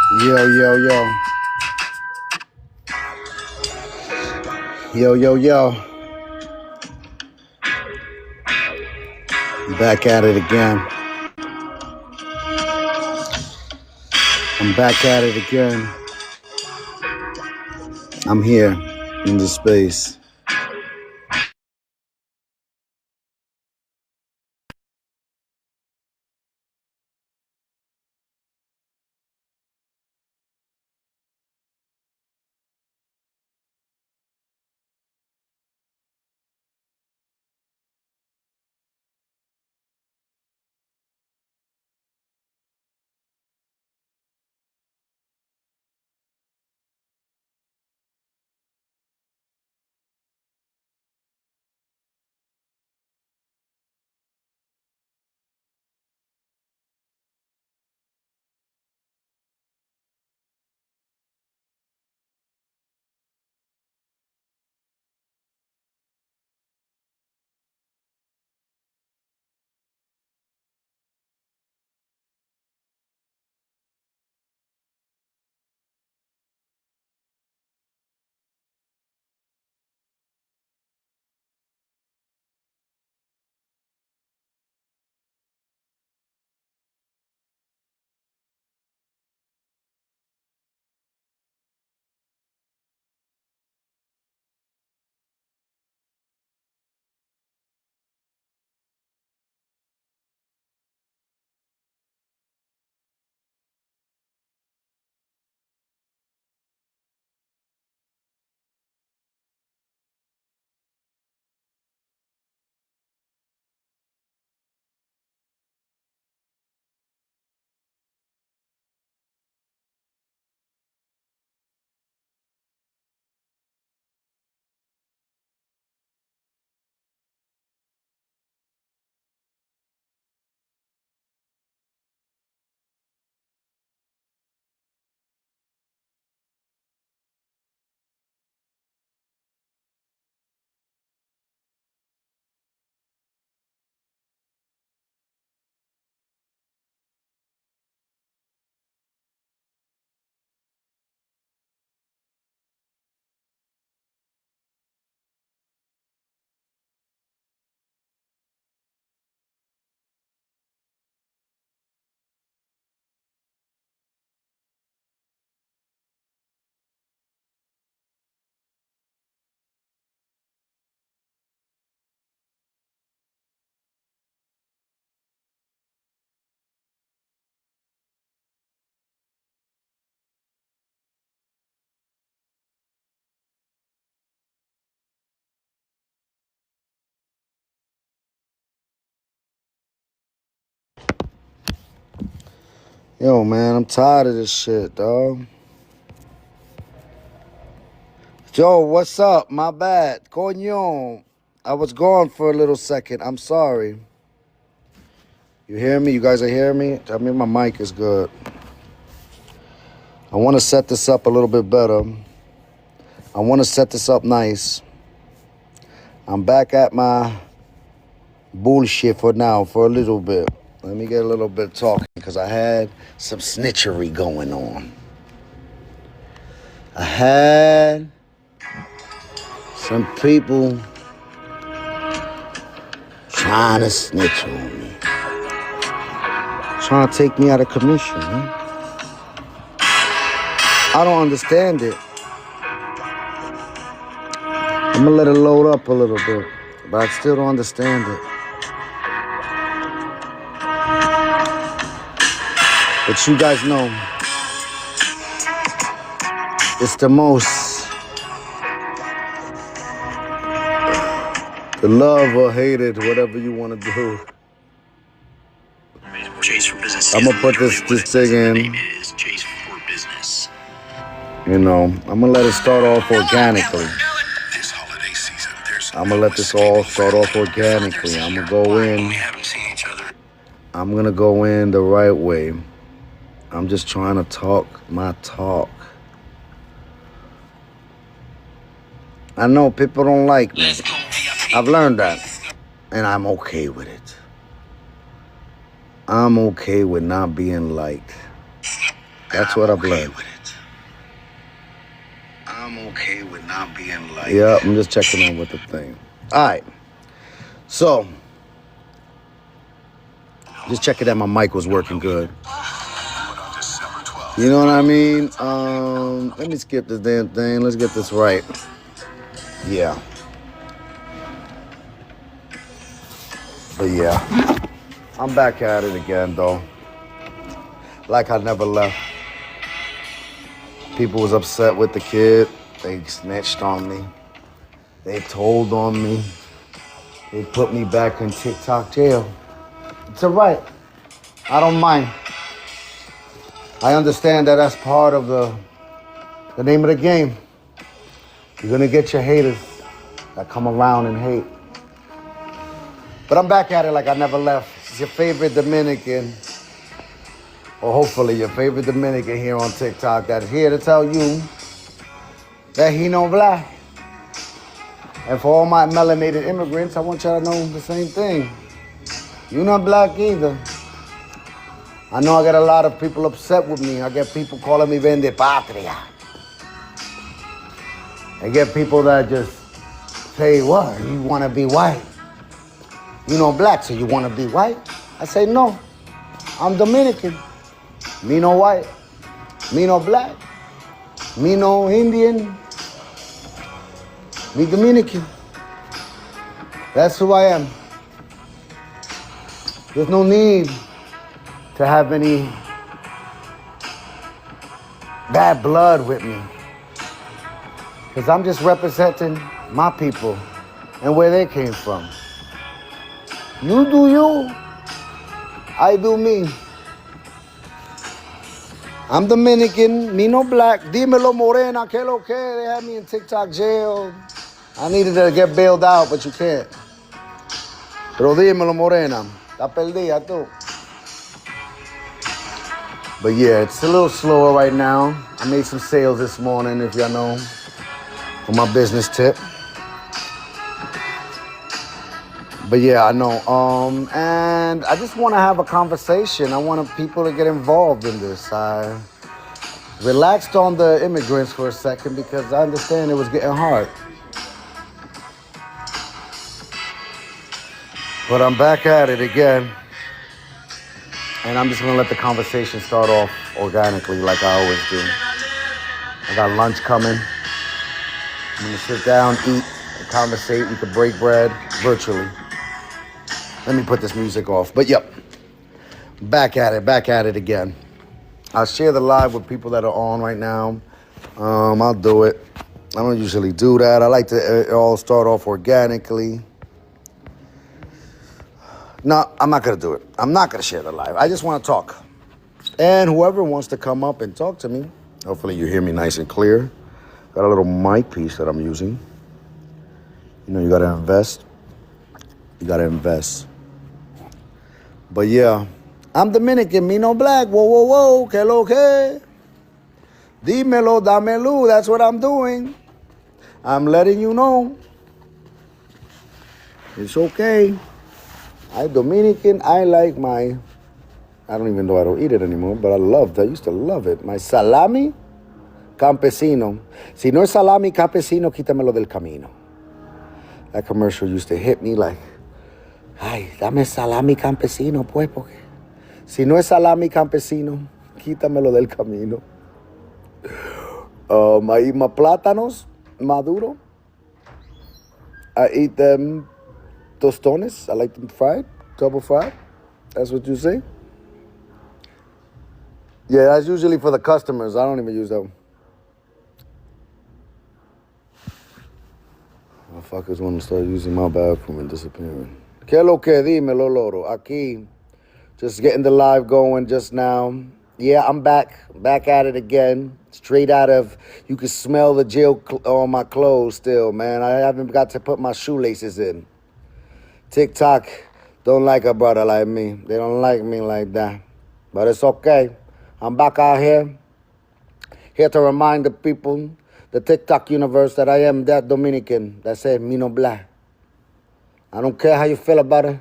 Yo, yo, yo. Yo, yo, yo. Back at it again. I'm back at it again. I'm here in the space. Yo, man, I'm tired of this shit, dog. Joe, what's up? My bad. Coño. I was gone for a little second. I'm sorry. You hear me? You guys are hearing me? Tell me my mic is good. I want to set this up a little bit better. I want to set this up nice. I'm back at my bullshit for now, for a little bit. Let me get a little bit talking, because I had some snitchery going on. I had some people trying to snitch on me. Trying to take me out of commission, man. I don't understand it. I'm gonna let it load up a little bit, but I still don't understand it. But you guys know, it's the most, the love or hate it, whatever you want to do. I'm gonna put this thing in. You know, I'm gonna let it start off organically. I'm gonna let this all start off organically. I'm gonna go in. I'm gonna go in the right way. I'm just trying to talk my talk. I know people don't like me. I've learned that. And I'm okay with it. I'm okay with not being liked. That's what I've learned. I'm okay with not being like Yeah, I'm just checking in with the thing. All right. So, just checking that my mic was working good. You know what I mean? Let me skip this damn thing. Let's get this right. Yeah. But yeah, I'm back at it again, though. Like I never left. People was upset with the kid. They snitched on me. They told on me. They put me back in TikTok jail. It's all right. I don't mind. I understand that that's part of the name of the game. You're gonna get your haters that come around and hate. But I'm back at it like I never left. It's your favorite Dominican, or hopefully your favorite Dominican here on TikTok that's here to tell you that he no black. And for all my melanated immigrants, I want y'all to know the same thing. You not black either. I know I get a lot of people upset with me. I get people calling me Vende Patria. I get people that just say, what, you want to be white? You know black, so you want to be white? I say, no, I'm Dominican. Me no white. Me no black. Me no Indian. Me Dominican. That's who I am. There's no need to have any bad blood with me. Because I'm just representing my people and where they came from. You do you, I do me. I'm Dominican, me no black. Dímelo morena, que lo que. They had me in TikTok jail. I needed to get bailed out, but you can't. Pero dímelo morena, está perdida tú. But yeah, it's a little slower right now. I made some sales this morning, if y'all know, for my business tip. But yeah, I know. And I just want to have a conversation. I want people to get involved in this. I relaxed on the immigrants for a second because I understand it was getting hard. But I'm back at it again. And I'm just going to let the conversation start off organically like I always do. I got lunch coming. I'm going to sit down, eat, and conversate. We could break bread virtually. Let me put this music off. But yep, back at it again. I'll share the live with people that are on right now. I'll do it. I don't usually do that. I like to all start off organically. No, I'm not going to do it. I'm not going to share the live. I just want to talk. And whoever wants to come up and talk to me, hopefully you hear me nice and clear. Got a little mic piece that I'm using. You know, you got to invest. You got to invest. But yeah, I'm Dominican, me no black. Whoa, whoa, whoa, que lo que? Dímelo, dámelo, that's what I'm doing. I'm letting you know. It's okay. I'm Dominican, I like I don't even know I don't eat it anymore, but I used to love it. My salami campesino. Si no es salami campesino, quítamelo del camino. That commercial used to hit me like, ay, dame salami campesino, pues, porque si no es salami campesino, quítamelo del camino. I eat my plátanos maduro. I eat them tostones. I like them fried, double fried. That's what you say? Yeah, that's usually for the customers. I don't even use them. Motherfuckers want to start using my bathroom and disappearing. Que lo que, dímelo, loro. Aquí, just getting the live going just now. Yeah, I'm back at it again. Straight out of, you can smell the jail on my clothes still, man. I haven't got to put my shoelaces in. TikTok don't like a brother like me. They don't like me like that. But it's okay. I'm back out here to remind the people, the TikTok universe, that I am that Dominican that said me no black. I don't care how you feel about it.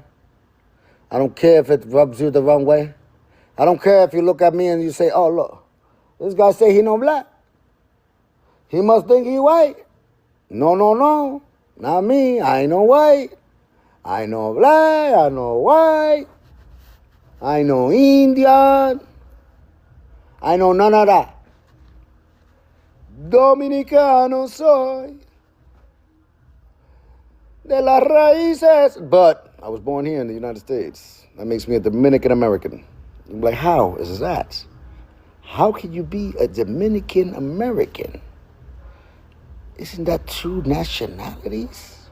I don't care if it rubs you the wrong way. I don't care if you look at me and you say, oh, look, This guy say he no black. He must think he white. No, no, no. Not me. I ain't no white. I know black. I know white. I know Indian. I know none of that. Dominicano soy. De las raíces. But I was born here in the United States. That makes me a Dominican American. I'm like, how is that? How can you be a Dominican American? Isn't that two nationalities?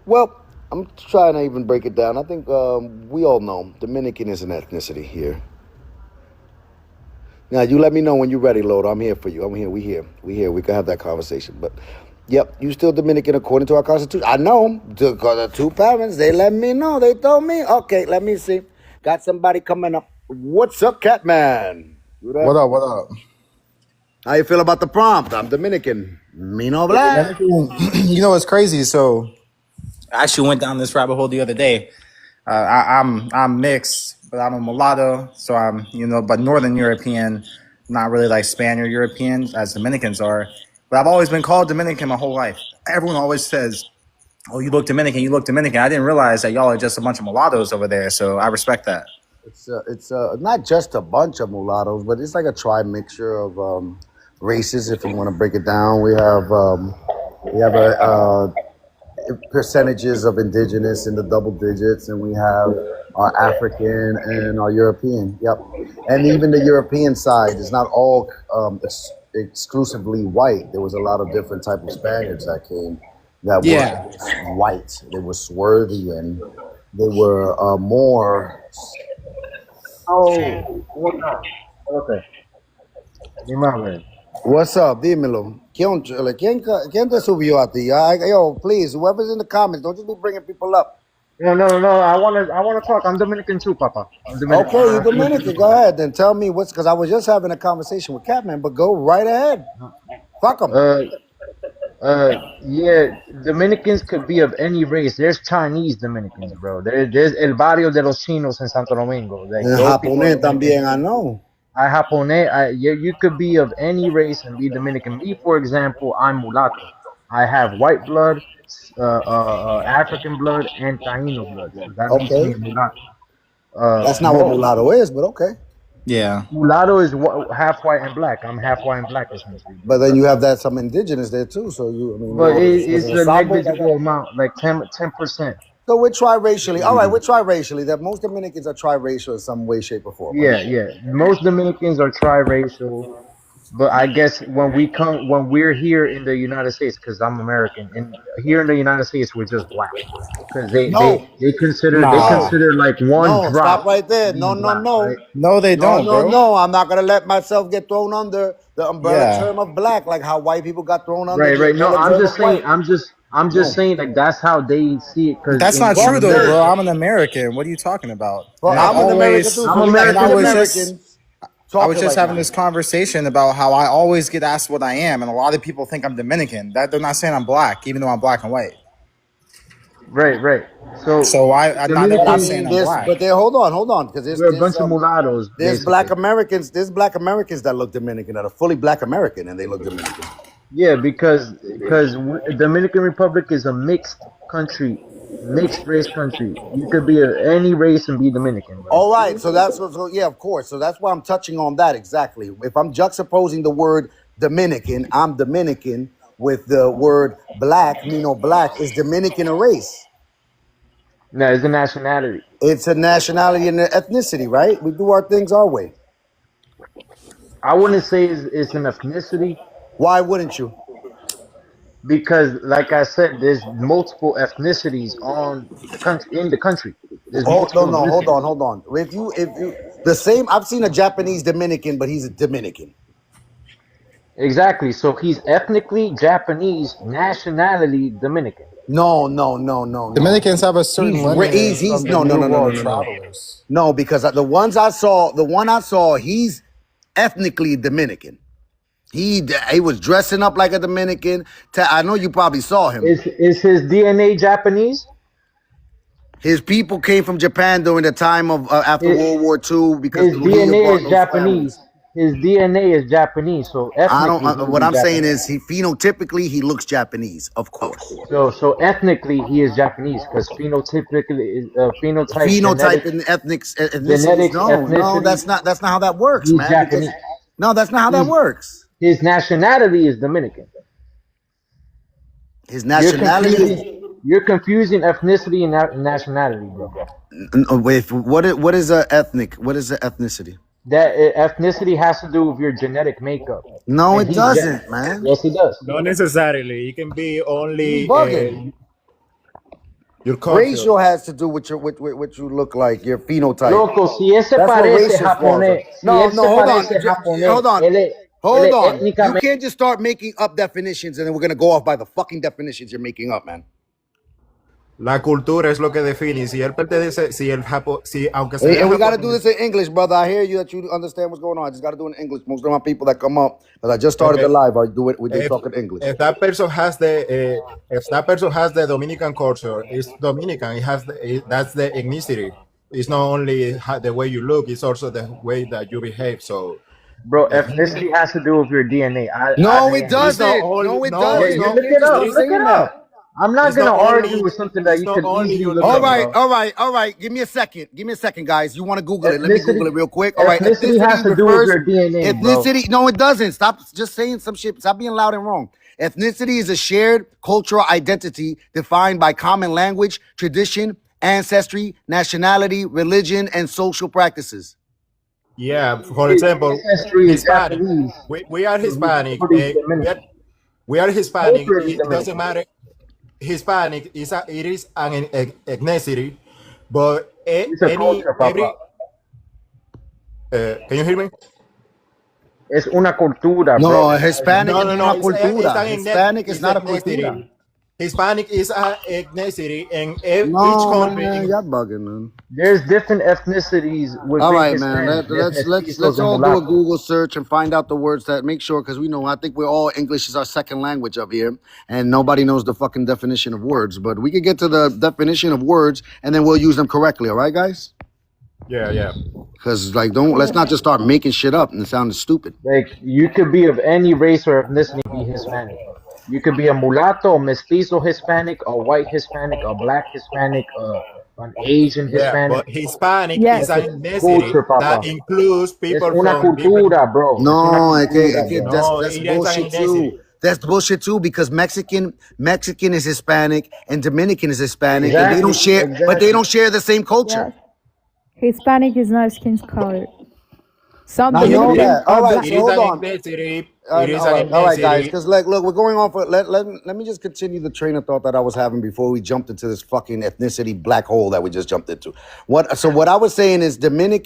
Well, I'm trying to even break it down. I think we all know Dominican is an ethnicity here. Now, you let me know when you're ready, Lodo. I'm here for you. I'm here. We here. We can have that conversation. But, yep, you still Dominican according to our Constitution. I know. The two parents, they let me know. They told me. Okay, let me see. Got somebody coming up. What's up, Catman? What up? What up? How you feel about the prompt? I'm Dominican. Me no black. You know it's crazy. So I actually went down this rabbit hole the other day. I'm mixed, but I'm a mulatto, so I'm but Northern European, not really like Spaniard European as Dominicans are. But I've always been called Dominican my whole life. Everyone always says, "Oh, you look Dominican. You look Dominican." I didn't realize that y'all are just a bunch of mulattoes over there. So I respect that. It's not just a bunch of mulattoes, but it's like a tri-mixture of races. If you want to break it down, we have percentages of indigenous in the double digits, and we have our African and our European. Yep, and even the European side is not all exclusively white. There was a lot of different type of Spaniards that came that were white. They were swarthy and they were more. Oh, what up? Okay. Dime. What's up? Dímelo. ¿Quién te subió a ti? Yo, please, whoever's in the comments, don't just be bringing people up. No. I wanna talk. I'm Dominican too, Papa. I'm Dominican. Okay, you're Dominican. Go ahead. Then tell me because I was just having a conversation with Catman, but go right ahead. Fuck them. Yeah, Dominicans could be of any race. There's Chinese Dominicans, bro. There's El Barrio de los Chinos in Santo Domingo. Like, Japonés también, I know. Japonés, you could be of any race and be Dominican. Me, for example, I'm mulatto. I have white blood, African blood, and Taino blood. So that makes me a mulatto. That's not what mulatto is, but okay. Yeah. Mulatto is half white and black. I'm half white and black, essentially. But then you have some indigenous there too. So But it's a negligible amount, like 10%. So we're triracially. All right, we're triracially. That most Dominicans are triracial in some way, shape, or form. Yeah. Most Dominicans are triracial. But I guess when we're here in the United States, because I'm American, and here in the United States we're just black, because they consider like one drop. Stop right there. No. Right? No, they don't, bro. No. I'm not gonna let myself get thrown under the umbrella term of black, like how white people got thrown under. Right. No, I'm just saying. I'm just saying like that's how they see it. That's not true though, bro. I'm an American. What are you talking about? Well, I'm an American too. I'm American. I was just having this conversation about how I always get asked what I am, and a lot of people think I'm Dominican. That they're not saying I'm black, even though I'm black and white. Right. So I'm not saying I'm black. But hold on, because there's a bunch of mulattoes. There's black Americans. There's black Americans that look Dominican, that are fully black American, and they look Dominican. Yeah, because Dominican Republic is a mixed country. Mixed race country. You could be of any race and be Dominican. Bro. All right, so of course. So that's why I'm touching on that exactly. If I'm juxtaposing the word Dominican, I'm Dominican with the word black. Black is Dominican a race? No, it's a nationality. It's a nationality and an ethnicity, right? We do our things our way. I wouldn't say it's an ethnicity. Why wouldn't you? Because, like I said, there's multiple ethnicities in the country. Hold on. If you the same, I've seen a Japanese Dominican, but he's a Dominican. Exactly. So he's ethnically Japanese, nationality Dominican. No. Dominicans have a certain No, because the one I saw, he's ethnically Dominican. He was dressing up like a Dominican. I know you probably saw him. Is his DNA Japanese? His people came from Japan during the time of after World War II because his DNA is Japanese. his DNA is Japanese, so I don't. ethnically he would What be I'm saying Japanese. is, he phenotypically he looks Japanese, of course. So ethnically he is Japanese because phenotypically phenotype Phenotype and ethnicities. genetics No, ethnicity that's not how that works, he's man. Because Japanese. no, that's not how that He's works. his nationality is Dominican. His You're nationality is confusing ethnicity and nationality, bro. with what is a ethnic? What is the ethnicity? That ethnicity has to do with your genetic makeup, No, and it doesn't, man. yes, he does. Not necessarily. It can be You only bugging. your culture. Racial has to do with your what you look like, your phenotype. Loco, si él se That's what parece racist laws are. japonés, si No, él se hold on. parece japonés, Hold on. él es Hold on. You étnicamente. can't just start making up definitions and then we're gonna go off by the fucking definitions you're making up, man. La cultura es lo que define. Si él pertenece, si aunque sea And we gotta do japonés. this in English, brother. I hear you that you understand what's going on. I just gotta do it in English. Most of my people that come up, but I just started Okay. the live. I do it. We If, talk in English. if that person has the Dominican culture, it's Dominican. It has that's the ethnicity. It's not only the way you look; it's also the way that you behave. So, Bro, ethnicity has to do with your DNA. No, it it's not doesn't. only No, it no, doesn't. it's You not. Look can't it just up. keep Look it saying that. up. I'm not It's gonna not argue only. with something that It's you not can only easily your look All up, DNA. right, bro. all right. Give me a second, guys. You want to Google it? Let me Ethnicity, Google it real quick. All right, ethnicity has ethnicity to do with refers your DNA, bro. ethnicity. No, it doesn't. Stop just saying some shit. Stop being loud and wrong. Ethnicity is a shared cultural identity defined by common language, tradition, ancestry, nationality, religion, and social practices. Yeah, for His example, ancestry is Hispanic. Japanese, We are so his Hispanic. culture is Dominican. We are Hispanic. Culture is It doesn't Dominican. matter. Hispanic it is an ethnicity, but It's a any culture, papa. every can you hear me? Es una cultura, bro. No, Hispanic No, is no, not no. una cultura. Hispanic is It's not a cultura. ethnicity. Hispanic is an ethnicity, and each No, country. man, y'all bugging, man. There's different ethnicities All within right, man. Hispanic. There's Let's mestizos and all do a mulattos. Google search and find out the words that make sure, because we know I think we're all English is our second language up here, and nobody knows the fucking definition of words. But we could get to the definition of words, and then we'll use them correctly. All right, guys? Yeah. Because let's not just start making shit up and it sounds stupid. Like, you could be of any race or ethnicity and be Hispanic. You could be a mulatto, a mestizo Hispanic, a white Hispanic, a black Hispanic, an Asian Yeah, Hispanic. but Hispanic Yes. is an ethnicity Culture, papa. that includes Es people una from different. cultura, bro. Es una No, cultura, bro. No, that's it is an bullshit ethnicity. too. That's bullshit too because Mexican is Hispanic and Dominican is Hispanic, and they don't share, but they don't share the same culture. Yes. Hispanic is not skin color. Some I know Dominican that. All are right, black. It so is hold an on. ethnicity. All It is right, an all right, guys. ethnicity. Because look, we're going on for let me just continue the train of thought that I was having before we jumped into this fucking ethnicity black hole that we just jumped into. What I was saying is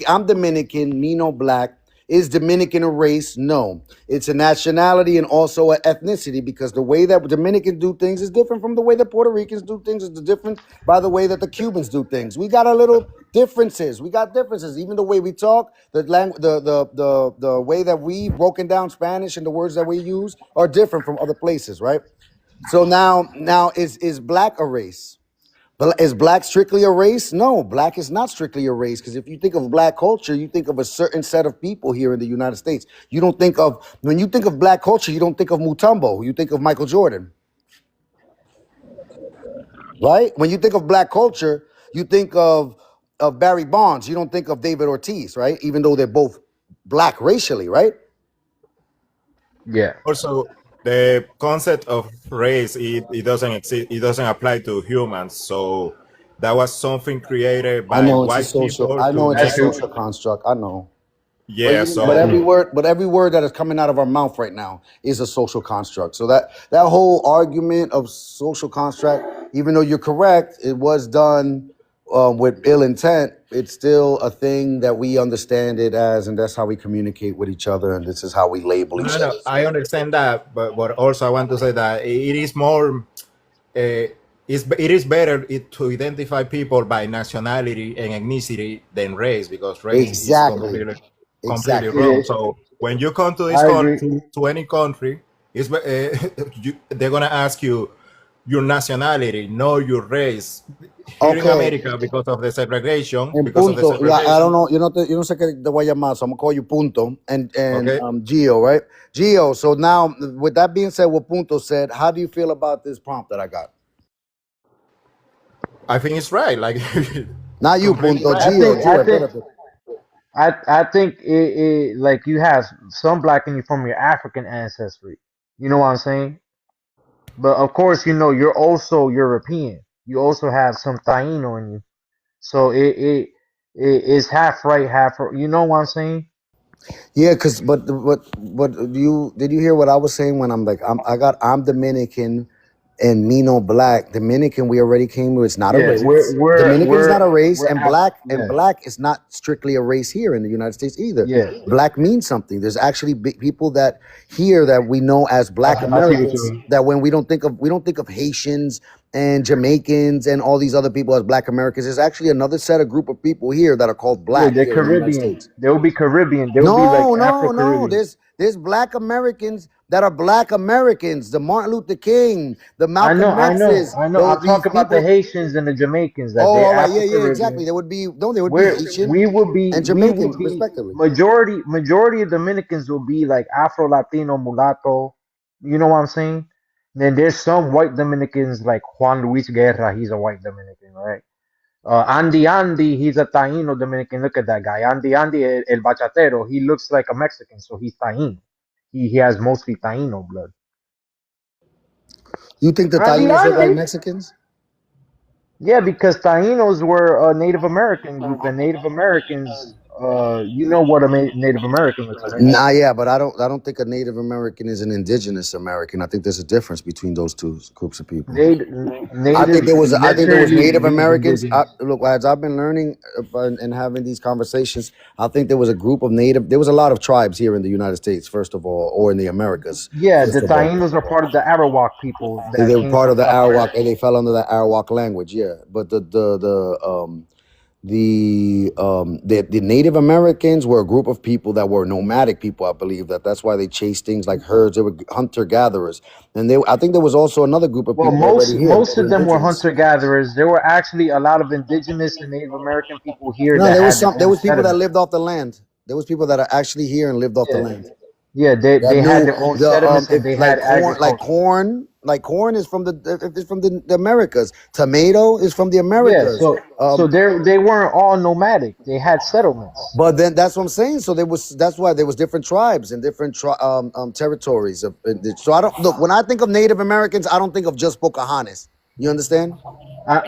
I'm Dominican, me no black. Is Dominican a race? No. It's a nationality and also an ethnicity because the way that Dominicans do things is different from the way that Puerto Ricans do things. It's different by the way that the Cubans do things. We got our little differences. We got differences. Even the way we talk, the way that we broken down Spanish and the words that we use are different from other places, right? So now is black a race? But is black strictly a race? No, black is not strictly a race because if you think of black culture, you think of a certain set of people here in the United States. You don't think of, when you think of black culture, you don't think of Mutombo. You think of Michael Jordan, right? When you think of black culture, you think of Barry Bonds. You don't think of David Ortiz, right? Even though they're both black racially, right? Yeah. Also, the concept of race it doesn't exist. It doesn't apply to humans. So that was something created I by know it's a white social. people I know to it's a make it. social construct. I know. Yeah. But every So word that is coming out of our mouth right now is a social construct. So that whole argument of social construct, even though you're correct, it was done with ill intent. It's still a thing that we understand it as, and that's how we communicate with each other, and this is how we label each other. I understand that, but also I want to say that it is more. It is better to identify people by nationality and ethnicity than race because race Exactly. is completely Exactly. wrong. So when you come to this I agree. to any country, they're gonna ask you, your nationality, know your race. Here in Okay. America, because of the segregation, En punto, yeah, I don't know. You know sé que te voy a llamar, so I'm gonna call you Punto and okay, Gio, right? Gio. So now, with that being said, what Punto said, how do you feel about this prompt that I got? I think it's right. Like Not you, completely Punto. right. I think it like you have some black in you from your African ancestry. You know what I'm saying? But of course, you know you're also European. You also have some Taino in you. So it is half right, half. You know what I'm saying? Yeah, cause but did you hear what I was saying when I'm like I'm Dominican and Mino Black. Dominican we already came with. It's not a Yeah, race. Dominican's not a race, we're and yeah, black is not strictly a race here in the United States either. yeah. Black means something. There's actually people that here that we know as Black I see what you Americans mean. that when we don't think of Haitians and Jamaicans and all these other people as Black Americans. There's actually another set of group of people here that are called Yeah, Black they're here in the United Caribbean. States. They will be Caribbean. They will be like No, no, no. Afro-Caribbean. There's Black Americans that are Black Americans. The Martin Luther King, the I know, Malcolm I know, X's, I know. those I'm these talking about the people. Haitians and the Jamaicans that Oh, they're all right, yeah, exactly. Afro-Caribbean. They would be Where Haitian and we would Jamaican, be respectively. majority of Dominicans will be like Afro-Latino, mulatto. You know what I'm saying? Then there's some white Dominicans like Juan Luis Guerra. He's a white Dominican, right? Andy, he's a Taino Dominican. Look at that guy. Andy, el bachatero. He looks like a Mexican, so he's Taino. He has mostly Taino blood. You think the Taínos look like Andy. Mexicans? Yeah, because Taínos were a Native American group, and Native Americans, you know what a Native American looks like. Nah, yeah, but I don't think a Native American is an indigenous American. I think there's a difference between those two groups of people. I think Native I think there was literally Native means Americans. indigenous. Look, as I've been learning and having these conversations, I think there was a group of Native. There was a lot of tribes here in the United States, first of all, or in the Americas. Yeah, First the of all, Taínos are part of the Arawak people that they were came part from of the South Arawak, America. and they fell under the Arawak language. Yeah, but the Native Americans were a group of people that were nomadic people. I believe that's why they chased things like herds. They were hunter gatherers, and I think there was also another group of Well, people already here that most were of them were indigenous. hunter gatherers. There were actually a lot of indigenous and Native American people here No, that there was had their some. There own was people that settlements. lived off the land. There was people that are actually here and lived off the Yeah, land. yeah, That they had knew their own the settlements and if they had agriculture. corn is from the Americas. Tomato is from the Yeah, Americas. so they weren't all nomadic. They had settlements. But then that's what I'm saying. So that's why there was different tribes and different territories. So I don't look when I think of Native Americans, I don't think of just Pocahontas. You understand?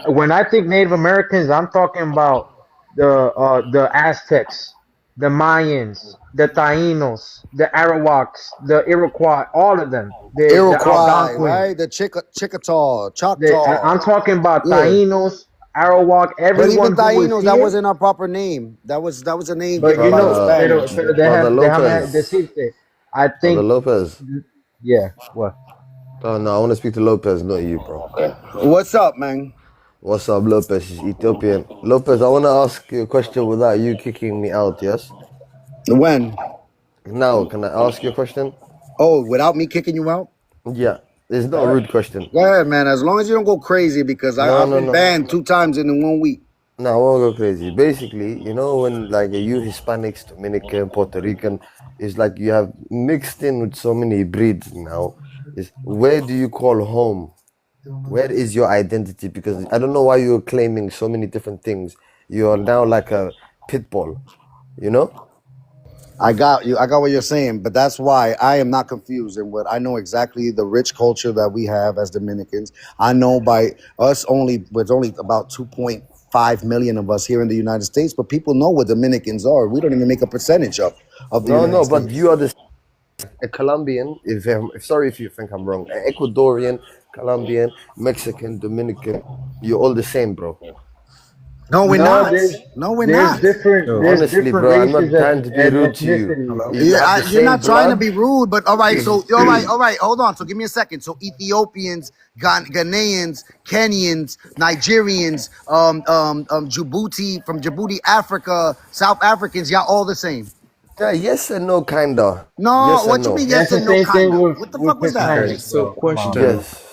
When I think Native Americans, I'm talking about the Aztecs, the Mayans, the Taínos, the Arawaks, the Iroquois, all of them. The Iroquois, Algonquins. right? The Chickasaw, Choctaw. I'm talking about Yeah. Taínos, Arawak, But even everyone who was Taínos, that here. wasn't our proper name. That was a name But given you by the know, Spaniards. Brother déjame Lopez. decirte, I Brother think, Lopez. yeah, what? Oh no, I want to speak to Lopez, not you, bro. What's up, man? What's up, Lopez? He's Ethiopian. Lopez, I want to ask you a question without you kicking me out, yes? When? Now, can I ask you a question? Oh, without me kicking you out? Yeah. It's not a rude question. Go ahead, man. As long as you don't go crazy, because I've been banned 2 times in 1 week. No, I won't go crazy. Basically, you know, when like you Hispanics, Dominican, Puerto Rican, it's like you have mixed in with so many breeds now. Is where do you call home? Where is your identity? Because I don't know why you're claiming so many different things. You're now like a pit bull, you know? I got you. I got what you're saying, but that's why I am not confused. And what I know exactly the rich culture that we have as Dominicans. I know by us there's only about 2.5 million of us here in the United States, but people know what Dominicans are. We don't even make a percentage of the United States. But you are a Colombian. Sorry if you think I'm wrong. Ecuadorian, Colombian, Mexican, Dominican. You're all the same, bro. No, we're not. No, we're not. There's Honestly, different bro, I'm not races trying to be and rude to you. ethnicities. You're not trying to be rude, but all right. So all right. Hold on. So give me a second. So Ethiopians, Ghanaians, Kenyans, Nigerians, Djibouti, from Djibouti, Africa, South Africans, y'all all the same. Yeah, yes and no, kinda. No, Yes what and you no. mean yes and no, Same thing kinda? with What the fuck was that? Hispanics, So bro. Come on, question. bro. Yes.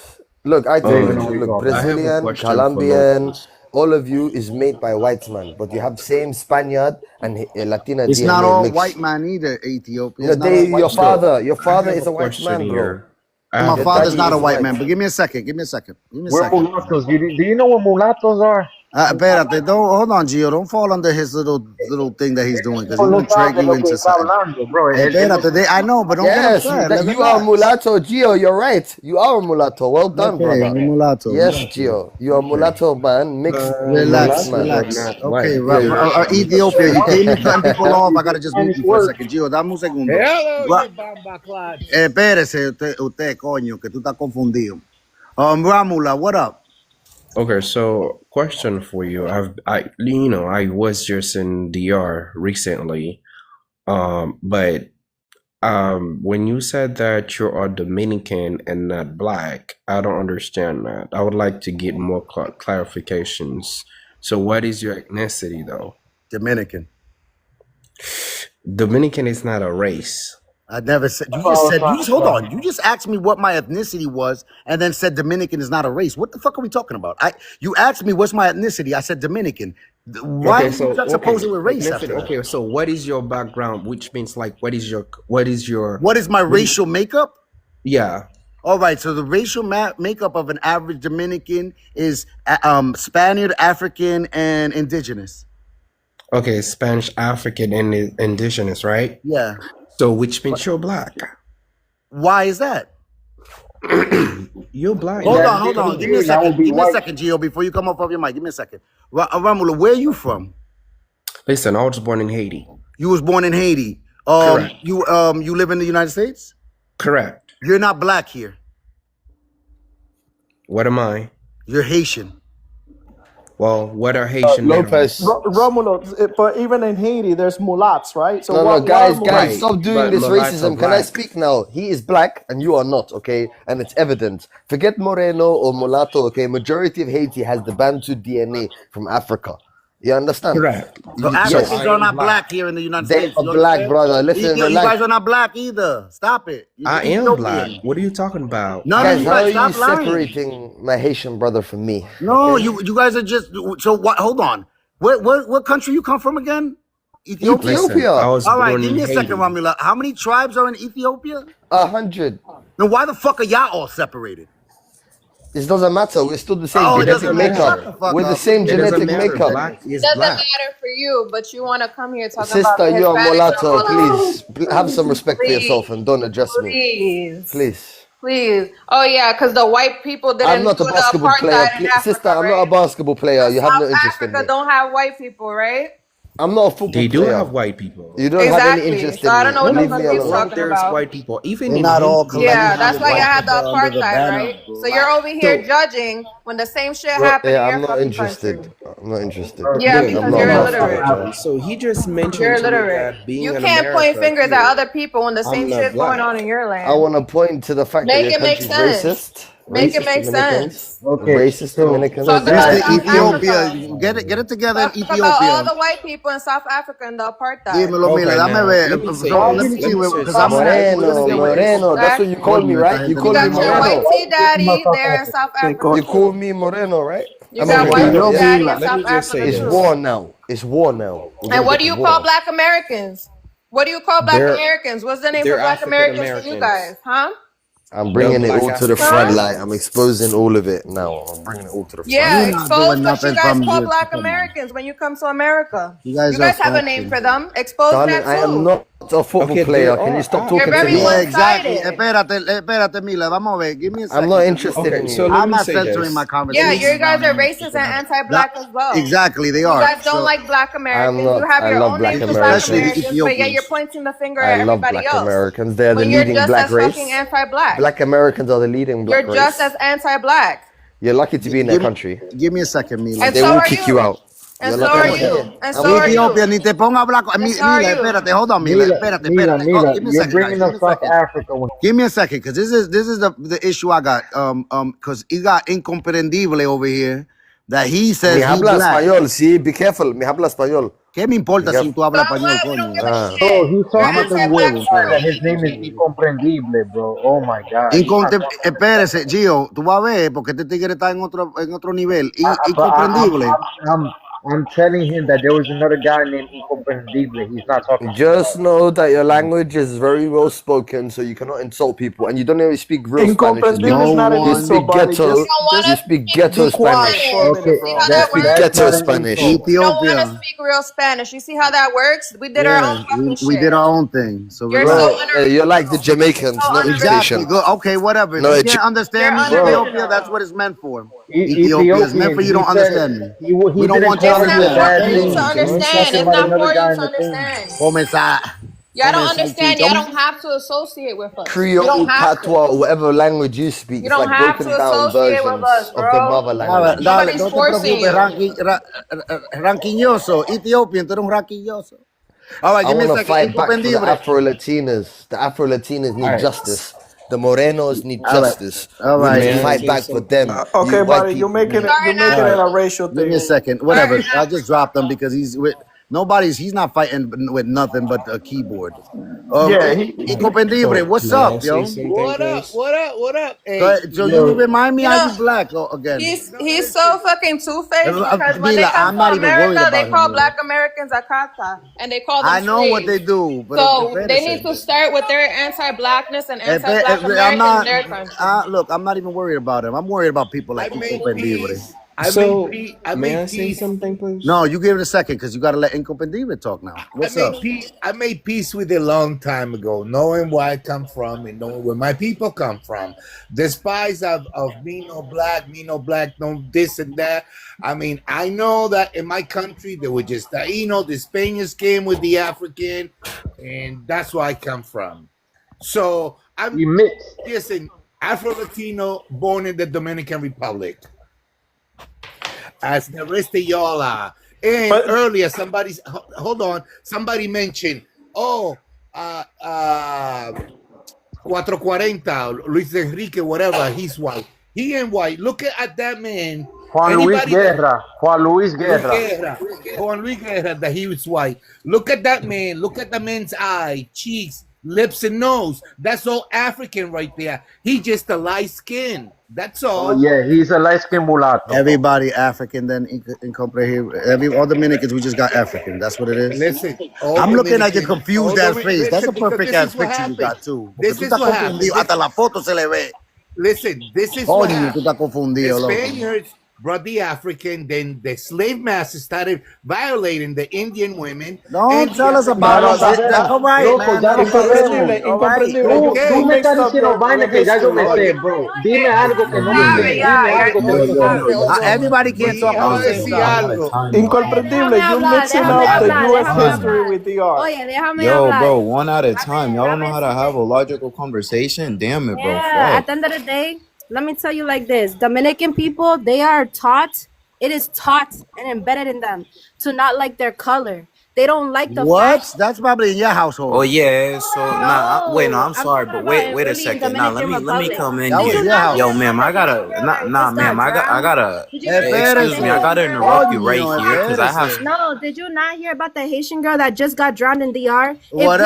Look, I tell They you the even know truth. what you're Look, talking I about. have a Brazilian, question for Colombian, locals. all of you is made by white man, but you have same Spaniard and Latina It's not DNA all mix. white man either, Ethiopia. No, It's not all your white man. So father I have is a a white question man, bro. here. I My have Your a father's daddy not a is question. white white. man, but give me a second. Give me a second. Give me a We're second. mulattoes. Do you know what mulattoes are? Espérate, don't hold on, Gio. Don't fall under his little thing that he's doing because he's No gonna sabe drag de you lo que into está something. hablando, bro. I know, but don't get Yes, upset. that Let's you are a relax. mulatto, Gio. You're right. You are a mulatto. Well done, Okay, brother. I'm a mulatto. Yes, Mulatto. Gio. You are a Okay. mulatto man, mixed Relax, man. Mulattoes are relax. not Okay, white. Ethiopia, you keep me cutting people off. I gotta just mute Spanish you for a word. second. Gio, dame un segundo. Hello, Ra- you bamba clad. Espérese, usted, coño, que tú estás confundido. Ramula, what up? Okay, so question for you. I was just in DR recently. But when you said that you are Dominican and not black, I don't understand that. I would like to get more clarifications. So, what is your ethnicity, though? Dominican. Dominican is not a race. I never said. You just hold on. You just asked me what my ethnicity was, and then said Dominican is not a race. What the fuck are we talking about? You asked me what's my ethnicity. I said Dominican. Why Okay, are so you juxtaposing with race ethnicity. after that? Okay, so what is your background? Which means like, what is your What is my racial makeup? Yeah. All right, so the racial makeup of an average Dominican is Spaniard, African, and indigenous. Okay, Spanish, African, and indigenous, right? Yeah. So which means you're black. Why is that? You're black. Hold on. Give me a second. Give me a second, Gio, before you come off of your mic. Give me a second. Ramula, where are you from? Listen, I was born in Haiti. You was born in Haiti. Correct. You live in the United States? Correct. You're not black here. What am I? You're Haitian. Well, what are Haitian? Lopez. Romulo, but even in Haiti, there's mulattoes, right? So No, guys, Right, stop doing but this mulatto racism. Can I black. speak now? He is black and you are not, okay? And it's evident. Forget Moreno or mulatto, okay? Majority of Haiti has the Bantu DNA from Africa. You understand? Correct. So Africans are not black here in the United They States. are You black, understand? brother. Listen, You relax. guys are not black either. Stop it. You're I am Ethiopian. black. What are you talking about? None of Guys, you how are guys you stop lying. separating my Haitian brother from me? No, okay? you guys are just so what? Hold on. What country you come from again? Ethiopia. Listen, I was All right, born give in me a Haiti. second, Ramula. How many tribes are in Ethiopia? 100. Then why the fuck are y'all all separated? It doesn't matter. We're still the same Oh, it genetic doesn't matter. makeup. Shut the fuck We're the up. same It doesn't genetic matter. makeup. Black is Doesn't black. matter for you, but you want to come here talking about Sister, the you are Hispanics mulatto. and all Please have some respect for yourself and don't address me. Please. Please. Please. Oh, yeah, because the white people I'm didn't not do a the basketball player. apartheid in Please, Africa, sister, I'm not right? a basketball player. You have no South interest in Africa me. don't have white people, right? I'm not a football They do player. have white people. You don't have any Exactly. interest So in I me. don't know what the Leave fuck me you're alone. talking There's about. white people. Even They're in not all Haiti. Yeah, that's why you white had the people under the apartheid, banner right? of So you're over here So- judging when the same shit Bro, happened in yeah, your I'm not fucking interested. country. I'm not interested. Yeah, Look, because I'm not you're about illiterate. that. So he just mentioned You're to me illiterate. that being You in can't point America fingers here, at other people when the same I'm not shit's going black. on in your I land. want to point to the fact that Make your it make country's sense. racist. Make it Racist make Dominicans. sense. Okay, Racist so- Dominicans. Talk about Mr. South Ethiopia, Africa. get it together in Talk about all Ethiopia. the white people in South Africa and the apartheid. Dímelo, Okay, mira, dame now, ver. let me say So, this. let me see, Let me say because South we're Africa. gonna Moreno, get with Moreno. That's what you call me, right? You call You me got your Moreno. white tea daddy there in South Africa. You call me Moreno, right? You I'm got a white Moreno. tea daddy in Let me South just say Africa It's this. too. war now. It's war now. We're And gonna what get do to you war. call Black Americans? What do you call Black They're- Americans? What's the name for they're Black African Americans for you Americans. guys? Huh? I'm bringing it Black all to the African front. Huh? Like I'm exposing all of it now. I'm bringing it all to the front. Yeah, You're not expose doing what you nothing guys from call the- Black come on. Americans when you come to America. You guys You guys are have a fucking- name for them. Expose Darling, that I am too. not a football Okay, player. there Can you are stop Af- talking You're to very me? Yeah, exactly. one-sided. Espérate, Mila. Vamos a ver. Give me a second. I'm not interested Okay, in so you. let I'm me not say censoring this. my conversation. Yeah, you guys are racist and anti-Black as well. Exactly, they You are. guys don't So- like Black Americans. not- You have I your love own Black name for Black Especially the Americans, but yet Ethiopians. you're pointing the finger I at love everybody Black else. Americans. They're the When you're leading just black as race. fucking anti-Black. Black Americans are the leading black You're race. just as anti-Black. You're lucky to be in that country. Give me a second, Mila. And They so will are kick you. you out. And You're so lucky are I'm you. here. And I'm so are Ethiopia, you. ni te ponga a hablar. And so are Mila, you. espérate, hold on, Mila. Espérate. Mila, Give me a you're second, bringing guys. up South Africa. Give me a second, because this is the issue I got. Because he got incomprendible over here that he says Me he habla black. español, sí. Be careful. Me habla español. ¿Qué me importa si tú hablas español, We don't coño? give a Ah. shit. Bro, he's You're talking to Mámate me huevo, and said that entonces. his name is incomprendible, bro. Oh my God. He's not talking to me. Espérese, Gio, tú vas a ver, porque este tigre está en otro nivel. But Incomprendible. I'm telling him that there was another guy named Incomprendible. He's not talking to me. Just know that your language is very well spoken, so you cannot insult people, and you don't even speak real Spanish. Incomprendible is not an You insult, speak buddy. ghetto. Just You speak ghetto be quiet Spanish. for a minute, Okay, See bro. how that You speak works? ghetto not an Spanish. insult. You don't want to Ethiopia. speak real Spanish. You see how that works? We did our own Yeah, fucking we shit. did our own thing. So You're relax. so Bro, you're like the Jamaicans, so no Exactly. education. Good. Okay, whatever. If No you edu- can't understand me, You're Bro, Ethiopia, that's what it's meant for. Ethiopian. Ethiopia is meant for you He don't said understand me. he We don't didn't want you to call It's you not a understand. for bad Okay? you to name. He was understand. talking It's about not another for you guy in to the thing. understand. Comenzar. Y'all don't Comenzar, understand. Y'all Tito. don't have to associate with us. You Creole, don't have patois, to. or whatever language you speak. You It's don't like have broken to down associate with us, versions of the bro. mother Dale, language. Nobody's no te forcing preocupes, you. ranquiñoso. Ethiopian, tú eres un ranquiñoso. All right, I give me a want to second. fight back for the Incomprendible. Afro-Latinas. The Afro-Latinas All need right. justice. The Morenos need All right. justice. All We right. need to May I fight say back for them. something? You Okay, white buddy, people. you're All making it right. a racial Give me a thing. second. Whatever. I just dropped him because he's with he's not fighting with nothing but a keyboard. Yeah, Incomprendible. So What's may I up, say yo? something, What up? please? What up? What up? Go Hey, ahead. So you Yo, remind me You how know, you black again. he's so fucking two-faced because when they Dila, come I'm to not even worried America, they about him, call yo. black Americans akata and they call them I know what they slaves. do, but So they need to start with their anti-blackness and anti-black I'm American in not. their country. Look, I'm not even worried about him. I'm worried about people I like made Incomprendible. peace. I made So peace. I may I made say peace. something, please? No, you give it a second because you got to let Incomprendible talk now. What's up? I made peace with it a long time ago, knowing where I come from and knowing where my people come from. Despite of me no black, no this and that. I mean, I know that in my country there were just the Spaniards came with the African, and that's where I come from. So I'm we mixed. listen, Afro-Latino, born in the Dominican Republic, as the rest of y'all are. And but earlier, hold on, somebody mentioned, 440, Luis Enrique, whatever, he's white. He ain't white. Look at that man. Juan Luis Guerra. Juan Luis Guerra, that he was white. Look at that man. Look at the man's eye, cheeks, lips, and nose. That's all African right there. He just a light skin. That's all. Oh yeah, he's a light skinned mulatto. Everybody African, then Incomprendible. All Dominicans, we just got African. That's what it is. Listen, I'm looking at your confused ass face. That's a perfect ass picture you happened. got too. This is what happened. Hasta la foto se le ve. Listen, this is what Coño, tú happened. estás confundido, The loco. Spaniards brought the African, then the slave masters started violating the Indian women. Don't tell us about No, it. That's all right, loco, man. ya lo sabemos. All right. Tú me estás diciendo vaina que ya yo me sé, bro. Dime algo que no me sé. Dime algo que no me sé. Everybody can't talk at the same time. Incomprendible, you mixing up the U.S. history with the art. Oye, déjame Yo, hablar. bro, one at a time. Y'all don't know how to have a logical conversation? Damn it, bro. Yeah, at Fuck. the end of the day, let me tell you like this. Dominican people, they are taught, it is taught and embedded in them to not like their color. They don't like the What? fact. That's probably in your household. Oh yeah, so nah, wait, no, I'm sorry, talking but about wait a really second. Nah, let Dominican me Republic. come in That was here. your house. Yo, ma'am, I gotta, nah, ma'am, I gotta, Did you excuse me, I gotta interrupt you right here because I have. No, did you not hear about the Haitian girl that just got drowned in the R? What?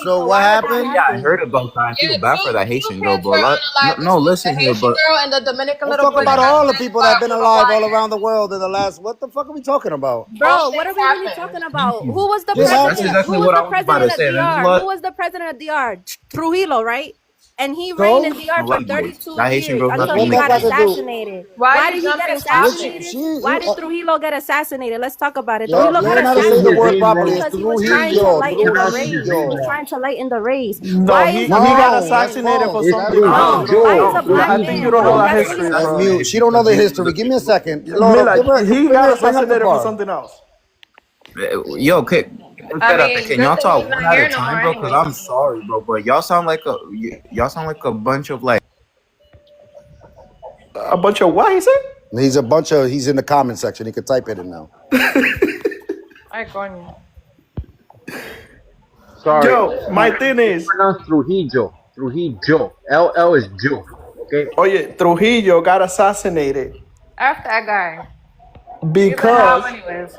So what happened? Yeah, I heard about that. I feel bad for that Haitian girl, but no, listen The here, Haitian but girl and the Dominican Let's little talk boy. about all the people that have been alive all around the world in the last. What the fuck are we talking about? Bro, what are we really talking about? Who was the Just president? that's exactly Who was what I the was about to president say. of This is DR? what- Who was the president of DR? Trujillo, right? And he reigned in DR for 32 That Haitian years girl's until not he got Dominican. assassinated. Why Why you did he get jumping assassinated? Why did Trujillo get assassinated? Let's talk about it. Trujillo got learn how to say the assassinated word properly. It's because he was trying to Trujillo. lighten the race. He was Trujillo. trying to lighten the race. No, Why he is got that's assassinated for false. something That's else. false. why is a black I man? think you don't know that That's history, really That's bro. mute. She don't know the history. Give me a second. Laura, Mila, he got bring up assassinated the for bar. something else. yo, can y'all talk one at a no time, more bro? Because anyways. I'm sorry, bro, but y'all sound like a bunch of like. A bunch of what he said? He's in the comment section. He can type it in now. Ay, coño. Sorry. Yo, my thing is, Pronounced Trujillo. Trujillo. LL is Joe. Okay. oye, Trujillo got assassinated F that guy. because Anyways.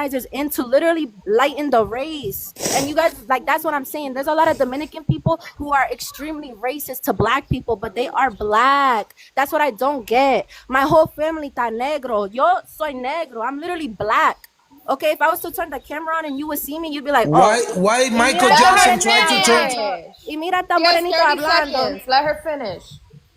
colonizers in to literally lighten the race. And you guys, like, that's what I'm saying. There's a lot of Dominican people who are extremely racist to black people, but they are black. That's what I don't get. My whole family ta negro. Yo soy negro. I'm literally black. Okay, if I was to turn the camera on and you would see me, you'd be like, oh. Why Michael Let Jackson her tried to turn? finish. Y mira tan She has morenito 30 hablando. seconds. Let her finish.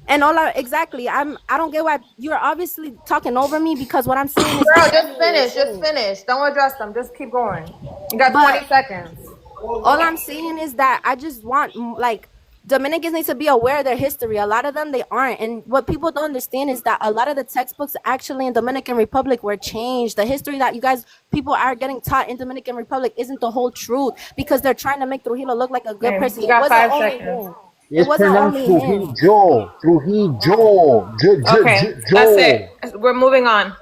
And exactly. I don't get why you're obviously talking over me, because what I'm saying is Girl, exactly just what you're finish. Just saying. finish. Don't address them. Just keep going. You got But 20 seconds. all I'm saying is that I just want, like, Dominicans need to be aware of their history. A lot of them, they aren't. And what people don't understand is that a lot of the textbooks actually in Dominican Republic were changed. The history that you guys, people are getting taught in Dominican Republic isn't the whole truth, because they're trying to make Trujillo look like a good Okay, person. you It got wasn't 5 only seconds. him. It It's wasn't pronounced only him. Trujillo. Trujillo. Okay, that's it. We're moving on.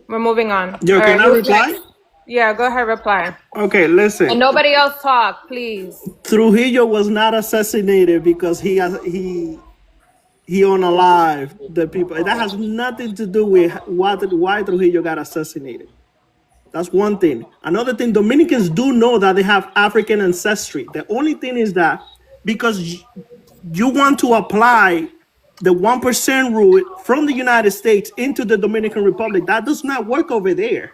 We're moving on. Yo, All can right, I who's reply? next? Yeah, go ahead, reply. Okay, listen. And nobody else talk, please. Trujillo was not assassinated because he unalived the people. That has nothing to do with why Trujillo got assassinated. That's one thing. Another thing, Dominicans do know that they have African ancestry. The only thing is that because you want to apply the 1% rule from the United States into the Dominican Republic, that does not work over there.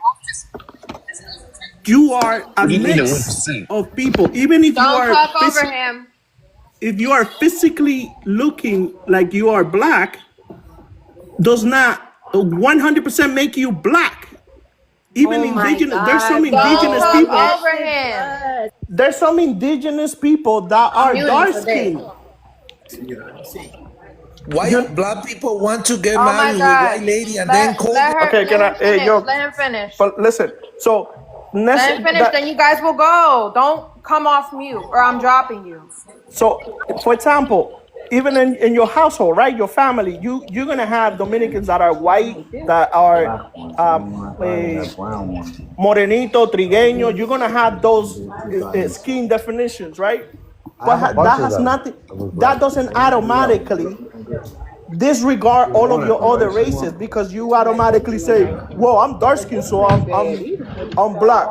You are a mix of people. Even if you Don't are talk over him. if you are physically looking like you are black, does not 100% make you black. Even Oh my indigenous, there's some God, Don't indigenous bro. talk people. Yes, over it him. does. There's some indigenous people that I'm are muting dark for this. skinned. White black people want to get Oh my married with white God. lady and then call them. Okay, can I? Hey, yo, Let him finish. but listen. So, Let him finish, then you guys will go. Don't come off mute or I'm dropping you. so for example, even in your household, right, your family, you're gonna have Dominicans that are white, that are morenito, trigueño. You're gonna have those skin definitions, right? But that has nothing. That doesn't automatically disregard all of your other races, because you automatically say, "Well, I'm dark skinned, so I'm black."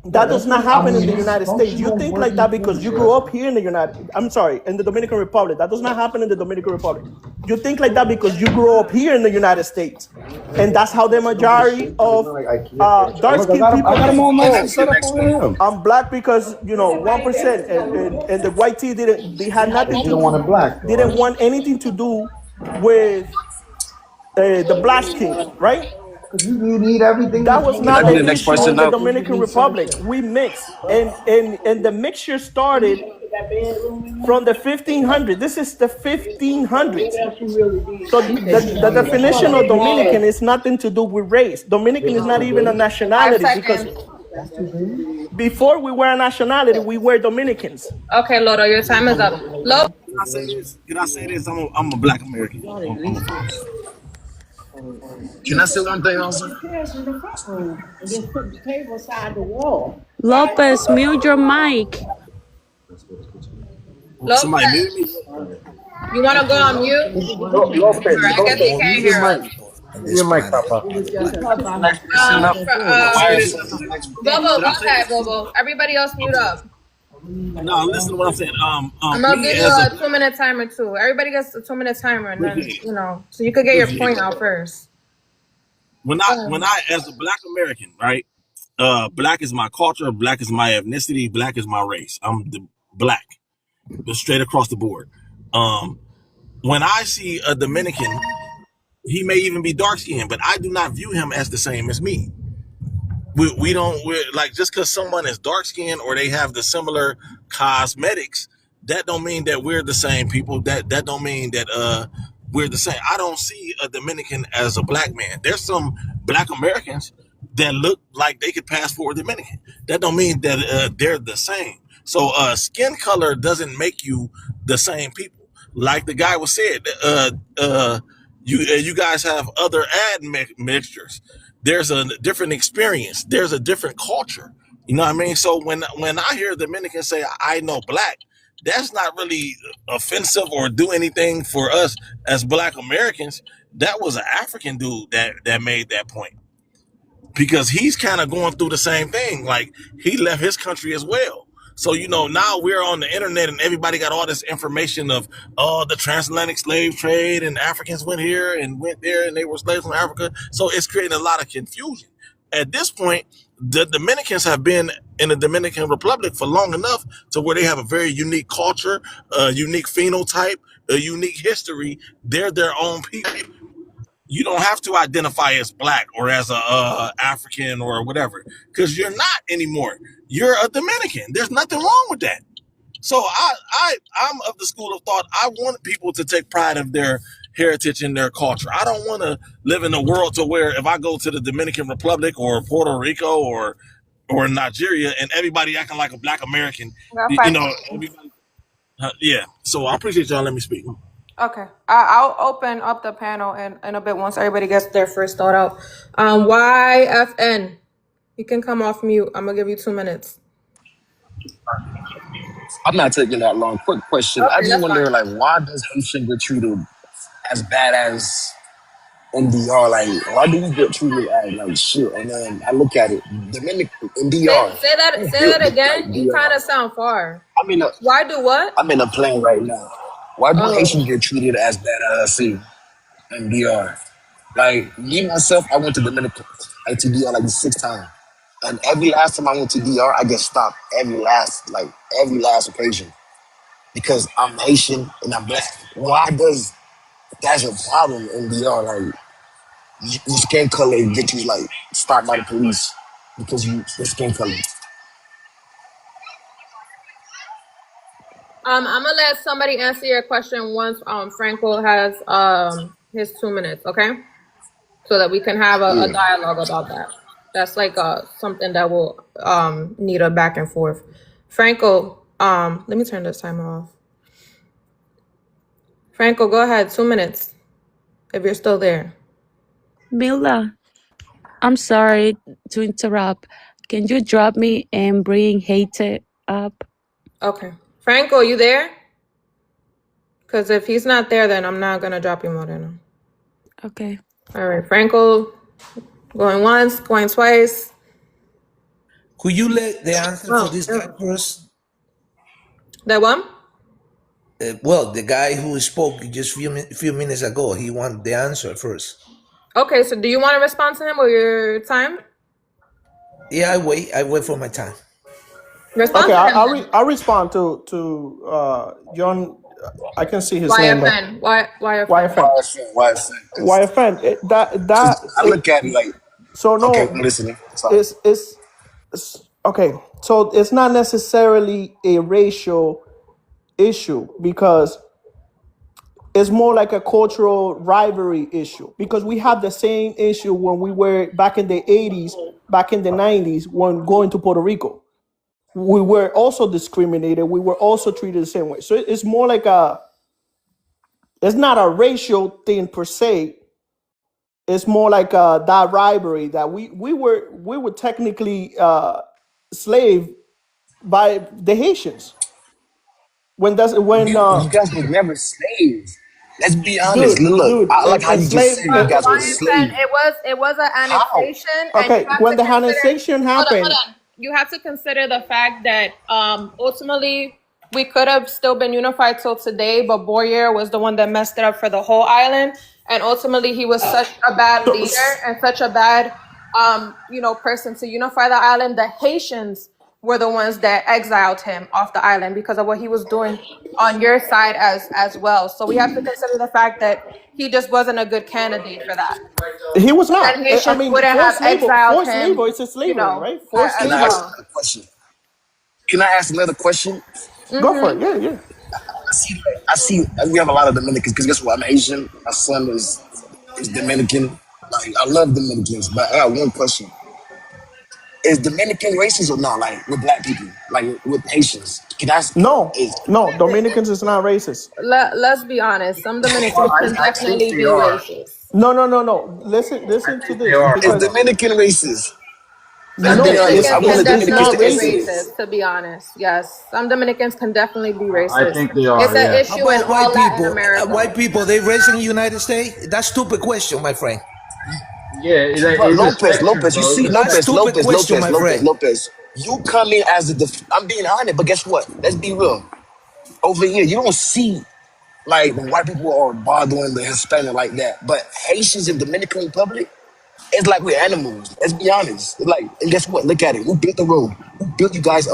That does not happen in the United States. You think like that because you grew up here in in the Dominican Republic. That does not happen in the Dominican Republic. You think like that because you grew up here in the United States. And that's how the majority of dark-skinned people think. I'm black because, 1%. And the white tea didn't want anything to do with the black skin, right? You need everything. That was Can not I be the the next issue person in the up? Dominican Republic. We mixed, and the mixture started from the 1500s. This is the 1500s. So the definition of Dominican is nothing to do with race. Dominican is not even a nationality, because before we were a nationality, we were Dominicans. Okay, Lodo, your time is up. Lodo. Can I say this? I'm a black American. Can I say one thing also? Lopez, mute your mic. Somebody Lopez, mute me. you want to go on mute? Lopez, Or I guess he can't mute your hear us. mic. Mute your mic, Papa. Bobo, go ahead, Bobo. Everybody else mute up. No, listen to what I'm saying. I'm gonna give you a 2-minute timer too. Everybody gets a 2-minute timer, and then so you could get your point out first. When I as a black American, right? Black is my culture, black is my ethnicity, black is my race. I'm the black, straight across the board. When I see a Dominican, he may even be dark skinned, but I do not view him as the same as me. We're like, just because someone is dark skinned or they have the similar cosmetics, that don't mean that we're the same people. That don't mean that we're the same. I don't see a Dominican as a black man. There's some black Americans that look like they could pass for a Dominican. That don't mean that they're the same. So skin color doesn't make you the same people. Like the guy was said, you guys have other mixtures. There's a different experience. There's a different culture. You know what I mean? So when I hear Dominicans say, I know black, that's not really offensive or do anything for us as black Americans. That was an African dude that made that point, because he's kind of going through the same thing. Like, he left his country as well. So, now we're on the internet and everybody got all this information of, the transatlantic slave trade and Africans went here and went there and they were slaves from Africa. So it's creating a lot of confusion. At this point, the Dominicans have been in the Dominican Republic for long enough to where they have a very unique culture, a unique phenotype, a unique history. They're their own people. You don't have to identify as black or as a African or whatever, because you're not anymore. You're a Dominican. There's nothing wrong with that. So I'm of the school of thought. I want people to take pride of their heritage and their culture. I don't want to live in a world to where if I go to the Dominican Republic or Puerto Rico or Nigeria and everybody acting like a black American, you know, everybody, yeah. So I appreciate y'all letting me speak. Okay, I'll open up the panel in a bit once everybody gets their first thought out. YFN, you can come off mute. I'm gonna give you 2 minutes. I'm not taking that long. Quick question. Okay, I just that's wonder, fine. like, why does Haitian get treated as bad as NDR? Like, why do we get treated as like shit? And then I look at it, Dominican NDR. Say that again. You kind of sound far. Why do what? I'm in a plane right now. Why do Haitians get treated as bad as NDR? Like me myself, I went to Dominican, like to DR like 6 times. And every last time I went to DR, I get stopped every last occasion because I'm Haitian and I'm black. Why does that's a problem in DR? Like your skin color get you like stopped by the police because your skin color. I'm gonna let somebody answer your question once Franco has his 2 minutes, okay? So that we can have a dialogue about that. That's like something that will need a back and forth. Franco, let me turn this timer off. Franco, go ahead, 2 minutes, if you're still there. Mila, I'm sorry to interrupt. Can you drop me and bring Haiti up? Okay. Franco, you there? Because if he's not there, then I'm not going to drop him, Moreno. Okay. All right, Franco, going once, going twice. Could you let the answer for this guy first? That one? Well, the guy who spoke just few minutes ago, he wanted the answer first. Okay, so do you want to respond to him or your time? Yeah, I wait for my time. Respond Okay, to him. I'll respond to John. I can see his name. YFN. YFN. I look at it like. So no. Okay, I'm listening. Sorry. It's okay. So it's not necessarily a racial issue because it's more like a cultural rivalry issue because we have the same issue when we were back in the 80s, back in the 90s when going to Puerto Rico. We were also discriminated. We were also treated the same way. So it's more like it's not a racial thing per se. It's more like that rivalry that we were technically slave by the Haitians. You guys were never slaves. Let's be honest. Look, I like how you just said you guys were slaves. It was an annexation. Okay, when the annexation happened. Hold on. You have to consider the fact that ultimately we could have still been unified till today, but Boyer was the one that messed it up for the whole island. And ultimately he was such a bad leader and such a bad person to unify the island. The Haitians were the ones that exiled him off the island because of what he was doing on your side as well. So we have to consider the fact that he just wasn't a good candidate for that. He was not. And Haitians wouldn't have exiled him. Forced slavery, right? Forced Can slavery. I ask another question? Can I ask another question? Go for it. Yeah. I see. We have a lot of Dominicans because guess what? I'm Asian. My son is Dominican. Like I love Dominicans, but I got one question: is Dominican racist or not? Like with black people, like with Haitians? Can I ask? No. Dominicans is not racist. Let's be honest. Some Dominicans can definitely be racist. No. Listen to this. Is Dominican racist? No, Dominicans it's can definitely not be racist. racist, to be honest. Yes, some Dominicans can definitely be racist. I think they are. It's an issue in all Latin America. White people, they raised in the United States? That's a stupid question, my friend. Yeah, Lopez, you see, Lopez. You come in as I'm being honest, but guess what? Let's be real. Over here, you don't see like when white people are bothering the Hispanic like that, but Haitians in Dominican Republic, It's like we're animals. Let's be honest. It's like, and guess what? Look at it. Who built the road? Who built you guys the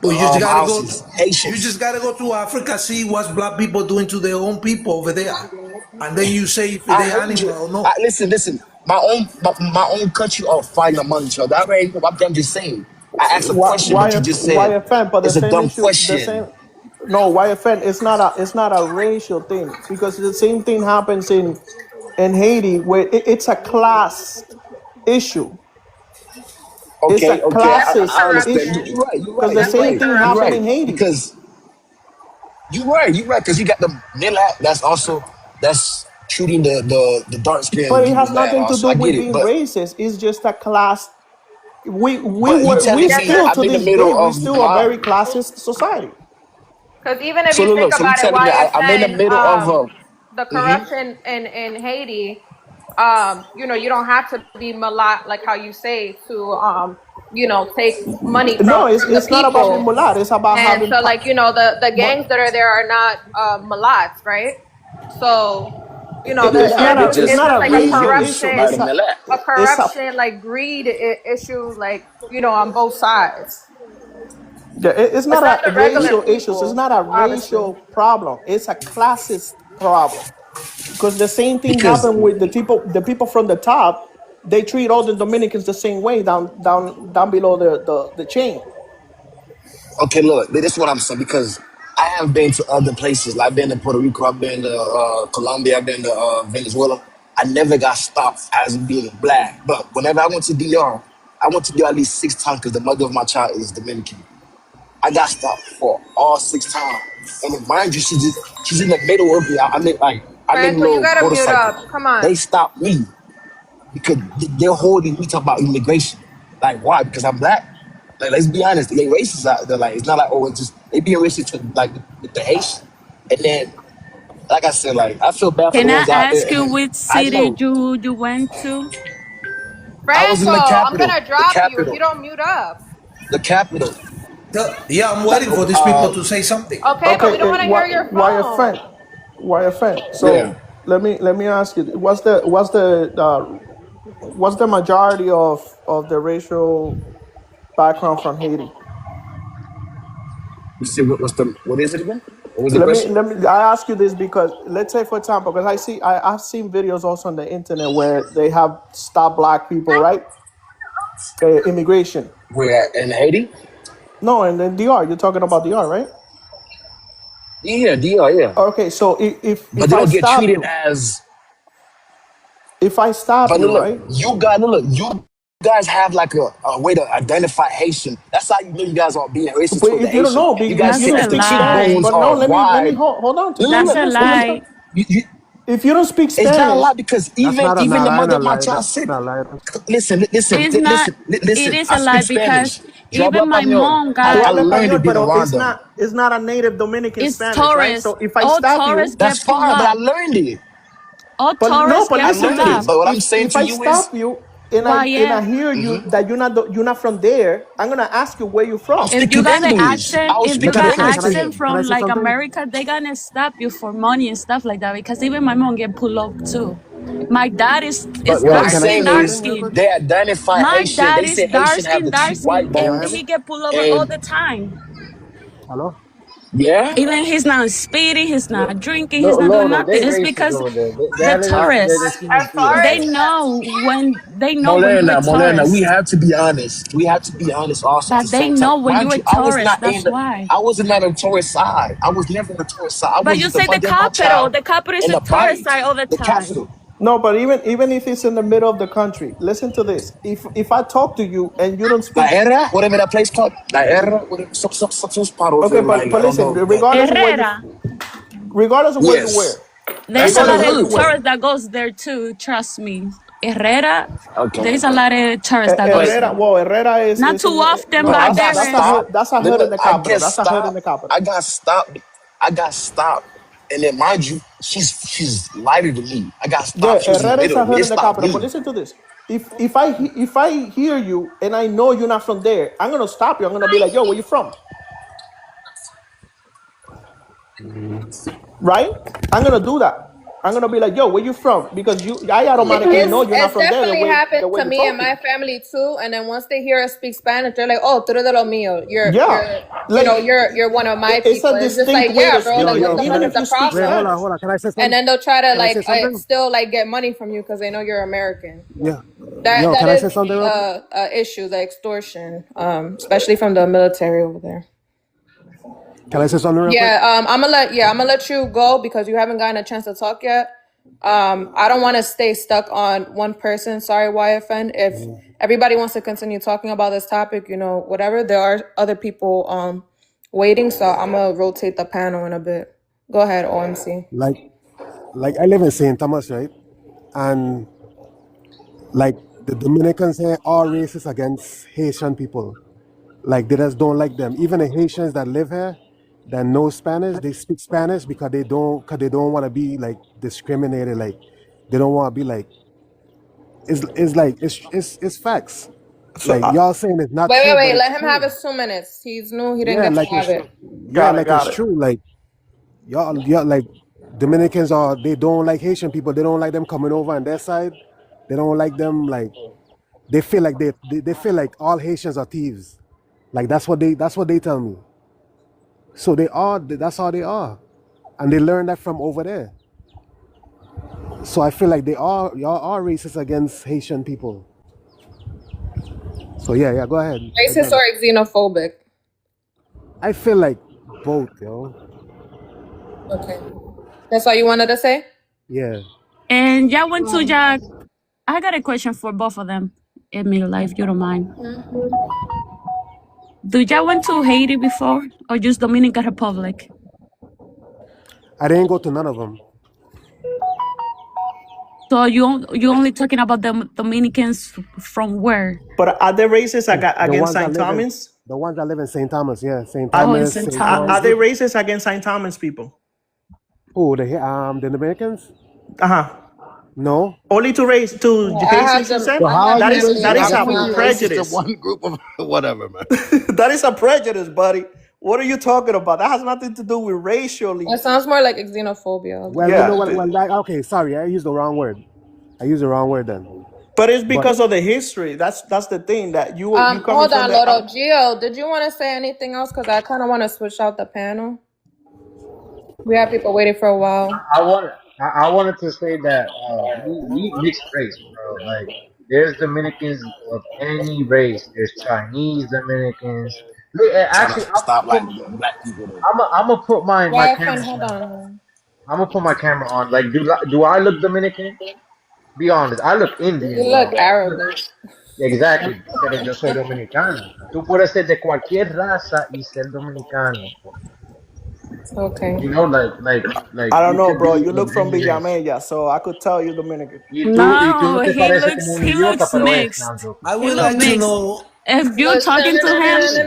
Well, you just gotta go. houses? You just Haitians. gotta go to Africa, see what black people doing to their own people over there, and then you say if I they heard you. animal or no. Listen. My own country are fighting among each other. I'm just saying. I asked a question, but you just said YFN, but the it's a same dumb issue, the question. same. No, YFN, it's not a racial thing because the same thing happens in Haiti where it's a class issue. It's a Okay, classist I understand. issue You're because right, the you're same right, thing you're happened right. in Haiti. Because you're right, because you got the Milat that's treating the dark skinned But it people has bad. nothing to Also, do I get with it, being racist. It's just a class. but you We telling me still I'm to in the this day middle we of still a my. very classist society. Because even if So you think look, so you about it, telling me I'm in the YFN, middle of a. the Mm-hmm. corruption in Haiti, you don't have to be mulat like how you say to take money No, from the it's not about being people. mulat. It's about And having. so like, the But gangs that are there are not mulots, right? So, it's not They a it's just just like a being racial issue. used by the corruption, Milat. like greed issue, like, on both sides. Yeah, it's It's not not a the regular racial issues. It's people, not a obviously. racial problem. It's a classist problem because the same thing Because happened with the people from the top. They treat all the Dominicans the same way down below the chain. okay, look, this is what I'm saying because I have been to other places. Like I've been to Puerto Rico, I've been to Colombia, I've been to Venezuela. I never got stopped as being black. But whenever I went to DR, I went to DR at least 6 times because the mother of my child is Dominican. I got stopped for all 6 times. And then mind you, she's in the middle of me. I'm in a Franco, you little gotta mute motorcycle. up. Come They on. stopped me because they're holding me talking about immigration. Like why? Because I'm black. Like let's be honest, they racist out there. Like it's not like it's just they being racist to like with the Haitian. And then like I said, like I feel bad for the Can I ones out there. ask you which I city know you went to? I was Franco, in the I'm capital, gonna drop you if you don't mute up. the capital. Yeah, I'm Like waiting for these people to say something. Okay, but Okay, we don't want to hear your phone. YFN. yeah. So let me ask you, what's the majority of the racial background from Haiti? You see what is it again? What was the Let me question? let me. I ask you this because let's say, for example, because I've seen videos also on the internet where they have stopped black people, right? Immigration. Where in Haiti? No, and then DR. You're talking about DR, right? Yeah, DR, yeah. Okay, so But if they I don't get stop treated you, as. if I stop But you, look, right? you guys have like a way to identify Haitian. That's how you know you guys are being racist But toward the if you don't Haitian. know, You guys if That's you say don't a if the speak Spanish, lie. cheekbones but no, are let me wide. hold on to Look, this. That's look, a Let me lie. talk. you, If you don't speak it's not a Spanish, lot because That's even the not mother of a my lie. child That's said, not a lie. It's not. It listen. is I a lie speak because Spanish. Yo hablo even my español. mom tú got. I hablas learned español, it being pero around them. it's not a native Dominican It's Spanish, right? tourists. So if I All stop tourists you, That's get pulled fine, but I up. learned it. All but no, tourists but I get listen pulled to learned it. up. this. But what I'm If saying if to I you is, stop you and I YF. hear you that you're not from there, I'm gonna ask you where you're I'm from. If you speaking got an English. I accent, was if you speaking got English to accent him. Can I from say like something? America, they gonna stop you for money and stuff like that. Because even my mom get pulled up too. My dad is But what Can, I'm dark can I say skin, saying dark something is real skin. quick? they identify My Haitian. dad They is say dark Haitian have skin, the dark cheek white skin, Can you and hear bones. me? he get pulled over all And the time. Hello? yeah, Even he's not speeding, he's not drinking, he's No, not doing no, they nothing. It's racist because over there. They the have the tourists, skin As is far clear. they as know when you a Molena, we tourist. have to be honest. We have to be honest also at the But they same time. know when you Mind a you, I was tourist. not That's why. I wasn't on the tourist side. I was never on the tourist side. I But was you with the say the mother of my capital. child The capital is and a the tourist bite, site all the the time. capital. No, but even if it's in the middle of the country, listen to this. If I talk to you and you don't La speak, Era, whatever that place called. La Era, whatever, some spot over okay, there, like, I but don't listen, know. But Herrera. regardless of where you yes, were, There's that's a in the regardless lot of where of you hood were, though. tourists that goes there too. Trust me. Herrera. Okay. There's a lot of tourists that But goes Herrera, there. well, Herrera Not is too in often, but no, I but that's got there that's a is. hood, stopped. that's a Look, hood in look, the I capital. get That's a hood in stopped. the capital. I got stopped. I got stopped. And then mind you, she's lighter than me. I got Yeah, stopped. She was in the Herrera is middle a of me. hood It in the stopped capital. But me. listen to this. If I hear you and I know you're not from there, I'm gonna stop you. I'm gonna be like, yo, where you from? Right? I'm gonna do that. I'm gonna be like, yo, where you from? Because I automatically know you're not It's from there. definitely happened The way to you're me and talking. my family too. And then once they hear us speak Spanish, they're like, "Oh, tú eres de lo mío. Yeah, like You're one of my it's people." a And it's just distinct like, way yeah, to bro. speak, Like, what the fuck even is if the you speak Wait, hold problem? on, Spanish. hold on. Can I say And something? then they'll try to Can I say something? still like get money from you because they know you're American. Yeah. That Yo, that can I say is something real quick? a issue, the extortion, especially from the military over there. Can I say something real quick? Yeah, I'm gonna let you go because you haven't gotten a chance to talk yet. I don't want to stay stuck on one person. Sorry, YFN. If everybody wants to continue talking about this topic, whatever, there are other people waiting, so I'm gonna rotate the panel in a bit. Go ahead, OMC. Like I live in St. Thomas, right? And like the Dominicans here are racist against Haitian people. Like they just don't like them. Even the Haitians that live here that know Spanish, they speak Spanish because they don't want to be like discriminated. Like they don't want to be like it's facts. So Like y'all saying it's not Wait, wait, true, but wait. it's Let him have true. his 2 minutes. He's new. He didn't Yeah, get to like have it. like got it's it. true. Like y'all like Dominicans they don't like Haitian people. They don't like them coming over on their side. They don't like them like they feel like they feel like all Haitians are thieves. Like that's what they tell me. So that's how they are. And they learned that from over there. So I feel like y'all are racist against Haitian people. So yeah, go ahead. Racist or xenophobic? I feel like both, yo. Okay. That's all you wanted to say? Yeah. And y'all went to Jack. I got a question for both of them, Emila, if you don't mind. Do y'all went to Haiti before or just Dominican Republic? I didn't go to none of them. So you only talking about the Dominicans from where? But are they racist against St. Thomas? The ones that live in St. Thomas, yeah, St. Oh, in Thomas, St. St. Thomas. Are Paul. they racist against St. Thomas people? Who the Dominicans? No. Only to I have Haitians, you them. said? So I how have are That you is family racist? that in is How a can you be Guatemala. racist to prejudice. one group of whatever, man? That is a prejudice, buddy. What are you talking about? That has nothing to do with racially. It sounds more like xenophobia. Well, you know what? Okay, sorry, I used the wrong word. I used the wrong word then. But it's because of the history. That's the thing that you coming Hold from on, the. Loro. Gio, did you want to say anything else? Because I kind of want to switch out the panel. We have people waiting for a while. I wanted to say that we mixed race, bro. Like there's Dominicans of any race. There's Chinese Dominicans. Look, Trying actually, to stop like black people. I'm gonna put my YFN, camera hold on. on. I'm gonna put my camera on. Like, do I look Dominican? Be honest, I look You Indian, look bro. Arabic. Exactly, pero yo soy dominicano. Tú puedes ser de cualquier raza y ser dominicano. Okay. You know, like I don't you know, could bro. be You of look from any race. Villamella, so I could tell you Dominican. Y tú no No, te he pareces como un idiota, looks pero es. No, mixed. I'm joking. I He would look like to mixed. know. If you're talking to him,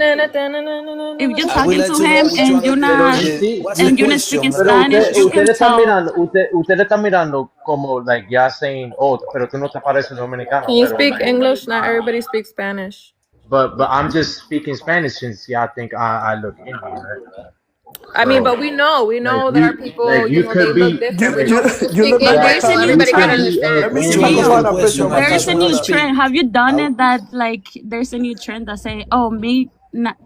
I would like to know which one of Pero them is. sí, What's the and you're not question? speaking What's the pero Spanish, you question? can usted está tell. mirando, usted está mirando como like ya saying, oh, pero tú no te pareces dominicano, Can you pero speak like, English? Not everybody speaks Spanish. but I'm just speaking Spanish since y'all think I look Indian, right? I mean, but we know Like that our people, you they could look be different. But like, you You speak look like But my English, there's so a cousin. new you everybody could can trend. be of Let understand. me see if I any can What's the find a race picture and of question? my be There's a cousin. new Hold Dominican. up. trend. Have you done it that like there's a new trend that say, "Oh,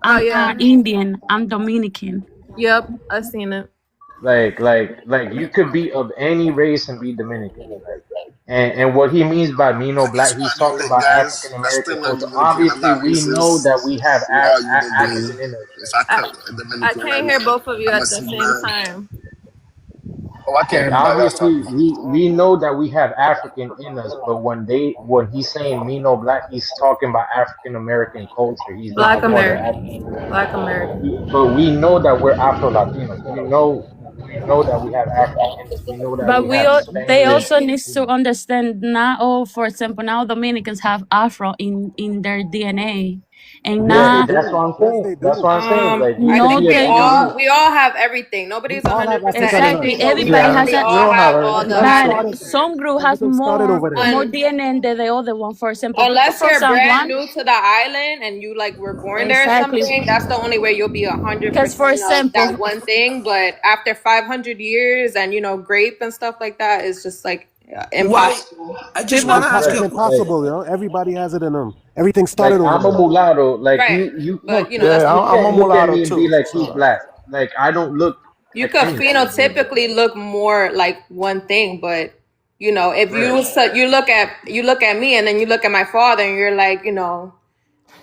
Oh I'm yeah. Indian, I'm Dominican." Yep, I've seen it. Like you could be of any race and be Dominican. Like and what he means by me no black, he's talking Look, about guys, African I'm American still not culture. Dominican. I'm Obviously, not we know racist. that we have We all human African beings. in us, If right? I I cut a I Dominican right can't hear now, both of you I'm at gonna the see same blood. time. Oh, I can't Like hear nobody else obviously, talking. we know that we have African in us, but when he's saying me no black, he's talking about African American culture. He's not Black a part of African. American. Black American. But we know that we're Afro-Latinos. We know that we have African in us. We know that But we have they Spanish. also needs to understand not all. For example, now Dominicans have Afro in their DNA, and Yes, they not That's what do. I'm Yes, saying. they That's do. what I'm saying. Like you I could no, think be a they Vietnamese. don't. we all have everything. We Nobody's all have 100% African in Exactly. us. anything, but we Everybody Yeah, has definitely a, we all don't have have all the everything. Everything but started. Hispanics. some group has Everything started over there. more Un- DNA than the other one. For example, people Unless from you're San brand Juan. new to the island and you like were born there or Exactly. something, that's the only way you'll be Because, for 100% of that example, one thing. But after 500 years and grape and stuff like that, it's just like Why? impossible. I just people, want to ask It's you. impossible, Everybody has it in them. Everything Like started over I'm a there. mulatto. Like Right. you can't But you, that's you I'm a can't look at mulatto me and be too. like he's So black. Like I don't look you like could anything really. phenotypically look more like one thing, but if Right. you look at me and then you look at my father and you're like,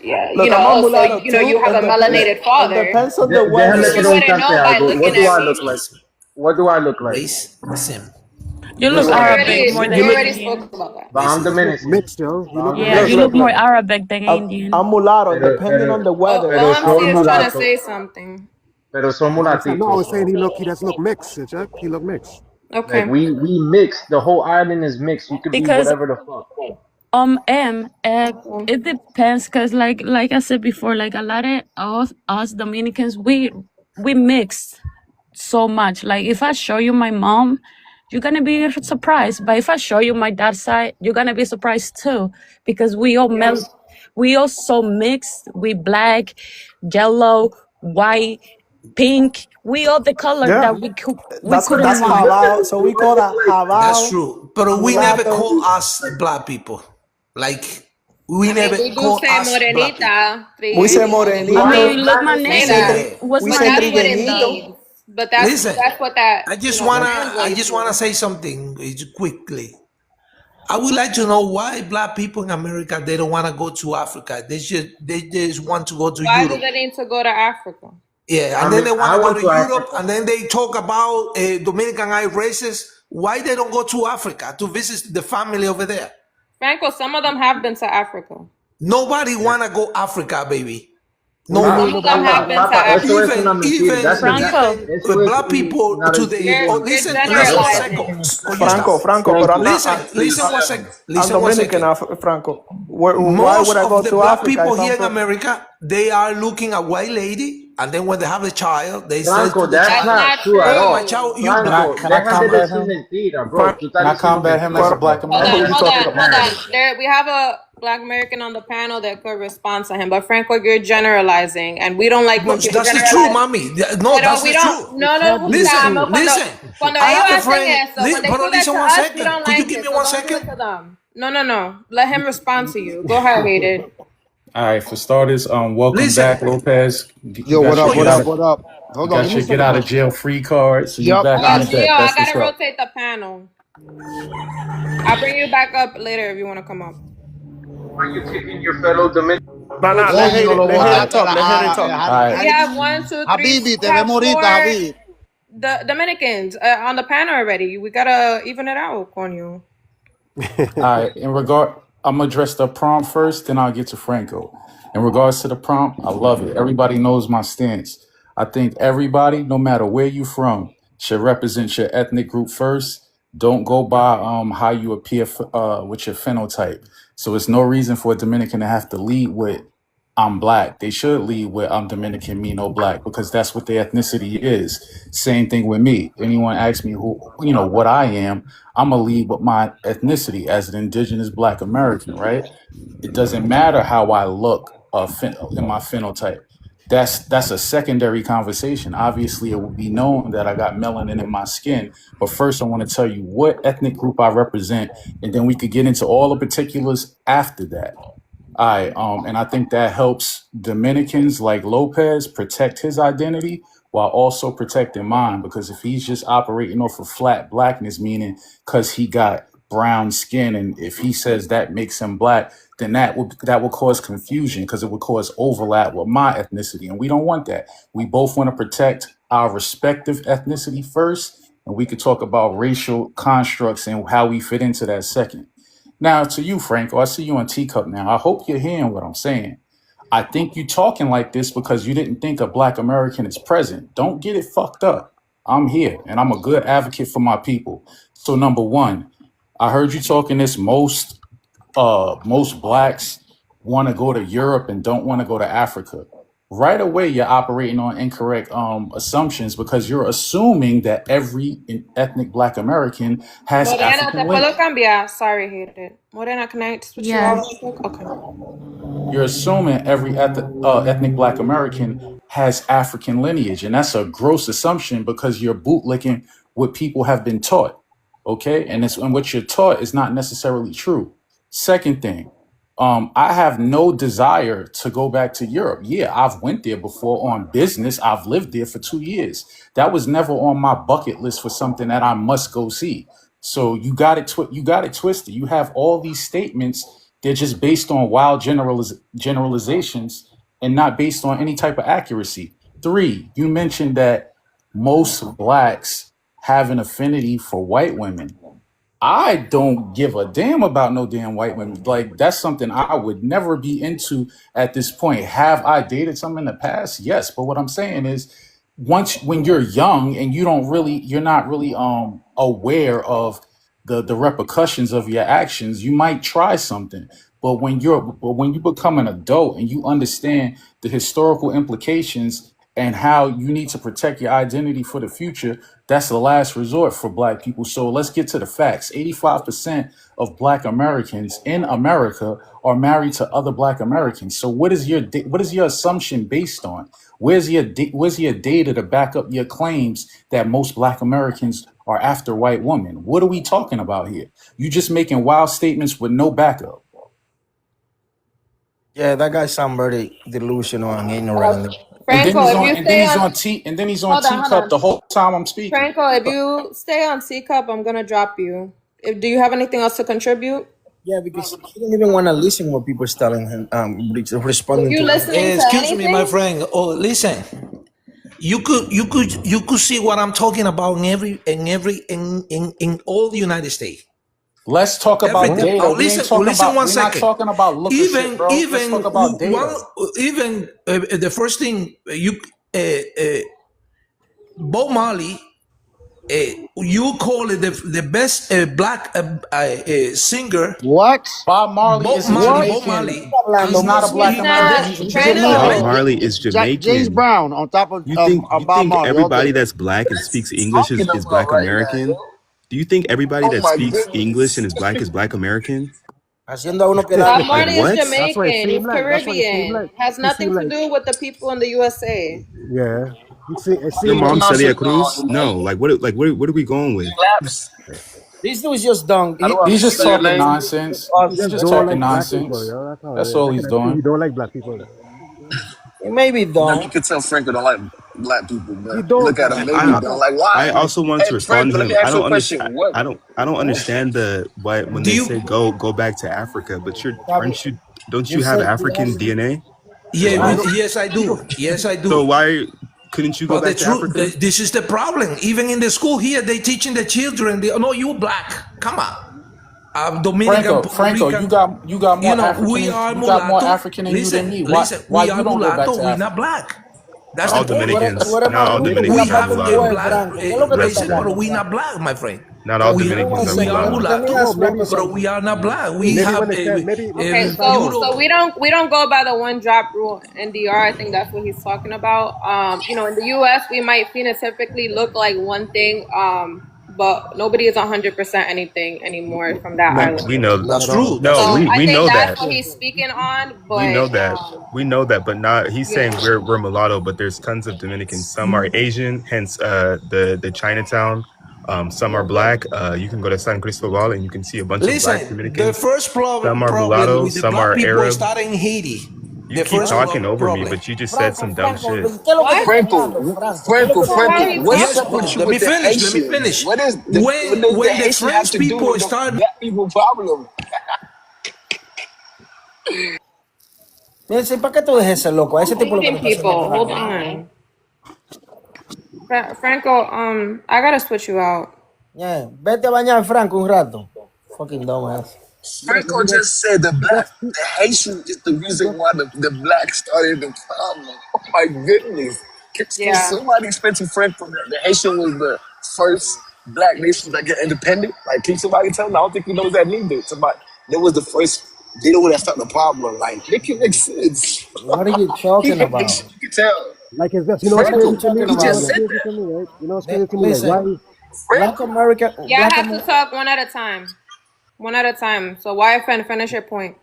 yeah, look, I'm a so mulatto too. you have a melanated It father. depends on the Déjame You weather. wouldn't know preguntarte by algo. What looking do at I me. look like? What do I look like? Race, listen. you look Look, Arabic more We than already Indian. spoke about that. but I'm Listen. He look Dominican. mixed, yo. He But look I'm Yeah, Look, you mixed. look look, Dominican. more look. Arabic than Indian. I'm mulatto, depending Pero on the weather. pero OMC soy is trying to mulato. say something. Pero son No, I mulatitos. was saying So he just look mixed, Jack. He look mixed. like Okay. we mix. The whole island is mixed. You could be Because whatever the fuck. it depends. Cause like I said before, like a lot of us Dominicans, we mix so much. Like if I show you my mom, you're gonna be surprised. But if I show you my dad's side, you're gonna be surprised too, because we all so mixed. We black, yellow, white, pink. We all the color Yeah, that we that's couldn't that's want. halal. So we call that That's halal, true. But we never mulatto. call us black people. Like we I mean, never we do call say us black people. morenita, We say trigueño. I Why morenito. is mean, look, my blackness We name say racist? Yeah. was we But my say that's what name it trigueñito. though. means. But that's Listen, what that I just translates wanna to. say something quickly. I would like to know why black people in America they don't want to go to Africa. They just want to go to Why do Europe. they need to go to Africa? Yeah, I and then mean, they want I to go went to to Europe, Africa. and then they talk about Dominican eye races. Why they don't go to Africa to visit the family over there? Franco, some of them have been to Africa. Nobody Yeah. wanna go Africa, baby. What do you No mean Some one. of them nobody have want to Papa, go been to Africa? Papa, eso es Africa. una Even mentira. even Franco, Eso es black people una to the decisión. You're listen one generalizing. second. Franco, Franco, but I'm not. Listen one second. I'm Listen one Dominican, second. Franco. Why would Most I go of the to black Africa people if I'm here in from? America, they are looking at white lady, and then when they have a child, they say Franco, to the that's That's child, not not true at "Oh, my all. true. child, you Can I Franco, black." can I deja de combat decir him? mentira, bro. Frank, Tú Can estás I diciendo combat him as a mentiras, black bro. Hold who on, you American? hold talking on, hold about? on. We have a black American on the panel that could respond to him. But Franco, you're generalizing, and we don't like No, when people that's the truth, generalize. mommy. No, Pero that's we the truth. don't, It no nos can't be the Listen, gustamos. truth. Cuando I ellos have a hacen friend. eso, when they But do that listen to one us, we second. don't Could you like give me it. So one don't do second? it to them. No. Let him respond to you. Go ahead, Hated. All right, for starters, welcome Listen. back, Lopez. You Yo, what got Oh, up? your What get you. up? out of What up? you Hold on. Give got me a your get second. out of jail free card, so you Yup. back on Leo, deck. I That's what's gotta up. rotate the panel. I'll bring you back up later if you want to come up. Why you kicking your fellow Dominican? Nah, nah. Oye, No lo Let voy a hate All it right, talk. dejar. Let hate it talk. all right. We have 1, 2, 3. Habibi, We te have vemos ahorita, 4 Habibi. the Dominicans on the panel already. We gotta even it out, Conyo. All right. I'm gonna address the prompt first, then I'll get to Franco. In regards to the prompt, I love it. Everybody knows my stance. I think everybody, no matter where you from, should represent your ethnic group first. Don't go by how you appear with your phenotype. So it's no reason for a Dominican to have to lead with I'm black. They should lead with I'm Dominican, me no black, because that's what their ethnicity is. Same thing with me. Anyone asks me what I am, I'm gonna lead with my ethnicity as an indigenous black American, right? It doesn't matter how I look in my phenotype. That's a secondary conversation. Obviously, it will be known that I got melanin in my skin. But first, I want to tell you what ethnic group I represent, and then we could get into all the particulars after that. All right, and I think that helps Dominicans like Lopez protect his identity while also protecting mine. Because if he's just operating off of flat blackness, meaning because he got brown skin, and if he says that makes him black, then that will cause confusion because it would cause overlap with my ethnicity, and we don't want that. We both want to protect our respective ethnicity first, and we could talk about racial constructs and how we fit into that second. Now, to you, Franco, I see you on Teacup now. I hope you're hearing what I'm saying. I think you're talking like this because you didn't think a Black American is present. Don't get it fucked up. I'm here, and I'm a good advocate for my people. So, number one, I heard you talking this most blacks want to go to Europe and don't want to go to Africa. Right away, you're operating on incorrect assumptions because you're assuming that every ethnic Black American has Morena, African te puedo lineage. cambiar. Sorry, hated. Morena, can I switch you out Yes. real quick? Okay. You're assuming every ethnic Black American has African lineage, and that's a gross assumption because you're bootlicking what people have been taught. Okay, and what you're taught is not necessarily true. Second thing, I have no desire to go back to Europe. Yeah, I've went there before on business. I've lived there for 2 years. That was never on my bucket list for something that I must go see. So you got it. You got it twisted. You have all these statements. They're just based on wild generalizations and not based on any type of accuracy. 3, you mentioned that most Blacks have an affinity for white women. I don't give a damn about no damn white women. Like, that's something I would never be into at this point. Have I dated some in the past? Yes. But what I'm saying is, when you're young and you're not really aware of the repercussions of your actions, you might try something. But when you become an adult and you understand the historical implications and how you need to protect your identity for the future, that's the last resort for Black people. So let's get to the facts. 85% of Black Americans in America are married to other Black Americans. So what is your assumption based on? Where's your data to back up your claims that most Black Americans are after white women? What are we talking about here? You just making wild statements with no backup. Yeah, that guy sounds very delusional and ignorant. And then Franco, he's if on, you and then stay he's on, on T, and then he's on hold on, hold teacup on. the whole time I'm speaking. Franco, if you stay on C cup, I'm gonna drop you. Do you have anything else to contribute? Yeah, because he don't even want to listen what people is telling him, responding You to him. listening to Excuse me, anything? my friend. Oh, listen. You could see what I'm talking about in all the United States. Let's talk about Everything. data. We ain't talking Listen about. one We're not second. talking about lookership, bro. Let's talk about data. The first thing Bob Marley, you call it the best Black singer. What? Bob Marley is a Jamaican. Bob Marley. He's not a Black American. He's a Jamaican. Bob Marley is Jamaican. James Brown on top of You think Bob Marley. everybody that's Black and speaks English is Black American? Do you think everybody that speaks English and is Black American? Bob Marley What? is Jamaican. He's Caribbean. Has nothing to do with the people in the USA. Yeah. Your mom Celia Cruz? No. Like what are we going with? This dude is just dumb. He's just talking nonsense. He's just talking nonsense. That's all he's doing. You don't like Black people. It may be dumb. You can tell Franco don't like Black people, but You don't. look at him. Maybe he don't like why. I also want to respond Franco, to let him. me ask you a question. What? I don't understand when they say go back to Africa, but don't you have African DNA? Yeah, yes I do. Yes I do. So why couldn't you go back to Africa? This is the problem. Even in the school here, they teaching the children. No, you Black. Come on. Dominican, Franco, you got more African. We are you got more African in you than me. Why you don't go back to We're Africa? not Black. That's all the point. Dominicans. Not all Dominicans We are have mulatto. Black races, but we're not Black, my friend. Not all Dominicans are mulatto. But we are not Black. We have Okay, so we don't go by the one drop rule in DR. I think that's what he's talking about. In the US we might phenotypically look like one thing, but nobody is 100% anything anymore from that island. We know that's true. No, so we know that. That's what he's speaking on. But we know that. We know that, but not. He's saying we're mulatto, but there's tons of Dominicans. Some are Asian, hence the Chinatown. Some are Black. You can go to San Cristobal and you can see a bunch of Black Dominicans. The first problem some are mulatto, with the some Black are people Arab. started in Haiti. You keep talking over me, but you just said some dumb shit. Franco, what separates you with the Haitians? Let me finish. What is when the French people started Black people problem? ¿Para qué tú dejes ese loco? A ese tipo lo que people, hold on. Franco, I gotta switch you out. Yeah, vete a bañar, Franco, un rato. Fucking dumbass. Franco just said the Haitian is the reason why the Black started the problem. Oh my goodness. Can somebody explain to Franco that the Haitian was the first Black nation that get independent? Like, can somebody tell him? I don't think he knows that neither. Somebody, that was the first They the one that started the problem. Like, make it make sense. What are you He talking hate about? Haitian. You can tell. Like it's just, you know what's What are crazy you Franco, to me? talking he You know about, just what's said yo? crazy that. to me, right? You know what's crazy to me? Like Listen, why? Black Franco. America, Yeah, I Black have to America. talk one at a time. One at a time. So YFN, finish your point.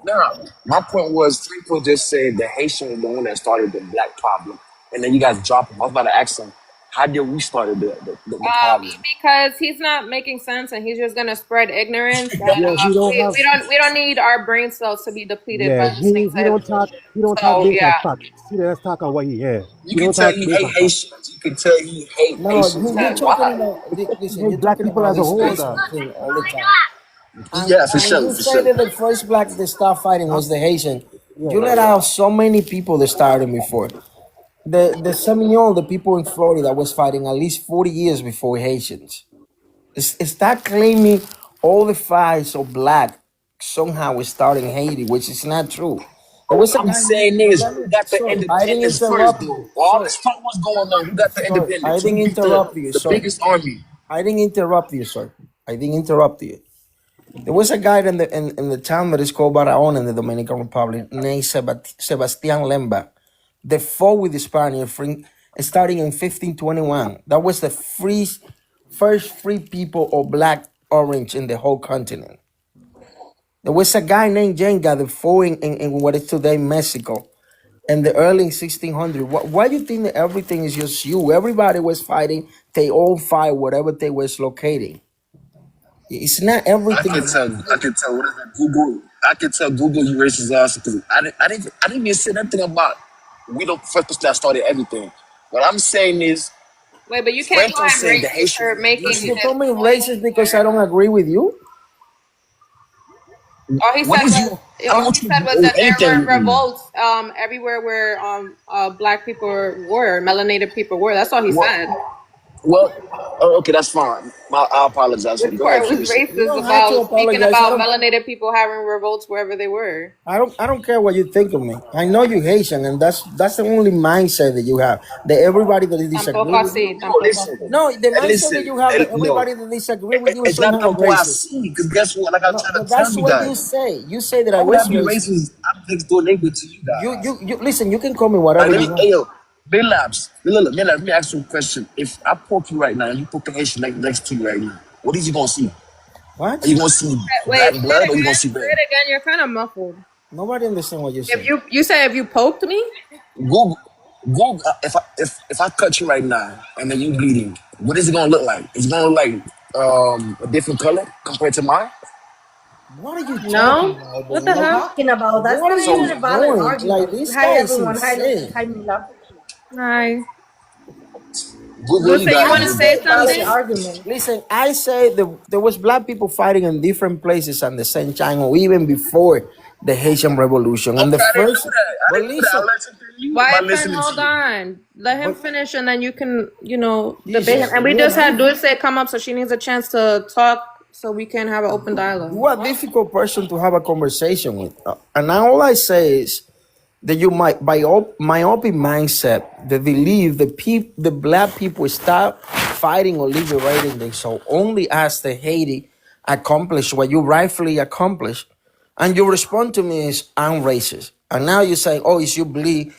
No, my point was Franco just said the Haitian is the one that started the black problem, and then you guys drop him. I was about to ask him, how did we started the problem? Because he's not making sense and he's just gonna spread ignorance. And Yeah, he don't have. we don't need our brain cells to be depleted Yeah, by listening to he him. don't talk. He don't talk So based on yeah. facts. See, let's talk on what he hear. You He can don't tell talk he based hate on facts. Haitians. You can tell he hate No, Haitians. you're Like, talking why? about. He Listen, hate you're black talking people about as a this whole, Haitian dog. thing all the time. Yeah, for And sure, you for say sure. that the first black that started fighting was the Haitian. Yeah, You let out so many people that started before. The Seminole, the people in Florida was fighting at least 40 years before Haitians. It's that claiming all the fights of black somehow is starting Haiti, which is not true. There was a I'm guy named, saying is, let me, who got the sorry, I didn't independence first, interrupt though? you. All Sorry, this fight was going on. Who got the sorry, I independence? Who didn't beat interrupt you, the sorry. biggest army? I didn't interrupt you, sir. I didn't interrupt you. There was a guy in the town that is called Barahona in the Dominican Republic named Sebastian Lemba. They fought with the Spaniards starting in 1521. That was the first free people of black orange in the whole continent. There was a guy named Jenga that fought in what is today Mexico in the early 1600s. Why do you think that everything is just you? Everybody was fighting. They all fight whatever they was locating. It's not I everything can about tell. I you. can tell. What is that? Google. I can tell Google you racist also because I didn't even say nothing about we the first person that started everything. What I'm saying is, Wait, but you can't Franco call him said the racist Haitians for You, making introduced you it. his call me point. racist because I don't agree with you? All he What said is was you? I don't all want he you said to was agree with that there anything were with me. revolts everywhere where black people were, melanated people were. That's all he What? said. Well, oh, okay, that's fine. I apologize. Which Go ahead, part was finish it. You racist don't have to about speaking apologize. about melanated people having revolts wherever they were? I don't care what you think of me. I know you're Haitian, and that's the only mindset that you have. That everybody that disagree Tampoco with you. así, No, tampoco listen, así. No, the mindset that listen. you have that No, everybody that disagree with you is it's not somehow the boy I racist. see. Because guess what? Like I'm No, trying but to tell that's you what you guys. say. You say that I Why would I was be racist. racist? I'm next door neighbor to you guys. You listen. You can call me Like, whatever let you me, want. hey, yo, Big Labs, let me ask you a question. If I poke you right now and you poke the Haitian next to you right now, what is you gonna see? Are What? you gonna see Wait, black say it blood or you gonna again. see Say red? it again. You're kind of muffled. Nobody understand what you're If saying. you say if you poked me, Google, Google. If I cut you right now and then you bleeding, what is it gonna look like? It's gonna look like a different color compared to mine. What are you talking no. about, What the man? Like, hell? Talking about that's what not are you even So a valid doing? Like, argument. this Hi guy is everyone. insane. Hi Mila. Hi, Google, you Lucy. You got I it. want to just Google. say say valid something? Listen, argument. listen. I say there was black people fighting in different places at the same time, or even before the Haitian Revolution. And the Okay, I didn't know first, that. I but didn't know that. listen, I listened to you by YFN, listening to hold you. on. Let him but finish, and then you can, debate him. Jesus, And we just had Dulce come up, so she needs a chance to talk, so we can have an open dialogue. you are a difficult person to have a conversation with. And now all I say is that you might myopic mindset that believe the black people stop fighting or liberating themselves only as the Haiti accomplished what you rightfully accomplished, and your response to me is I'm racist, and now you're saying, oh, it's you bleed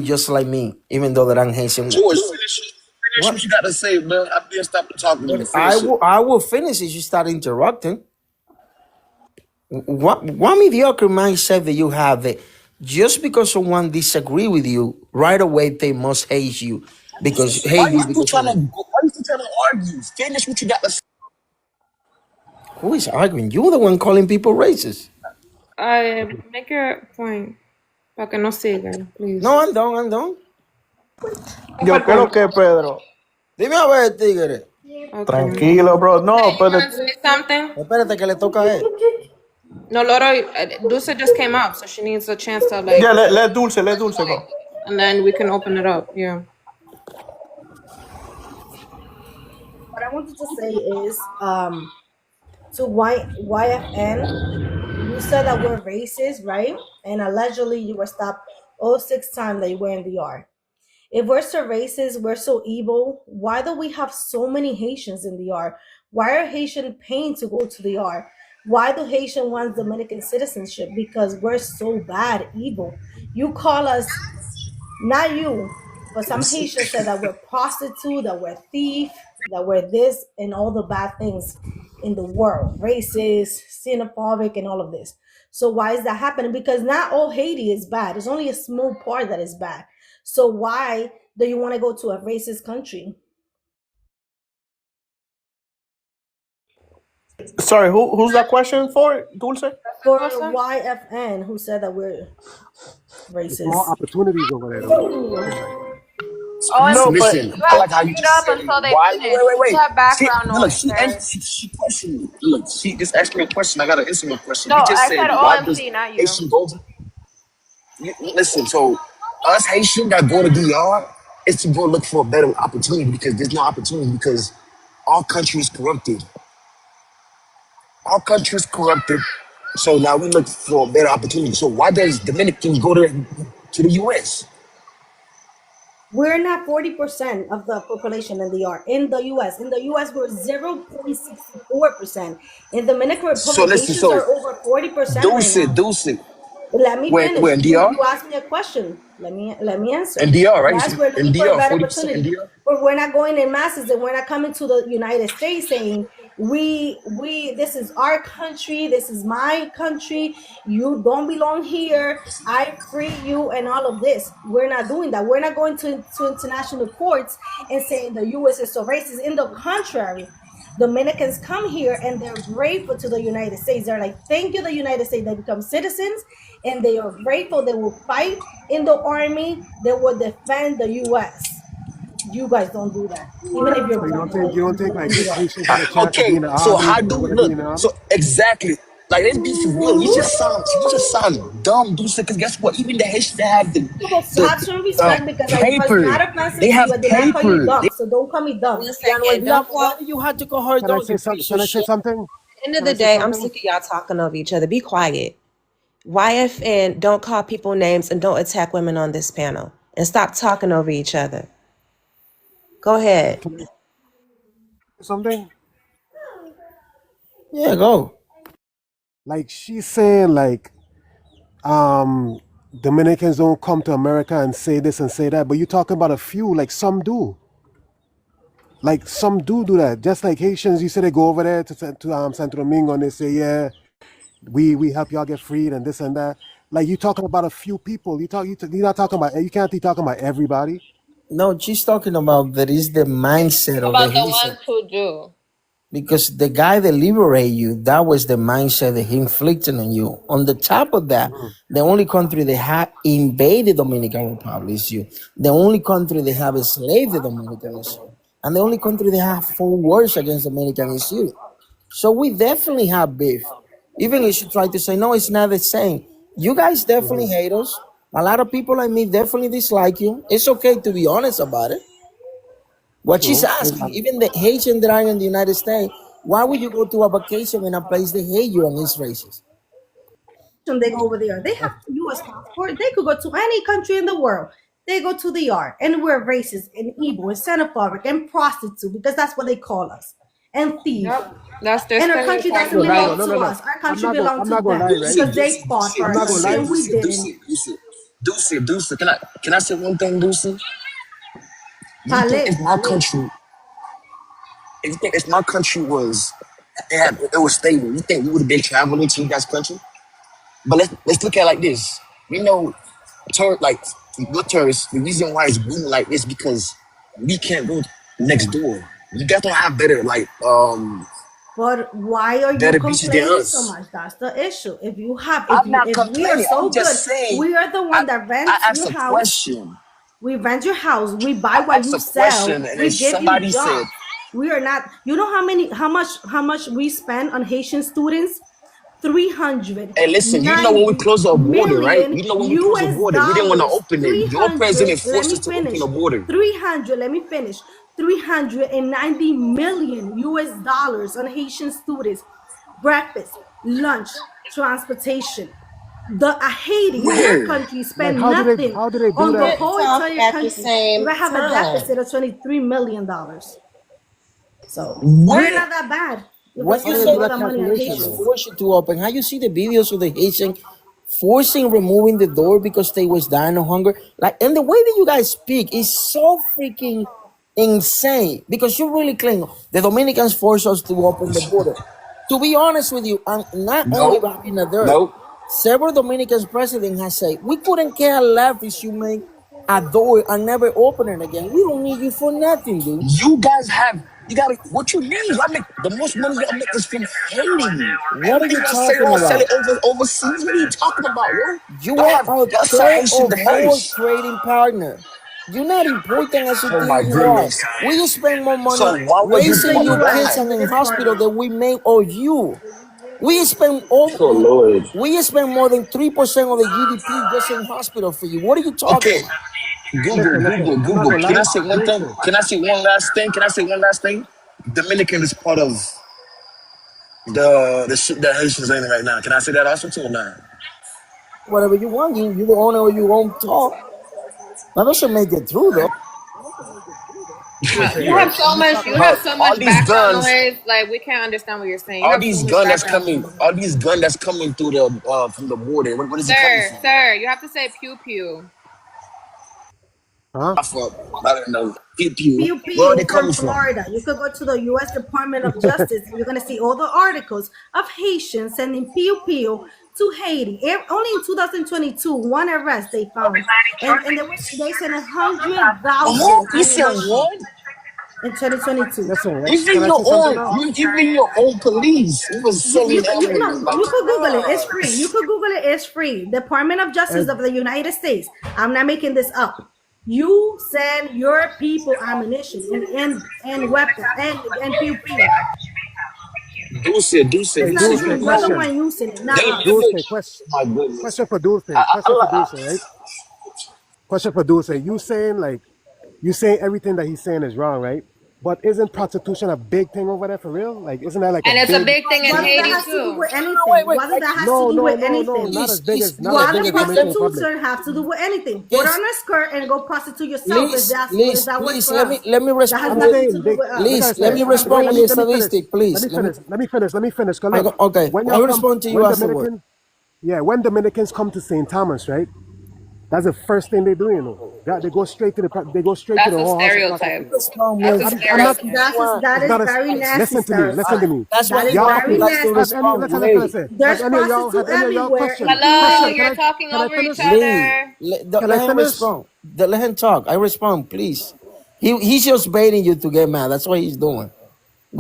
just like me, even though that I'm Haitian. George, finish it. Finish What? what you got to say, man. I've been stopping talking to But you. Finish it. I will finish if you start interrupting. What mediocre mindset that you have that just because someone disagree with you right away they must hate you because Why hate you you still because of trying to that. go? Why you still trying to argue? Finish what you got to say. Who is arguing? You're the one calling people racist. Make your point. Para que no sigan, please. No, I'm done. Yo, ¿qué es lo que, Pedro? Dime a ver, tigre. Okay. Tranquilo, bro. No, You pero want to say something? Espérate que le toca a él. No, Loro, Dulce just came up, so she needs a chance to yeah, let Dulce go. and then we can open it up. Yeah. What I wanted to say is to YFN, you said that we're racist, right? And allegedly you were stopped all 6 times that you were in the yard. If we're so racist, we're so evil, why do we have so many Haitians in the yard? Why are Haitians paying to go to the yard? Why do Haitian want Dominican citizenship? Because we're so bad, evil. You call us, not you, but some Haitians said that we're prostitute, that we're thief, that we're this and all the bad things in the world, racist, xenophobic, and all of this. So why is that happening? Because not all Haiti is bad. It's only a small part that is bad. So why do you want to go to a racist country? Sorry, who's that question for, Dulce? For YFN, who said that we're racist. More opportunities over there, though. No, but listen, I like how you just said it. Why? Wait. You have background Look, noise, sir. she questioned me. Look, she just asked me a question. I got to answer my question. No, You just I said, said why does OMC, not you. Haitian go to... Listen, so us Haitian that go to DR is to go look for a better opportunity because there's no opportunity because our country is corrupted. Our country is corrupted. So now we look for a better opportunity. So why does Dominicans go to the U.S.? We're not 40% of the population in the R in the US. In the US, we're 0.64%. In the Dominican So Republic, listen, Haitians so are over 40% right Deuce, now. Let me finish. when You DR? asked me a question. Let me answer. In DR, right? Yes, we're In looking for a DR, better 40% in opportunity, DR? but we're not going in masses, and we're not coming to the United States saying we this is our country, this is my country. You don't belong here. I free you, and all of this. We're not doing that. We're not going to international courts and saying the U.S. is so racist. In the contrary, Dominicans come here and they're grateful to the United States. They're like, thank you, the United States. They become citizens and they are grateful. They will fight in the army. They will defend the U.S. You guys don't do that. Even if you're So you black, don't think like you don't. Haitians had a chance to be Okay, in the so army how if they do would have been look? in the army? So exactly, like let's be for real. You just sound dumb, Deuce. Because guess what? Even the Haitians that have Supposed to have some respect because I was paper, not offensive they to have you. I did not call you paper. dumb, so don't call me dumb. One second. Yeah, Don't but why call. do you have to call her Can I dumb, say you something? piece Can of I say shit? something? End of Can I the say day, I'm something? sick of y'all talking over each other. Be quiet. YFN, don't call people names and don't attack women on this panel. And stop talking over each other. Go ahead. Can I say something? Yeah, go. Like she's saying, like Dominicans don't come to America and say this and say that, but you're talking about a few. Like some do. Like some do that. Just like Haitians, you say they go over there to Santo Domingo and they say, yeah, we help y'all get freed and this and that. Like you talking about a few people. You're not talking about. You can't be talking about everybody. No, she's talking about that is the mindset of the About the Haitian. ones who do. Because the guy that liberated you, that was the mindset that he inflicted on you. On the top of that, the only country that had invaded Dominican Republic is you. The only country that have enslaved the Dominican is you. And the only country that have full wars against Dominican is you. So we definitely have beef. Even if you try to say, no, it's not the same. You guys definitely hate us. A lot of people like me definitely dislike you. It's okay to be honest about it. What she's True. asking, even the Haitian that are in the United States, why would you go to a vacation in a place they hate you and it's racist? They go over there. They have U.S. passport. They could go to any country in the world. They go to the R and we're racist and evil and xenophobic and prostitute because that's what they call us and thief. Yep. That's their And our country doesn't stereotype, belong right? to us. Our country belongs I'm to not gonna them lie, right? because they fought for I'm our not gonna country lie. and we didn't. Deuce. Can I say one thing, Deuce? You think if my Pale. country, if you think if my country it was stable, you think we would have been traveling to you guys' country? But let's look at it like this. We know, with tourists, the reason why it's booming like this because we can't go next door. You guys don't have But why are you better beaches than complaining so us. much? That's the issue. If you have, I'm not if we are complaining. so I'm good, just saying. we are the I, one that I rents asked your a house. question. We rent your house. We buy I what asked you a question, sell. and then We give you somebody said, jobs. We are not. You know how much we spend on Haitian students? "Hey, listen. You know when we 390 close our border, right? million You know when we close the US border, we didn't want to dollars. open it. Your 300. president Let forced us me to open finish. the border. 300. Let me finish. 390 million US dollars on Haitian students. Breakfast, lunch, transportation. The Haiti, your Where? country, Like spend nothing how do they do on the that? Can't whole talk entire at the country. same You have a time. deficit of $23 million. So we're Where? not that bad. When How you do they say do the that calculation Dominicans though? force you to open, how you see the videos of the Haitian forcing removing the door because they was dying of hunger? Like, and the way that you guys speak is so freaking insane because you really claim the Dominicans force us to open the border. To be honest with you, and not only Nope. Abinader, Nope. several Dominicans president has said we couldn't care less if you make a door and never open it again. We don't need you for nothing, dude. You guys have, you gotta, what you mean? Y'all make, the most money y'all make is from Haiti. What are Everything you y'all say, talking y'all sell about? it overseas. What are you talking about, yo? You Y'all are have, our y'all sell third Haitian or to fourth Haiti. trading partner. You're not important as you Oh my think you are. goodness. We spend more So money why would you Who's the raising fuck your kids U.S. and that? in biggest hospital partner? that we make of you. We spend over Oh Lord. we spend more than 3% of the GDP just in hospital for you. What are you talking Okay. about? Google, Listen. Google, I'm not Google. gonna Can I lie. say one thing? Dulce. Can I say one last thing? Can I say one last thing? Dominican is part of the shit that Haitians ain't in right now. Can I say that also too or not? Whatever you want, you're the owner of your own talk. That doesn't make it true though. Dulce. You have so You much. talking You about? have But so all much these background guns, noise. Like we can't understand what you're saying. You all have so these much gun that's background coming, noise. all these gun that's coming through the from the border. What is it coming Sir, from? sir, you have to say pew pew. Huh? I fuck. I don't know. Pew pew. Pew Where are they pew from coming from? Florida. You could go to the U.S. Department of Justice and you're going to see all the articles of Haitians sending pew pew to Haiti. Only in 2022, one arrest they found, and they sent Oh, 100,000 you said ammunition what? in 2022. Listen. Right? Can Even I your say something own, now? even your own police was selling You ammo. no, Like, you could Google it. It's nah. free. You could Google it. It's free. Department of Justice of the United States. I'm not making this up. You send your people ammunition and weapons and pew pew. Deuce, It's Hey, not you Dulce. you. you You're the know, Question. one using it, not they us. Dulce. never, my goodness. Question for Dulce. Question for Dulce. Right? Question for Dulce. You saying like you saying everything that he's saying is wrong, right? But isn't prostitution a big thing over there for real? Like, isn't that like a And it's a big? big thing in What does that Haiti have to do too. with No, wait, anything? wait. What does Like, that have to No, do no, with no, no. anything? Not Liz, as big Liz, as not as Liz, What big does as please let Dominican me, Republic. prostitution have to do with anything? Put Liz, on a skirt and go prostitute yourself Liz, if Liz, that works please for us. let me That has respond I'm with nothing to saying do they with us. like I Liz, let said. me Wait, respond with a statistic, let please. me finish. Let me finish. Let me finish. Cause look, Okay, when I'll y'all come, respond to you when afterward. Dominicans, yeah, when Dominicans come to St. Thomas, right? That's the first thing they do, you know. They go straight to they go straight to the That's a whorehouse of stereotype. prostitutes. Respond, That's a Liz. I'm not. That's what stereotype. he want. That It's is not a. very nasty Listen to me. Listen to stereotype. me. That's That what he is Y'all want. He very okay? likes to nasty Have respond. listen, listen, Wait, listen. There's Has prostitute any of y'all everywhere question? in Hello, Question. PUP. you're talking Can I over each finish? Lee, other. Can I let him finish? respond. Let him talk. I respond, please. He's just baiting you to get mad. That's what he's doing.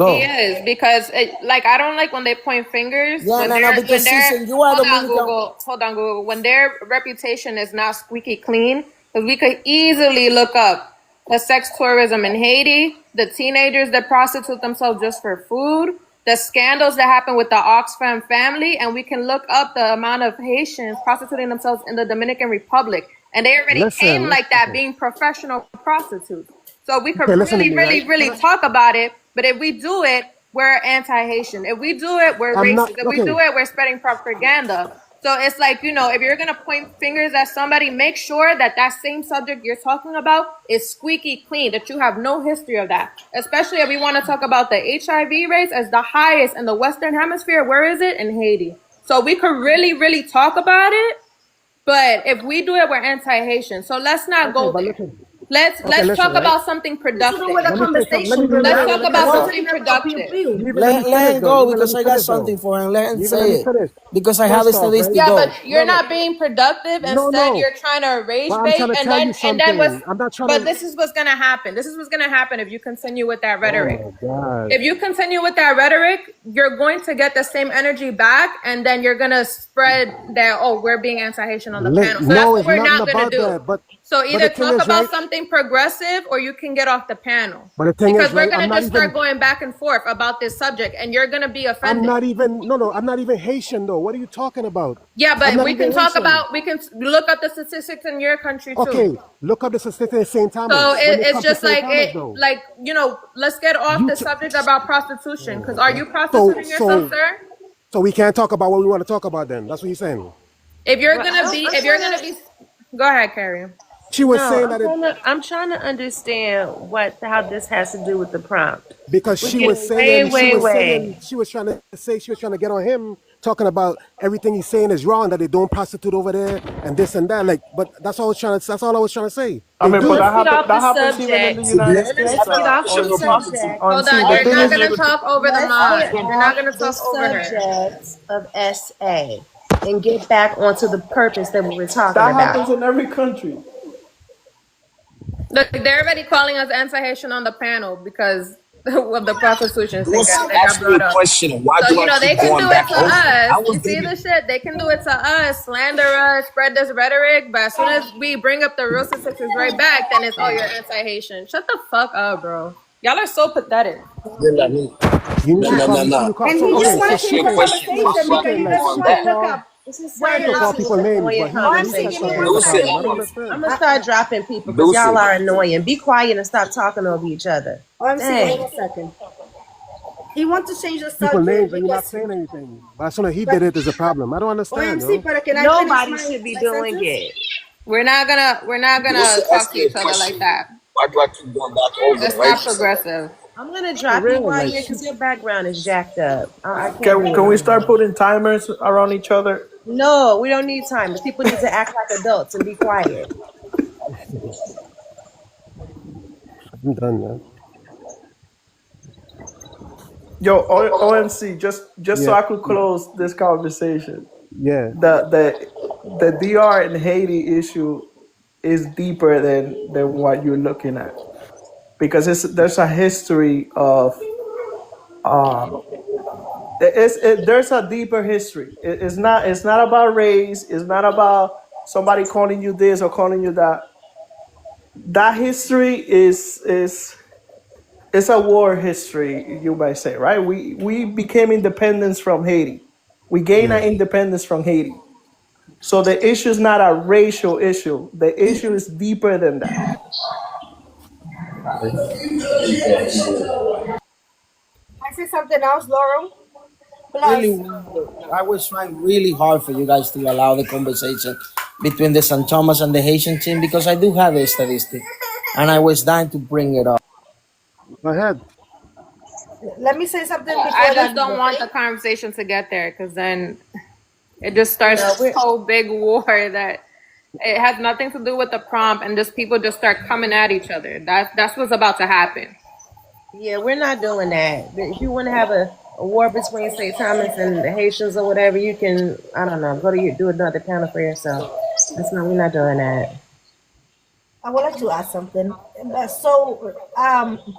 He Go. is because like I don't like when they point fingers Yeah, no, no, when because they're listen, you are Dominican. hold on Google when their reputation is not squeaky clean because we could easily look up the sex tourism in Haiti, the teenagers that prostitute themselves just for food, the scandals that happen with the Oxfam family, and we can look up the amount of Haitians prostituting themselves in the Dominican Republic, and they already came Listen. like that, Okay. being professional prostitutes. So we could Okay. Listen to really, me, right? really, really talk about it. But if we do it, we're anti-Haitian. If we do it, we're I'm not racist. If we do okay. it, we're spreading propaganda. So it's like, if you're going to point fingers at somebody, make sure that that same subject you're talking about is squeaky clean, that you have no history of that. Especially if we want to talk about the HIV rates as the highest in the Western Hemisphere. Where is it? In Haiti. So we could really, really talk about it. But if we do it, we're anti-Haitian. So let's not Okay, go but there. listen. Let's Okay, let's listen, talk right? about something To do with productive. the Let me say something. Let me conversation, wait, Let's wait, brother. wait. talk Let me about Y'all finish. something talking about pew productive. You pew. even let me Let finish him though. You go even let because me I got finish though. something for him. Let him You even let say me it. finish. Because I have the First off, right? statistic. Yeah, but Go. you're No, no, not being productive. no, Instead, no. you're trying to But rage I'm bait, trying to and tell you then what's. something. I'm not trying But to. this is what's gonna happen. This is what's gonna happen if you continue with that Oh rhetoric. my God. If you continue with that rhetoric, you're going to get the same energy back, and then you're gonna spread that, oh, we're being anti-Haitian on the panel. So that's No, what it's we're nothing not gonna about do. that. So But the either thing talk is, right? about something progressive or you can get off the panel. But the thing Because is, we're right? gonna just start going back and forth about this subject, and you're gonna be I'm offended. not even. No, no. I'm not even Haitian though. What are you talking about? Yeah, I'm but not we can even talk Haitian. about, we can look up the statistics in your country too. Okay, look up the statistics in St. So Thomas. When it it's comes to just St. like Thomas, though, let's get off you. the subject about prostitution. Oh Because my are God. you prostituting yourself, sir? So we can't talk about what we want to talk about. Then that's what you're saying. If you're Well, gonna be, if you're gonna be, go ahead, Carrie. She was No, saying that I'm trying to understand how this has to do with the prompt. because We're getting way, way, way. she was trying to get on him talking about everything he's saying is wrong, that they don't prostitute over there and this and that. Like, but that's all I was trying to say. I They mean, but do. Let's get off that the happens even in the subject. To be United honest, States. I Let's get don't have off no the sugar problems. subject. On Hold see, on, the you're thing not is, gonna talk over the Let's mod. get You're not off gonna the talk over her. subject of SA and get back onto the purpose that we were talking that about. happens in every country. Look, they're already calling us anti-Haitian on the panel because of the prostitution thing Dulce that got asked me brought a up. question. Why So, do I they keep can going do it back to over? us. I was You see dating. the shit? They can do it to us, slander us, spread this rhetoric, but as soon as we bring up the real statistics right back, then it's, oh, you're anti-Haitian. Shut the fuck up, bro. Y'all are so pathetic. Then I mean, You need no, to no, call. no, You see, no. you call. And So he Dulce just okay, want so to asked she me change a the can. question. So conversation she because can he like doesn't she want can to look call. up This is where start She you're can call dropping people these located. names, but annoying he said OMC, give something me conversations. about 1 the Dulce, second, problem. I don't please. I'm understand. gonna start dropping people because Dulce, y'all are annoying. Be quiet and stop talking over each other. OMC, give me Dang. 1 second. He wants to change the People subject names and you're not because, saying anything. But as soon as he but did it, there's a problem. I don't understand, OMC, yo. but can I finish Nobody my, should be my doing sentence? it. We're not Dulce gonna talk asked to me a each other like question. that. Why do I keep going back over, That's right? not progressive. I'm gonna For drop you real, while like you're she. because your background is jacked up. I can't do Can it we start anymore. putting timers around each other? No, we don't need timers. People need to act like adults and be quiet. I'm done, man. Yo, OMC, just so Yeah, I could close this conversation. yeah, The DR and Haiti issue is deeper than what you're looking at because there's a history of there's a deeper history. It's not about race. It's not about somebody calling you this or calling you that. That history is it's a war history, you might say, right? We became independence from Haiti. We gained our yeah. independence from Haiti. So the issue is not a racial issue. The issue is deeper than that. I say something else, Laurel. Really, Plus, I was trying really hard for you guys to allow the conversation between the St. Thomas and the Haitian team because I do have a statistic, and I was dying to bring it up. Go ahead. let me say something I before just that, don't want okay? the conversation to get there because then it just starts No, this whole big war that it has nothing to do with the prompt and just people just start coming at each other. That's what's about to happen. we're not doing that. But if you want to have a war between St. Thomas and the Haitians or whatever, you can, I don't know, do another panel for yourself. We're not doing that. I would like to add something. So,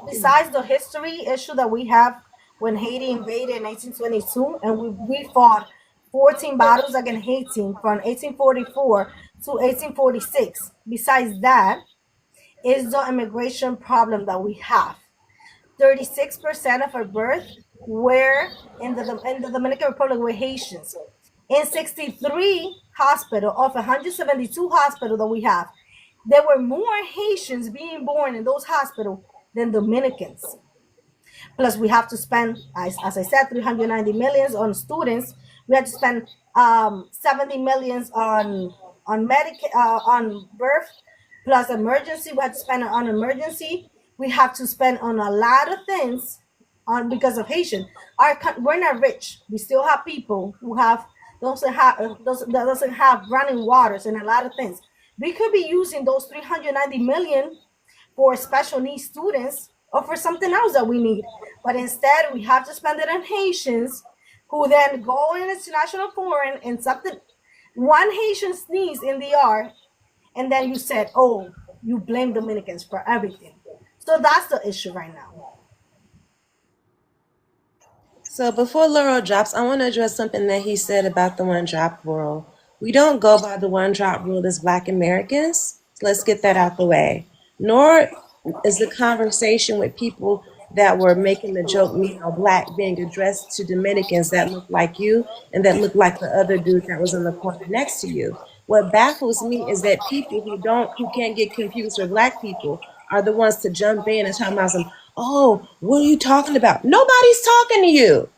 besides the history issue that we have when Haiti invaded in 1822, and we fought 14 battles against Haiti from 1844 to 1846. Besides that, is the immigration problem that we have. 36% of our birth were in the Dominican Republic were Haitians. In 63 hospital of 172 hospital that we have, there were more Haitians being born in those hospitals than Dominicans. Plus, we have to spend, as I said, 390 millions on students. We have to spend 70 millions on birth, plus emergency. We have to spend on emergency. We have to spend on a lot of things on because of Haitian. We're not rich. We still have people who have doesn't have running waters and a lot of things. We could be using those 390 million for special needs students or for something else that we need. But instead, we have to spend it on Haitians who then go in international foreign and something, one Haitian sneeze in the R, and then you said, oh, you blame Dominicans for everything. So that's the issue right now. So before Laurel drops, I want to address something that he said about the one drop rule. We don't go by the one drop rule as Black Americans. So let's get that out the way. Nor is the conversation with people that were making the joke, me or Black, being addressed to Dominicans that look like you and that look like the other dude that was in the corner next to you. What baffles me is that people who can't get confused with Black people are the ones to jump in and talk about some, oh, what are you talking about? Nobody's talking to you.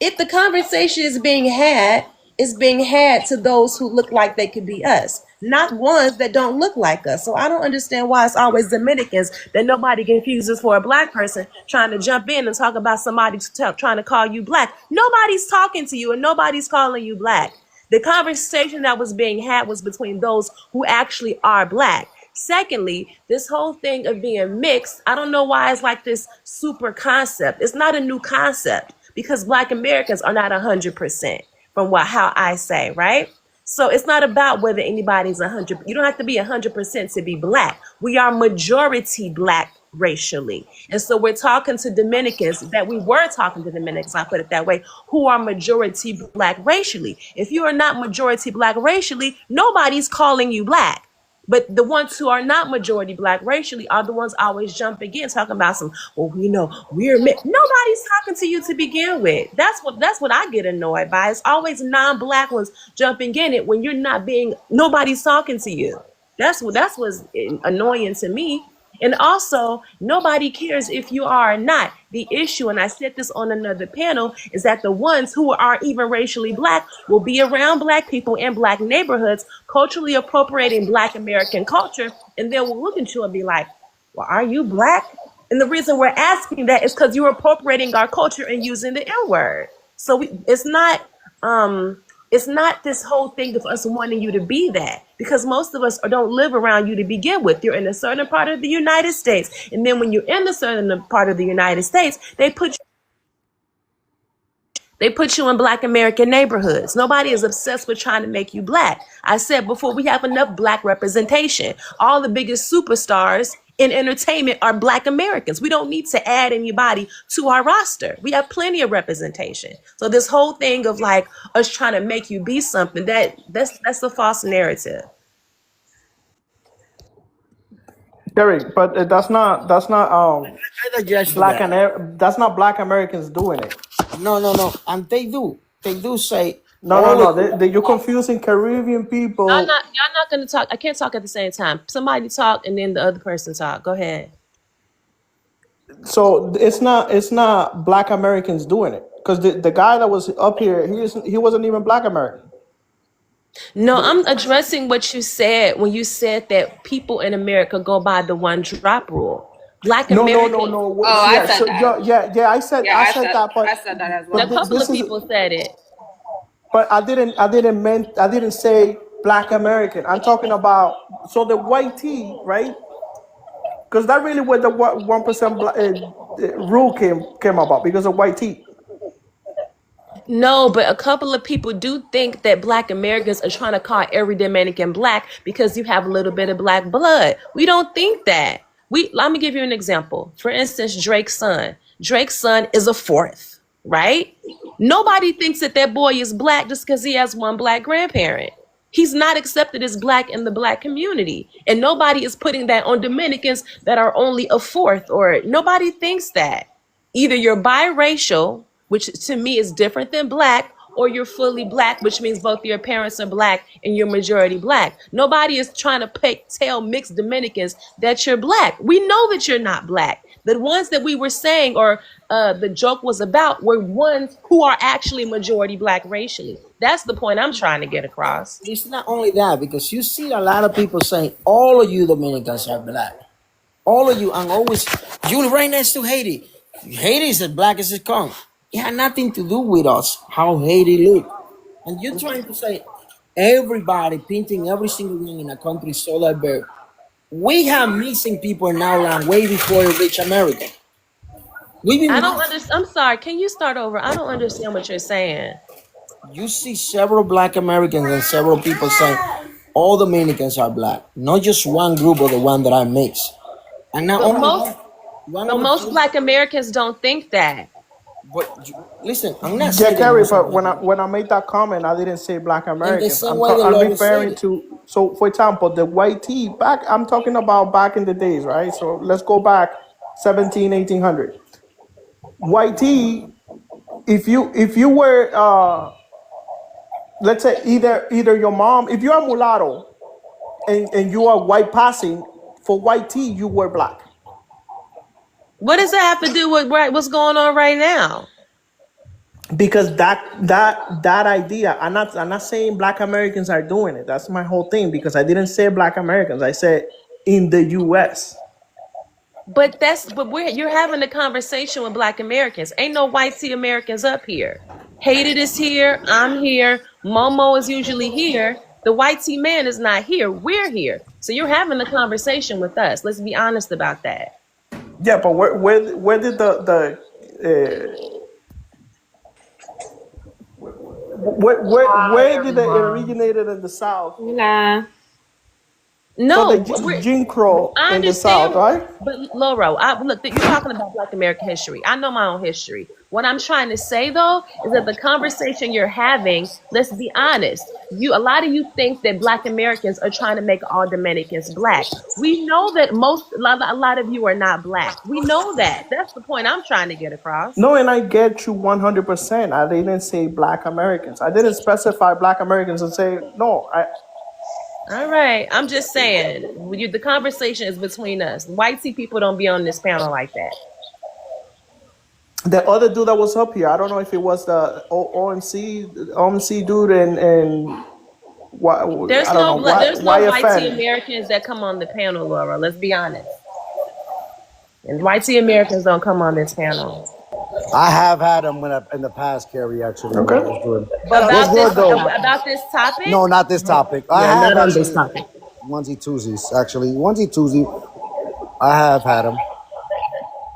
If the conversation is being had, it's being had to those who look like they could be us. not ones that don't look like us. So I don't understand why it's always Dominicans that nobody confuses for a black person trying to jump in and talk about somebody trying to call you black. Nobody's talking to you and nobody's calling you black. The conversation that was being had was between those who actually are black. Secondly, this whole thing of being mixed, I don't know why it's like this super concept. It's not a new concept because Black Americans are not 100% from how I say, right? So it's not about whether anybody's 100. You don't have to be 100% to be black. We are majority black racially. And so we're talking to Dominicans I'll put it that way, who are majority black racially. If you are not majority black racially, nobody's calling you black. But the ones who are not majority black racially are the ones always jumping in, talking about some, well, we're nobody's talking to you to begin with. That's what I get annoyed by. It's always non-black ones jumping in it when nobody's talking to you. That's what's annoying to me. And also, nobody cares if you are or not. The issue, and I said this on another panel, is that the ones who are even racially black will be around black people in black neighborhoods, culturally appropriating Black American culture, and then we'll look at you and be like, well, are you black? And the reason we're asking that is because you're appropriating our culture and using the N-word. So it's not this whole thing of us wanting you to be that, because most of us don't live around you to begin with. You're in a certain part of the United States. And then when you're in a certain part of the United States, they put you in Black American neighborhoods. Nobody is obsessed with trying to make you black. I said before, we have enough black representation. All the biggest superstars in entertainment are Black Americans. We don't need to add anybody to our roster. We have plenty of representation. So this whole thing of like us trying to make you be something, that's a false narrative. Derek, but that's not that's not Black Americans doing it. No, and they do say no. You're confusing Caribbean people. Y'all not gonna talk. I can't talk at the same time. Somebody talk and then the other person talk. Go ahead. So it's not Black Americans doing it, because the guy that was up here, he wasn't even Black American. No, I'm addressing what you said when you said that people in America go by the one drop rule. Black Americans. No. Oh, I said that. I said that. But I said that as well. A couple of people said it. But I didn't say Black American. I'm talking about the white tea, right? Because that really where the 1% rule came about, because of white tea. No, but a couple of people do think that Black Americans are trying to call every Dominican black because you have a little bit of black blood. We don't think that. Let me give you an example. For instance, Drake's son. Drake's son is a fourth, right? Nobody thinks that boy is black just because he has one black grandparent. He's not accepted as black in the black community. And nobody is putting that on Dominicans that are only a fourth, or nobody thinks that. Either you're biracial, which to me is different than black, or you're fully black, which means both your parents are black and you're majority black. Nobody is trying to tell mixed Dominicans that you're black. We know that you're not black. The ones that we were saying, or the joke was about, were ones who are actually majority black racially. That's the point I'm trying to get across. It's not only that, because you see a lot of people saying all of you Dominicans are black. All of you, and always, you right next to Haiti. Haiti is as black as it comes. It had nothing to do with us, how Haiti look. And you're trying to say everybody painting every single one in a country so diverse. We have missing people in our land way before it reached America. I don't understand. I'm sorry. Can you start over? I don't understand what you're saying. You see several Black Americans and several people saying all Dominicans are black, not just one group or the one that I mix. And now most Black Americans don't think that. But listen, I'm not saying. Carrie, but when I made that comment, I didn't say Black Americans. I'm referring to. So, for example, the white tea I'm talking about back in the days, right? So let's go back 1800. White tea. If you were let's say either your mom, if you are mulatto and you are white passing, for white tea you were black. What does that have to do with what's going on right now? because that idea, I'm not saying Black Americans are doing it. That's my whole thing, because I didn't say Black Americans. I said in the U.S. But you're having a conversation with Black Americans. Ain't no white tea Americans up here. Hated is here. I'm here. Momo is usually here. The white tea man is not here. We're here. So you're having a conversation with us. Let's be honest about that. Yeah, but where did where did it originated in the South? Nah. So No, the Jim Crow I in the South, understand, right? but Loro, look, you're talking about Black American history. I know my own history. What I'm trying to say though is that the conversation you're having, let's be honest, a lot of you think that Black Americans are trying to make all Dominicans Black. We know that a lot of you are not Black. We know that. That's the point I'm trying to get across. No, and I get you 100%. I didn't say Black Americans. I didn't specify Black Americans and say no. All right, I'm just saying, the conversation is between us. White tea people don't be on this panel like that. The other dude that was up here, I don't know if it was the OMC dude, and why, There's I don't know there's no white tea YFN. Americans that come on the panel, Laura. Let's be honest. And white tea Americans don't come on this panel. I have had them in the past, Carrie, actually. Okay. But about this topic? No, not this topic. I Yeah, have not on actually, this topic. Onesie twosies, actually. Onesie twosie. I have had them.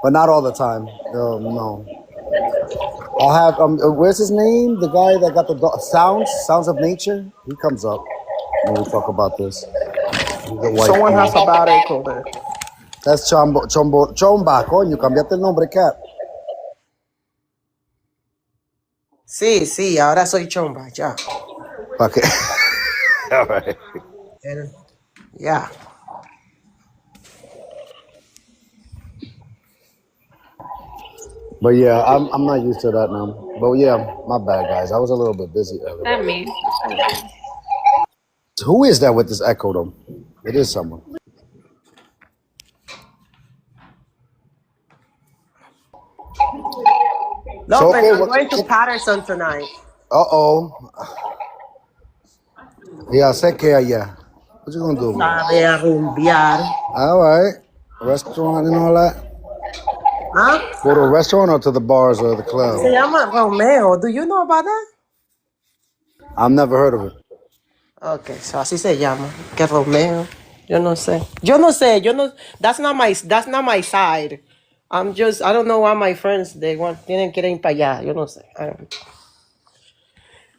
But not all the time. No. I'll have, where's his name? The guy that got the Sounds of Nature? He comes up when we talk about this. Someone has a bad echo there. That's Chomba, coño, cambiaste el nombre, Cap. Sí, ahora soy Chomba, ya. Okay. All right. Yeah. But yeah, I'm not used to that now. But yeah, my bad, guys. I was a little bit busy earlier. Not me. Who is that with this echo, though? It is someone. Lopez, I'm going to Patterson tonight. Uh-oh. Yeah, sé que allá. What you gonna do? Sabe a rumbear. All right. Restaurant and all that? Huh? Go to a restaurant or to the bars or the club? Se llama Romeo. Do you know about that? I've never heard of it. Okay, so así se llama. Que Romeo. Yo no sé. That's not my side. I don't know why my friends, tienen que ir para allá. Yo no sé. I don't.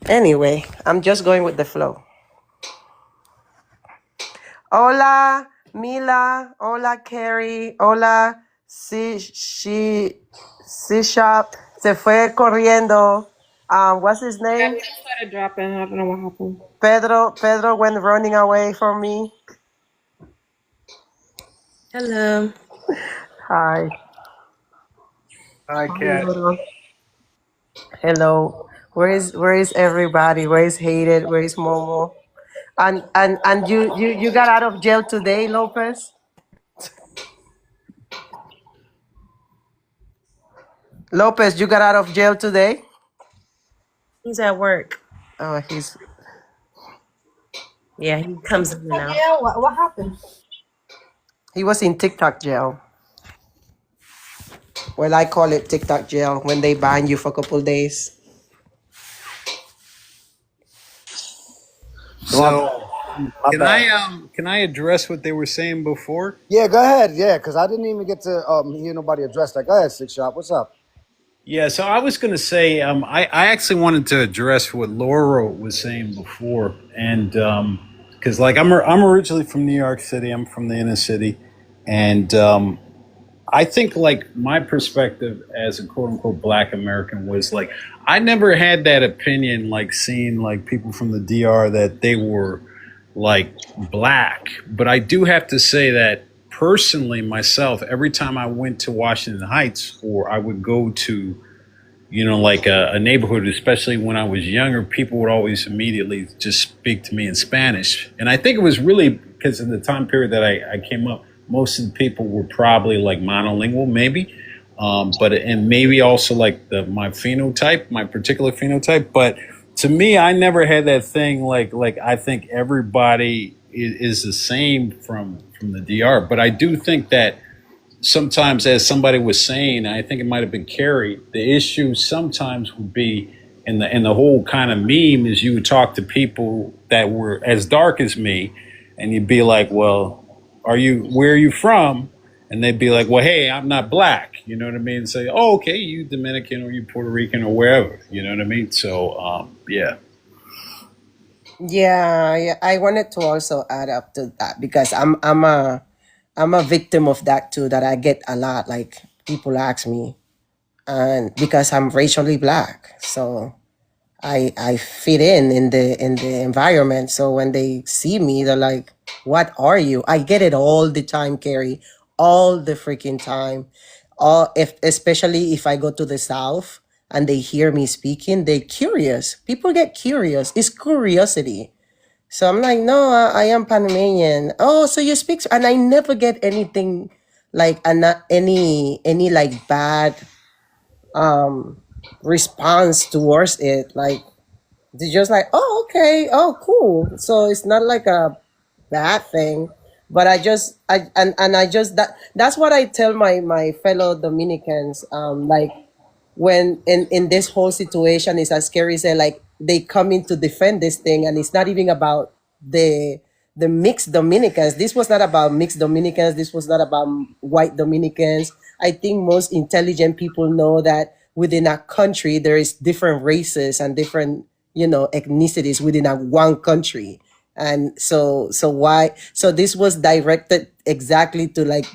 Anyway, I'm just going with the flow. Hola, Mila. Hola, Carrie. Hola, C-Shop. Se fue corriendo. What's his name? I started dropping. I don't know what happened. Pedro went running away from me. Hello. Hi. Hi, Kat. Hello. Where is everybody? Where is Hated? Where is Momo? And you got out of jail today, Lopez? Lopez, you got out of jail today? He's at work. Oh, Yeah, he comes in and out. Yeah, what happened? he was in TikTok jail. Well, I call it TikTok jail when they ban you for a couple days. So, can I address what they were saying before? Yeah, go ahead. Yeah, because I didn't even get to hear nobody address that. Go ahead, Six Shop. What's up? Yeah, so I was going to say, I actually wanted to address what Laura was saying before, and because like I'm originally from New York City, I'm from the inner city, and I think like my perspective as a quote unquote Black American was like I never had that opinion, like seeing like people from the DR that they were like Black, but I do have to say that personally myself, every time I went to Washington Heights or I would go to, like a neighborhood, especially when I was younger, people would always immediately just speak to me in Spanish. And I think it was really because in the time period that I came up, most of the people were probably like monolingual, maybe. But and maybe also like my phenotype, my particular phenotype. But to me, I never had that thing like I think everybody is the same from the DR. But I do think that sometimes, as somebody was saying, I think it might have been Carrie, the issue sometimes would be in the whole kind of meme is you would talk to people that were as dark as me, and you'd be like, well, where are you from? And they'd be like, well, hey, I'm not black. You know what I mean? And say, oh, okay, you Dominican or you Puerto Rican or wherever. You know what I mean? So, yeah. Yeah, I wanted to also add up to that because I'm a victim of that too. That I get a lot. Like people ask me, and because I'm racially black, so I fit in the environment. So when they see me, they're like, "What are you?" I get it all the time, Carrie, all the freaking time. Especially if I go to the South and they hear me speaking, they're curious. People get curious. It's curiosity. So I'm like, no, I am Panamanian. Oh, so you speak, and I never get anything like any like bad response towards it. Like they're just like, oh, okay, oh, cool. So it's not like a bad thing. But I just that's what I tell my fellow Dominicans. Like when in this whole situation is as scary as like they come in to defend this thing, and it's not even about the mixed Dominicans. This was not about mixed Dominicans. This was not about white Dominicans. I think most intelligent people know that within a country there is different races and different ethnicities within a one country. And so this was directed exactly to like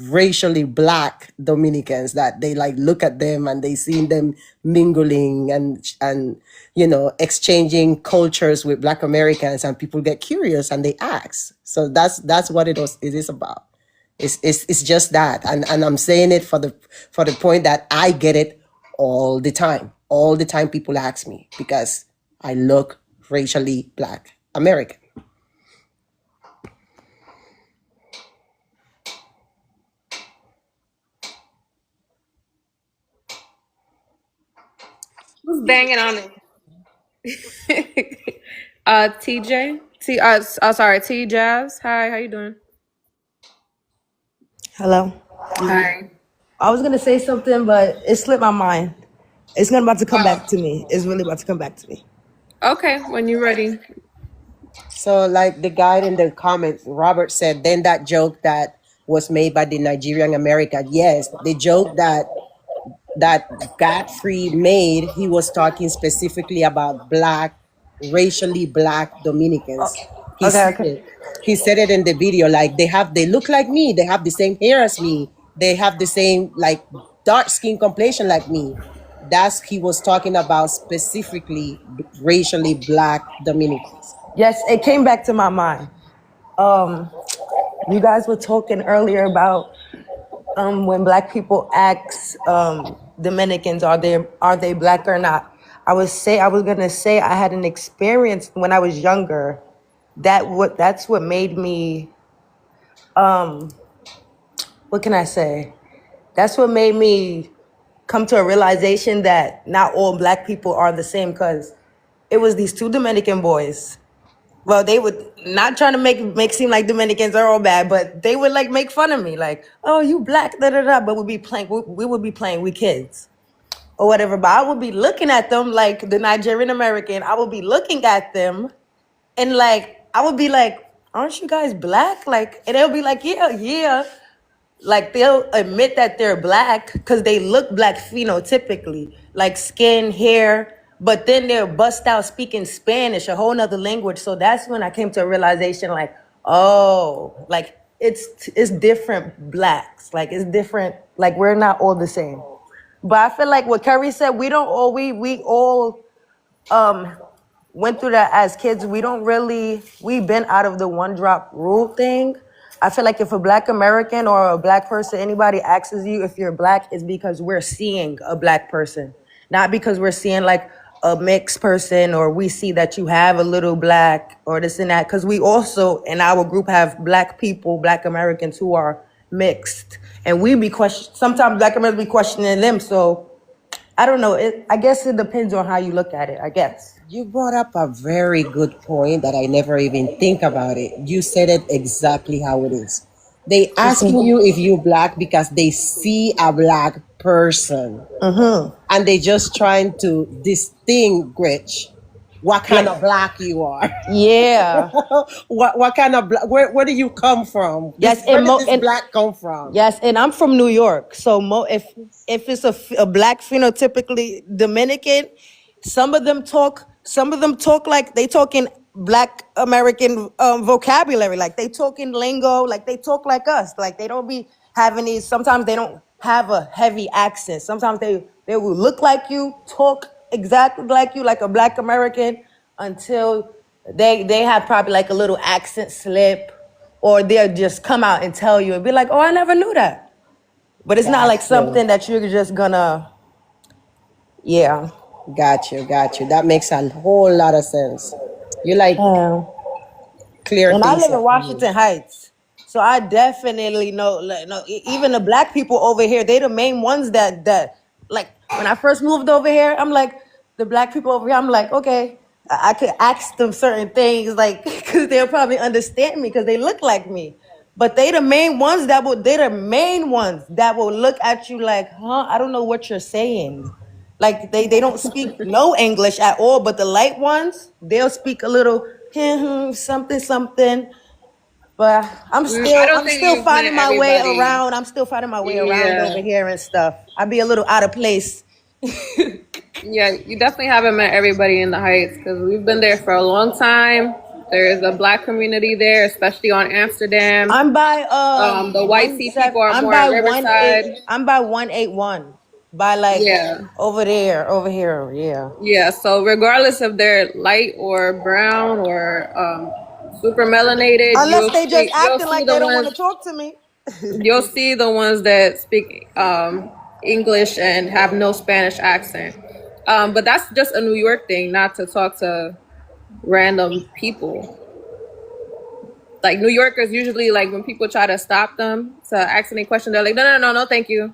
racially black Dominicans, that they like look at them and they see them mingling and exchanging cultures with black Americans, and people get curious and they ask. So that's what it is about. It's just that, and I'm saying it for the point that I get it all the time. All the time people ask me because I look racially black American. Who's banging on it? TJ. Sorry, T Jazz. Hi, how you doing? Hello. Hi. I was gonna say something, but it slipped my mind. It's about to come back to me. It's really about to come back to me. Okay, when you're ready. So like the guy in the comments, Robert said, then that joke that was made by the Nigerian American. Yes, the joke that Godfrey made, he was talking specifically about racially black Dominicans. He said Okay. it. He said it in the video, like they look like me, they have the same hair as me, they have the same like dark skin complexion like me. He was talking about specifically racially black Dominicans. Yes, it came back to my mind. You guys were talking earlier about when black people ask Dominicans, are they black or not? I was gonna say I had an experience when I was younger. That's what made me. What can I say? That's what made me come to a realization that not all black people are the same. Because it was these two Dominican boys. Well, they would not trying to make seem like Dominicans are all bad, but they would like make fun of me, like, "Oh, you black, da da da." But we would be playing, we kids, or whatever. But I would be looking at them like the Nigerian American. I would be looking at them, and like I would be like, "Aren't you guys black?" Like, and they'll be like, "Yeah, yeah." Like they'll admit that they're black because they look black phenotypically, like skin, hair, but then they'll bust out speaking Spanish, a whole nother language. So that's when I came to a realization, like, oh, like it's different blacks, like it's different, like we're not all the same. But I feel like what Kerry said, we all went through that as kids. We've been out of the one drop rule thing. I feel like if a black American or a black person, anybody asks you if you're black, it's because we're seeing a black person, not because we're seeing like a mixed person, or we see that you have a little black or this and that. Because we also in our group have black people, black Americans who are mixed, and we be sometimes Black Americans be questioning them. So I don't know. I guess it depends on how you look at it. I guess. You brought up a very good point that I never even think about it. You said it exactly how it is. They asking you if you're Black because they see a Black person. And they just trying to distinguish what kind of Black you are. Yeah. what kind of Black, where do you come from? Yes, Where did this Black come from? Yes, and I'm from New York. So if it's a Black phenotypically Dominican, some of them talk like they talk in Black American vocabulary, like they talk in lingo, like they talk like us, like they don't be having these. Sometimes they don't have a heavy accent. Sometimes they will look like you, talk exactly like you, like a Black American, until they have probably like a little accent slip, or they'll just come out and tell you and be like, oh, I never knew that. But it's not like something that you're just gonna, yeah. Got you. That makes a whole lot of sense. You like clear and things. I live in Washington Heights, so I definitely know, even the Black people over here, they the main ones that like, when I first moved over here, I'm like, the Black people over here, I'm like, okay, I could ask them certain things, like, because they'll probably understand me because they look like me. But they the main ones that will look at you like, huh, I don't know what you're saying. Like they don't speak no English at all, but the light ones, they'll speak a little something. But I'm still finding my way around. I'm still finding my way around over here and stuff. I be a little out of place. Yeah, you definitely haven't met everybody in the Heights because we've been there for a long time. There's a Black community there, especially on Amsterdam. I'm by the white people are more at Riverside. I'm by 181. By over here, yeah. Yeah, so regardless if they're light or brown or super melanated, unless they just acting like they don't want to talk to me. You'll see the ones that speak English and have no Spanish accent. But that's just a New York thing, not to talk to random people. Like New Yorkers usually, like when people try to stop them to ask any question, they're like, no, thank you.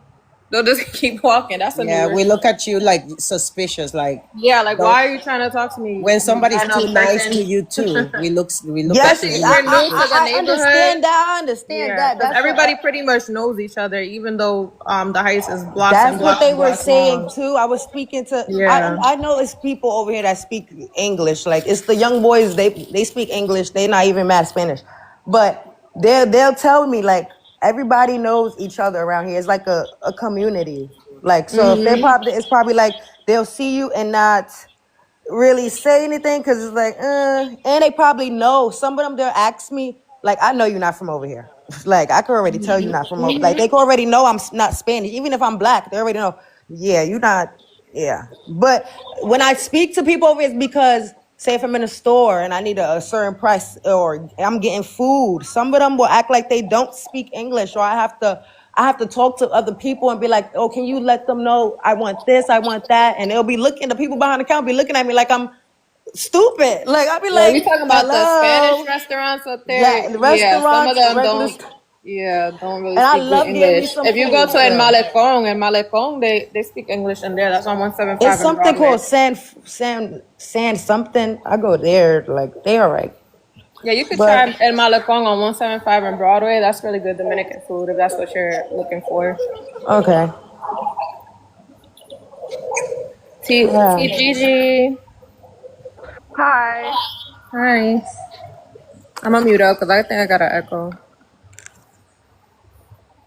They'll just keep walking. That's a New York we look at you like suspicious, like why are you trying to talk to me? When somebody's too nice to you too, we look yes, at you. I understand that. That's everybody pretty much knows each other, even though the Heights is blocks. That's and blocks what they and were blocks saying long. too. I was speaking to. I know it's people over here that speak English. Like it's the young boys. They speak English. They not even mad Spanish, but they'll tell me like everybody knows each other around here. It's like a community. Like so, if it's probably like they'll see you and not really say anything because it's like, and they probably know. Some of them they'll ask me like, I know you're not from over here. Like I could already tell you're not from over. Like they could already know I'm not Spanish. Even if I'm Black, they already know. Yeah, you're not. Yeah, but when I speak to people over, it's because say if I'm in a store and I need a certain price or I'm getting food, some of them will act like they don't speak English, or I have to talk to other people and be like, oh, can you let them know I want this, I want that, and they'll be looking. The people behind the counter be looking at me like I'm stupid. Like I'll be like, you talking about the Spanish restaurants up there? Yeah, the restaurants. Some of them don't. Yeah, don't really and speak I love English. Some if you food, go to El Malecón, they speak English in there. That's on 175. It's something called San something. I go there, like they all right. Yeah, you could try El Malecón on 175 and Broadway. That's really good Dominican food if that's what you're looking for. Okay. Gigi. Hi. Hi. I'm gonna mute up because I think I got an echo.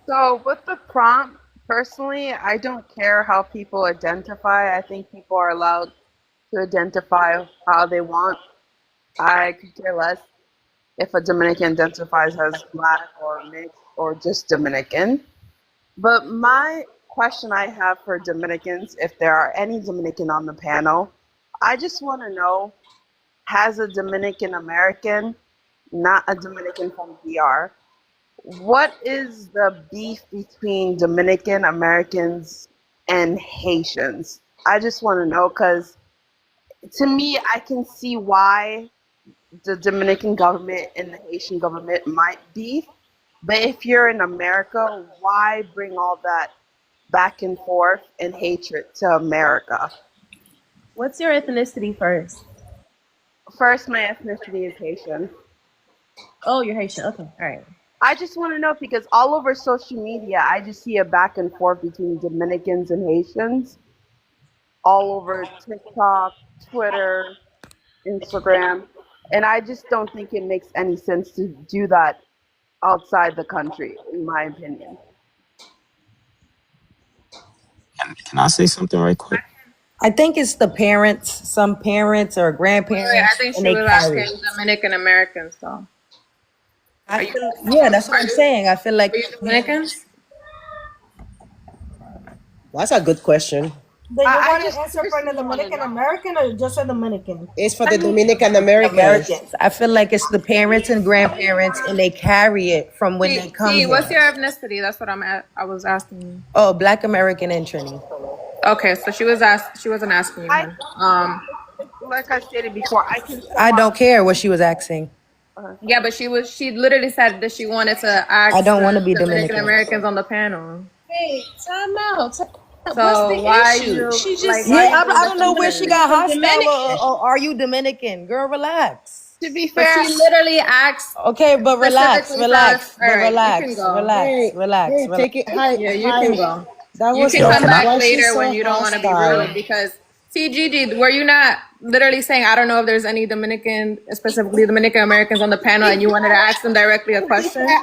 So with the prompt, personally, I don't care how people identify. I think people are allowed to identify how they want. I could care less if a Dominican identifies as Black or mixed or just Dominican. But my question I have for Dominicans, if there are any Dominican on the panel, I just want to know, as a Dominican American, not a Dominican from DR, what is the beef between Dominican Americans and Haitians? I just want to know, because to me, I can see why the Dominican government and the Haitian government might beef, But if you're in America, why bring all that back and forth and hatred to America? What's your ethnicity first? First, my ethnicity is Haitian. Oh, you're Haitian. Okay, all right. I just want to know because all over social media, I just see a back and forth between Dominicans and Haitians. All over TikTok, Twitter, Instagram. And I just don't think it makes any sense to do that outside the country, in my opinion. Can I say something right quick? I think it's the parents, some parents or Wait, I grandparents, think and she they was carry asking it. Dominican Americans, though. Yeah, that's what I'm saying. I feel like Are you Dominicans? That's a good question. Do you I want to just answer for the personally want to Dominican know. American or just a Dominican? It's for I the mean, Dominican Americans. Americans. I feel like it's the parents and grandparents, and they carry it from when they come T, what's here. your ethnicity? That's what I was asking you. Oh, Black American and Trini. Okay, so she wasn't asking you, I hun. like I stated before, I consider I don't care what she was asking. Yeah, but she literally said that she wanted to I ask don't want the to be Dominican Dominican. Americans on the panel. Hey, time out. What's So the why issue? you She just like said why Yeah, you I being don't know where she defensive? got I'm hostile. Dominican. Or are you Dominican? Girl, relax. to be But fair, she literally asked Okay, but relax, specifically for us. relax, All but right, you can relax, go. relax, Hey, relax, hey, relax. take it. Hi, Yeah, you can hi. go. That You was can Yo, come can I? back why she's later so when you don't want to be rude hostile. because TGG, were you not literally saying I don't know if there's any Dominican, specifically Dominican Americans on the panel, and you wanted to ask them directly a to be question? fair,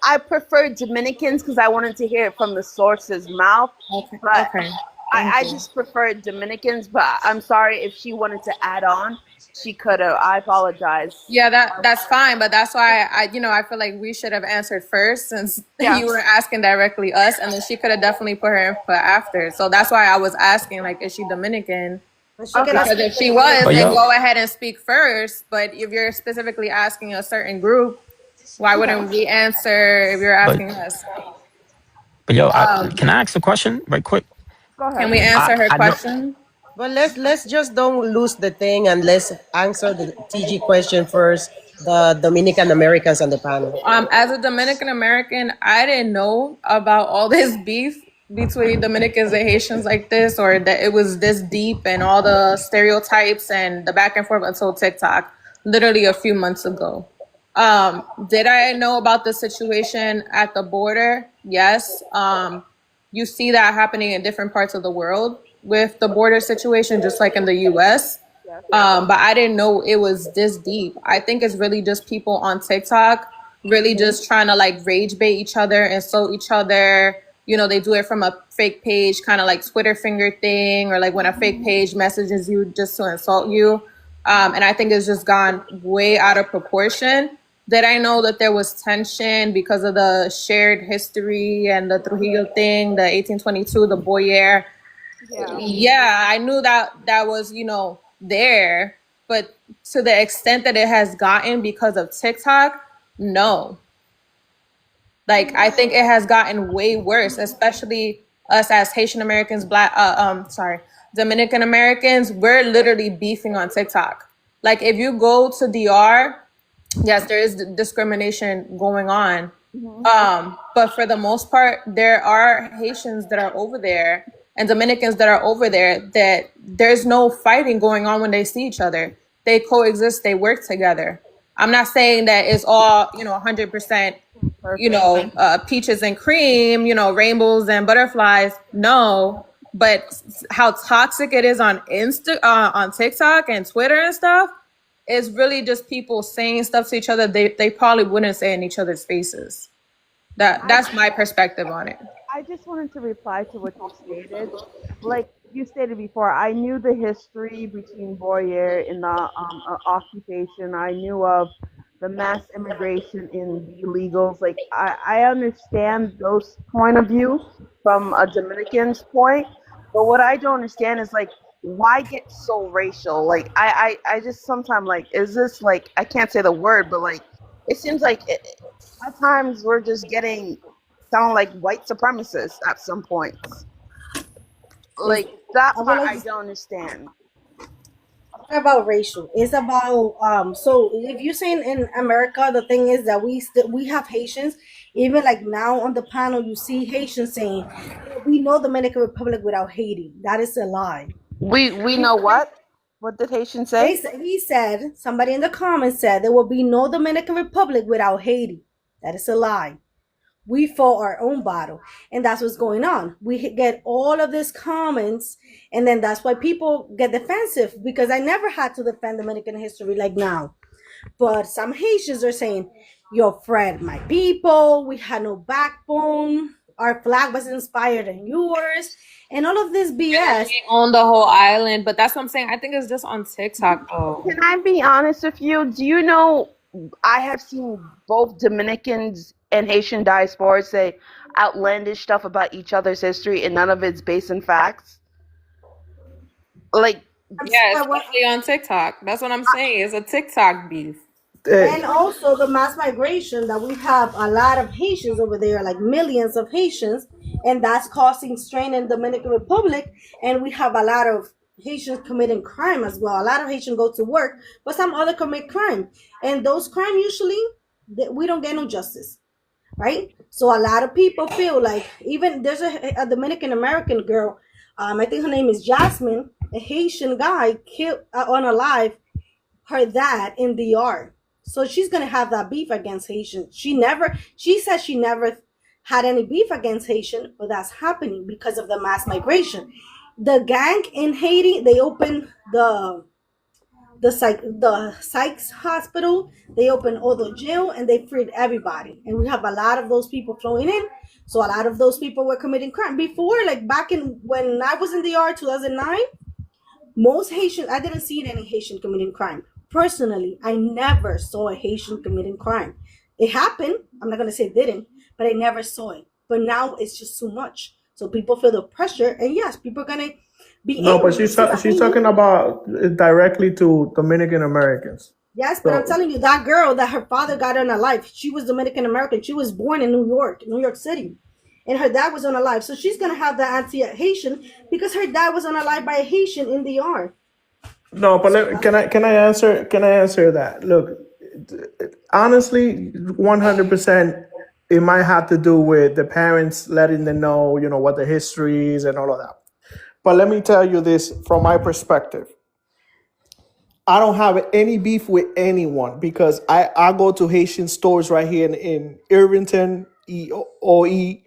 I prefer Dominicans because I wanted to hear it from the source's mouth. Okay. But Okay. Thank I you. just prefer Dominicans. But I'm sorry if she wanted to add on, she could have. I apologize. Yeah, that's fine, but that's why I feel like we should have answered first since Yeah. you were asking directly us, and then she could have definitely put her input after. So that's why I was asking, like, is she Dominican? She can Because ask if for she was, But Dominican. then yo, go ahead and speak first. But if you're specifically asking a certain group, why Okay. wouldn't we answer if you're but asking us? but yo, Um, can I ask a question right quick? Go can ahead. we answer her I know. question? But let's just don't lose the thing and let's answer the TG question first. The Dominican Americans on the panel. As a Dominican American, I didn't know about all this beef between Dominicans and Haitians like this, or that it was this deep and all the stereotypes and the back and forth until TikTok, literally a few months ago. Did I know about the situation at the border? Yes. You see that happening in different parts of the world with the border situation, just like in the US. Yes. But I didn't know it was this deep. I think it's really just people on TikTok really just trying to like rage bait each other, insult each other. You know, they do it from a fake page, kind of like Twitter finger thing, or like when a fake page messages you just to insult you. And I think it's just gone way out of proportion. Did I know that there was tension because of the shared history and the Trujillo thing, the 1822, the Boyer? Yeah. Yeah, I knew that was, there, but to the extent that it has gotten because of TikTok, no. Like I think it has gotten way worse, especially us as Haitian Americans, Dominican Americans, we're literally beefing on TikTok. Like if you go to DR, yes, there is discrimination going on. But for the most part, there are Haitians that are over there and Dominicans that are over there that there's no fighting going on when they see each other. They coexist, they work together. I'm not saying that it's all, 100%, Perfect. peaches and cream, rainbows and butterflies. No, but how toxic it is on on TikTok and Twitter and stuff, it's really just people saying stuff to each other they probably wouldn't say in each other's faces. That's my perspective on it. I just wanted to reply to what you stated. Like you stated before, I knew the history between Boyer and the occupation. I knew of the mass immigration in the illegals. Like I understand those point of view from a Dominican's point, but what I don't understand is like why get so racial? Like I just sometimes like is this like I can't say the word, but like it seems like at times we're just getting sound like white supremacists at some points. Like that I would part like I to don't understand. about racial. It's about so if you're saying in America, the thing is that we have Haitians Even like now on the panel, you see Haitians saying, "There will be no Dominican Republic without Haiti." That is a lie. We know what? What did Haitian say? He said, somebody in the comments said, there will be no Dominican Republic without Haiti. That is a lie. We fought our own battle, and that's what's going on. We get all of these comments, and then that's why people get defensive, because I never had to defend Dominican history like now. But some Haitians are saying, "Yo, Fred, my people, we had no backbone. Our flag was inspired in yours," and all of this BS. On the whole island, but that's what I'm saying. I think it's just on TikTok though. Can I be honest with you? Do you know I have seen both Dominicans and Haitian diaspora say outlandish stuff about each other's history, and none of it's based in facts? Like, Yeah, especially on TikTok. That's what I'm saying. It's a TikTok beef. And also the mass migration that we have a lot of Haitians over there, like millions of Haitians, and that's causing strain in Dominican Republic. And we have a lot of Haitians committing crime as well. A lot of Haitians go to work, but some other commit crime, and those crime usually we don't get no justice, right? So a lot of people feel like, even there's a Dominican American girl, I think her name is Jasmine, a Haitian guy killed unalive her dad in the yard. So she's gonna have that beef against Haitian. She said she never had any beef against Haitian, but that's happening because of the mass migration. The gang in Haiti, they opened the Sykes hospital, they opened Odo jail, and they freed everybody. And we have a lot of those people flowing in. So a lot of those people were committing crime before, like back in when I was in the yard 2009. Most Haitian, I didn't see any Haitian committing crime. Personally, I never saw a Haitian committing crime. It happened. I'm not going to say it didn't, but I never saw it. But now it's just too much. So people feel the pressure, and yes, people are going to be No, but angry. she's talking about directly to Dominican Americans. Yes, but I'm telling you, that girl that her father got unalive, she was Dominican American. She was born in New York City. And her dad was unalive. So she's going to have the anti-Haitian because her dad was unalive by a Haitian in the yard. No, but can I answer that? Look, honestly, 100%, it might have to do with the parents letting them know, what the history is and all of that. But let me tell you this from my perspective. I don't have any beef with anyone because I go to Haitian stores right here in Irvington, EOE.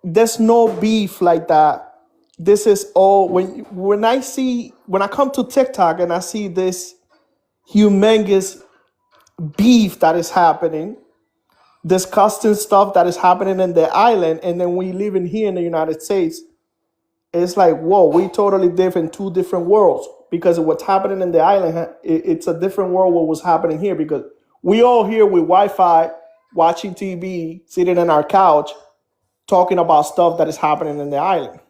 There's no beef like that. This is all when I come to TikTok and I see this humongous beef that is happening, disgusting stuff that is happening in the island, and then we live in here in the United States, it's like, whoa, we totally live in two different worlds because of what's happening in the island. It's a different world what was happening here because we all here with Wi-Fi, watching TV, sitting on our couch, talking about stuff that is happening in the island.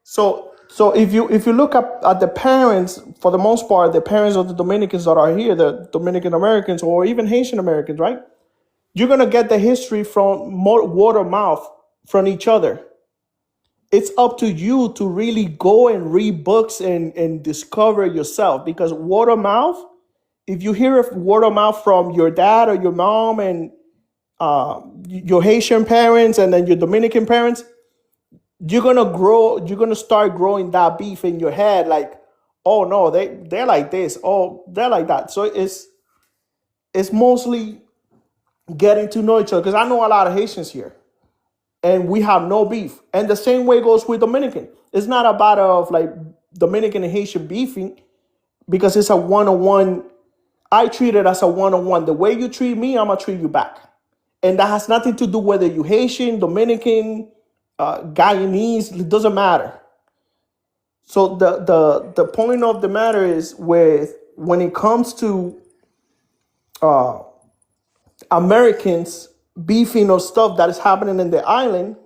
So if you look at the parents, for the most part, the parents of the Dominicans that are here, the Dominican Americans or even Haitian Americans, right? You're gonna get the history from more word of mouth from each other. It's up to you to really go and read books and discover yourself because word of mouth, if you hear a word of mouth from your dad or your mom and your Haitian parents and then your Dominican parents, you're gonna start growing that beef in your head, like, oh no, they're like this, oh, they're like that. So it's mostly getting to know each other because I know a lot of Haitians here and we have no beef. And the same way goes with Dominican. It's not about of like Dominican and Haitian beefing because it's a one-on-one. I treat it as a one-on-one. The way you treat me, I'm gonna treat you back. And that has nothing to do whether you Haitian, Dominican, Guyanese, it doesn't matter. So the point of the matter is when it comes to Americans beefing or stuff that is happening in the island,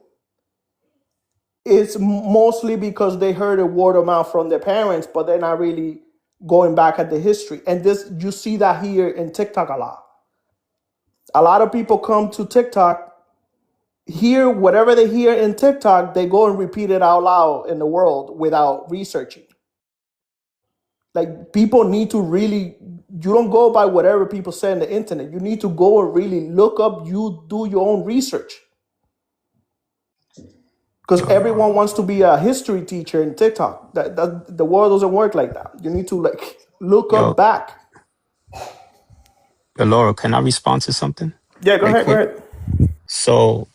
it's mostly because they heard a word of mouth from their parents, but they're not really going back at the history. And this, you see that here in TikTok a lot. A lot of people come to TikTok, hear whatever they hear in TikTok, they go and repeat it out loud in the world without researching. Like, people need to really you don't go by whatever people say on the internet. You need to go and really look up. You do your own research, because Yo, everyone wants to be a history teacher in TikTok. That the world doesn't work like that. You need to like look up yo, back. yo, Laura, can I respond to something Yeah, go right ahead, go quick? ahead. So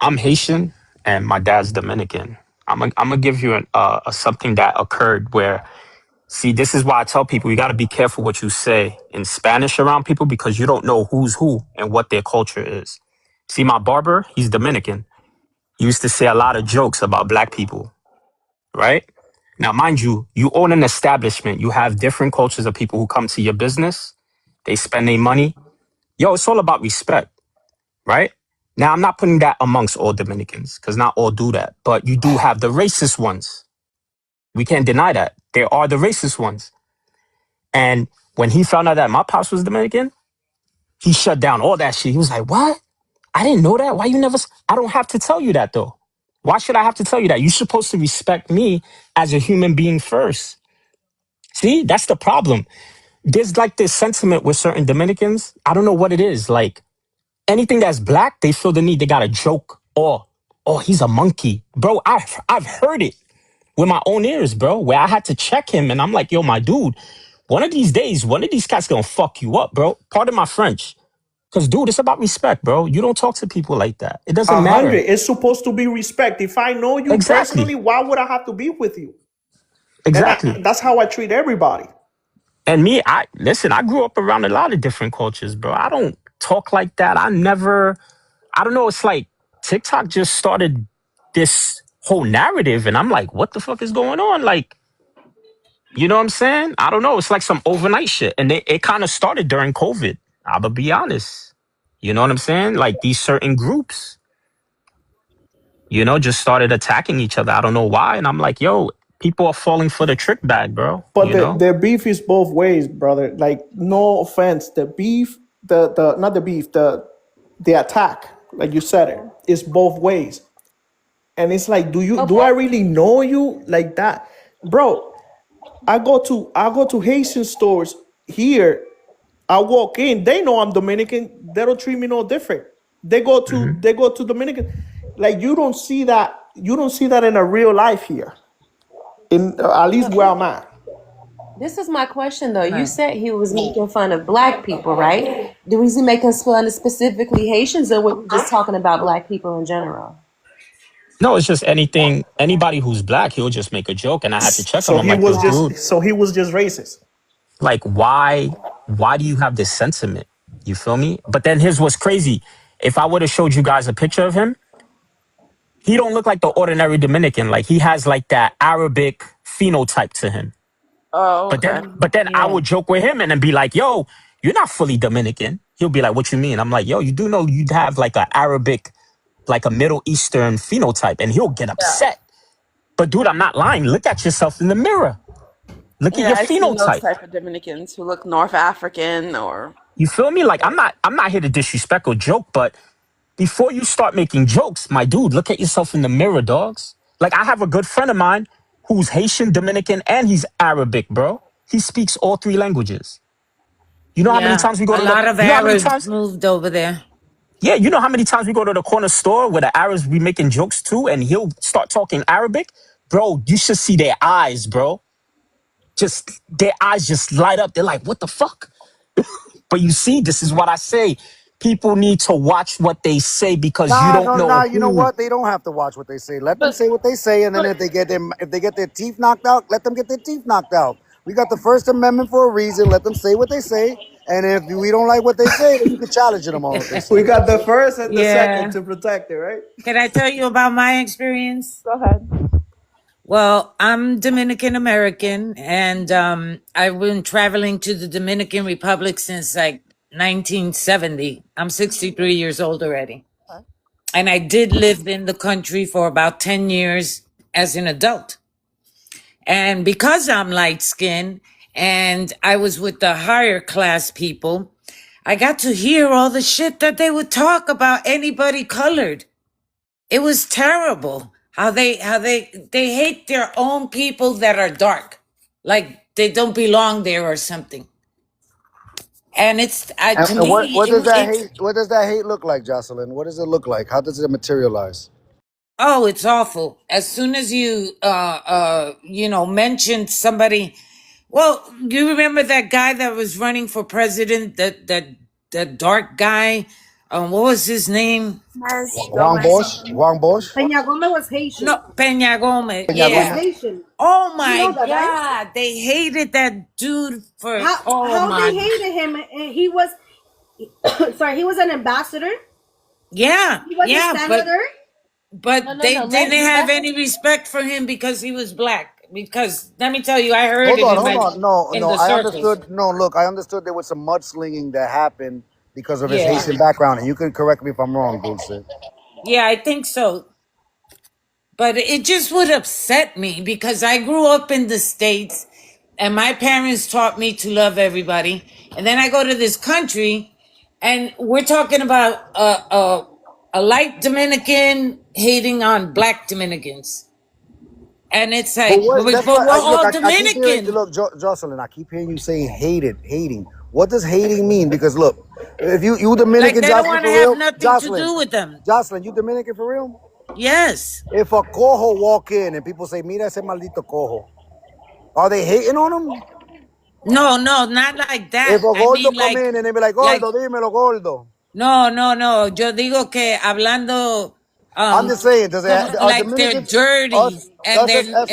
I'm Haitian and my dad's Dominican. I'm gonna give you something that occurred where, see, this is why I tell people you got to be careful what you say in Spanish around people because you don't know who's who and what their culture is. See, my barber, he's Dominican. He used to say a lot of jokes about black people, right? Now, mind you, you own an establishment. You have different cultures of people who come to your business. They spend their money. Yo, it's all about respect, right? Now, I'm not putting that amongst all Dominicans because not all do that, but you do have the racist ones. We can't deny that. There are the racist ones. And when he found out that my pops was Dominican, he shut down all that shit. He was like, what? I didn't know that. Why you never? I don't have to tell you that though. Why should I have to tell you that? You're supposed to respect me as a human being first. See, that's the problem. There's like this sentiment with certain Dominicans. I don't know what it is. Like anything that's black, they feel the need. They got a joke. Oh, he's a monkey, bro. I've heard it with my own ears, bro. Where I had to check him, and I'm like, yo, my dude. One of these days, one of these cats gonna fuck you up, bro. Pardon my French. Cause dude, it's about respect, bro. You don't talk to people like that. It doesn't matter. 100. It's supposed to be respect. If I know you Exactly. personally, why would I have to be with you? And Exactly. that's how I treat everybody. And me, I grew up around a lot of different cultures, bro. I don't talk like that. I don't know. It's like TikTok just started this whole narrative, and I'm like, what the fuck is going on? Like, you know what I'm saying? I don't know. It's like some overnight shit. And it kind of started during COVID. I'll be honest. You know what I'm saying? Like these certain groups, just started attacking each other. I don't know why. And I'm like, yo, people are falling for the trick bag, bro. But the beef is both ways, brother. Like, no offense. The beef, the not the beef, the attack, like you said it, is both ways. And it's like, do I really know you like that? Bro, I go to Haitian stores here. I walk in, they know I'm Dominican. They don't treat me no different. They go to Dominican. Like, you don't see that in a real life here. In at least where I'm at. This is my question though. You Right. said he was making fun of black people, right? Was he making fun of specifically Haitians, or were you just talking about black people in general? No, it's just anybody who's black, he'll just make a joke. And I had to check him. So I'm he like, yo, was dude, just racist. like, why do you have this sentiment? You feel me? But then here's what's crazy. If I would have showed you guys a picture of him, he don't look like the ordinary Dominican. Like he has like that Arabic phenotype to him. Oh, But okay. then I would joke with him and then be like, yo, you're not fully Dominican. He'll be like, what you mean? I'm like, yo, you do know you'd have like a Arabic, like a Middle Eastern phenotype, and he'll get Yeah. upset. But dude, I'm not lying. Look at yourself in the mirror. Look at Yeah, your I've seen those phenotype. type of Dominicans who look North African or You feel me? Like I'm not here to disrespect or joke, but before you start making jokes, my dude, look at yourself in the mirror, dogs. Like I have a good friend of mine who's Haitian, Dominican, and he's Arabic, bro. He speaks all three languages. You know how many Yeah, times we go a to the lot of you know how many Arabs times moved over there. Yeah, you know how many times we go to the corner store where the Arabs be making jokes too, and he'll start talking Arabic? Bro, you should see their eyes, bro. Just their eyes just light up. They're like, what the fuck? But you see, this is what I say. People need to watch what they say because you Nah, don't no, know nah. You know who. what? They don't have to watch what they say. Let them but say what they say, and then but if they get their teeth knocked out, let them get their teeth knocked out. We got the First Amendment for a reason. Let them say what they say, and if we don't like what they say, then you can challenge them on what they We say. got the first and the second Yeah. to protect it, right? Can I tell you about my experience? go ahead. Well, I'm Dominican American, and I've been traveling to the Dominican Republic since like 1970. I'm 63 years old already. Okay. And I did live in the country for about 10 years as an adult. And because I'm light skinned and I was with the higher class people, I got to hear all the shit that they would talk about anybody colored. It was terrible how they hate their own people that are dark. Like they don't belong there or something. And it's to And me, what does that it's hate? What does that hate look like, Jocelyn? What does it look like? How does it materialize? oh, it's awful. As soon as you mentioned somebody, well, you remember that guy that was running for president, that dark guy, what was his name? Juan Bosch. Juan Bosch. Peña Gómez was No, Haitian. Peña Gomez. Peña He was Yeah. Gómez. Haitian. Oh You know my that, right? God, they hated that dude for. Oh How they my. hated him? And he was sorry. He was an ambassador. Yeah, He was a yeah, senator. but No, they no. didn't have any respect for him because he was black. Because let me tell you, I heard Hold it on, in hold on. No, in no, the I circles. understood. No, look, I understood there was some mudslinging that happened because of his Yeah, Haitian background, and you can correct me if I'm wrong, Dulce. yeah, I think so. But it just would upset me because I grew up in the States and my parents taught me to love everybody. And then I go to this country and we're talking about a light Dominican hating on black Dominicans. And it's But like, what? That's but what. we're Look, all I keep hearing. Dominican. Look, Jocelyn, I keep hearing you saying hated, hating. What does hating mean? Because look, if you Like Dominican, they don't Jocelyn, want to for have real, nothing to Jocelyn, do with them. Jocelyn, you Dominican for real? Yes. If a cojo walk in and people say, "Mira ese maldito cojo," are they hating on him? No, no, not like If that. a I gordo mean come in and they be like, like, "Gordo, dímelo, gordo." no, no, no. Yo digo que hablando, I'm just saying, does it? como, Are like they're Dominicans dirty us and us they're as us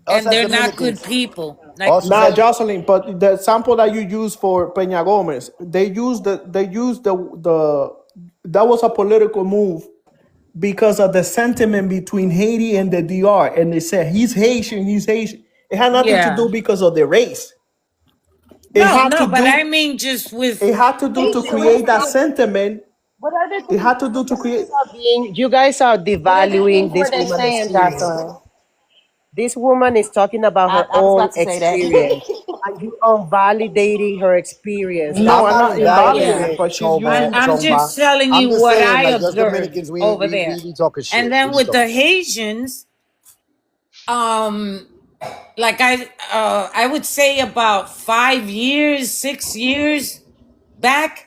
and as they're not good Dominicans? people. Like, Us Nah, as Jocelyn, but the sample that you use for Peña Gomez, they used the that was a political move because of the sentiment between Haiti and the DR, and they said he's Haitian, he's Haitian. It had nothing to yeah. do because of their race. It No, had to no, but I do mean just with it had to do to Haitian. create that sentiment. What are they It doing? had to do to create. You guys are What other things devaluing were this they woman's saying, experience. Jocelyn? This woman is talking about her I was own about to say that. experience, and you are validating her experience. No, I'm That's I'm not not not okay. invalidating yeah. it, invalidating but she's Choma, using. I'm Choma. just telling I'm you just what saying, I like, us observed Dominicans, over there. we talking And shit. We then be with the talking shit. Haitians, um, like I would say about 5 years, 6 years back,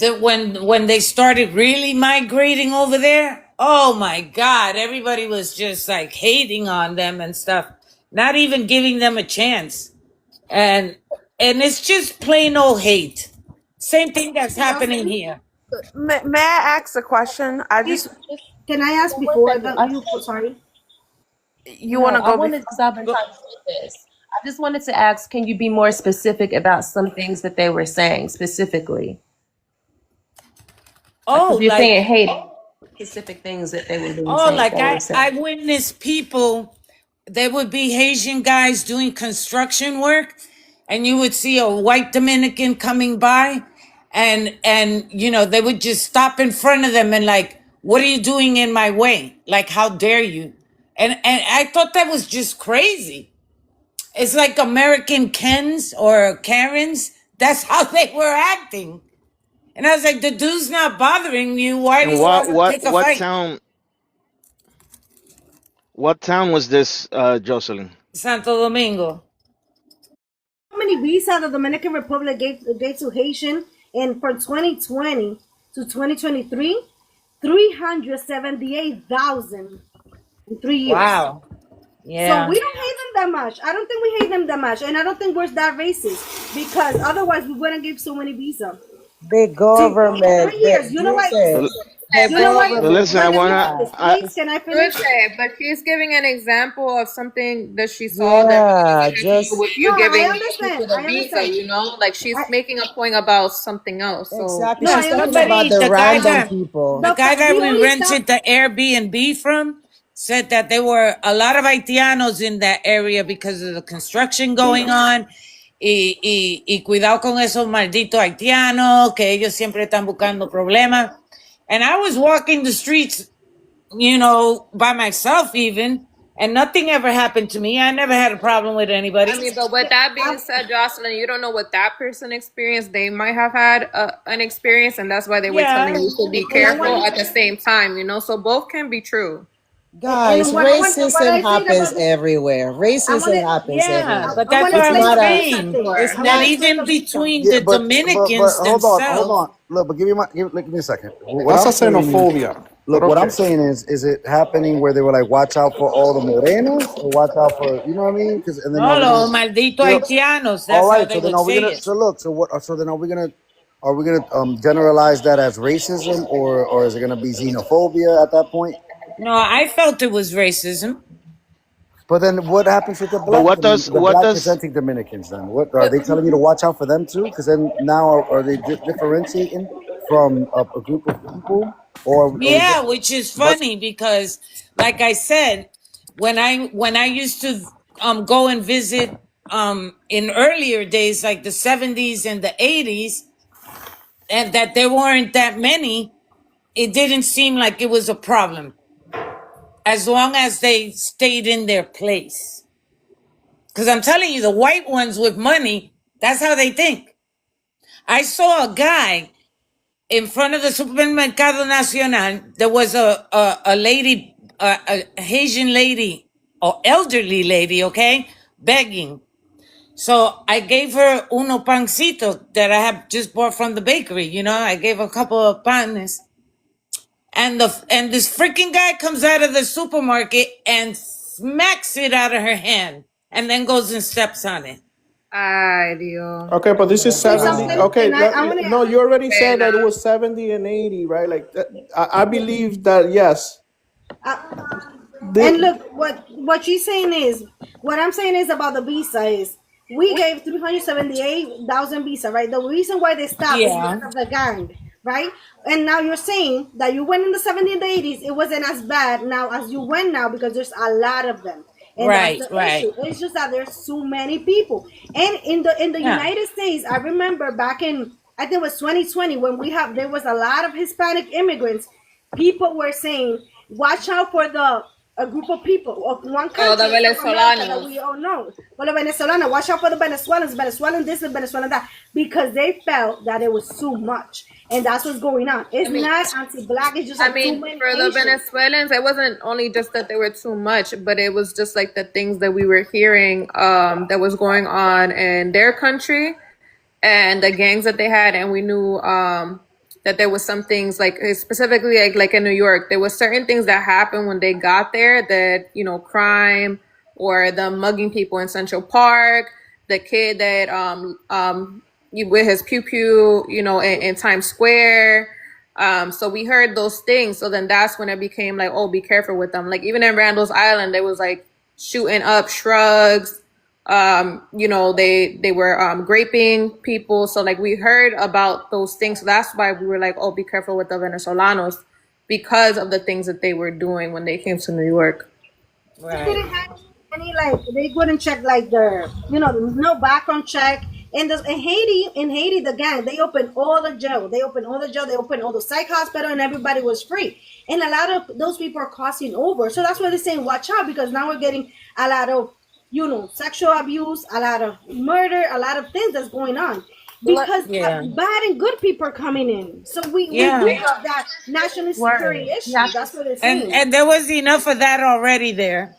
that when they started really migrating over there, oh my God, everybody was just like hating on them and stuff, not even giving them a chance. And it's just plain old hate. Same thing that's happening here. May I ask a question? Can I ask Well, one before second. that you? Sorry. You want No, to I go wanted before? because I've been Go. trying to say this. I just wanted to ask, can you be more specific about some things that they were saying specifically? Oh, Because you're like saying hate specific things that they were being oh, saying. like They were I saying. witnessed people. There would be Haitian guys doing construction work, and you would see a white Dominican coming by, and they would just stop in front of them and like, what are you doing in my way? Like, how dare you? And I thought that was just crazy. It's like American Kens or Karens. That's how they were acting. And I was like, the dude's not bothering you. Why do And you want to pick a fight? what town was this, Jocelyn? Santo Domingo. How many visas the Dominican Republic gave to Haitian and for 2020 to 2023? 378,000 in 3 years. Wow. So Yeah. we don't hate them that much. I don't think we hate them that much, and I don't think we're that racist because otherwise we wouldn't give so many visas. the In government. 3 years, you know what? The Hey, You know what? but Listen, I Let me wanna. finish, I, please. Can I finish? Thursday, but she's giving an example of something that she saw that really yeah, doesn't have to do just with No, you I giving people understand. the I visa, understand. like she's I making a point about something else. So exactly. no, She's I talking understand. about Somebody, the the guy random that people. the guy that We we only stop. rented the Airbnb from said that there were a lot of Haitianos in that area because of the construction going on. Y cuidado con esos malditos haitianos, que ellos siempre están buscando problemas. And I was walking the streets, by myself even, and nothing ever happened to me. I never had a problem with I anybody. mean, but with that being said, Jocelyn, you don't know what that person experienced. They might have had an experience, and that's why they were telling Yeah. you to be And I want careful at the same time. So both can be true. Guys, what racism I said happens about everywhere. I want Racism to happens Yeah, everywhere. but I that's want to what It's I explain was not the a. visa saying. thing. It's I want That to not. explain even the visa. between Yeah, the but Dominicans hold themselves. on. Look, but give me a second. What That's a I'm saying is, xenophobia. look, But what I'm okay. saying is it happening where they were like, watch out for all the morenos, or watch out for, you know what I mean? Because and then No, are we gonna, los malditos you know, haitianos. all That's how right. So they then would are we say gonna? it. So look. So what? So then are we gonna generalize that as racism, or is it gonna be xenophobia at that point? No, I felt it was racism. But then what happens with But the what black does presenting Dominicans then? What are they telling you to watch out for them too? Because then now are they differentiating from a group of people, or is it Yeah, which is what? funny because, like I said, when I used to go and visit in earlier days, like the 70s and the 80s, and that there weren't that many, it didn't seem like it was a problem as long as they stayed in their place. Because I'm telling you, the white ones with money, that's how they think. I saw a guy in front of the Supermercado Nacional. There was a lady, a Haitian lady, or elderly lady, okay, begging. So I gave her uno pancito that I have just bought from the bakery. You know, I gave her a couple of panes. And this freaking guy comes out of the supermarket and smacks it out of her hand and then goes and steps on it. Ay, Dios. Okay, but this is Say 70. something, Okay, and I want no, to. you already said Pena. that it was 70 and 80, right? Like that, I believe that, yes. And The, look, what she's saying is, what I'm saying is about the visa is we gave 378,000 visa, right? The reason why they stopped is Yeah, because of the gang, right? And now you're saying that you went in the 70s and 80s, it wasn't as bad now as you went now because there's a lot of them. And that's right, the right. issue. It's just that there's so many people. And in the Yeah, United States, I remember back in I think it was 2020 when there was a lot of Hispanic immigrants. People were saying, watch out for a group of people of one Oh, the country of America that Venezolanos. we all know. Well, the Venezuelans, watch out for the Venezuelans, Venezuelan this and Venezuelan that, because they felt that it was too much. And that's what's going on. I It's mean, not anti-black, it's just I like too mean, many for the Haitians. Venezuelans, it wasn't only just that they were too much, but it was just like the things that we were hearing that was going on in their country and the gangs that they had, and we knew that there was some things like specifically like in New York, there was certain things that happened when they got there that crime or the mugging people in Central Park, the kid that with his pew pew, in Times Square. So we heard those things. So then that's when it became like, oh, be careful with them. Like even in Randall's Island, they was like shooting up shrugs. They were graping people. So like we heard about those things. So that's why we were like, oh, be careful with the Venezolanos because of the things that they were doing when they came to New York. They right. didn't have any they couldn't check their no background check. And in Haiti, the gang, they opened all the jail. They opened all the jail. They opened all the psych hospital, and everybody was free. And a lot of those people are crossing over. So that's why they're saying watch out, because now we're getting a lot of sexual abuse, a lot of murder, a lot of things that's going on. Because Yeah, bad and good people are coming in. So we do yeah. have that national Word. security issue. That's what they're And saying. and there was enough of that already there.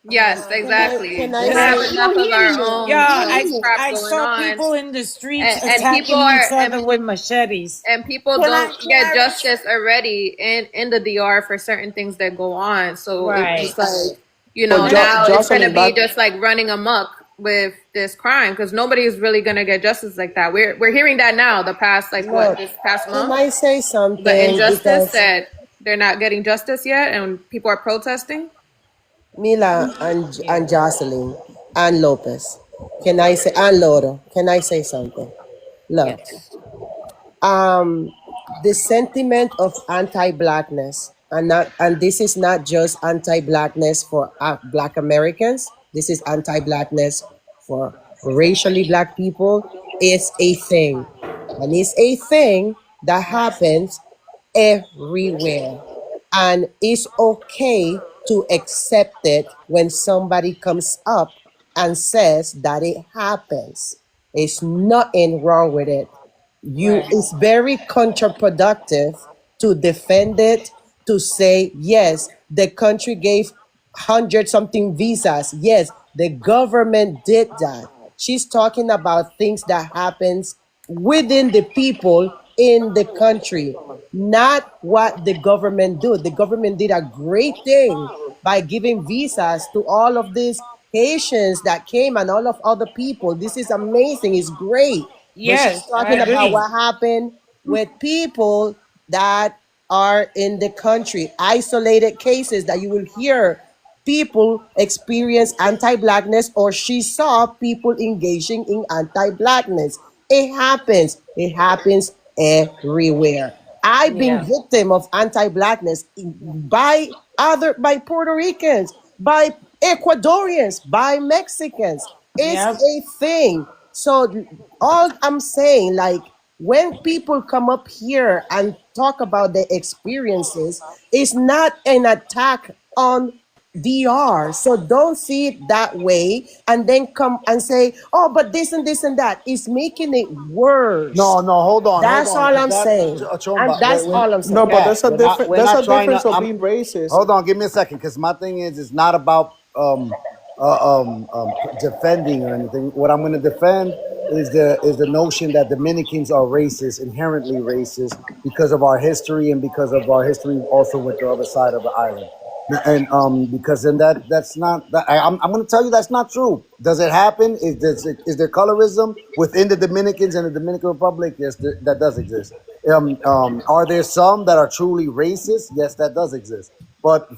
Yes, Can exactly. I We But have say? we enough don't of hear our anymore. Yeah, own, We don't hear anymore. crap I going saw on, people in the streets and people attacking are each other with machetes. and people don't get justice already in the DR for certain things that go on. So it's Right. just like, but now it's gonna Jocelyn, be back. just like running amok with this crime because nobody is really gonna get justice like that. We're hearing that now. The past Look, this past can month, I say the something? injustice Because that they're not getting justice yet, and people are protesting. Mila and Jocelyn and Lopez, can I say, and Loro, can I say something? Look, Yes. um, the sentiment of anti-blackness, and this is not just anti-blackness for Black Americans. This is anti-blackness for racially Black people. Is a thing, and it's a thing that happens everywhere. And it's okay to accept it when somebody comes up and says that it happens. There's nothing wrong with it. Right. It's very counterproductive to defend it, to say, yes, the country gave 100 something visas. Yes, the government did that. She's talking about things that happens within the people in the country, not what the government do. The government did a great thing by giving visas to all of these Haitians that came and all of other people. This is amazing. It's great. But she's Yes, I talking about agree. what happened with people that are in the country, isolated cases that you will hear people experience anti-blackness, or she saw people engaging in anti-blackness. It happens. It happens everywhere. I've been Yeah. victim of anti-blackness by Puerto Ricans, by Ecuadorians, by Mexicans. It's Yep. a thing. So all I'm saying, like, when people come up here and talk about their experiences, it's not an attack on DR. So don't see it that way and then come and say, oh, but this and this and that is making it worse. No, hold That's on, all because I'm that saying. And Chomba, that's all I'm No, saying. but cat. We're there's not a trying difference to. of being racist. Hold on, give me a second, because my thing is, it's not about defending or anything. What I'm going to defend is the notion that Dominicans are racist, inherently racist, because of our history and because of our history also with the other side of the island. And because then that's not that, I'm going to tell you that's not true. Does it happen? Is there colorism within the Dominicans and the Dominican Republic? Yes, that does exist. Are there some that are truly racist? Yes, that does exist. But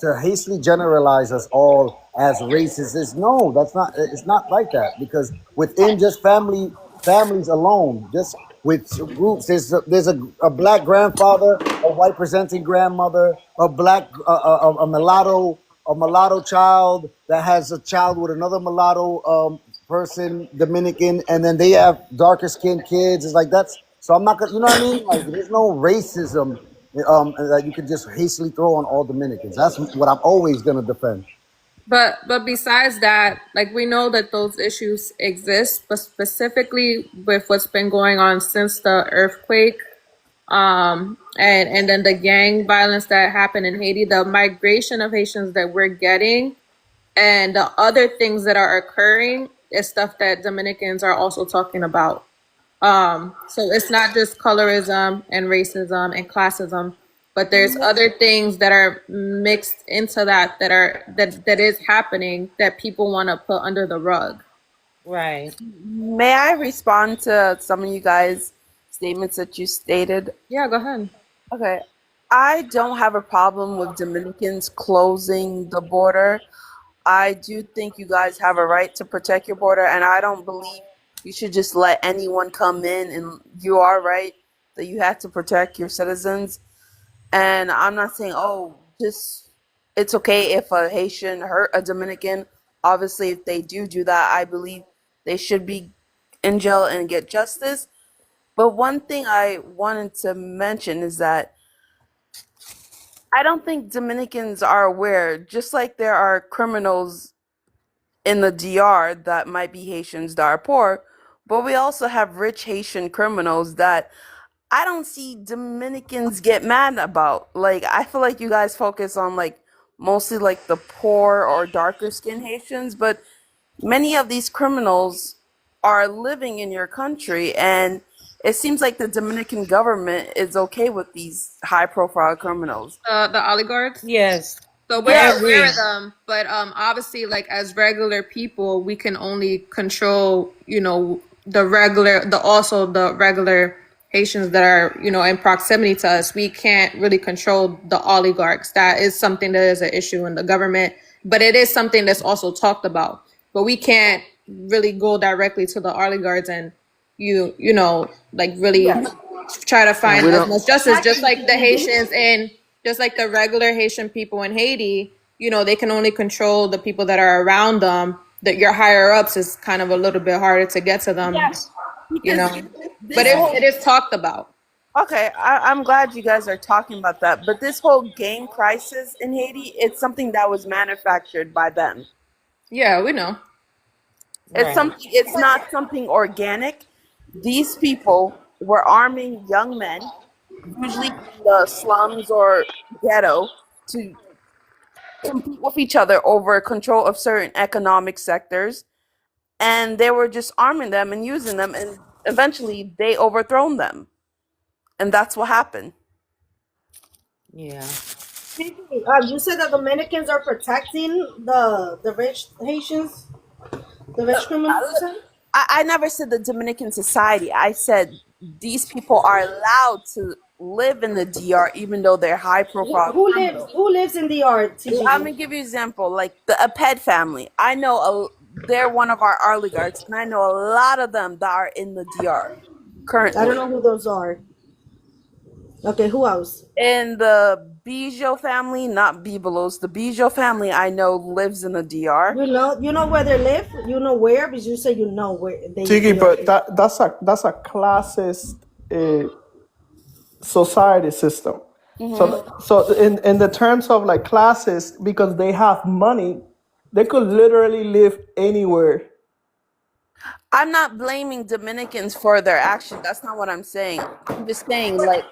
to hastily generalize us all as racists is no, that's not. It's not like that, because within just families alone, just with groups, there's a black grandfather, a white presenting grandmother, a black a mulatto child that has a child with another mulatto person, Dominican, and then they have darker skinned kids. It's like that's so I'm not gonna, you know what I mean? Like there's no racism that you could just hastily throw on all Dominicans. That's what I'm always gonna defend. But besides that, like we know that those issues exist, but specifically with what's been going on since the earthquake, and then the gang violence that happened in Haiti, the migration of Haitians that we're getting, and the other things that are occurring is stuff that Dominicans are also talking about. So it's not just colorism and racism and classism, but there's other things that are mixed into that is happening that people want to put under the rug. Right. May I respond to some of you guys' statements that you stated? Yeah, go ahead. Okay. I don't have a problem with Dominicans closing the border. I do think you guys have a right to protect your border, and I don't believe you should just let anyone come in, and you are right that you have to protect your citizens. And I'm not saying, oh, just it's okay if a Haitian hurt a Dominican. Obviously, if they do that, I believe they should be in jail and get justice. But one thing I wanted to mention is that I don't think Dominicans are aware, just like there are criminals in the DR that might be Haitians that are poor, but we also have rich Haitian criminals that I don't see Dominicans get mad about. Like, I feel like you guys focus on like mostly like the poor or darker skinned Haitians, but many of these criminals are living in your country, and it seems like the Dominican government is okay with these high profile criminals. The oligarchs. Yes, So I we're aware agree. of them, but obviously, like as regular people, we can only control, the regular Haitians that are, in proximity to us. We can't really control the oligarchs. That is something that is an issue in the government, but it is something that's also talked about. But we can't really go directly to the oligarchs and like really Yes. try to And find we as don't. much justice, just like the Haitians and just like the regular Haitian people in Haiti, they can only control the people that are around them. That your higher ups is kind of a little bit harder to get to them, Yes. you Because know. But this it, whole it is talked about. okay, I'm glad you guys are talking about that. But this whole game crisis in Haiti, it's something that was manufactured by them. Yeah, we know. It's Right. something. It's not something organic. These people were arming young men, usually in the slums or ghetto, to compete with each other over control of certain economic sectors, and they were just arming them and using them, and eventually they overthrown them, and that's what happened. Yeah. You said that Dominicans are protecting the rich Haitians, the rich criminals. You said I never said the Dominican society. I said these people are allowed to live in the DR even though they're high profile criminals. who lives in the art? I'm gonna give you an example, like the Aped family. I know they're one of our oligarchs, and I know a lot of them that are in the DR currently. I don't know who those are. Okay, who else? And the Bijou family, not Bibelos, the Bijou family I know lives in the DR. You know where they live. You know where, because you say you know where they. Tiki, but that's a classist society system. So in the terms of like classes, because they have money, they could literally live anywhere. I'm not blaming Dominicans for their action. That's not what I'm saying. I'm just saying, like,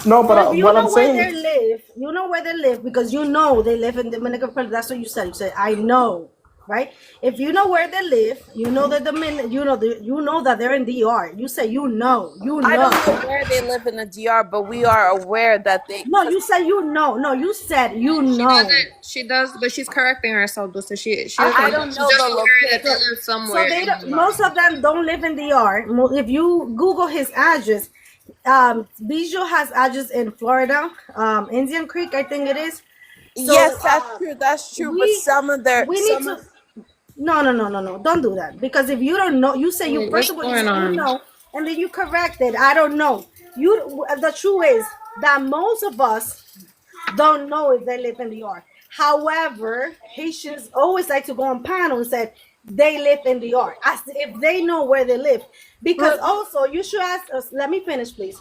no, but you what know I'm where saying, they live. You know where they live because you know they live in Dominican Republic. That's what you said. You said I know, right? If you know where they live, you know that you know that they're in DR. You say you know. I don't know where they live in the DR, but we are aware that they. No, you said you know. No, you said you know. She does, but she's correcting herself. So she I don't know the location. They live somewhere. So most of them don't live in DR. If you Google his address, Bijou has address in Florida, Indian Creek, I think it is. So, yes, that's true. That's true. But some of their No. Don't do that because if you don't know, you say you first of all you know, and then you correct it. I don't know. The truth is that most of us don't know if they live in the yard. However, Haitians always like to go on panel and say they live in the yard as if they know where they live. Because also you should ask us. Let me finish, please.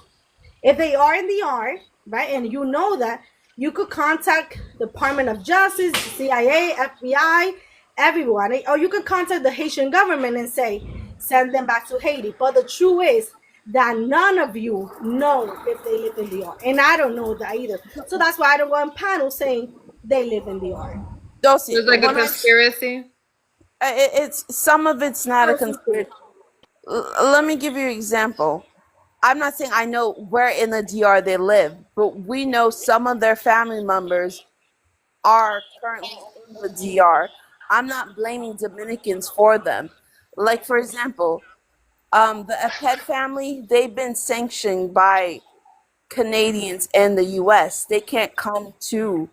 If they are in the yard, right, and you know that, you could contact the Department of Justice, CIA, FBI, everyone, or you could contact the Haitian government and say send them back to Haiti. But the truth is that none of you know if they live in the yard, and I don't know that either. So that's why I don't go on panel saying they live in the yard. It's like a conspiracy. It's some of it's not a conspiracy. Let me give you an example. I'm not saying I know where in the DR they live, but we know some of their family members are currently in the DR. I'm not blaming Dominicans for them. Like, for example, the Aped family, they've been sanctioned by Canadians and the US. They can't come to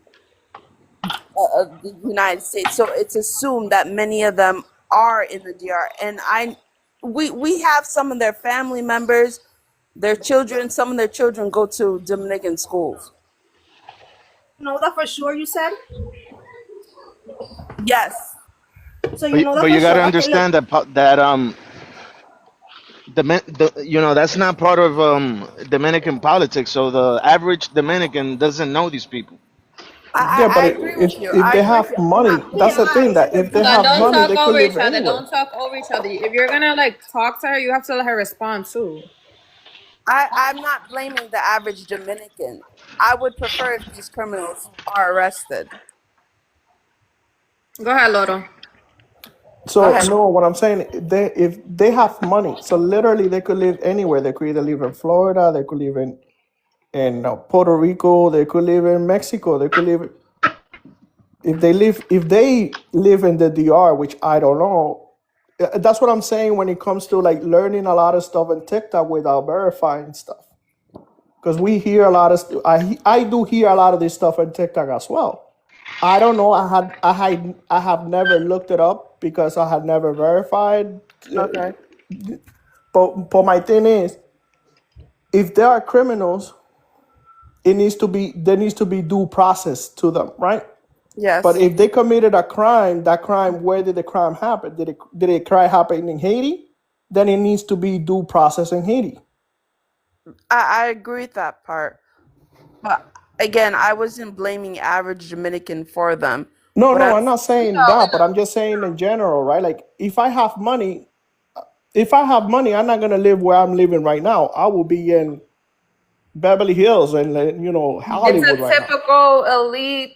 the United States. So it's assumed that many of them are in the DR. And we have some of their family members, their children, some of their children go to Dominican schools. You know that for sure, you said? Yes. So you know that but for you got to sure. understand that that's not part of Dominican politics. So the average Dominican doesn't know these people. I agree with you. If they have money, that's the thing. That if they have Don't money, talk they could over live each other. anywhere. Don't talk over each other. If you're gonna like talk to her, you have to let her respond too. I'm not blaming the average Dominican. I would prefer if these criminals are arrested. Go ahead, Loro. So no, what I'm saying, if they have money, so literally they could live anywhere. They could either live in Florida, they could live in Puerto Rico, they could live in Mexico, they could live. If they live in the DR, which I don't know, that's what I'm saying when it comes to like learning a lot of stuff on TikTok without verifying stuff. Because we hear a lot of I do hear a lot of this stuff on TikTok as well. I don't know. I have never looked it up because I had never verified. Okay. But my thing is, if there are criminals, there needs to be due process to them, right? Yes. But if they committed a crime, where did the crime happen? Did the crime happen in Haiti? Then it needs to be due process in Haiti. I agree with that part. But again, I wasn't blaming average Dominican for them. No, I'm not saying that, but I'm just saying in general, right? Like if I have money, I'm not gonna live where I'm living right now. I will be in Beverly Hills and Hollywood right now. It's a typical elite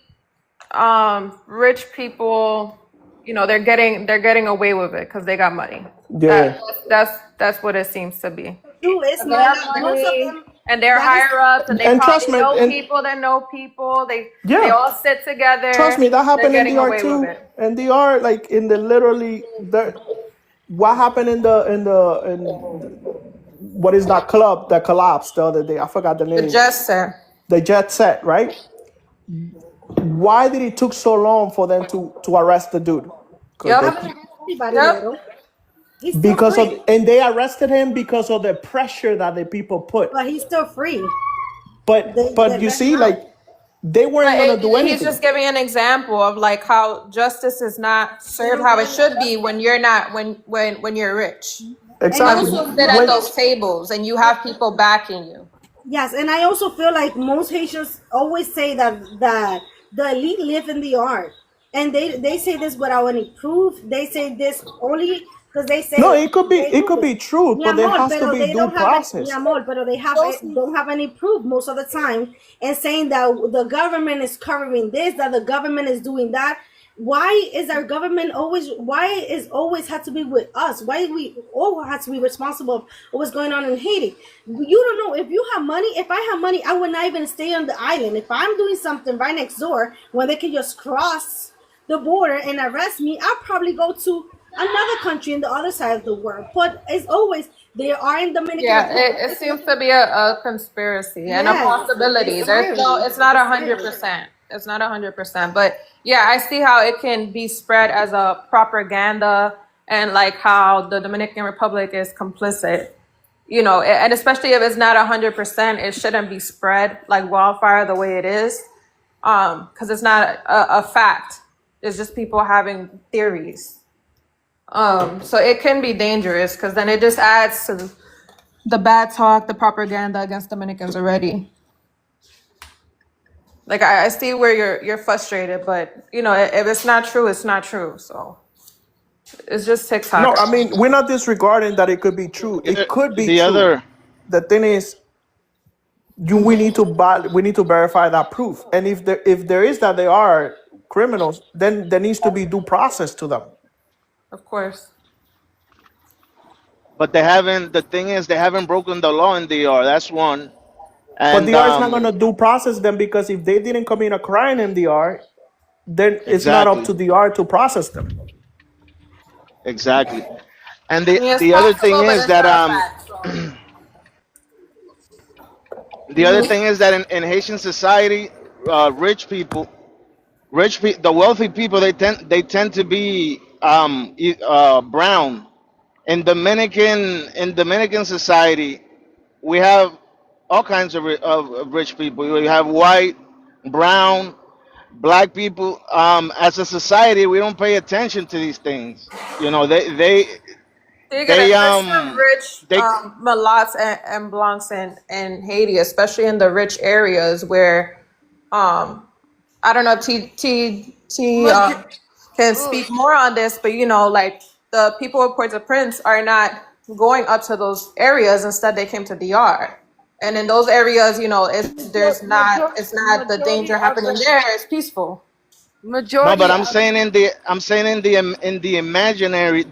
rich people, they're getting away with it because they got money. Yeah. That's what it seems to be. True, it's And they not have like most of money, them. and they're That is higher ups, and they And trust probably me, know and people that know people. They yeah, all sit trust together. me, that They're happened in getting DR away with too. it. And DR, like in the literally the what happened in what is that club that collapsed the other day? I forgot the The name. jester. The Jet Set, right? Why did it took so long for them to arrest the dude? Because Yep. they haven't anybody, Yep. little. He's still because of free, and they arrested him because of the pressure that the people put. but he's still free. But They you let him see, out. like they weren't gonna do He's anything. just giving an example of like how justice is not served how it should be when you're not when you're rich. And Exactly. When you also, sit at those tables and you have people backing you. yes, and I also feel like most Haitians always say that the elite live in the art, and they say this without any proof. They say this only because they say No, they it do could this. be true, Mi but there amor, has to pero be they due don't have any, mi process. amor, pero they don't have any proof most of the time, and saying that the government is covering this, that the government is doing that. Why is our government always? Why is always had to be with us? Why we all have to be responsible for what's going on in Haiti? You don't know if you have money. If I have money, I would not even stay on the island. If I'm doing something right next door, when they can just cross the border and arrest me, I'll probably go to another country in the other side of the world. But it's always they are in Dominican Yeah, Republic. it seems to be a conspiracy and a Yes, possibility. it's There's no, irony. it's not It's irony. 100%. It's not 100%. But yeah, I see how it can be spread as a propaganda and like how the Dominican Republic is complicit. And especially if it's not 100%, it shouldn't be spread like wildfire the way it is. Because it's not a fact. It's just people having theories. So it can be dangerous because then it just adds to the bad talk, the propaganda against Dominicans already. Like I see where you're frustrated, but if it's not true, it's not true. So it's just TikTok. No, I mean we're not disregarding that it could be true. It could be The true. other The thing is, we need to verify that proof. And if there is that they are criminals, then there needs to be due process to them. Of course. but they haven't. The thing is, they haven't broken the law in DR. That's one. But And DR is not going to due process them because if they didn't commit a crime in DR, then it's not up exactly, to DR to process them. exactly. And I mean, it's the other thing possible, but is it's that not a fact. So. the other thing is that in Haitian society, rich people, the wealthy people, they tend to be brown. In Dominican society, we have all kinds of rich people. We have white, brown, black people. As a society, we don't pay attention to these things. You're gonna, They there's some rich they mulatts and blancs in Haiti, especially in the rich areas where I don't know if T can speak more on this, but like the people of Port-au-Prince are not going up to those areas. Instead, they came to DR, and in those areas, it's not the danger happening there. It's peaceful. No, but Majority I'm of saying in the imaginary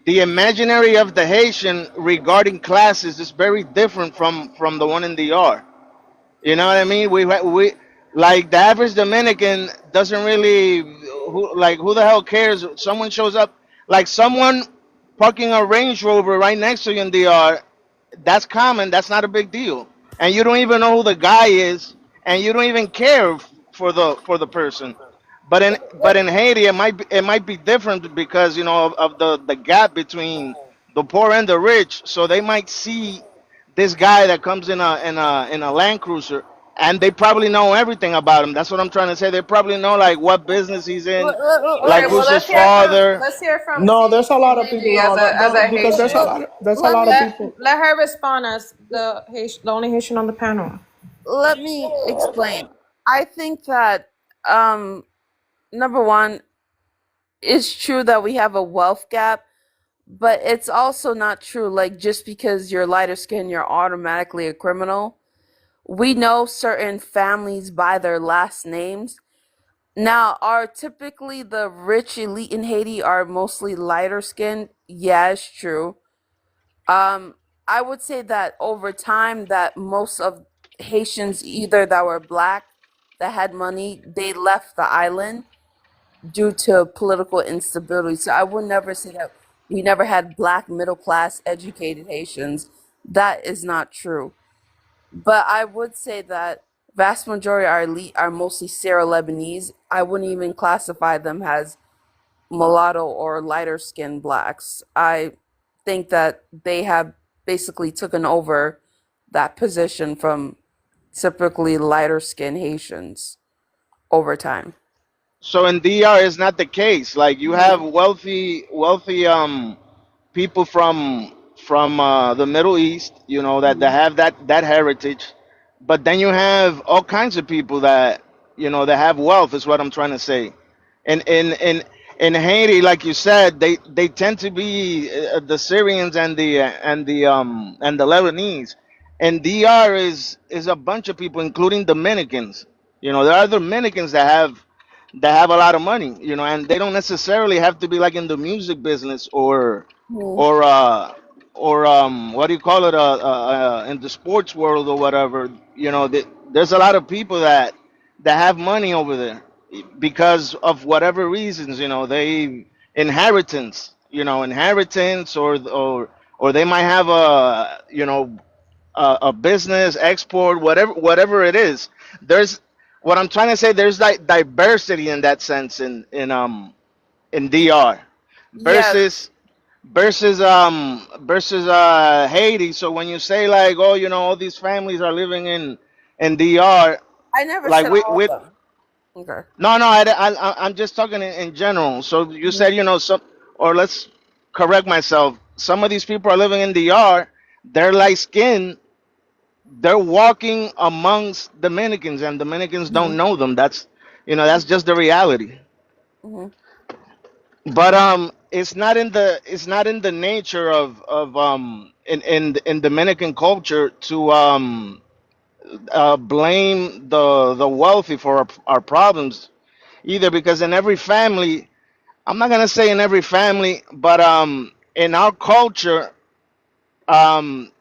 the imaginary of the Haitian regarding classes is very different from the one in the R. You know what I mean? We like the average Dominican doesn't really who the hell cares? Someone shows up like someone parking a Range Rover right next to you in the R. That's common. That's not a big deal, and you don't even know who the guy is, and you don't even care for the person. But in Haiti, it might be different because of the gap between the poor and the rich. So they might see this guy that comes in a Land Cruiser, and they probably know everything about him. That's what I'm trying to say. They probably know like what business he's in, All like right, well who's his father. let's hear from No, T there's a lot of people. Lady No, as a because Haitian. there's a lot of people. Let her respond as the only Haitian on the panel. let me explain. I think that number one, it's true that we have a wealth gap, but it's also not true. Like just because you're lighter skinned, you're automatically a criminal. We know certain families by their last names. Now, are typically the rich elite in Haiti are mostly lighter skinned? Yeah, it's true. Um, I would say that over time that most of Haitians either that were black that had money, they left the island due to political instability. So I would never say that we never had black middle class educated Haitians. That is not true. But I would say that vast majority of our elite are mostly Syro Lebanese. I wouldn't even classify them as mulatto or lighter skinned blacks. I think that they have basically taken over that position from typically lighter skinned Haitians over time. So in DR is not the case. Like you have wealthy people from the Middle East, you know, that have that heritage, but then you have all kinds of people that you know that have wealth. Is what I'm trying to say. And in Haiti, like you said, they tend to be the Syrians and the Lebanese, and DR is a bunch of people, including Dominicans. You know, there are Dominicans that have a lot of money, you know, and they don't necessarily have to be like in the music business or what do you call it in the sports world or whatever. You know, there's a lot of people that have money over there because of whatever reasons. You know, they inheritance or they might have a business export, whatever it is. There's what I'm trying to say. There's like diversity in that sense in DR Yeah, versus Haiti. So when you say like, oh, you know, all these families are living in DR, I never like said all of we them. Okay. no, I'm just talking in general. So you said, you know, or let's correct myself. Some of these people are living in DR. They're light skinned. They're walking amongst Dominicans, and Dominicans don't know them. That's just the reality. Hmm. But it's not in the nature of in Dominican culture to blame the wealthy for our problems either, because in every family, I'm not gonna say in every family, but in our culture, um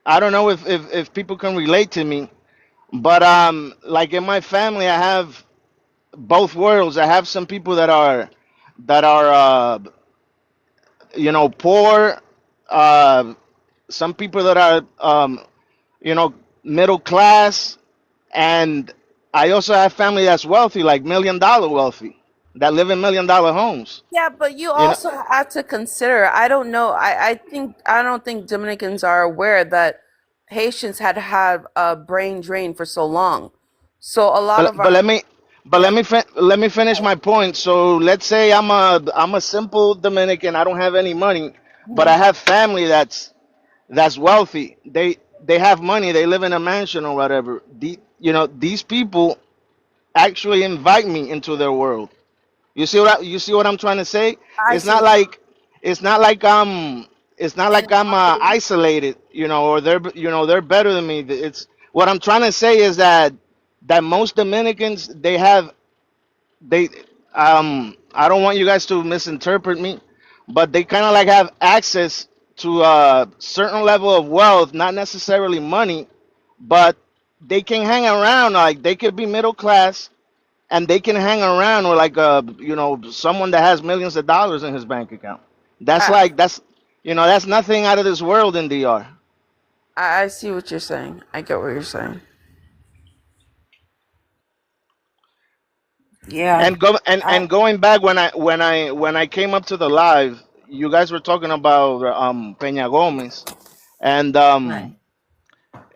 I don't know if people can relate to me, but like in my family, I have both worlds. I have some people that are poor, uh some people that are you know middle class, and I also have family that's wealthy, like $1 million wealthy, that live in $1 million homes. Yeah, but you You know, also have to consider, I don't know, I don't think Dominicans are aware that Haitians had had a brain drain for so long. So a lot but of but our, yeah. let me finish my point. So let's say I'm a simple Dominican. I don't have any money, but Mhm. I have family that's wealthy. They have money. They live in a mansion or whatever. These people actually invite me into their world. You see what I'm trying to say? I It's see not what like it's not like I'm it's not you're like I'm saying. isolated, or they're better than me. It's what I'm trying to say is that most Dominicans they I don't want you guys to misinterpret me, but they kind of like have access to a certain level of wealth, not necessarily money, but they can hang around. Like they could be middle class, and they can hang around with like someone that has millions of dollars in his bank account. That's I, like that's nothing out of this world in DR. I see what you're saying. I get what you're saying. Yeah. And going back when I came up to the live, you guys were talking about Peña Gomez, and Right.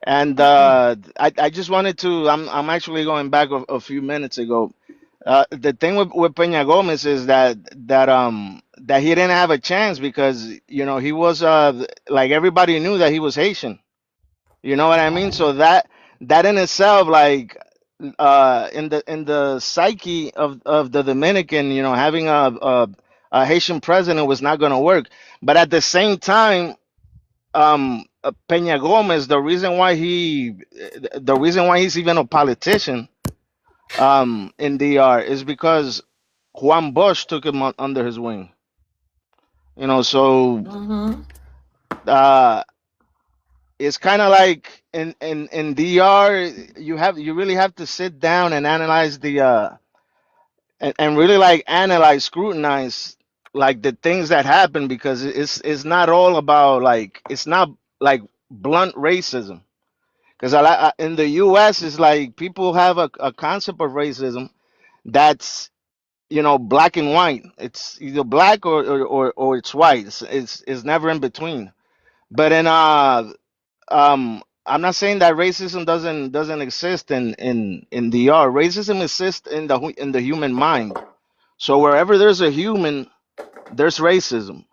I just wanted to. I'm actually going back a few minutes ago. The thing with Peña Gomez is that he didn't have a chance because he was like everybody knew that he was Haitian. You know what I mean? So that in itself, like in the psyche of the Dominican, having a Haitian president was not going to work. But at the same time, Peña Gomez, the reason why he's even a politician in DR is because Juan Bosch took him under his wing. You know, so Mm-hmm. uh, it's kind of like in DR, you really have to sit down and analyze and really like analyze, scrutinize like the things that happen, because it's not all about like, it's not like blunt racism. Because in the U.S. it's like people have a concept of racism that's, you know, black and white. It's either black or it's white. It's never in between. But I'm not saying that racism doesn't exist in DR. Racism exists in the human mind. So wherever there's a human, there's racism.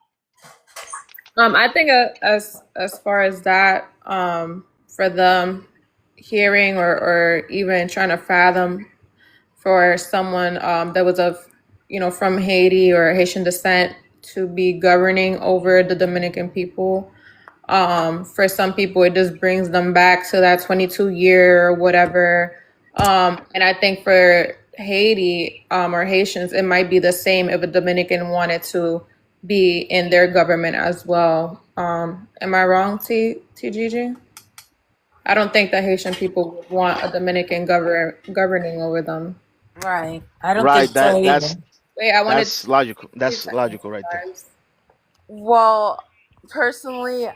I think as far as that, for them hearing or even trying to fathom for someone that was of, from Haiti or Haitian descent to be governing over the Dominican people. For some people, it just brings them back to that 22 year or whatever. And I think for Haiti or Haitians, it might be the same if a Dominican wanted to be in their government as well. Am I wrong, TGG? I don't think the Haitian people would want a Dominican governing over them. Right. I don't think Right. so either. Wait, I wanted That's logical. 3 That's seconds, logical right there. guys. Well, personally,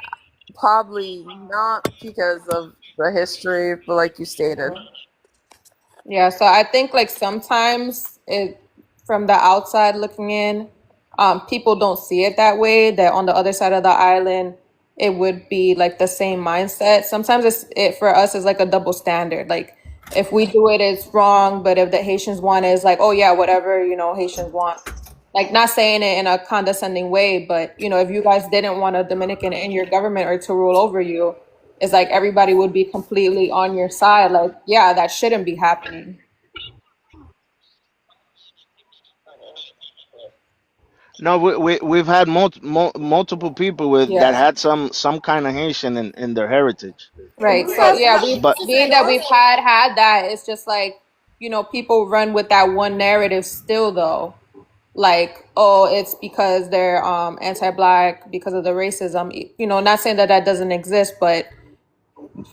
probably not because of the history, but like you stated. Yeah, so I think like sometimes from the outside looking in, people don't see it that way, that on the other side of the island, it would be like the same mindset. Sometimes it for us is like a double standard. Like if we do it, it's wrong, but if the Haitians want it, it's like, oh yeah, whatever, Haitians want. Like not saying it in a condescending way, but if you guys didn't want a Dominican in your government or to rule over you, it's like everybody would be completely on your side. Like, yeah, that shouldn't be happening. No, we've had multiple people with that Yeah. had some kind of Haitian in their heritage. Right. So yeah, But being that we've had that, it's just like, people run with that one narrative still though. Like, oh, it's because they're anti-black because of the racism. Not saying that that doesn't exist, but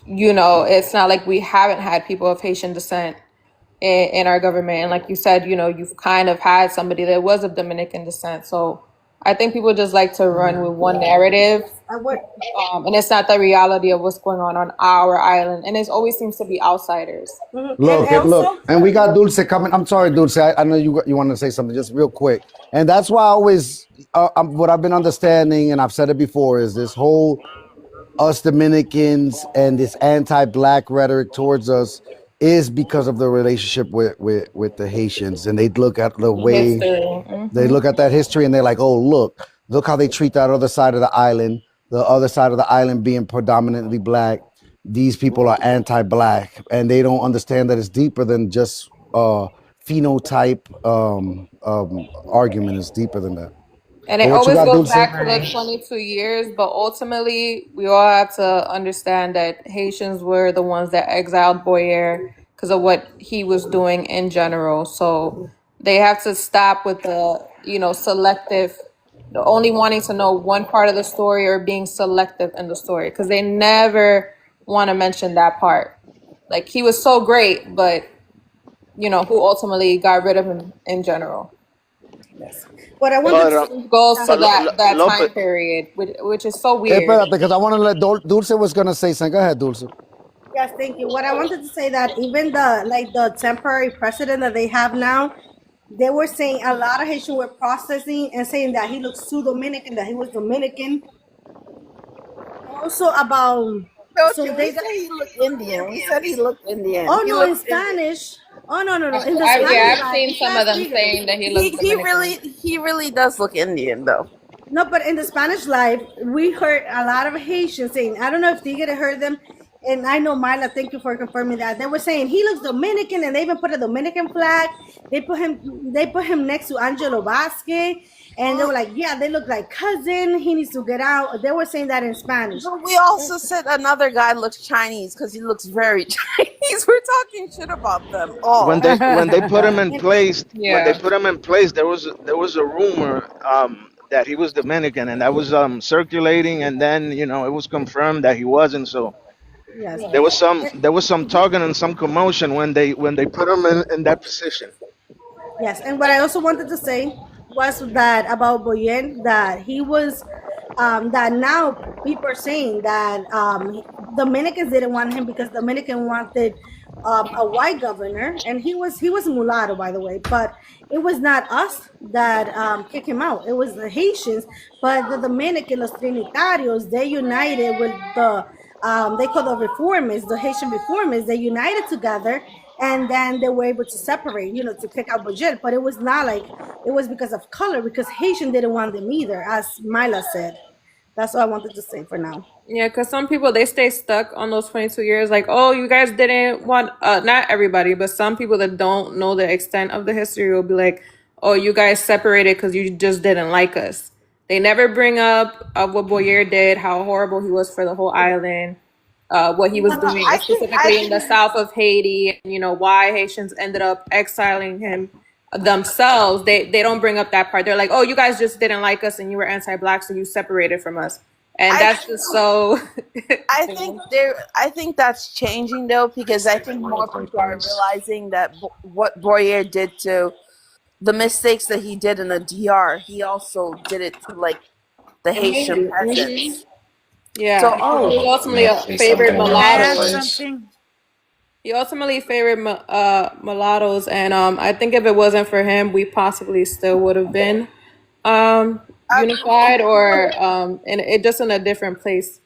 it's not like we haven't had people of Haitian descent in our government. And like you said, you've kind of had somebody that was of Dominican descent. So I think people just like to run with one narrative. And it's not the reality of what's going on our island. And it always seems to be outsiders. Look, and we got Dulce coming. I'm sorry, Dulce. I know you want to say something just real quick. And that's why I always, what I've been understanding, and I've said it before, is this whole us Dominicans and this anti-black rhetoric towards us is because of the relationship with the Haitians. And they look at the way they look at that history and they're like, oh, look how they treat that other side of the island, the other side of the island being predominantly black. These people are anti-black, and they don't understand that it's deeper than just phenotype argument. It's deeper than that. And it But what you always got, goes Dulce? back to the 22 years, but ultimately, we all have to understand that Haitians were the ones that exiled Boyer because of what he was doing in general. So they have to stop with the, selective, the only wanting to know one part of the story or being selective in the story, because they never want to mention that part. Like, he was so great, but, who ultimately got rid of him in general. What I but wanted Goes to but that Lope, time period, which is so Hey, weird. espérate, because I want to let Dulce was going to say something. Go ahead, Dulce. Yes, thank you. What I wanted to say that even the temporary president that they have now, they were saying a lot of Haitian were processing and saying that he looks too Dominican, that he was Dominican. Also about No, so can we they say he looked Indian? We said he looked Indian. oh He no in looks Indian. Spanish. Oh no in the Spanish I've side, seen it's some not of them figures. saying that he looks Dominican. He really does look Indian though. No, but in the Spanish live, we heard a lot of Haitians saying, I don't know if Tigre heard them, and I know Myla, thank you for confirming that. They were saying he looks Dominican, and they even put a Dominican flag. They put him next to Angelo Vasquez, and they were like, yeah, they look like cousin. He needs to get out. They were saying that in Spanish. But we also said another guy looks Chinese because he looks very Chinese. We're talking shit about them all. When they put him in place, Yeah. there was a rumor that he was Dominican, and that was circulating, and then it was confirmed that he wasn't. So Yes. there was some talking and some commotion when they put him in that position. Yes, and what I also wanted to say was that about Boyen, that he was, that now people are saying that Dominicans didn't want him because Dominican wanted a white governor, and he was mulatto, by the way, but it was not us that kicked him out. It was the Haitians, but the Dominican, los Trinitarios, they united with the they call the reformists, the Haitian reformists. They united together, and then they were able to separate, to kick out Bajel. But it was not like it was because of color, because Haitian didn't want them either, as Myla said. That's all I wanted to say for now. Yeah, because some people, they stay stuck on those 22 years. Like, oh, you guys didn't want, not everybody, but some people that don't know the extent of the history will be like, oh, you guys separated because you just didn't like us. They never bring up what Boyer did, how horrible he was for the whole island, what he was doing specifically in the south of Haiti, and why Haitians ended up exiling him themselves. They don't bring up that part. They're like, oh, you guys just didn't like us and you were anti-Black, so you separated from us. And that's just so. I think that's changing though, because I think more people are realizing that what Boyer did to the mistakes that he did in the DR, he also did it to like the Haitian peasants. Yeah. So he ultimately favored mulattoes. Something? He ultimately favored mulattoes, and I think if it wasn't for him, we possibly still would have been unified, or just in a different place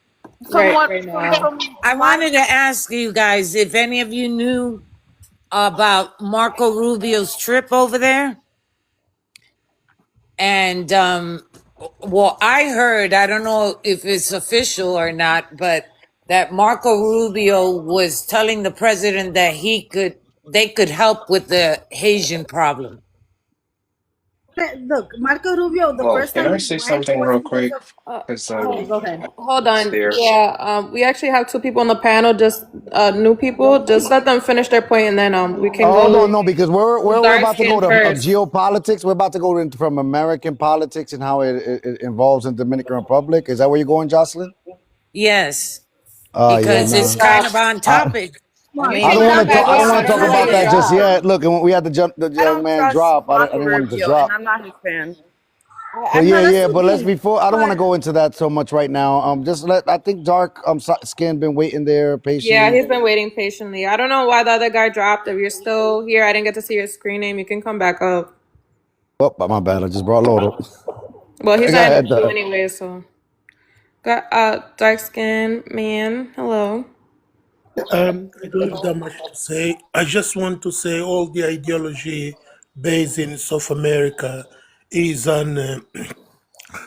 right now. I wanted to ask you guys if any of you knew about Marco Rubio's trip over there. And well, I heard, I don't know if it's official or not, but that Marco Rubio was telling the president that they could help with the Haitian problem. Look, Marco Rubio, the first time can I he say went something was real because quick? of. Because Go ahead. Hold on. there. Yeah, we actually have two people on the panel, just new people. Just let them finish their point, and then we can go. Hold on, no, because we're about to go to first. geopolitics. We're about to go into from American politics and how it involves in Dominican Republic. Is that where you're going, Jocelyn? Yes, because it's kind of on topic. I don't want to talk about that just yet. Look, and we had the young man drop. I didn't want him to drop. And I'm not his fan. But yeah. But let's before. I don't want to go into that so much right now. I think Dark Skin been waiting there patiently. Yeah, he's been waiting patiently. I don't know why the other guy dropped. If you're still here, I didn't get to see your screen name. You can come back up. Oh, my bad. I just brought Lodo. Well, he's not in the queue anyway, so. Got dark skin man. Hello. I don't have that much to say. I just want to say all the ideology based in South America is on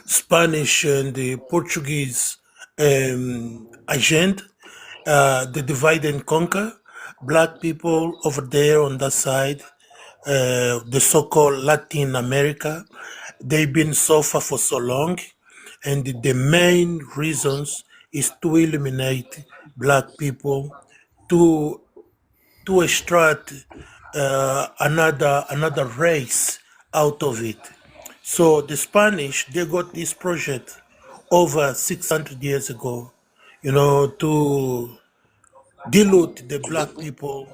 Spanish and the Portuguese agenda, the divide and conquer. Black people over there on that side, the so-called Latin America, they've been suffer for so long, and the main reasons is to eliminate Black people, to extract another race out of it. So the Spanish, they got this project over 600 years ago, to dilute the Black people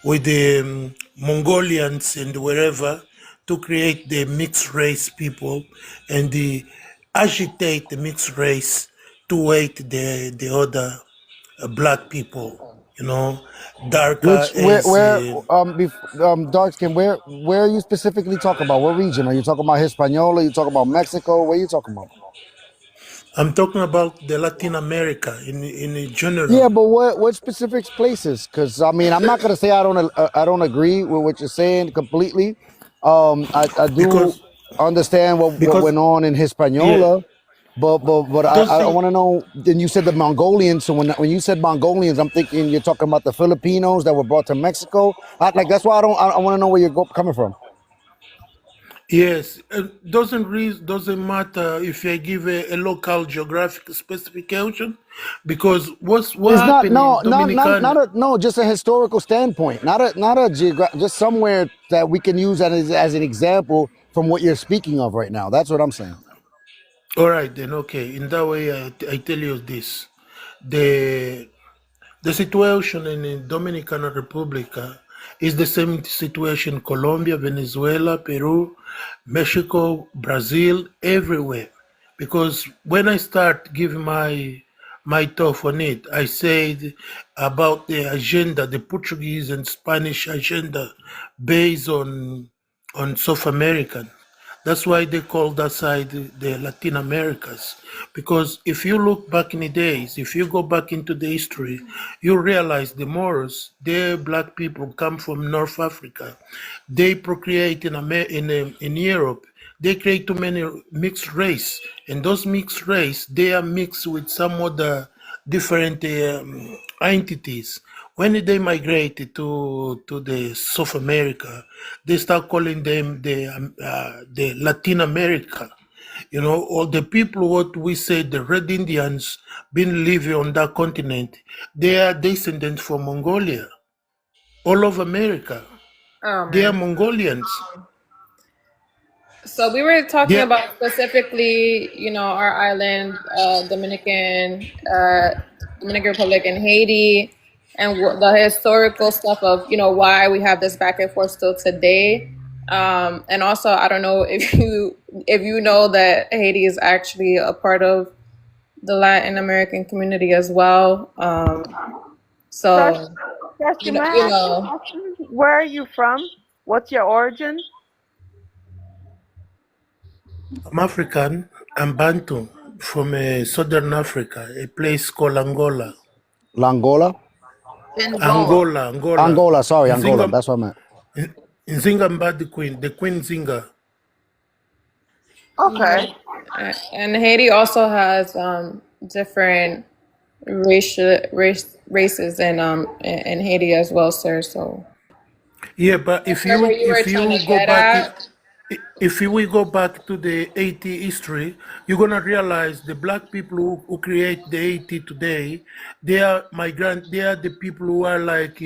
with the Mongolians and wherever, to create the mixed race people and agitate the mixed race to hate the other Black people, darker. Dark Skin, where are you specifically talking about? What region? Are you talking about Hispaniola? Are you talking about Mexico? Where are you talking about? I'm talking about the Latin America in general. Yeah, but what specific places? Because I'm not gonna say I don't agree with what you're saying completely. I do understand what went on in Hispaniola. But I Doesn't want to know. Then you said the Mongolians. So when you said Mongolians, I'm thinking you're talking about the Filipinos that were brought to Mexico. Like that's why I want to know where you're coming from. yes, doesn't matter if I give a local geographic specification, because what It's not happened no in not not Dominican. not a no just a historical standpoint, not a just somewhere that we can use that as an example from what you're speaking of right now. That's what I'm saying. All right, then, okay. In that way, I tell you this: the the situation in Dominican Republic is the same situation in Colombia, Venezuela, Peru, Mexico, Brazil, everywhere. Because when I start giving my talk on it, I said about the agenda, the Portuguese and Spanish agenda based on South American. That's why they call that side the Latin Americas. Because if you look back in the days, if you go back into the history, you realize the Moors, the black people come from North Africa. They procreate in Europe. They create too many mixed race, and those mixed race they are mixed with some other different entities. When they migrated to the South America, they start calling them the Latin America. You know, all the people what we say the Red Indians been living on that continent, they are descendants from Mongolia, all of America. Oh They are man. Mongolians. So we were talking They about specifically, our island, Dominican Republic and Haiti, and the historical stuff of, why we have this back and forth still today. And also, I don't know if you know that Haiti is actually a part of the Latin American community as well. Crush, So Crush, you may know, I ask you a question? Where are you from? What's your origin? I'm African. I'm Bantu from southern Africa, a place called Angola. Langola, Angola. Angola. Angola. Sorry, Angola. Nzinga, That's what I meant. Nzinga Mba, the Queen Zinga. Okay. and Haiti also has different races in Haiti as well, sir. So Yeah, but is that where you were if trying you to go get back at? if we go back to the 80 history, you're gonna realize the black people who create the 80 today, they are migrant. They are the people who are like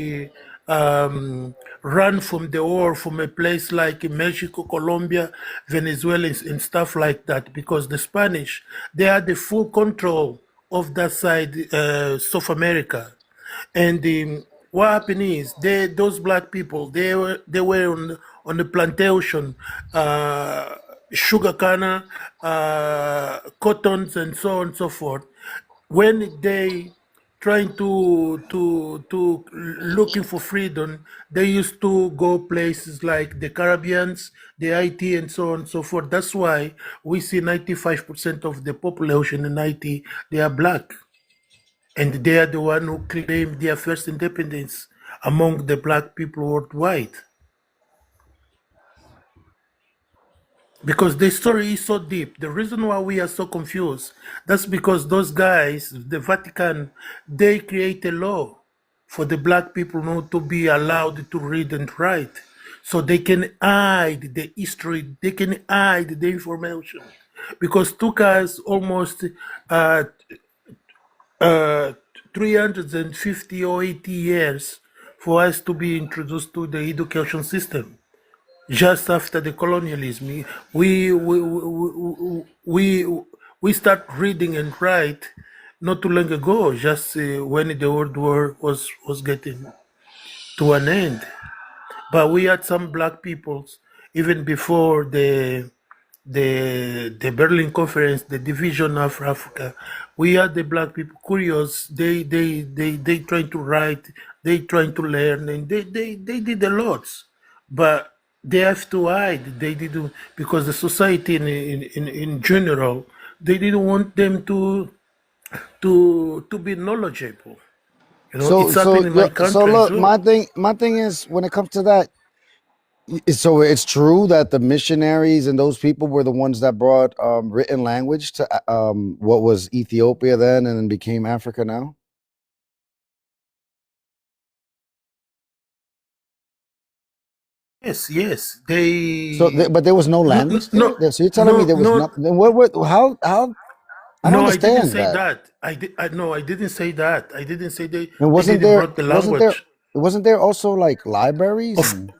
run from the war from a place like Mexico, Colombia, Venezuela, and stuff like that. Because the Spanish, they had the full control of that side, South America. And what happened is those black people they were on the plantation, uh, sugar cane, cottons, and so on and so forth. When they trying to looking for freedom, they used to go places like the Caribbeans, the Haiti, and so on and so forth. That's why we see 95% of the population in Haiti, they are black, and they are the one who claimed their first independence among the black people worldwide. Because the story is so deep. The reason why we are so confused, that's because those guys, the Vatican, they create a law for the black people not to be allowed to read and write. So they can hide the history, they can hide the information. Because it took us almost uh, uh, 350 or 80 years for us to be introduced to the education system. Just after the colonialism, we we we we, we start reading and write not too long ago, just when the World War was getting to an end. But we had some black peoples even before the Berlin Conference, the division of Africa. We had the black people curious. They trying to write, they trying to learn, and they did a lot. But they have to hide. They didn't, because the society in general, they didn't want them to be knowledgeable. You know, So it's happened in my so country as look, well. my thing is when it comes to that, So it's true that the missionaries and those people were the ones that brought written language to what was Ethiopia then and then became Africa now? Yes, yes. But there was no No, language no, there. So you're telling me no, there was no, nothing? Then what? How? I don't no. I didn't understand say that. that. No, I didn't say that. I didn't say they. And They wasn't didn't there? brought the Wasn't there? language. Wasn't there also like libraries Of and?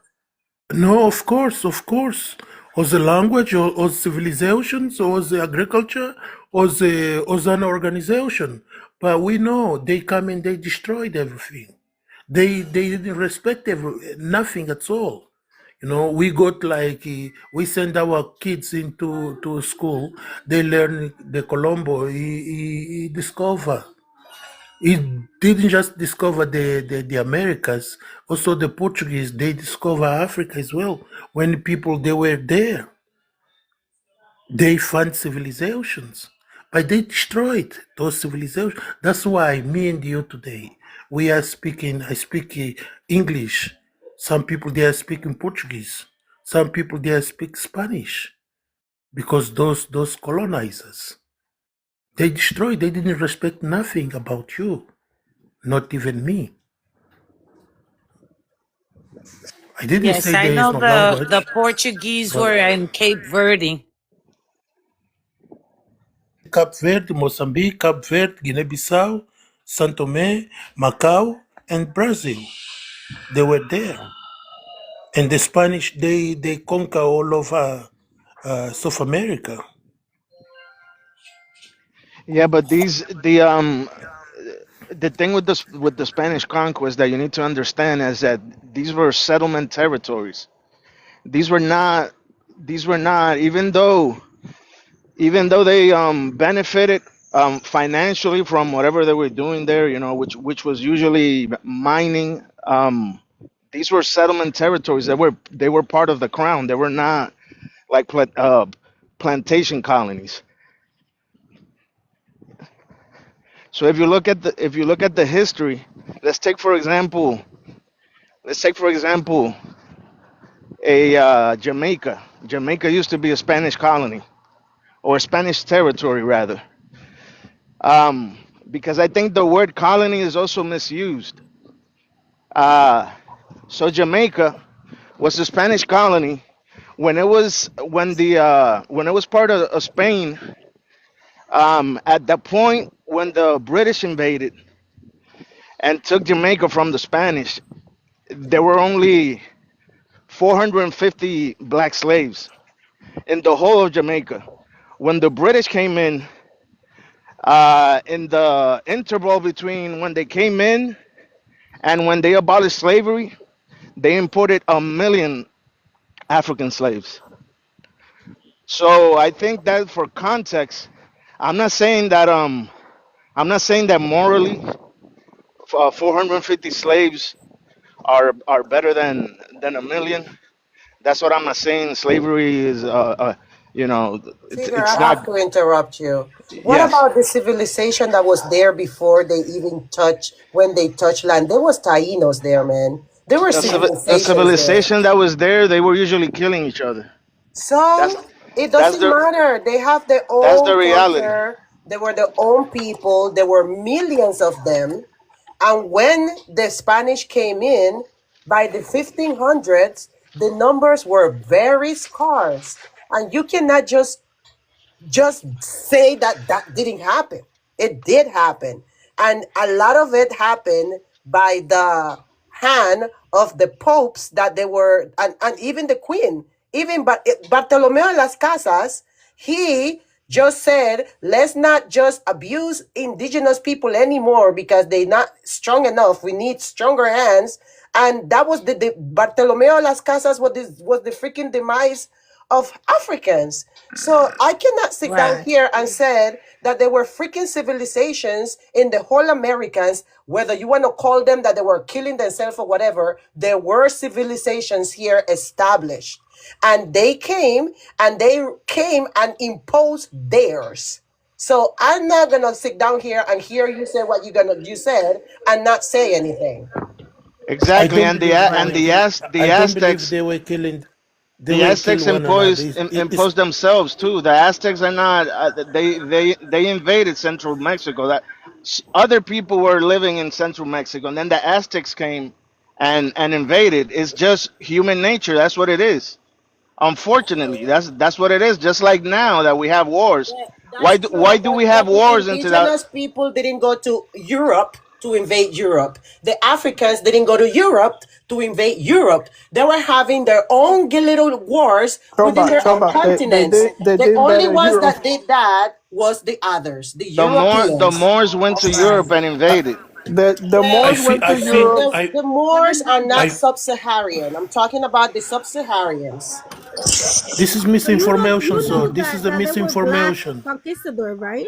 No, of course, of course. Or the language, or civilizations, or the agriculture, or an organization. But we know they come and they destroyed everything. They didn't respect nothing at all. You know, we got like we send our kids into to school. They learn the Colombo. He discover. He didn't just discover the Americas, also the Portuguese, they discover Africa as well. When people they were there, they found civilizations, but they destroyed those civilizations. That's why me and you today, we are speaking, I speak English. Some people they are speaking Portuguese. Some people they are speak Spanish because those colonizers, they destroyed, they didn't respect nothing about you, not even me. I didn't Yes, say I there is know no the language, Portuguese but were in Cape Verde. Cape Verde, Mozambique, Cape Verde, Guinea-Bissau, Saint Tome, Macau, and Brazil. They were there. And the Spanish, they conquer all over South America. Yeah, but the thing with the Spanish conquest that you need to understand is that these were settlement territories. These were not even though they benefited financially from whatever they were doing there, which was usually mining. These were settlement territories that they were part of the crown. They were not like plantation colonies. So if you look at the history, let's take for example a Jamaica. Jamaica used to be a Spanish colony or a Spanish territory rather, um, because I think the word colony is also misused. Uh, so Jamaica was a Spanish colony when it was part of Spain. At the point when the British invaded and took Jamaica from the Spanish, there were only 450 black slaves in the whole of Jamaica. When the British came in the interval between when they came in and when they abolished slavery, they imported 1 million African slaves. So I think that for context, I'm not saying that morally, 450 slaves are better than 1 million. That's what I'm not saying. Slavery is you know Tigger, it's I not. have to interrupt you. What Yes. about the civilization that was there before they even touch when they touch land? There was Tainos there, man. There were The civilizations there. civilization that was there, they were usually killing each other. That's So it that's doesn't the matter. They have their that's the own reality. culture. They were their own people. There were millions of them. And when the Spanish came in, by the 1500s, the numbers were very scarce. And you cannot just say that that didn't happen. It did happen. And a lot of it happened by the hand of the popes that they were, and even the queen. Even Bartolomeo Las Casas, he just said, let's not just abuse indigenous people anymore because they're not strong enough. We need stronger hands. And that was the Bartolomeo Las Casas was the freaking demise of Africans. So I cannot sit down Right. here and say that there were freaking civilizations in the whole Americas, whether you want to call them that they were killing themselves or whatever, there were civilizations here established. And they came and imposed theirs. So I'm not gonna sit down here and hear you say what you said and not say anything. I Exactly, don't and believe the I don't believe Aztecs they the were kill Aztecs one another. imposed themselves too. The Aztecs are not they invaded Central Mexico. That other people were living in Central Mexico, and then the Aztecs came and invaded. It's just human nature. That's what it is. Unfortunately, that's what it is. Just like now that we have wars. That's Why true, do we have but the wars into that? indigenous people didn't go to Europe to invade Europe. The Africans didn't go to Europe to invade Europe. They were having their own little wars within their own Chumba, continents. they The did only invade ones Europe. that did that was the others, the The Europeans. Moors went to Europe and invaded. The The, Moors went I to think Europe. the But Moors are not I sub-Saharan. I'm talking about the sub-Saharians. this is So misinformation, you sir. know This is a that there were black misinformation. conquistador, right?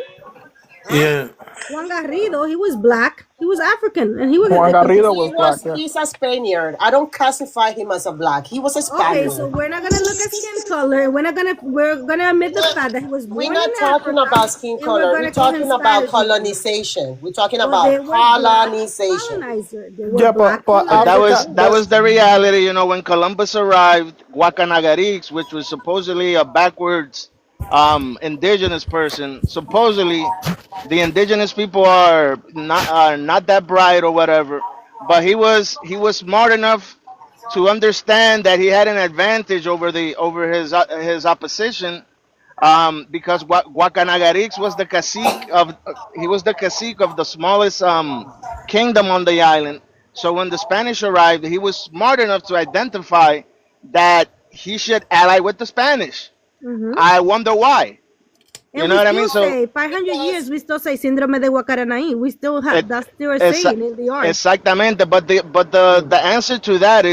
Huh? Yeah. Juan Garrido, he was black, he was African, and he was Juan a Garrido conquistador. was black, yeah. He's a Spaniard. I don't classify him as a black. He was a Okay, so Spaniard. we're not gonna look at skin color. We're gonna admit the fact that he was We're born in not talking Africa, about skin and we're color. We're gonna call him talking about Spanish because, colonization. We're talking well, they about were black colonization. colonizer. They were Yeah, black but But Africa, colonizers. that was the reality, when Columbus arrived. Guacanagarix, which was supposedly a backwards indigenous person, supposedly the indigenous people are not that bright or whatever. But he was smart enough to understand that he had an advantage over his opposition, because Guacanagarix was the cacique of he was the cacique of the smallest kingdom on the island. So when the Spanish arrived, he was smart enough to identify that he should ally with the Spanish. Hmm. I wonder why. You And know we what I still mean? So say 500 years. We still say síndrome de Guacaranaí. We still it, have that's still a it's saying in the art. exactamente. But the answer to that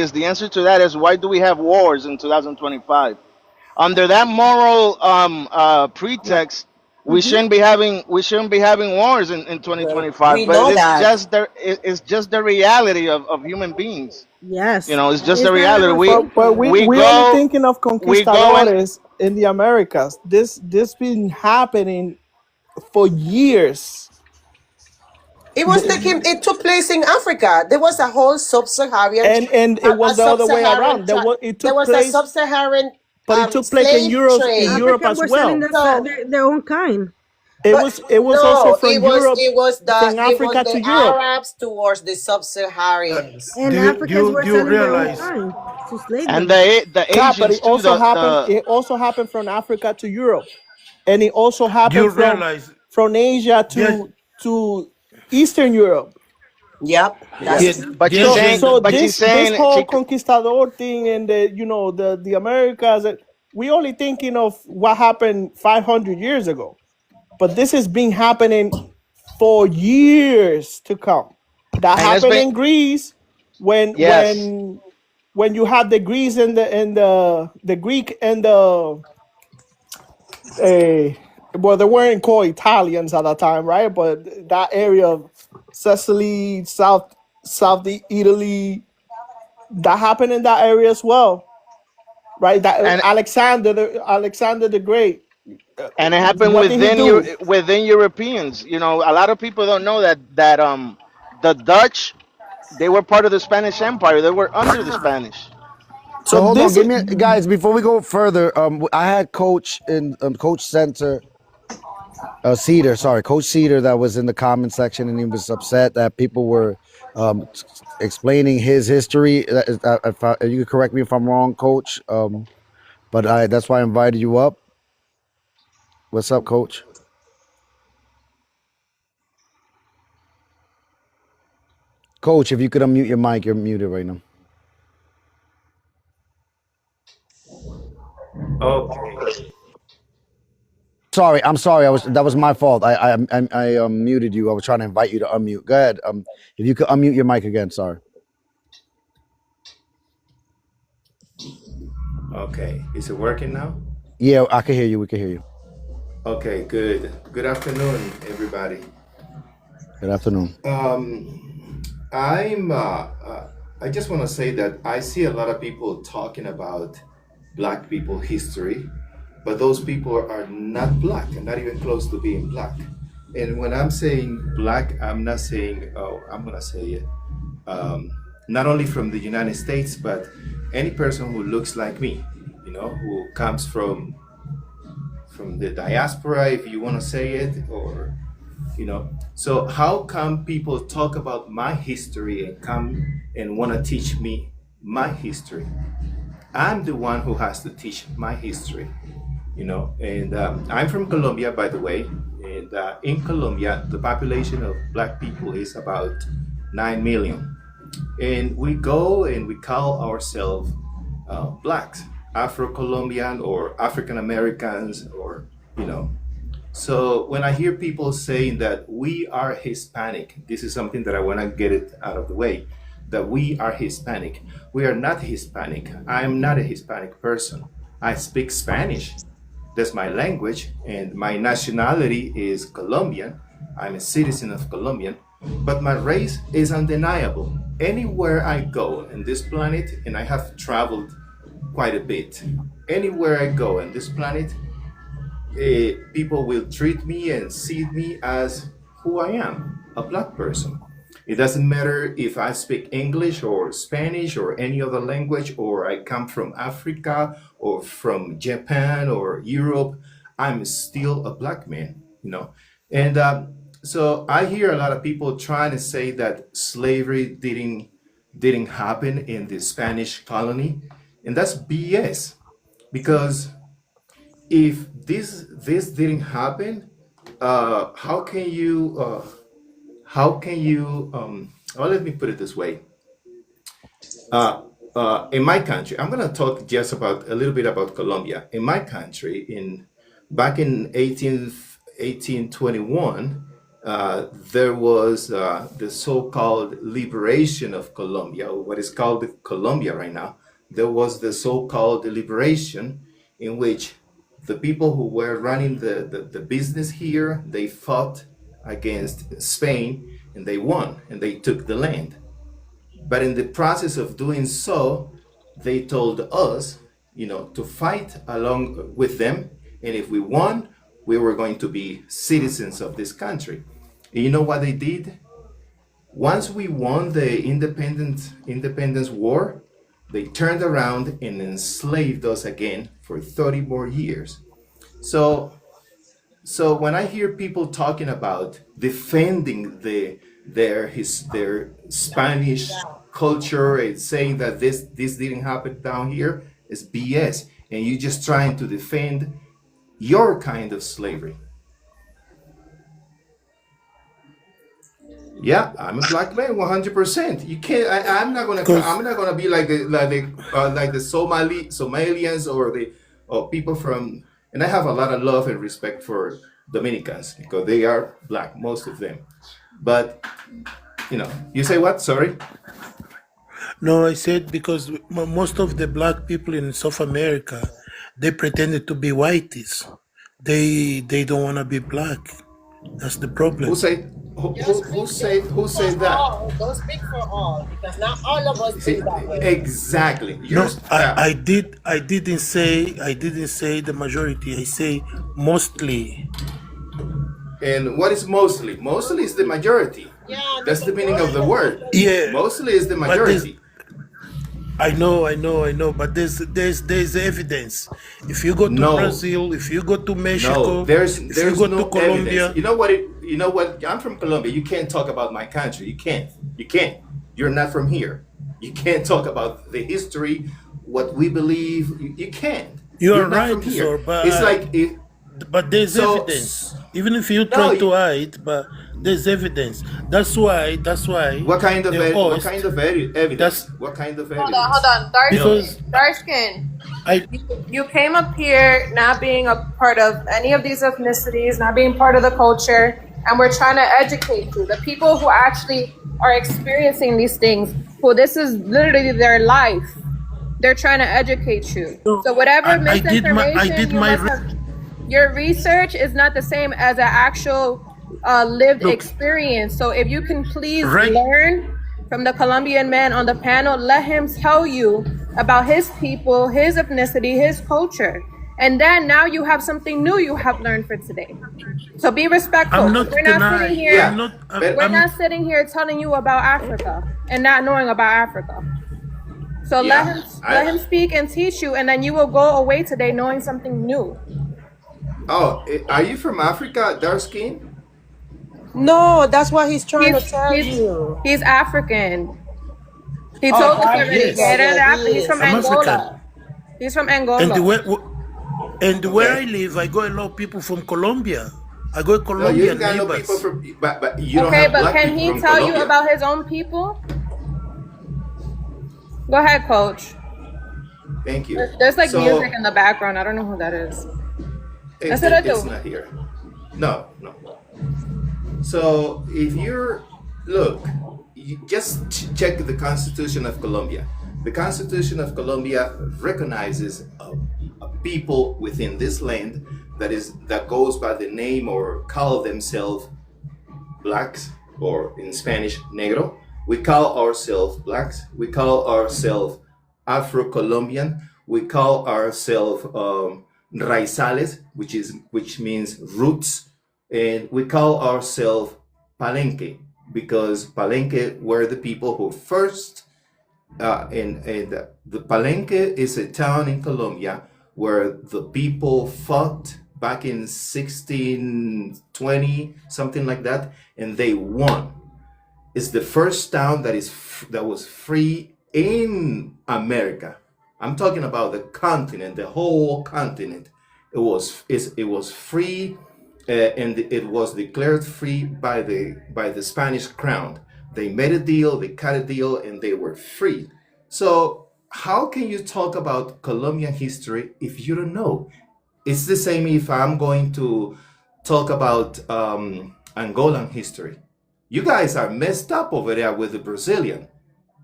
is why do we have wars in 2025? Under that moral Yeah. pretext, we Hmm. shouldn't be having wars in Well, 2025. we But know that. it's just the reality of human beings. Yes. It's just the Is that reality. our We skin but color? we we we only go thinking of we go and conquistadores in the Americas. This been happening for years. It took place in Africa. There was a whole sub-Saharan, And it was the other way around. there was a sub-Saharan But it took place slave in trade. Europe Africa as were selling well. So, their own kind. but It was also no, from Europe, from it was Africa the to Europe. Arabs towards the sub-Saharans. And Africans were do you selling their own realize kind to slave and them. the Yeah, but Asians too. The it also happened from Africa to Europe, and it also do you happened realize from Asia there's to Eastern Europe. Yep, yeah, that's but she's there's saying So but she's this saying whole conquistador thing and the Americas, we only thinking of what happened 500 years ago, but this has been happening for years to come. That and it's happened been in Greece when yes. you have the Greece and the Greek and the well, they weren't called Italians at that time, right? But that area of Sicily, South Italy, that happened in that area as well, right? That and Alexander the Great. and it happened What did he do? within Europeans. A lot of people don't know that the Dutch, they were part of the Spanish Empire. They were under the Spanish. So So hold on, this give me guys before we go further. I had Coach in Coach Center, Cedar. Sorry, Coach Cedar, that was in the comment section, and he was upset that people were explaining his history. You can correct me if I'm wrong, Coach. But that's why I invited you up. What's up, Coach? Coach, if you could unmute your mic, you're muted right now. Okay. Sorry, I'm sorry. That was my fault. I muted you. I was trying to invite you to unmute. Go ahead. If you could unmute your mic again. Sorry. Okay. Is it working now? Yeah, I can hear you. We can hear you. Okay, good. Good afternoon, everybody. Good afternoon. I just want to say that I see a lot of people talking about Black people history, but those people are not Black and not even close to being Black. And when I'm saying Black, I'm not saying, oh, I'm going to say it, not only from the United States, but any person who looks like me, you know, who comes from the diaspora, if you want to say it, or you know. So how come people talk about my history and come and want to teach me my history? I'm the one who has to teach my history, you know. And I'm from Colombia, by the way. And in Colombia, the population of Black people is about 9 million. And we go and we call ourselves Blacks, Afro-Colombian or African Americans, or, you know. So when I hear people saying that we are Hispanic, this is something that I want to get it out of the way, that we are Hispanic. We are not Hispanic. I am not a Hispanic person. I speak Spanish. That's my language, and my nationality is Colombian. I'm a citizen of Colombia, but my race is undeniable. Anywhere I go in this planet, and I have traveled quite a bit, anywhere I go in this planet, people will treat me and see me as who I am, a Black person. It doesn't matter if I speak English or Spanish or any other language, or I come from Africa or from Japan or Europe, I'm still a Black man, you know. And so I hear a lot of people trying to say that slavery didn't happen in the Spanish colony, and that's BS. Because if this didn't happen, how can you well, let me put it this way. In my country, I'm going to talk just about a little bit about Colombia. In my country, back in 1821, there was the so-called liberation of Colombia, or what is called Colombia right now. There was the so-called liberation in which the people who were running the business here, they fought against Spain, and they won, and they took the land. But in the process of doing so, they told us, you know, to fight along with them, and if we won, we were going to be citizens of this country. And you know what they did? Once we won the independence war, they turned around and enslaved us again for 30 more years. So when I hear people talking about defending their Spanish culture and saying that this didn't happen down here, it's BS. And you're just trying to defend your kind of slavery. Yeah, I'm a Black man, 100%. You can't. I'm not gonna be like the Somalians or people from. And I have a lot of love and respect for Dominicans because they are Black, most of them. But you know, you say what? Sorry. No, I said because most of the Black people in South America, they pretended to be whiteys. They don't want to be Black. That's the problem. Who said that? Don't speak for all, because not all of us think that way. Exactly. No, I didn't say the majority. I say mostly. And what is mostly? Mostly is the majority. Yeah, that's the meaning of the word. Yeah, mostly is the majority. I know, but there's evidence. If you go to Brazil, if you go to Mexico, there's if you go no to Colombia, evidence. You know what? I'm from Colombia. You can't talk about my country. You can't. You're not from here. You can't talk about the history, what we believe. You can't. You're not right, from here. sir. But it's like but there's evidence. Even if you try to hide, but there's evidence. That's why. What kind of evidence? What kind of evidence? Hold on. Dark skin. You came up here not being a part of any of these ethnicities, not being part of the culture, and we're trying to educate you. The people who actually are experiencing these things, who this is literally their life, they're trying to educate you. So whatever misinformation your research is not the same as an actual lived experience. So if you can please learn from the Colombian man on the panel, let him tell you about his people, his ethnicity, his culture. And then now you have something new you have learned for today. So be respectful. I'm We're not not sitting denying. here. I'm not. We're not sitting here telling you about Africa and not knowing about Africa. So let him speak and teach you, and then you will go away today knowing something new. Oh, are you from Africa, dark skin? No, that's what he's trying to tell He's you. he's African. He Oh, told us already. He's from I'm Angola. African. He's from Angola. And where I live, I got a lot of people from Colombia. I got Colombian got no neighbors. people from, but you don't Okay, have but black can people he from tell you Colombia. about his own people? Go ahead, coach. Thank you. There's like So- music in the background. I don't know who that is. That's what I do. It's not here. No. So if you're, look, you just check the Constitution of Colombia. The Constitution of Colombia recognizes a people within this land that goes by the name or call themselves blacks, or in Spanish, negro. We call ourselves blacks. We call ourselves Afro-Colombian. We call ourselves raizales, which means roots, and we call ourselves Palenque because Palenque were the people who first. And the Palenque is a town in Colombia where the people fought back in 1620, something like that, and they won. It's the first town that was free in America. I'm talking about the continent, the whole continent. It was free, and it was declared free by the Spanish crown. They made a deal, they cut a deal, and they were free. So how can you talk about Colombian history if you don't know? It's the same if I'm going to talk about Angolan history. You guys are messed up over there with the Brazilian.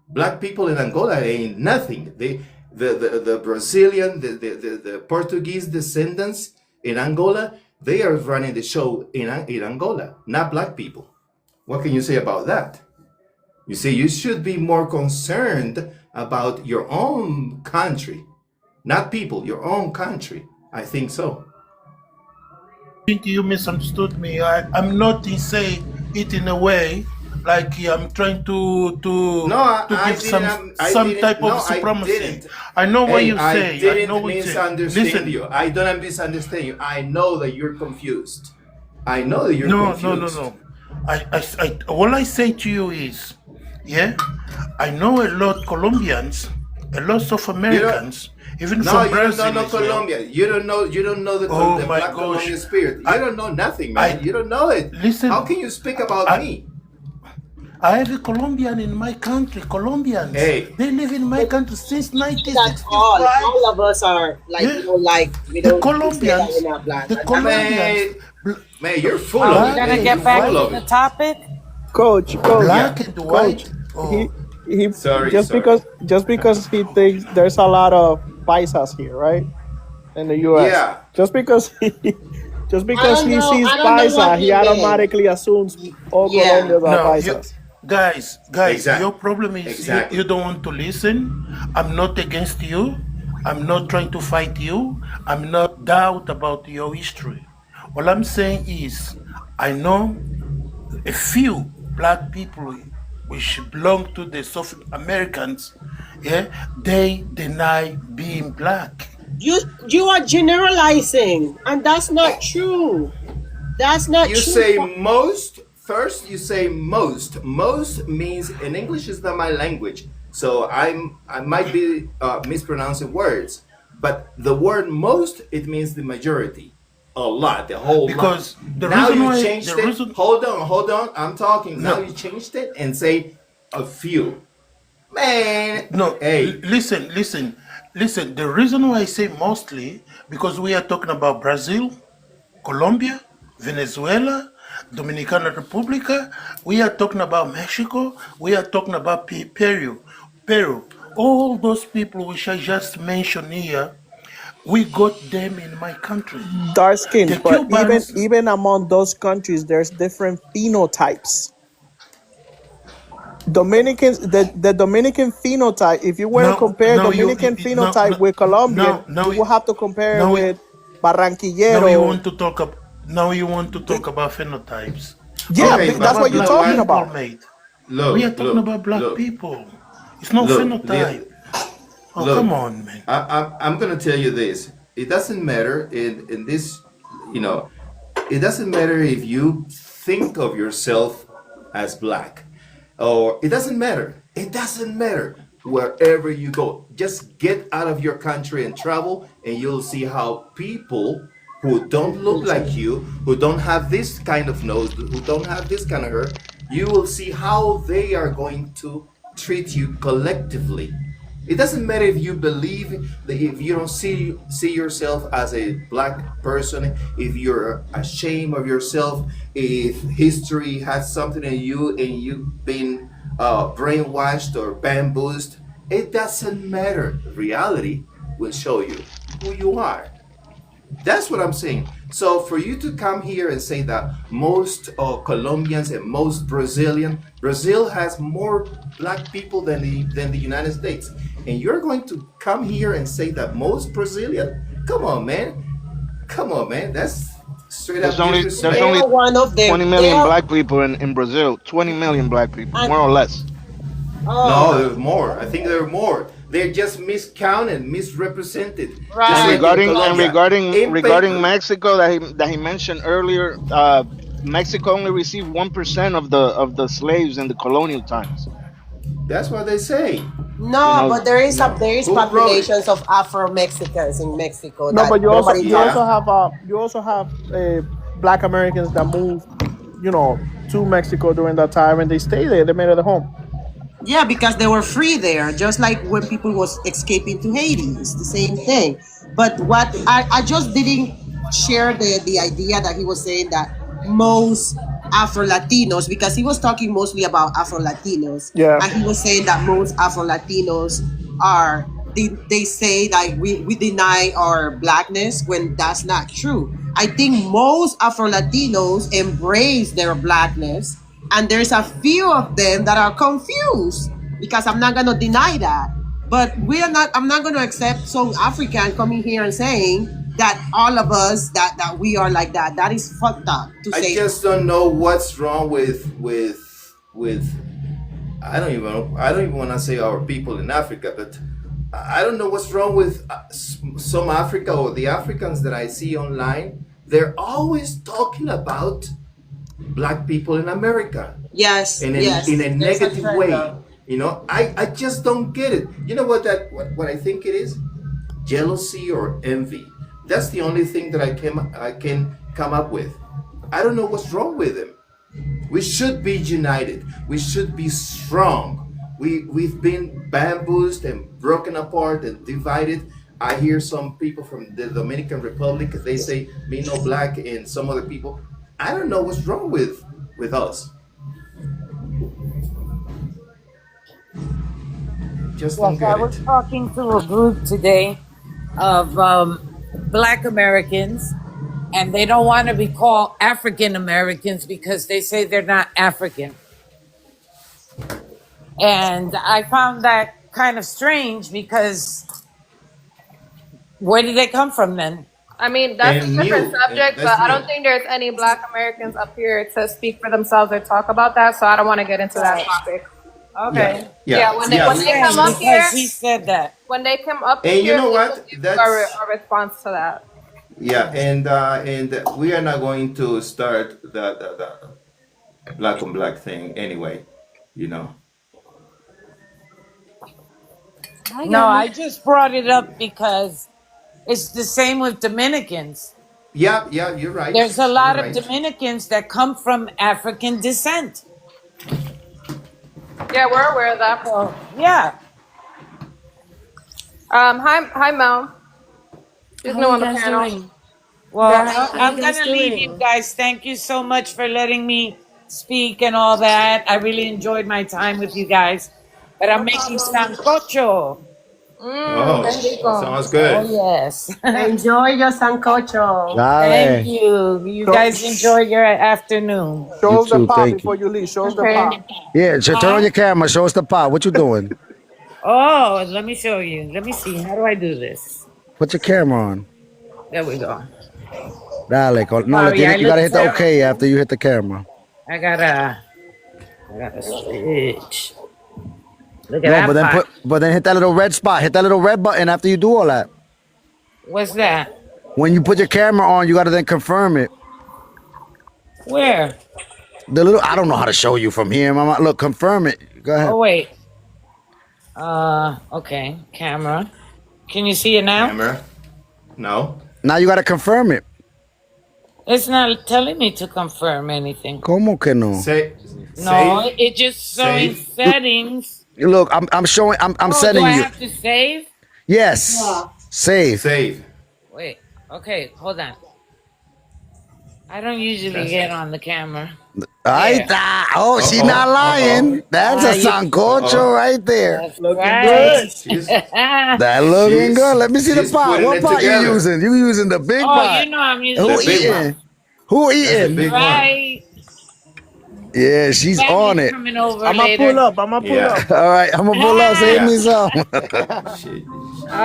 Black people in Angola ain't nothing. The Brazilian, the Portuguese descendants in Angola, they are running the show in Angola, not black people. What can you say about that? You see, you should be more concerned about your own country, not people, your own country. I think so. I think you misunderstood me. I'm not saying it in a way like I'm trying to give some type of supremacy. I know what you say. I didn't misunderstand you. I don't misunderstand you. I know that you're confused. I know that you're confused. No. All I say to you is, I know a lot Colombians, a lot of Americans, even from Brazil. You don't know Colombia. You don't know the Black Colombian spirit. You don't know nothing, man. You don't know it. Listen, how can you speak about me? I have a Colombian in my country. Colombians, they live in my country since 1965. That's all of us are like, we don't. The Colombians, man, you're full of it. We're gonna get back to the topic. Coach, black and white. He sorry. Just because he thinks there's a lot of paisas here, right? In the U.S. Yeah. Just because he sees paisa, he automatically assumes all Colombians are paisas. Guys, exactly. Your problem is you don't want to listen. I'm not against you. I'm not trying to fight you. I'm not doubt about your history. All I'm saying is I know a few black people which belong to the South Americans, they deny being black. You are generalizing, and that's not true. That's not true. You say most. First, you say most. Most means, in English is not my language, so I might be mispronouncing words. But the word most, it means the majority. A lot, the whole because lot. The now reason you why, changed the it. Reason... Hold on. I'm talking. No. Now you changed it and say a few. Man. No, hey. Listen. The reason why I say mostly, because we are talking about Brazil, Colombia, Venezuela, Dominican Republic, we are talking about Mexico, we are talking about Peru. All those people which I just mentioned here, we got them in my country. Dark skin, but even among those countries, there's different phenotypes. Dominicans, the Dominican phenotype. If you were to compare Dominican phenotype with Colombian, you will have to compare it with Now you Barranquillero. want to talk about phenotypes. Yeah, Okay, That's that's what what you're black talking but people about. made. We are look, talking look, about black look, people. It's no look. phenotype. Oh, come Look. on, man. I'm gonna tell you this. It doesn't matter in this, you know, it doesn't matter if you think of yourself as black, or it doesn't matter. It doesn't matter wherever you go. Just get out of your country and travel, and you'll see how people who don't look like you, who don't have this kind of nose, who don't have this kind of hair, you will see how they are going to treat you collectively. It doesn't matter if you believe that, if you don't see yourself as a black person, if you're ashamed of yourself, if history has something in you and you've been brainwashed or bamboozled. It doesn't matter. Reality will show you who you are. That's what I'm saying. So for you to come here and say that most Colombians and most Brazil has more black people than the United States, and you're going to come here and say that most Brazilian? Come on, man. That's straight There's up only disrespect. They are one of them. 20 They million are, black people in Brazil. 20 million black people, and more or less. No, oh, there's more. I think there are more. They're just miscounted, misrepresented. Just And right. like in Colombia, in regarding paper. Mexico that he mentioned earlier, Mexico only received 1% of the slaves in the colonial times. That's what they say. You No, know, but No, there is who wrote it? populations of Afro Mexicans in Mexico No, that but nobody you talks also Yeah, about. have black Americans that moved, to Mexico during that time, and they stay there. They made it a home. Yeah, because they were free there, just like when people was escaping to Haiti. It's the same thing. But what I just didn't share the idea that he was saying that most Afro Latinos, because he was talking mostly about Afro Latinos, Yeah. and he was saying that most Afro Latinos are they say like we deny our blackness when that's not true. I think most Afro Latinos embrace their blackness, and there's a few of them that are confused, because I'm not gonna deny that. But I'm not gonna accept some African coming here and saying that all of us that we are like that. That is fucked up to I say. just don't know what's wrong with. I don't even want to say our people in Africa, but I don't know what's wrong with some Africa or the Africans that I see online. They're always talking about black people in America, Yes, in yes, a there's a negative trend way. now. I just don't get it. You know what I think it is? Jealousy or envy. That's the only thing that I can come up with. I don't know what's wrong with them. We should be united. We should be strong. We've been bamboozled and broken apart and divided. I hear some people from the Dominican Republic, they say me no black and some other people. I don't know what's wrong with us. Just don't Yes, I get was it. talking to a group today of Black Americans, and they don't want to be called African Americans because they say they're not African. And I found that kind of strange because where did they come from then? I mean, that's a And different new, and subject, that's but I new. don't think there's any Black Americans up here to speak for themselves or talk about that, so I don't want to get into that Right. topic. Yeah, Okay. Yeah, yeah, I'm yeah. when just they come saying up because here, he said that. when they come up And you here, know we will what? give you That's a response to that. yeah, and we are not going to start the black on black thing anyway. You know. Hi, No, Gamma. I just brought it up because it's the same with Dominicans. Yeah, yeah. You're right. There's a You're lot of right. Dominicans that come from African descent. Yeah, we're aware of that. So, yeah. Hi Mel. She's How new are you on the guys panel. doing? Well, Good. How are you I'm going guys to leave you doing? guys. Thank you so much for letting me speak and all that. I really enjoyed my time with you guys. But I'm No making problem. sancocho. Qué Oh, rico. sounds Oh, good. yes. Enjoy your sancocho. Thank Dale. you. You Show, guys enjoy your afternoon. You show us the too. pot Thank you. before you leave. Show us the Okay. pot. Yeah, turn on Huh? your camera. Show us the pot. What you doing? Oh, let me show you. Let me see. How do I do this? Put your camera on. There we go. Dale, no, Sorry, I you look gotta hit the okay after terrible. you hit the camera. I gotta switch. Look at No, that pot. but then hit that little red spot. Hit that little red button after you do all that. What's that? When you put your camera on, you gotta then confirm it. Where? The little I don't know how to show you from here, mama. Look, confirm it. Go ahead. Oh wait. Okay. Camera. Can you see it now? Camera. No. Now you gotta confirm it. It's not telling me to confirm anything. ¿Cómo que no? No, it just showing settings. Look, I'm showing. I'm Oh, do sending I you. have to save? Yes. Save. Save. Wait. Okay, hold on. I don't usually get on the camera. Ahí está. Oh, she's not lying. That's a sancocho right there. That's right. That looking good. Let me see the she's pot. putting What it pot together. you using? You using the big Oh, pot? you know I'm using Who the big eating? one. Who eating? big Right. Yeah, she's Family's on it. coming over I'm gonna later. pull up. I'm gonna pull up. All right, I'm gonna pull up. Save me some.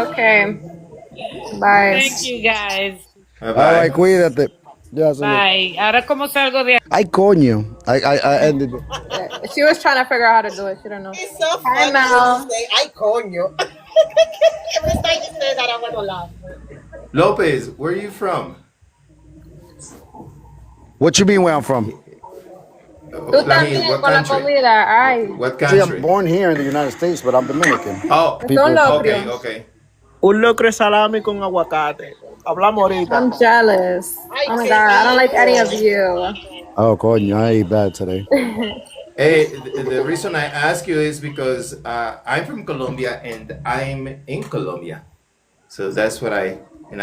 Okay. Bye. Thank you, guys. All right, cuídate. Ya, salud. Bye. Ahora, ¿cómo salgo de Ay, coño. I ended it. She was trying to figure out how to do it. She don't know. It's so Hi, funny Mel. when you say, ay, coño. Every time you say that, I'm gonna laugh. Lopez, where are you from? What you mean where I'm from? Tú también What con la country? comida. Ay. What See, I'm country? born here in the United States, but I'm Dominican. Oh, Es un locrio. okay. Un locro de salami con aguacate. Hablamos ahorita. I'm jealous. Oh my god, I don't like any of you. Oh, coño, I ate bad today. Hey, the reason I ask you is because I'm from Colombia and I'm in Colombia, so that's what I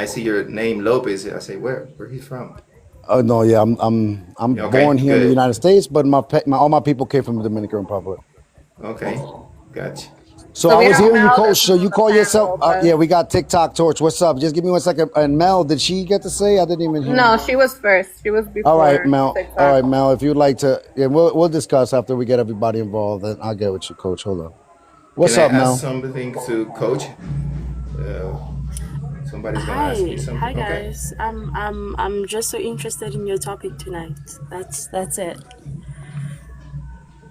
see your name Lopez. I say where he's from. Oh no, yeah, I'm Okay, born here in the good. United States, but all my people came from the Dominican Republic. Okay, gotcha. So So I we was don't hearing you, know coach. this So you is call the yourself? panel, but- Yeah, we got TikTok Torch. What's up? Just give me 1 second. And Mel, did she get to say? I didn't even hear. No, she was first. She was before. All right, Mel. TikTok. All right, Mel. If you'd like to, yeah, we'll discuss after we get everybody involved. And I'll get with you, Coach. Hold on. What's Can up, I Mel? ask something to Coach? Somebody's gonna ask me something. Hi Okay. guys. I'm just so interested in your topic tonight. That's it.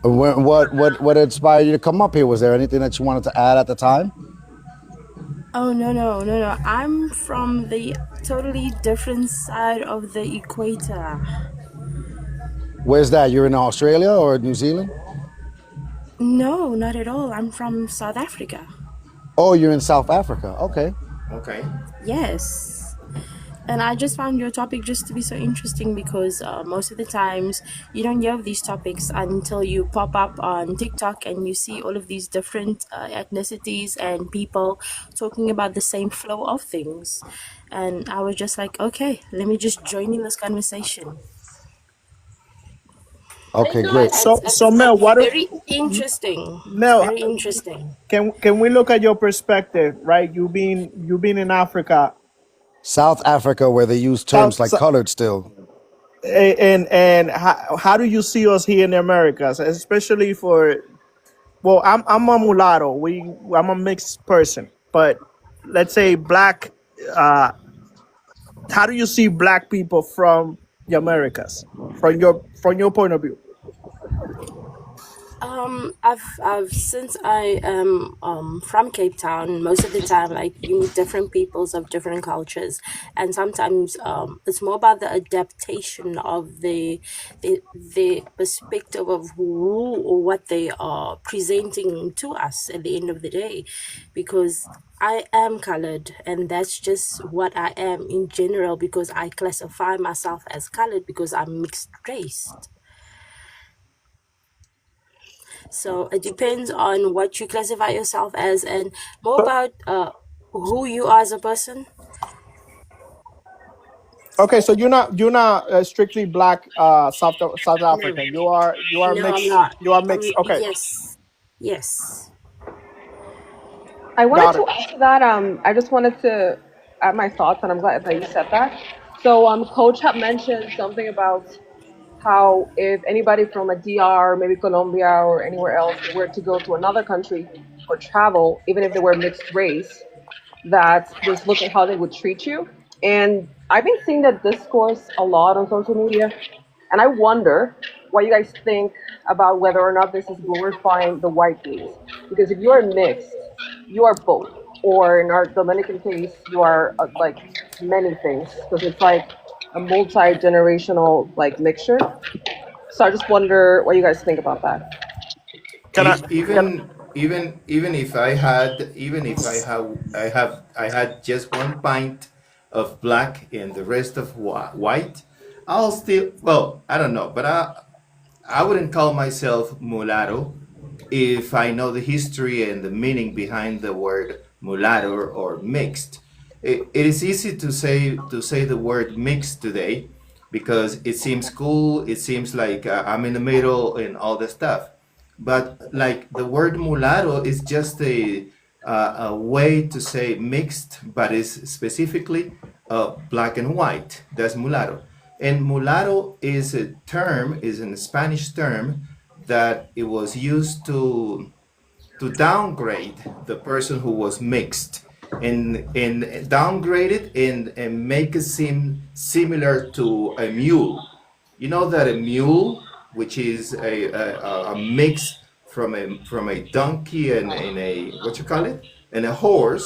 What inspired you to come up here? Was there anything that you wanted to add at the time? Oh no. I'm from the totally different side of the equator. Where's that? You're in Australia or New Zealand? No, not at all. I'm from South Africa. Oh, you're in South Africa. Okay. Okay. Yes. And I just found your topic just to be so interesting because most of the times you don't hear of these topics until you pop up on TikTok and you see all of these different ethnicities and people talking about the same flow of things. And I was just like, okay, let me just join in this conversation. Okay, great. So Mel, what? Very interesting. Mel, Very interesting. can we look at your perspective? Right, you've been in Africa. South Africa, where they use terms like colored still. And how do you see us here in the Americas, especially for? Well, I'm a mulatto. I'm a mixed person, but let's say black. How do you see black people from the Americas, from your point of view? I've since I am from Cape Town, most of the time, like, you meet different peoples of different cultures, and sometimes it's more about the adaptation of the perspective of who or what they are presenting to us at the end of the day, because I am colored, and that's just what I am in general, because I classify myself as colored because I'm mixed race. So it depends on what you classify yourself as, and more about who you are as a person. Okay, so you're not strictly black, South African. You are No, mixed. I'm not. You are mixed. Okay, Yes. I wanted got it. to add to that. I just wanted to add my thoughts, and I'm glad that you said that. So, Coach had mentioned something about how if anybody from a DR, maybe Colombia or anywhere else, were to go to another country for travel, even if they were mixed race, that just look at how they would treat you. And I've been seeing that discourse a lot on social media, and I wonder what you guys think about whether or not this is glorifying the white gaze. Because if you are mixed, you are both. Or in our Dominican case, you are like many things, because it's like a multi-generational like mixture. So I just wonder what you guys think about that. Can I? Can, Even if I had I had just one pint of black and the rest of white, I'll still, well, I don't know, but I wouldn't call myself mulatto if I know the history and the meaning behind the word mulatto or mixed. It is easy to say the word mixed today because it seems cool. It seems like I'm in the middle and all the stuff. But like the word mulatto is just a way to say mixed, but it's specifically black and white. That's mulatto. And mulatto is a term, is a Spanish term that it was used to downgrade the person who was mixed and downgrade it and make it seem similar to a mule. You know that a mule, which is a mix from a donkey and a what you call it, and a horse,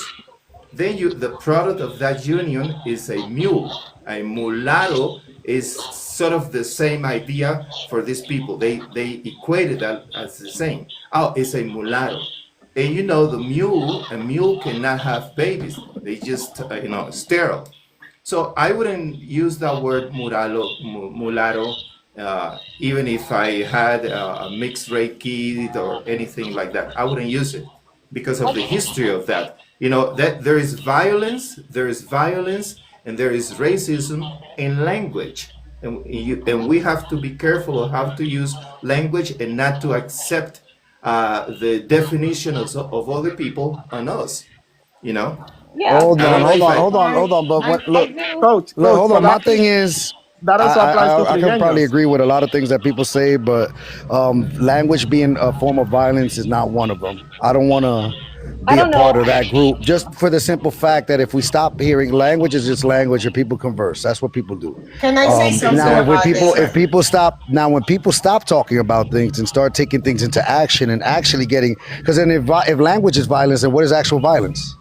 then the product of that union is a mule. A mulatto is sort of the same idea for these people. They equated that as the same. Oh, it's a mulatto. And you know, a mule cannot have babies. They just, sterile. So I wouldn't use that word mulatto, even if I had a mixed race kid or anything like that. I wouldn't use it because of the history of that. You know, that there is violence, and there is racism in language. And we have to be careful of how to use language and not to accept the definition of other people on us, you know? Yeah. Hold I don't on, know hold if on, I, hold on, hold on. But I, what, I look, do. coach, look, hold but on. My thing is, that also applies to I can probably trigueños. agree with a lot of things that people say, but language being a form of violence is not one of them. I don't want to I be a don't part know. of that group just for the simple fact that if we stop hearing language is just language and people converse. That's what people do. Can I say something Now, about if the? people stop now, when people stop talking about things and start taking things into action and actually getting, because then if language is violence, then what is actual violence?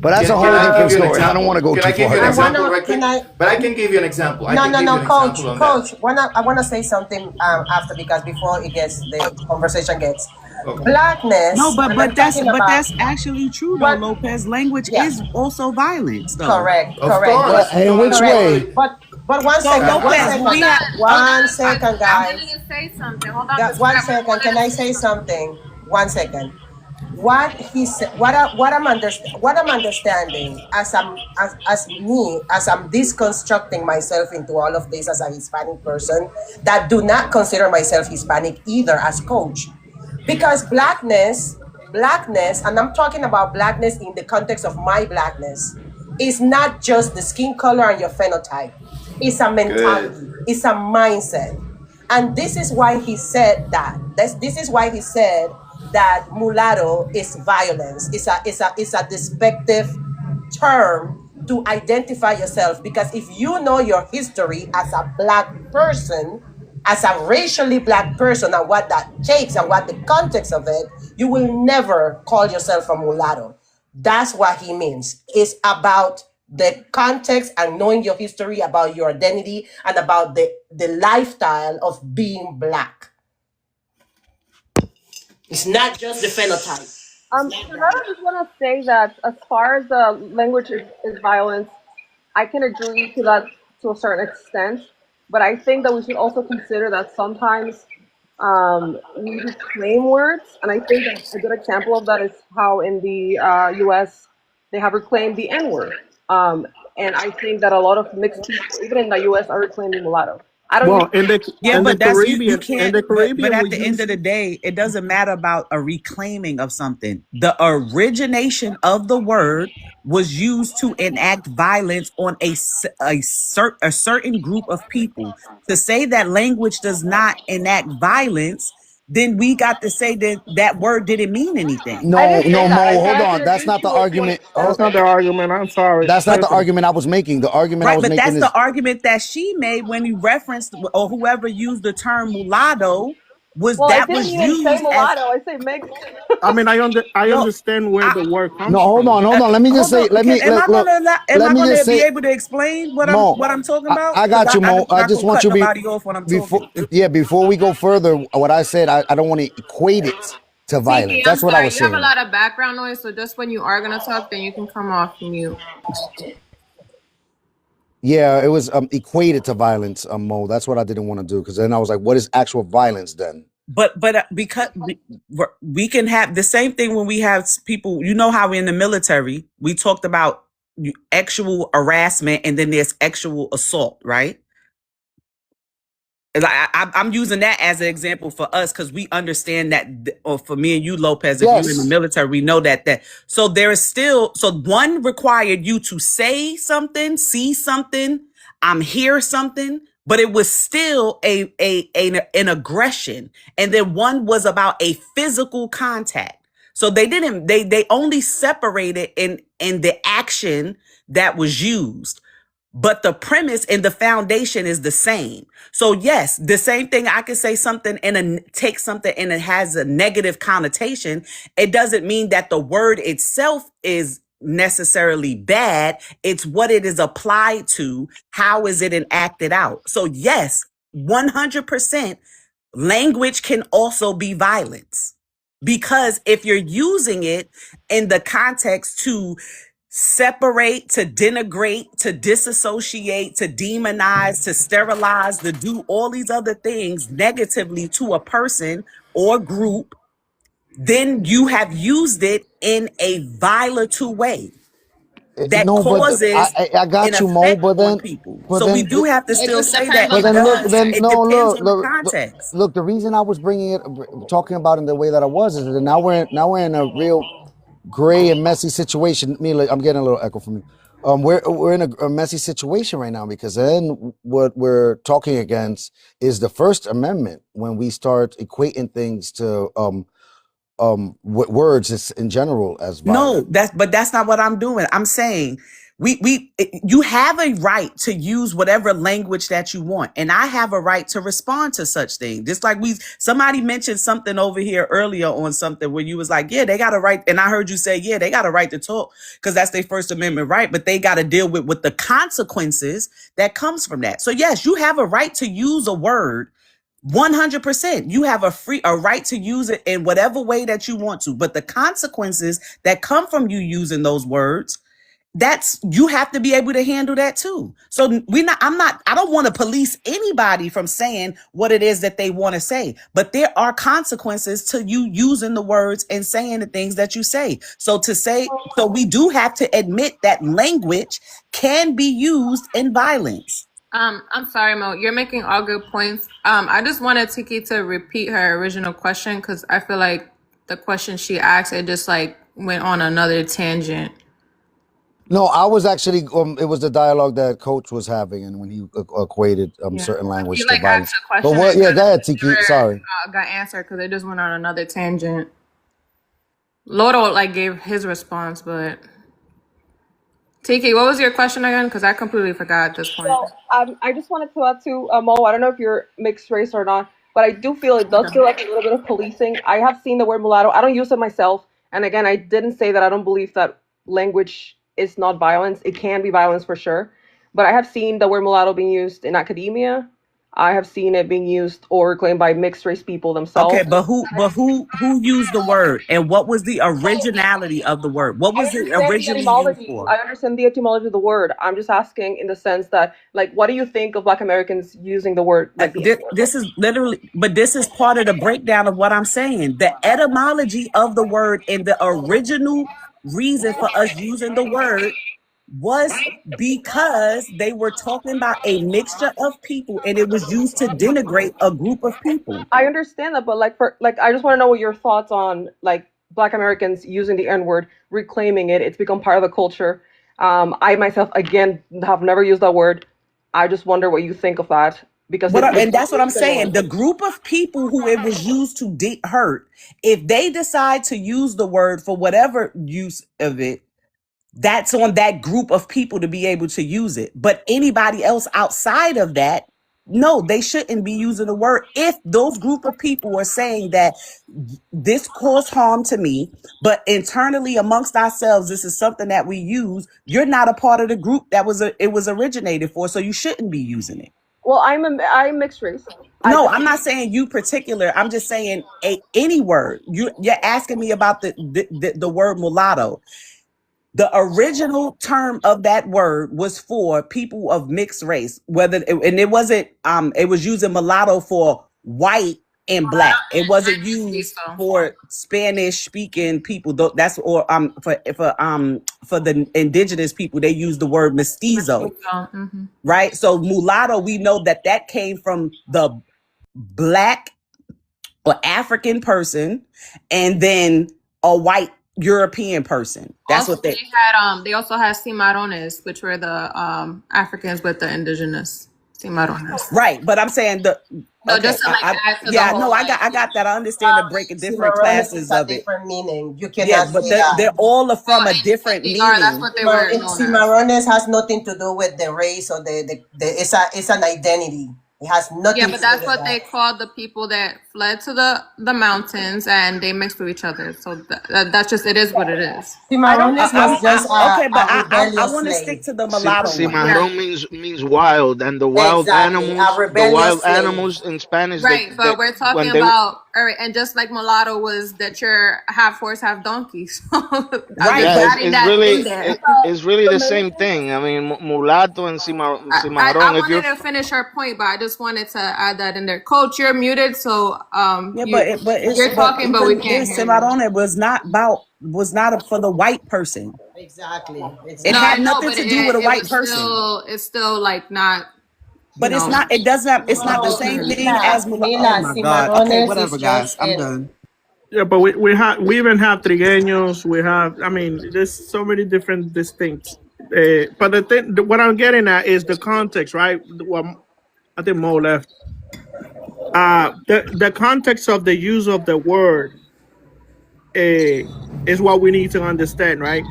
But that's a can whole I give different you an story. I don't want to example? go Can too I give far you an I into it. example wanna. right Can quick? I? But I can give you an example. I No, can no, give you no, an coach, example on that. coach. I wanna say something after, because before it gets the conversation gets Okay. No, blackness, and I'm talking but about that's actually true though, what. Lopez. Language Yeah, is also violence though. correct, Of correct, Well, but course, in which correct, way? totally. but So Lopez, one we have second, I'm letting guys. you say something. Hold on, because One we second. wanted Can to I say say something. something? 1 second. What I'm understanding as I'm deconstructing myself into all of this as a Hispanic person that do not consider myself Hispanic either as coach, because blackness, and I'm talking about blackness in the context of my blackness, is not just the skin color and your phenotype. It's a Good. mentality. It's a mindset. And this is why he said that. This is why he said that mulatto is violence. It's a despective term to identify yourself. Because if you know your history as a black person, as a racially black person, and what that takes and what the context of it, you will never call yourself a mulatto. That's what he means. It's about the context and knowing your history, about your identity, and about the lifestyle of being black. It's not just the phenotype. So I just want to say that as far as the language is violence, I can agree to that to a certain extent, but I think that we should also consider that sometimes we reclaim words, and I think that a good example of that is how in the U.S. they have reclaimed the N-word, and I think that a lot of mixed people, even in the U.S., are reclaiming mulatto. I don't Well, use Yeah, in the but that's you Caribbean, can't but we at the end use. of the day, it doesn't matter about a reclaiming of something. The origination of the word was used to enact violence on a certain group of people. To say that language does not enact violence then we got to say that that word didn't mean anything. I No, didn't say no, that. I Mo, said hold I on. can That's agree not to the it to an argument. That's extent. not the argument. I'm sorry. That's not the Listen, argument I was making. The argument I Right, was but making that's the is argument that she made when you referenced, or whoever used the term mulatto, was Well, I that didn't was even say used as mulatto. I say mixed. I mean, I yo. understand where the word no. comes Hold from. on, hold on. Let me just Hold say. on, Let me am look. I Look. am Let I me gonna just be say, able to explain Mo. what I'm talking about? I Because got you, I'm Mo. I not just gonna want cut you be nobody off when I'm before. talking. Yeah, before we go further, what I said, I don't want to equate it to Tiki, violence. I'm That's what I sorry. was You have a saying. lot of background noise, so just when you are gonna talk, then you can come off mute. Yeah, it was equated to violence, Mo. That's what I didn't want to do because then I was like, what is actual violence then? But because we can have the same thing when we have people. You know how in the military we talked about actual harassment and then there's actual assault, right? Like I'm using that as an example for us because we understand that, or for me and you, Lopez, if you're in the Yes. military, we know that. So there is still, so one required you to say something, see something, hear something, but it was still an aggression, and then one was about a physical contact. So they only separated in the action that was used, but the premise and the foundation is the same. So yes, the same thing, I can say something and take something and it has a negative connotation. It doesn't mean that the word itself is necessarily bad. It's what it is applied to. How is it enacted out? So yes, 100% language can also be violence, because if you're using it in the context to separate, to denigrate, to disassociate, to demonize, to sterilize, to do all these other things negatively to a person or group, then you have used it in a violent way that No, but causes I an got you, Mo. effect on people. But So we then do have to It still just say depends that But on it the then look, does. then context. It no, depends look, on the look, context. look. The reason I was bringing it, talking about it the way that I was, is that now we're in a real gray and messy situation. Mila, I'm getting a little echo from you. We're in a messy situation right now because then what we're talking against is the First Amendment when we start equating things to words in general as No, violent. that's not what I'm doing. I'm saying you have a right to use whatever language that you want, and I have a right to respond to such things. Just like somebody mentioned something over here earlier on something where you was like, yeah, they got a right, and I heard you say, yeah, they got a right to talk because that's their First Amendment right, but they got to deal with the consequences that comes from that. So yes, you have a right to use a word. 100%. You have a right to use it in whatever way that you want to, but the consequences that come from you using those words, you have to be able to handle that too. So I don't want to police anybody from saying what it is that they want to say, but there are consequences to you using the words and saying the things that you say. So we do have to admit that language can be used in violence. I'm sorry, Mo. You're making all good points. I just wanted Tiki to repeat her original question because I feel like the question she asked, it just like went on another tangent. No, I was actually. It was the dialogue that Coach was having, and when he equated Yeah. certain You language to like asked violence. a But question what? and Yeah, kind go of ahead, Tiki. never Sorry. got answered because it just went on another tangent. Loro like gave his response, but Tiki, what was your question again? Because I completely forgot at this point. Well, I just wanted to add to Mo. I don't know if you're mixed race or not, but I do feel it does Okay. feel like a little bit of policing. I have seen the word mulatto. I don't use it myself, and again, I didn't say that I don't believe that language is not violence. It can be violence for sure, but I have seen the word mulatto being used in academia. I have seen it being used or claimed by mixed race people Okay, themselves. but who used the word, and what was the originality of the word? What I was it understand the originally used etymology. for? I understand the etymology of the word. I'm just asking in the sense that, like, what do you think of Black Americans using the word, like the N word? This is literally, but this is part of the breakdown of what I'm saying. The etymology of the word and the original reason for us using the word was because they were talking about a mixture of people, and it was used to denigrate a group of people. I understand that, but I just want to know what your thoughts on like Black Americans using the N word, reclaiming it. It's become part of the culture. I myself, again, have never used that word. I just wonder what you think of that. because And the that's what I'm saying. The listening. group of people who it was used to hurt, if they decide to use the word for whatever use of it, that's on that group of people to be able to use it. But anybody else outside of that, no, they shouldn't be using the word. If those group of people are saying that this caused harm to me, but internally amongst ourselves, this is something that we use, you're not a part of the group that it was originated for, so you shouldn't be using it. Well, I'm mixed race. No, I'm not saying you particular. I'm just saying any word. You're asking me about the word mulatto. The original term of that word was for people of mixed race, it wasn't it was using mulatto for white and black. It wasn't used for Spanish speaking people. That's or for the indigenous people, they use the word mestizo. Right? So mulatto, we know that came from the black or African person and then a white European person. That's Also, what they also had cimarrones, which were the Africans with the indigenous cimarrones. Right, but I'm saying No, just to add to the whole, I got that. I understand the breaking different Cimarrones classes is a of it. different meaning. You Yeah, cannot but say that. they're all from a different meaning. That's what they were known as. Cimarrones has nothing to do with the race or it's an identity. It has nothing Yeah, to but do that's with what that. they called the people that fled to the mountains and they mixed with each other. So that's just, it is what it is. Cimarrones was just Okay, but a I rebellious want to slave. stick to the mulatto one. Cimarrón means wild, and Exactly, a the rebellious wild slave. animals in Spanish. Right, They but we're talking when they about, all right, and just like mulatto was that you're half horse, half donkey. So I'm just adding that in there. it's really the same thing. I mean, mulatto and I cimarrón. If wanted you're to finish her point, but I just wanted to add that in there. Coach, you're muted, so you're talking, but we even can't this hear you. cimarrone was not for the white person. Exactly. It No, I had know, nothing but to do with a it white was person. it's still like not, But it's not. It doesn't. It's not the No, same thing as mulatto. Oh Mila, my God. Okay, cimarrones whatever, is just guys. I'm done. Yeah, but we even have trigueños. We have, I mean, there's so many different distincts. But what I'm getting at is the context, right? Well, I think Mo left. The context of the use of the word is what we need to understand, right?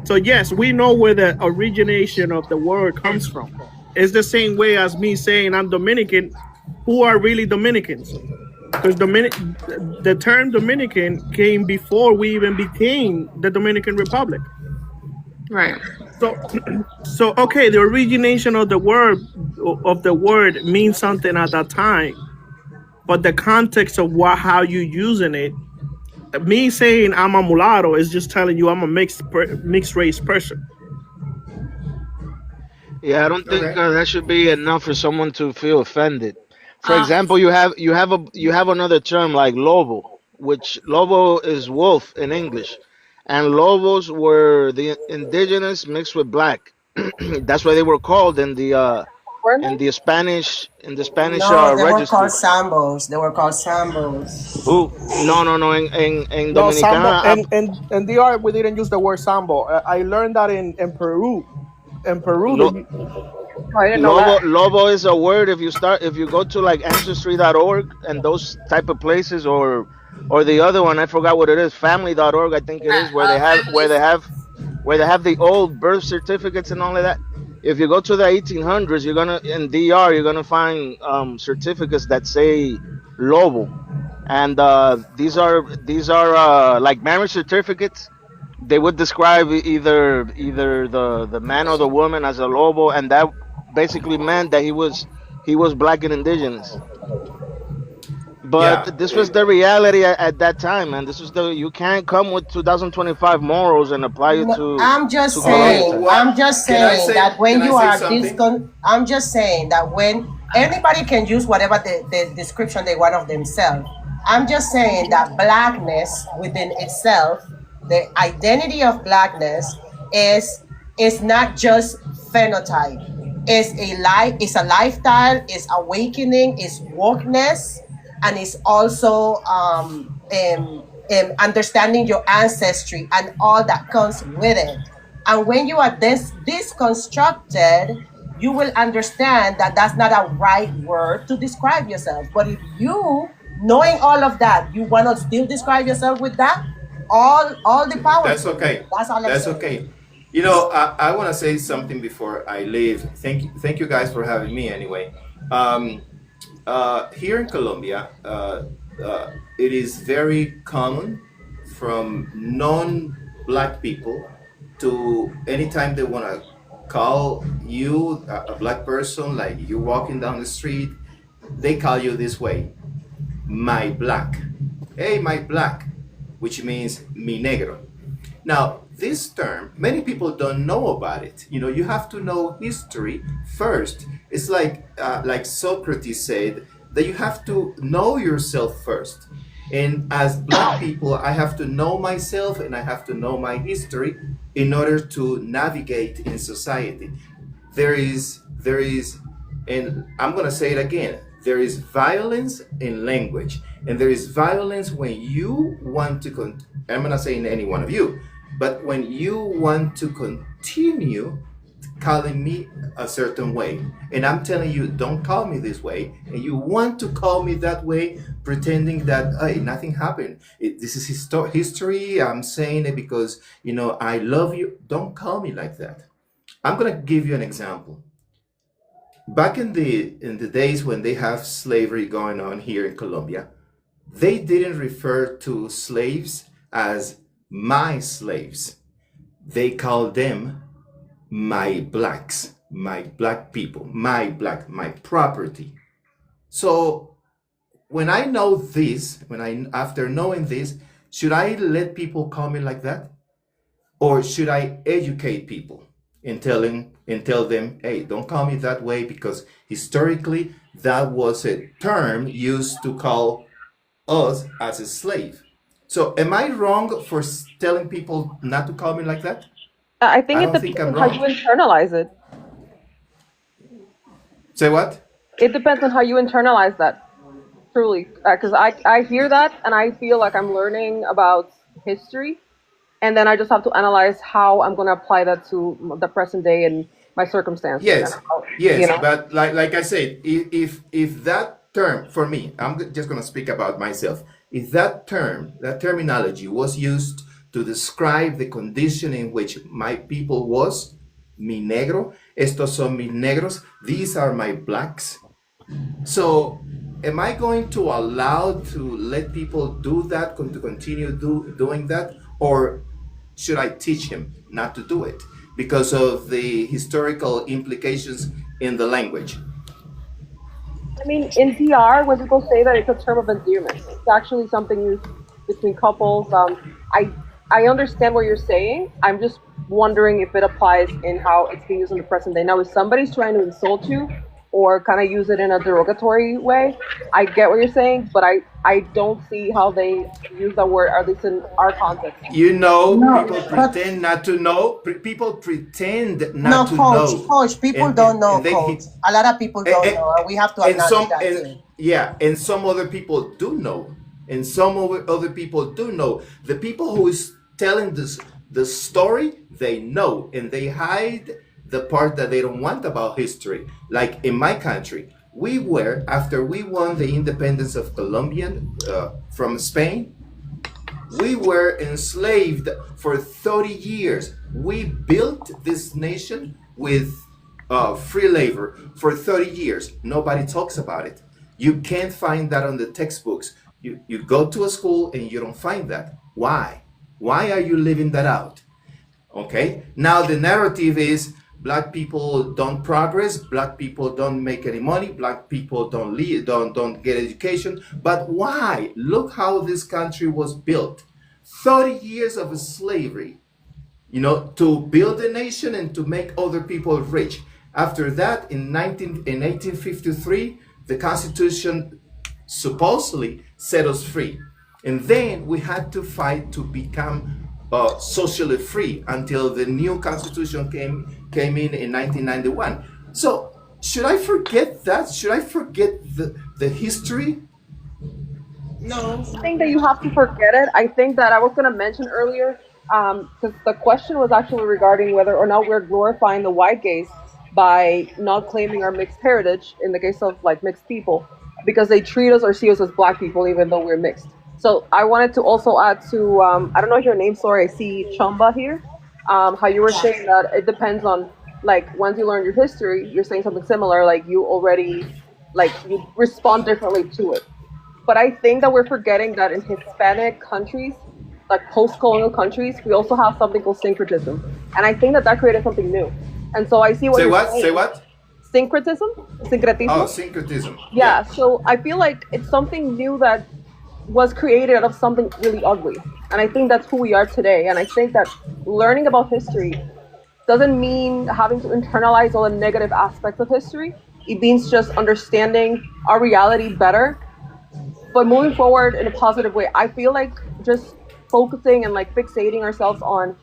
So yes, we know where the origination of the word comes from. It's the same way as me saying I'm Dominican. Who are really Dominicans? Because the term Dominican came before we even became the Dominican Republic. right. So okay, the origination of the word means something at that time, but the context of how you using it. Me saying I'm a mulatto is just telling you I'm a mixed race person. Yeah, I don't think Okay. that should be enough for someone to feel offended. For example, you have another term like lobo, which lobo is wolf in English, and lobos were the indigenous mixed with black. That's why they were called Weren't in they? the Spanish No, they were called registry. sambos. They were called sambos. Who? No. In No, sambo, Dominicana, and DR we didn't use the word sambo. I learned that in Peru. In Peru, lo, Oh, I didn't know that. Lobo is a word. If you go to like ancestry.org and those type of places, or the other one, I forgot what it is, family.org, I think it is, Families. where they have the old birth certificates and all of that. If you go to the 1800s, you're gonna in DR, you're gonna find certificates that say Lobo, and these are like marriage certificates. They would describe either the man or the woman as a Lobo, and that basically meant that he was black and indigenous. Yeah. But this was the reality at that time, man. This was the you can't come with 2025 morals and apply it No, I'm to just Hold on. colonial saying, times. I'm just saying that Can when I you say are something? I'm just saying that when anybody can use whatever the description they want of themselves. I'm just saying that blackness within itself, the identity of blackness is not just phenotype. It's a lifestyle, it's awakening, it's wokeness, and it's also understanding your ancestry and all that comes with it. And when you are this constructed, you will understand that that's not a right word to describe yourself. But if you, knowing all of that, you want to still describe yourself with that, all the power. That's okay. That's all I'm That's saying. okay. You know, I want to say something before I leave. Thank you guys for having me anyway. Here in Colombia, it is very common from non-black people to anytime they want to call you a black person, like you walking down the street, they call you this way, my black. Hey, my black, which means mi negro. Now, this term, many people don't know about it. You know, you have to know history first. It's like Socrates said, that you have to know yourself first. And as black people, I have to know myself and I have to know my history in order to navigate in society. There is, and I'm going to say it again, there is violence in language. And there is violence when you want to, I'm going to say in any one of you, but when you want to continue calling me a certain way, and I'm telling you, don't call me this way, and you want to call me that way, pretending that hey, nothing happened. This is history. I'm saying it because I love you. Don't call me like that. I'm gonna give you an example. Back in the days when they have slavery going on here in Colombia, they didn't refer to slaves as my slaves. They called them my blacks, my black people, my property. So when I know this, after knowing this, should I let people call me like that? Or should I educate people and tell them, hey, don't call me that way, because historically that was a term used to call us as a slave. So am I wrong for telling people not to call me like that? I think I it don't think depends I'm on how wrong. you internalize it. Say what? It depends on how you internalize that, truly. Because I hear that and I feel like I'm learning about history, and then I just have to analyze how I'm going to apply that to the present day and my circumstances. Yes, And how, yes, but like I said, if that term, for me, just going to speak about myself. If that terminology was used to describe the condition in which my people was, mi negro, estos son mis negros, these are my blacks. So am I going to allow to let people do that, to continue doing that, or should I teach him not to do it because of the historical implications in the language? I mean, in DR, when people say that, it's a term of endearment. It's actually something used between couples. I understand what you're saying. I'm just wondering if it applies in how it's being used in the present day. Now, if somebody's trying to insult you or kind of use it in a derogatory way, I get what you're saying, but I don't see how they use the word, at least in our context. People pretend not to know. People pretend not to know. Coach, people don't know, Coach. A lot of people don't know, and we have to acknowledge that too. Yeah, and some other people do know. And some other people do know. The people who is telling the story, they know, and they hide the part that they don't want about history. Like in my country, after we won the independence of Colombia from Spain, we were enslaved for 30 years. We built this nation with free labor for 30 years. Nobody talks about it. You can't find that on the textbooks. You go to a school and you don't find that. Why? Why are you leaving that out? Okay. Now the narrative is black people don't progress, black people don't make any money, black people don't get education. But why? Look how this country was built. 30 years of slavery, to build a nation and to make other people rich. After that, in 1853, the Constitution supposedly set us free. And then we had to fight to become socially free until the new Constitution came in 1991. So should I forget that? Should I forget the history? No. I think that you have to forget it. I think that I was going to mention earlier, because the question was actually regarding whether or not we're glorifying the white gaze. by not claiming our mixed heritage in the case of like mixed people, because they treat us or see us as Black people even though we're mixed. So I wanted to also add to I don't know your name, sorry, I see Chamba here. How you were saying that it depends on, like, once you learn your history, you're saying something similar, like you already, like, you respond differently to it. But I think that we're forgetting that in Hispanic countries, like post-colonial countries, we also have something called syncretism, and I think that that created something new. And so I see what Say you're what? saying. Say what? Syncretism, syncretismo. Oh, syncretism. Yeah. So I feel like it's something new that was created out of something really ugly, and I think that's who we are today. And I think that learning about history doesn't mean having to internalize all the negative aspects of history. It means just understanding our reality better, but moving forward in a positive way. I feel like just focusing and like fixating ourselves on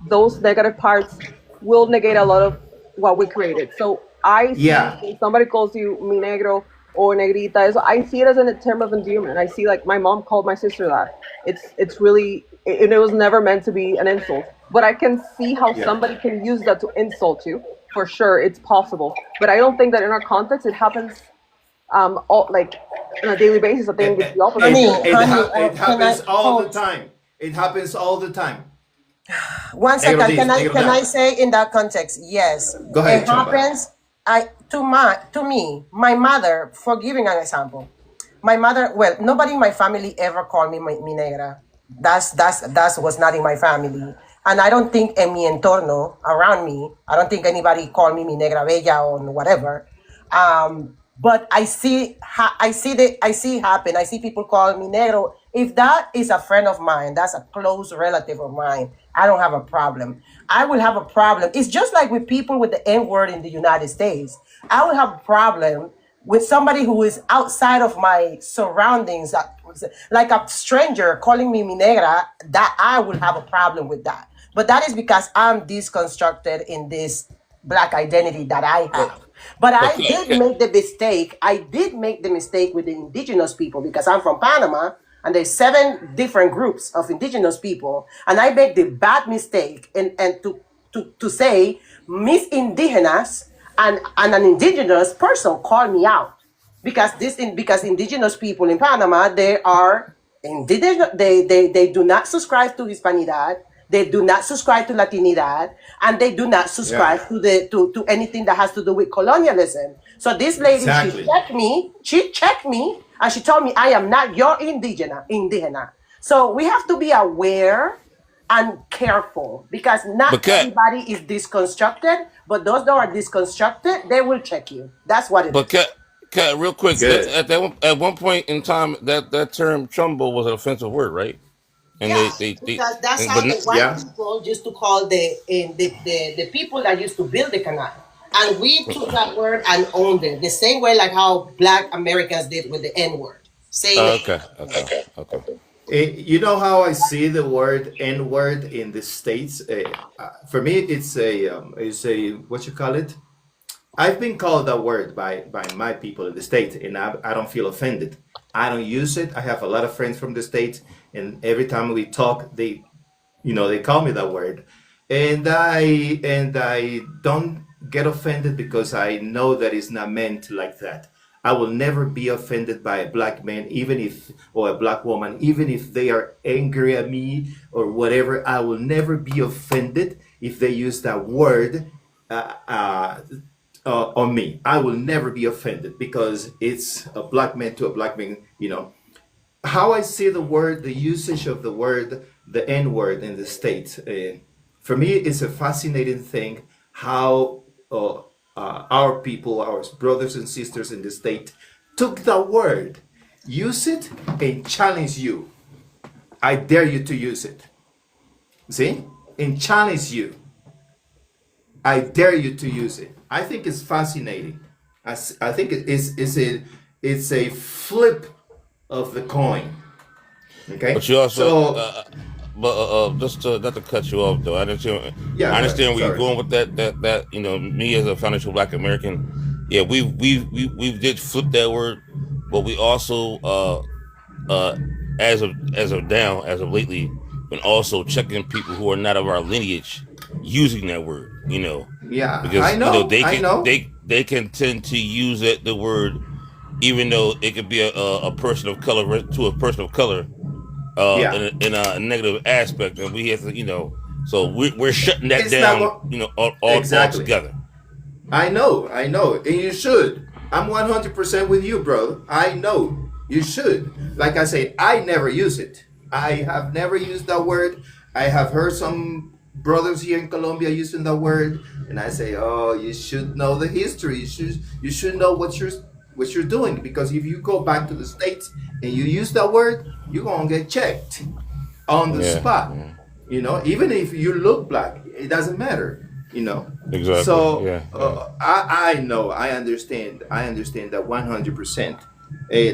those negative parts will negate a lot of what we created. So I see when somebody calls you mi negro or negrita, I see it as a term of endearment. I see, like, my mom called my sister that. It's really, and it was never meant to be an insult. But I can see how somebody can use that to insult you. For sure, it's possible. But I don't think that in our context it happens all, like, on a daily basis. I think it's the opposite. It happens all the time. It happens all the time. One second, can I say in that context? Yes, go ahead. It happens. To me, my mother. For giving an example, my mother. Well, nobody in my family ever called me mi negra. That was not in my family, and I don't think en mi entorno around me. I don't think anybody called me mi negra bella or whatever. But I see it happen. I see people call me negro. If that is a friend of mine, that's a close relative of mine, I don't have a problem. I will have a problem. It's just like with people with the N-word in the United States. I will have a problem with somebody who is outside of my surroundings, like a stranger calling me mi negra, that I will have a problem with that. But that is because I'm deconstructed in this Black identity that I have. But I did make the mistake. I did make the mistake with the indigenous people because I'm from Panama and there's 7 different groups of indigenous people. And I made the bad mistake and to say Miss Indigenas and an indigenous person called me out because indigenous people in Panama, they are indigenous. They do not subscribe to Hispanidad. They do not subscribe to Latinidad, and they do not subscribe to anything that has to do with colonialism. So this lady, she checked me, and she told me, I am not your indigena. So we have to be aware and careful because not everybody is deconstructed, but those that are deconstructed, they will check you. That's what it is. Kat, real quick, at one point in time, that term chumbo was an offensive word, right? And because that's how the white people used to call the people that used to build the canal. And we took that word and owned it. The same way like how Black Americans did with the N-word. Okay. You know how I see the word N-word in the States? For me, it's a what you call it? I've been called that word by my people in the States, and I don't feel offended. I don't use it. I have a lot of friends from the States, and every time we talk, they call me that word, and I don't get offended because I know that it's not meant like that. I will never be offended by a Black man, or a Black woman, even if they are angry at me or whatever. I will never be offended if they use that word on me. I will never be offended because it's a Black man to a Black man. How I see the usage of the word, the N-word in the States. For me, it's a fascinating thing how our people, our brothers and sisters in the state, took the word, use it, and challenge you. I dare you to use it. See? And challenge you. I dare you to use it. I think it's fascinating. I think it's a flip of the coin. Okay. But you also, just not to cut you off though. I understand where you're going with that. Me as a financial Black American, we did flip that word, but we also as of lately been also checking people who are not of our lineage using that word. You know, Yeah, I because know, I know. they can tend to use the word, even though it could be a person of color to a person of color, Yeah, in a negative aspect, and we have to, so we're shutting that it's not down, what all exactly. together. I know, and you should. I'm 100% with you, bro. I know you should. Like I said, I never use it. I have never used that word. I have heard some brothers here in Colombia using that word, and I say, oh, you should know the history. You should know what you're doing, because if you go back to the states and you use that word, you're gonna get checked on the Yeah, spot. yeah. Even if you look black, it doesn't matter. Exactly. So Yeah, yeah. I know, I understand that 100%.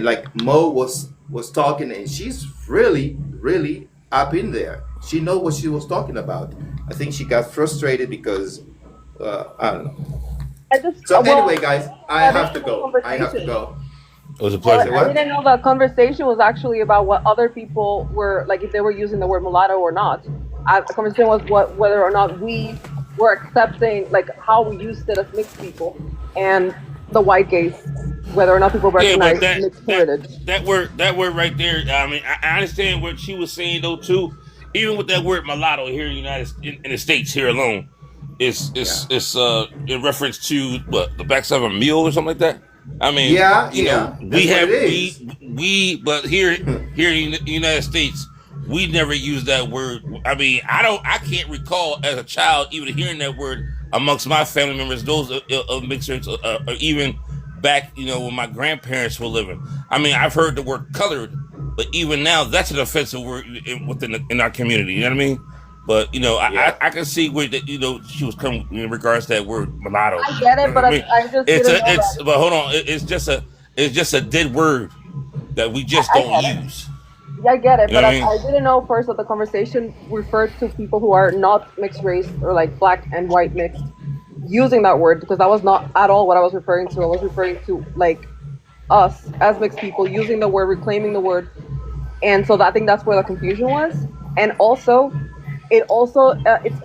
Like Mo was talking, and she's really really up in there. She know what she was talking about. I think she got frustrated because I don't know. I just So well, anyway, guys, I I have didn't to know the go. I have to conversation. go. It was a Well, Say pleasure. I what? didn't know the conversation was actually about what other people were like, if they were using the word mulatto or not. The conversation was whether or not we were accepting, like, how we used it as mixed people, and the white gays, whether or not people Yeah, but recognize mixed heritage. that word right there. I mean, I understand what she was saying though too. Even with that word mulatto here in the in the States here alone, Yeah. in reference to what, the backside of a mule or something like that. I mean, Yeah, yeah. we That's what it have is. but here in the United States, we never use that word. I mean, I can't recall as a child even hearing that word amongst my family members, those of mixers, or even back, when my grandparents were living. I mean, I've heard the word colored, but even now, that's an offensive word in our community. You know what I mean? But Yeah. I can see where she was coming in regards to that word mulatto. I get You it, know what but I mean? I just It's didn't a know it's that. but hold on, it's just a dead word that we just I don't get it. use. Yeah, I get it, You know but what I I mean? didn't know first that the conversation referred to people who are not mixed race, or like black and white mixed, using that word, because that was not at all what I was referring to. I was referring to, like, us as mixed people using the word, reclaiming the word, and so I think that's where the confusion was. And also, it's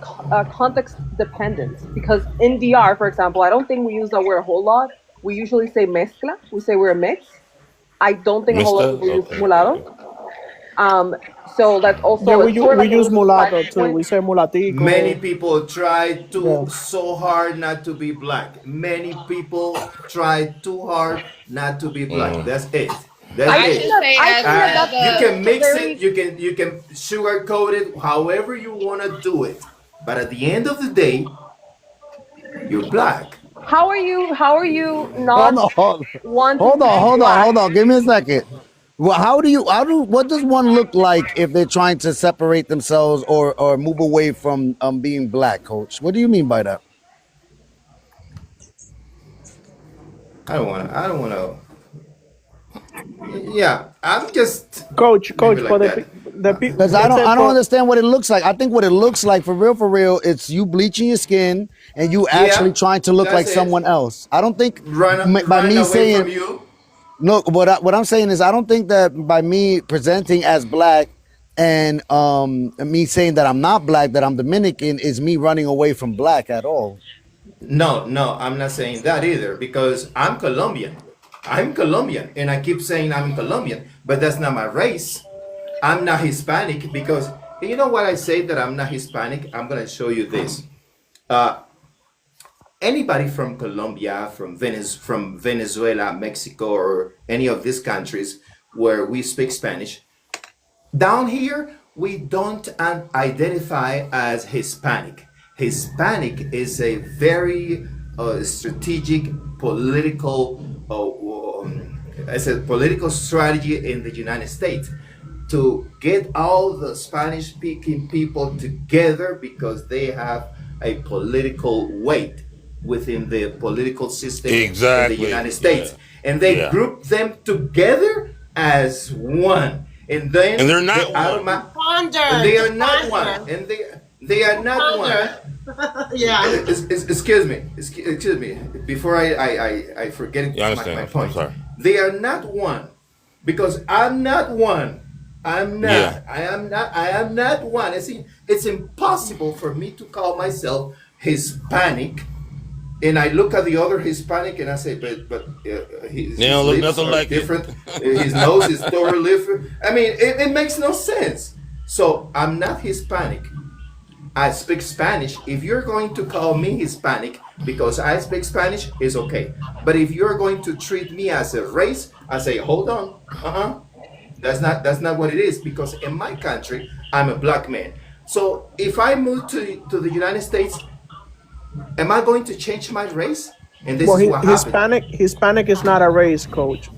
context dependent, because in DR, for example, I don't think we use that word a whole lot. We usually say mezcla. We say we're a mix. I don't think a whole lot of Mister? people use Okay, mulatto. okay. So that's Yeah, also, it's sort of we like a use losing mulatto too. point. We say Many mulatico. people try Yeah. too so hard not to be black. Many people try too hard not to be black. Mm. That's it. That's I it. just say I as think that as You a can that's a mix it. very, You can sugarcoat it however you want to do it. But at the end of the day, you're black. how are you Hold not on, wanting to be black? hold on. Give me a second. Well, what does one look like if they're trying to separate themselves or move away from being black, coach? What do you mean by that? I don't want to. Yeah, I'm just leave Coach, it for like that. the people, Because let's say I don't for understand what it looks like. I think what it looks like for real, it's you bleaching your skin and you actually Yeah, trying to look that's like it. someone else. I don't think by Run me away from saying you. no. What I'm saying is I don't think that by me presenting as black and me saying that I'm not black, that I'm Dominican, is me running away from black at all. No, no, I'm not saying that either because I'm Colombian. I'm Colombian, and I keep saying I'm Colombian, but that's not my race. I'm not Hispanic because you know what I say that I'm not Hispanic. I'm gonna show you this. Uh, Anybody from Colombia, from Venezuela, Mexico, or any of these countries where we speak Spanish, down here, we don't identify as Hispanic. Hispanic is a very strategic political, as a political strategy in the United States to get all the Spanish speaking people together because they have a political weight within the political system in the Exactly. United Yeah. States. And they Yeah. group them together as one. And And then they're they not one. and Ponder, they are just not one. ponder, And they are not one. ponder. Yeah. Excuse me. Excuse me. Before I forget You my understand? I'm point. sorry. They are not one. Because I'm not one. I'm Yeah. not. I am not one. It's impossible for me to call myself Hispanic, and I look at the other Hispanic and I say, but They his don't look lips nothing are like it. different. His nose is totally different. I mean, it makes no sense. So I'm not Hispanic. I speak Spanish. If you're going to call me Hispanic because I speak Spanish, it's okay. But if you're going to treat me as a race, I say, hold on. That's not what it is, because in my country, I'm a black man. So if I move to the United States, am I going to change my race? And this Well, is what happened. Hispanic is not a race, coach.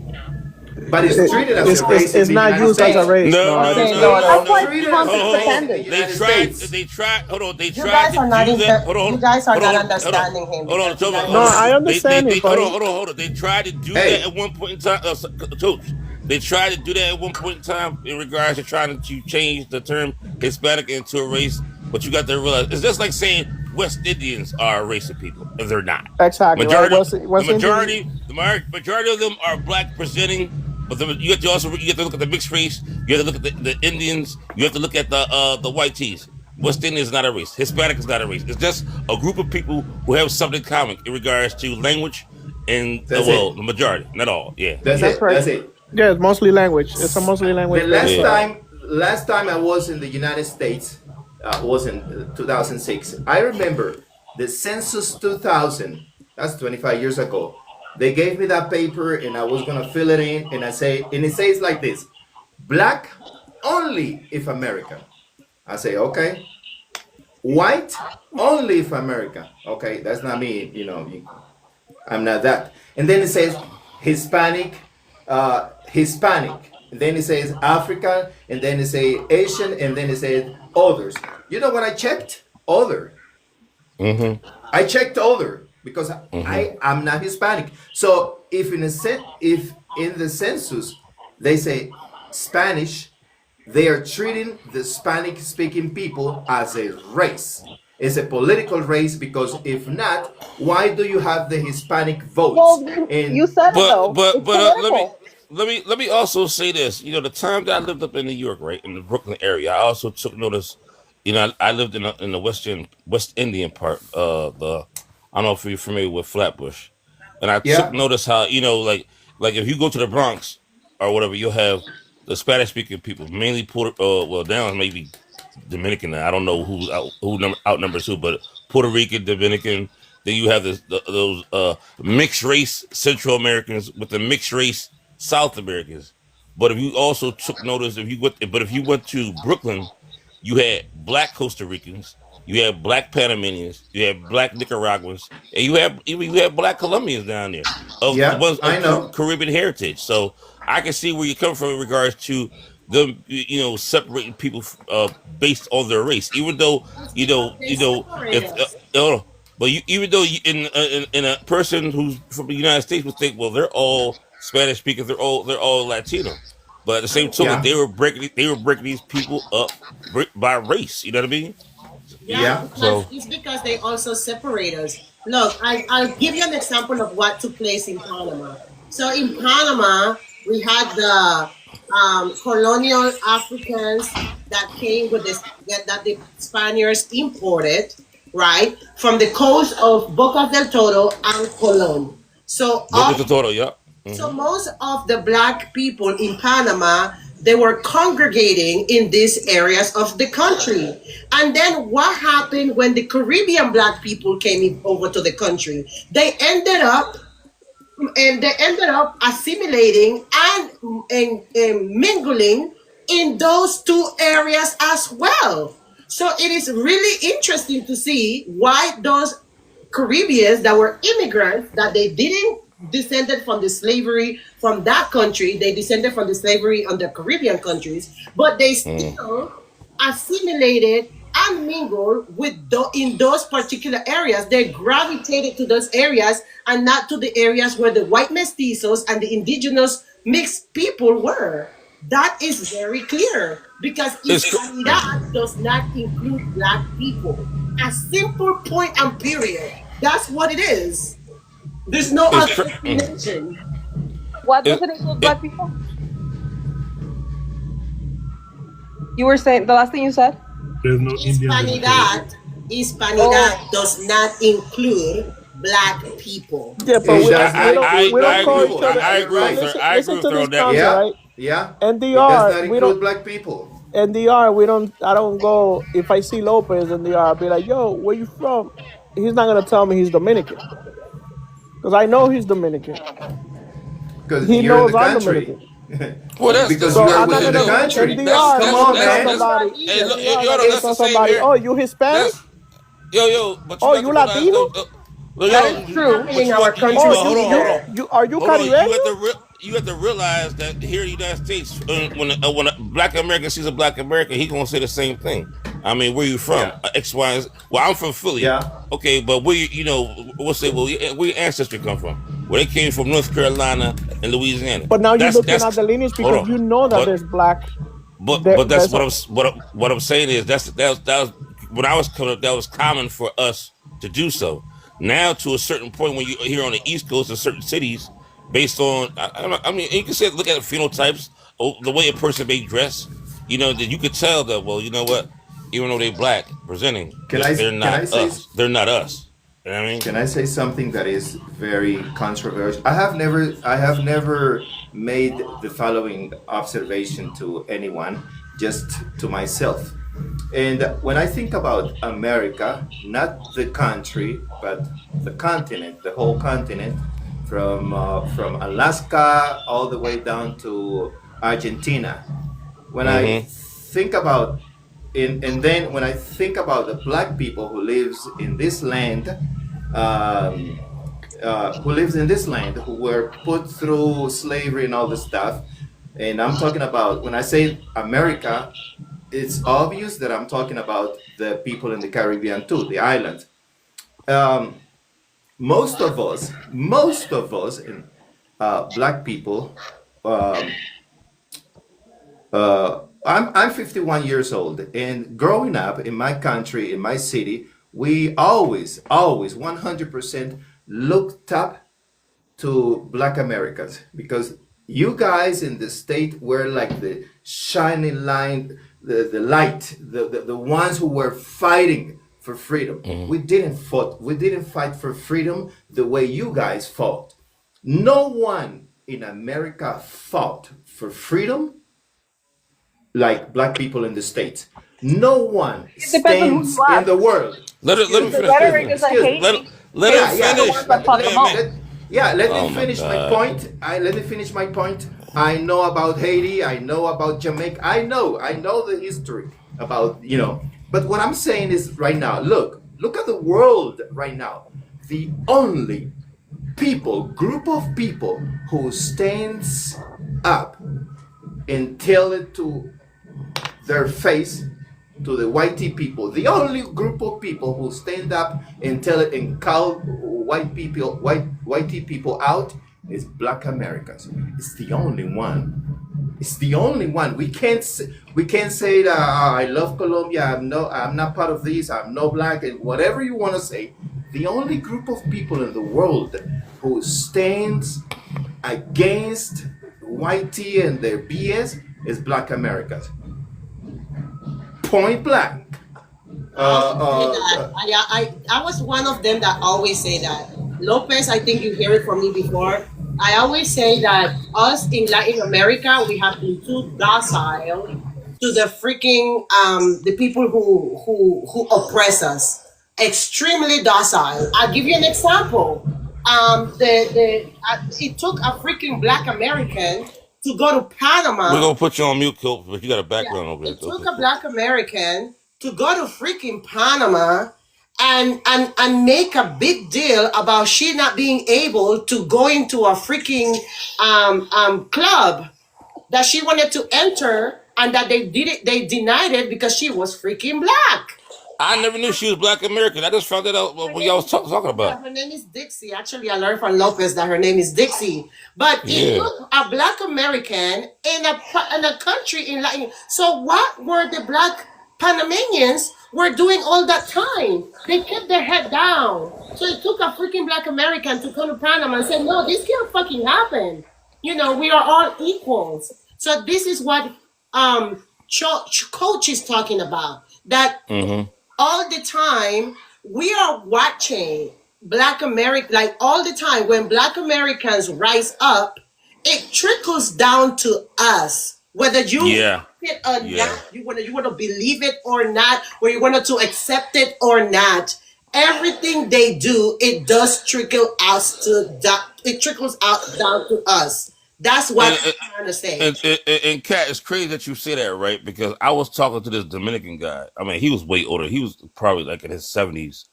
But it's treated as a race in It's the not United used as a States. race. No, No, no, it's no, not. no, That's no. why Treated Trump as is a race in the defending. They United tried. States. They tried. Hold on. They You tried guys to are not do that. you guys are not Hold on. understanding him Hold on. because you guys No, I understand him, but Hold on. They tried to do that Hey, at one point in time. Coach, they tried to do that at one point in time in regards to trying to change the term Hispanic into a race. But you got to realize it's just like saying West Indians are a race of people, and they're not. exactly right. The What's Indian? majority of them are black presenting. But you have to look at the mixed race. You have to look at the Indians. You have to look at the white tees. West Indian is not a race. Hispanic is not a race. It's just a group of people who have something common in regards to language and that's it. the majority, not all. Yeah, That's That's it. right. That's it. Yeah, it's mostly language. It's a mostly The language based. last time I was in the United States was in 2006. I remember the census 2000. That's 25 years ago. They gave me that paper and I was gonna fill it in, and it says like this: black only if American. I say okay. White only if American. Okay, that's not me. I'm not that. And then it says Hispanic, Hispanic. And then it says African, and then it says Asian, and then it says others. You know what I checked? Other. I checked other because I'm not Hispanic. So if in the census they say Spanish, they are treating the Hispanic speaking people as a race. It's a political race, because if not, why do you have the Hispanic votes? Well, you And said it though. but It's political. let me also say this. The time that I lived up in New York, right, in the Brooklyn area, I also took notice. I lived in the West Indian part. I don't know if you're familiar with Flatbush, and I took yeah, notice how like if you go to the Bronx or whatever, you'll have the Spanish speaking people, mainly down maybe Dominican. I don't know who outnumbers who, but Puerto Rican, Dominican. Then you have those mixed race Central Americans with the mixed race South Americans. But if you also took notice, if you went to Brooklyn, you had black Costa Ricans, you had black Panamanians, you had black Nicaraguans, and you had black Colombians down there of the yeah, ones I of know. Caribbean heritage. So I can see where you come from in regards to them, separating people based on their race, even though if but even though in a person who's from the United States would think, well, they're all Spanish speakers, they're all Latino, but at the same token, Yeah, they were breaking these people up by race. You know what I mean? Yeah, yeah, because So it's because they also separate us. Look, I'll give you an example of what took place in Panama. So in Panama, we had the colonial Africans that came with this that the Spaniards imported, right, from the coast of Boca del Toro and Colón. So Boca de Toro, yeah. so most of the black people in Panama, they were congregating in these areas of the country. And then what happened when the Caribbean black people came over to the country? They ended up assimilating and mingling in those two areas as well. So it is really interesting to see why those Caribbeans that were immigrants, that they didn't descended from the slavery from that country, they descended from the slavery on the Caribbean countries, but they still assimilated and mingled in those particular areas. They gravitated to those areas and not to the areas where the white mestizos and the indigenous mixed people were. That is very clear, because It's Hispanidad does not include black people. A simple point and period. That's what it is. There's no it's other explanation. What it, doesn't include it, black people? You were saying the last thing you said? There's no Indians in Caribbean. Hispanidad Hispanidad does not include black people. Yeah, but It we does don't not we don't include we black don't call each people. other. I You're agree But with right. her. listen, I agree listen with to her this on that. concept, Yeah, right? yeah. It does NDR, not we don't. include black people. NDR, we don't. I don't go. If I see Lopez in DR, I'll be like, "Yo, where you from?" He's not gonna tell me he's Dominican because I know he's Dominican. Because He you're in the knows I'm country. Dominican. Well, Because So you are I'm not within the gonna country. NDR. I'm Come not on, gonna tell man. somebody Hey, look, NDR. I'm not yo, gonna that's the tell same somebody, here. "Oh, you Hispanic? That's yo, but you Oh, got you to realize, Latino? That is true. but In our Oh, countries either. you are you hold on. Caribeño?" You have to realize that here in the United States, when a Black American sees a Black American, he gonna say the same thing. I mean, where you from? Yeah, X, Y, and Z. Well, I'm from Philly. yeah. Okay, but we'll say, well, where your ancestry come from? Well, they came from North Carolina and Louisiana. But now you're looking at That's the lineage hold because on, you know that but there's black. but that's There's what a, I'm saying is that was when I was coming up. That was common for us to do so. Now, to a certain point, when you're here on the East Coast in certain cities, based on I mean, you can say look at phenotypes, the way a person may dress. That you could tell that. Well, you know what? Even though they're black presenting, Can I they're can I not say us. They're not us. You know what I mean? can I say something that is very controversial? I have never made the following observation to anyone, just to myself. And when I think about America, not the country, but the continent, the whole continent, from Alaska all the way down to Argentina. When I Mm-hmm. think about and then when I think about the black people um, who lives in this land, who were put through slavery and all this stuff, and I'm talking about when I say America, it's obvious that I'm talking about the people in the Caribbean too, the island. Um, most of us, in black people, um, I'm 51 years old, and growing up in my country, in my city, we always 100% looked up to Black Americans because you guys in the state were like the shining line, the light, the ones who were fighting for freedom. Mm-hmm. We didn't fight for freedom the way you guys fought. No one in America fought for freedom like black people in the States. No one It depends on who you stands in ask. the world. Let Excuse him me, The finish. excuse rhetoric me, is that excuse me. Let him Yeah, Haitians are yeah. the finish. ones that fought the most. Let me Oh my finish my God. point. Let me finish my point. I know about Haiti. I know about Jamaica. I know the history about, But what I'm saying is right now, look at the world right now. The only group of people who stands up and tell it to their face to the white people. The only group of people who stand up and tell it and call white people out is black Americans. It's the only one. It's the only one. We can't say that I love Colombia. I'm not part of this. I'm no black and whatever you want to say. The only group of people in the world who stands against whitey and their BS is black Americans. Point blank. I was one of them that always say that. Lopez, I think you hear it from me before. I always say that us in Latin America, we have been too docile to the freaking the people who oppress us. Extremely docile. I'll give you an example. It took a freaking black American to go to We're Panama. gonna put you on mute, Colt, but you got a Yeah, background over there. it took Okay, a cool. black American to go to freaking Panama and make a big deal about she not being able to go into a freaking club that she wanted to enter and that they denied it because she was freaking black. I never knew she was black American. I just found that out Her when y'all name was talking about Yeah, it. her name is Dixie. Actually, I learned from Lopez that her name is Dixie. But it Yeah. took a black American in a country in Latin. So what were the black Panamanians were doing all that time? They kept their head down. So it took a freaking black American to come to Panama and say, no, this can't fucking happen. We are all equals. So this is what coach is talking about. That Mm-hmm. all the time we are watching Black America, like all the time when Black Americans rise up, it trickles down to us. Whether you Yeah, it or yeah. not, you want to believe it or not, or you want to accept it or not, everything they do, it does trickle us to it trickles out down to us. That's what And I'm trying to say. and Kat, it's crazy that you say that, right? Because I was talking to this Dominican guy. I mean, he was way older. He was probably like in his 70s.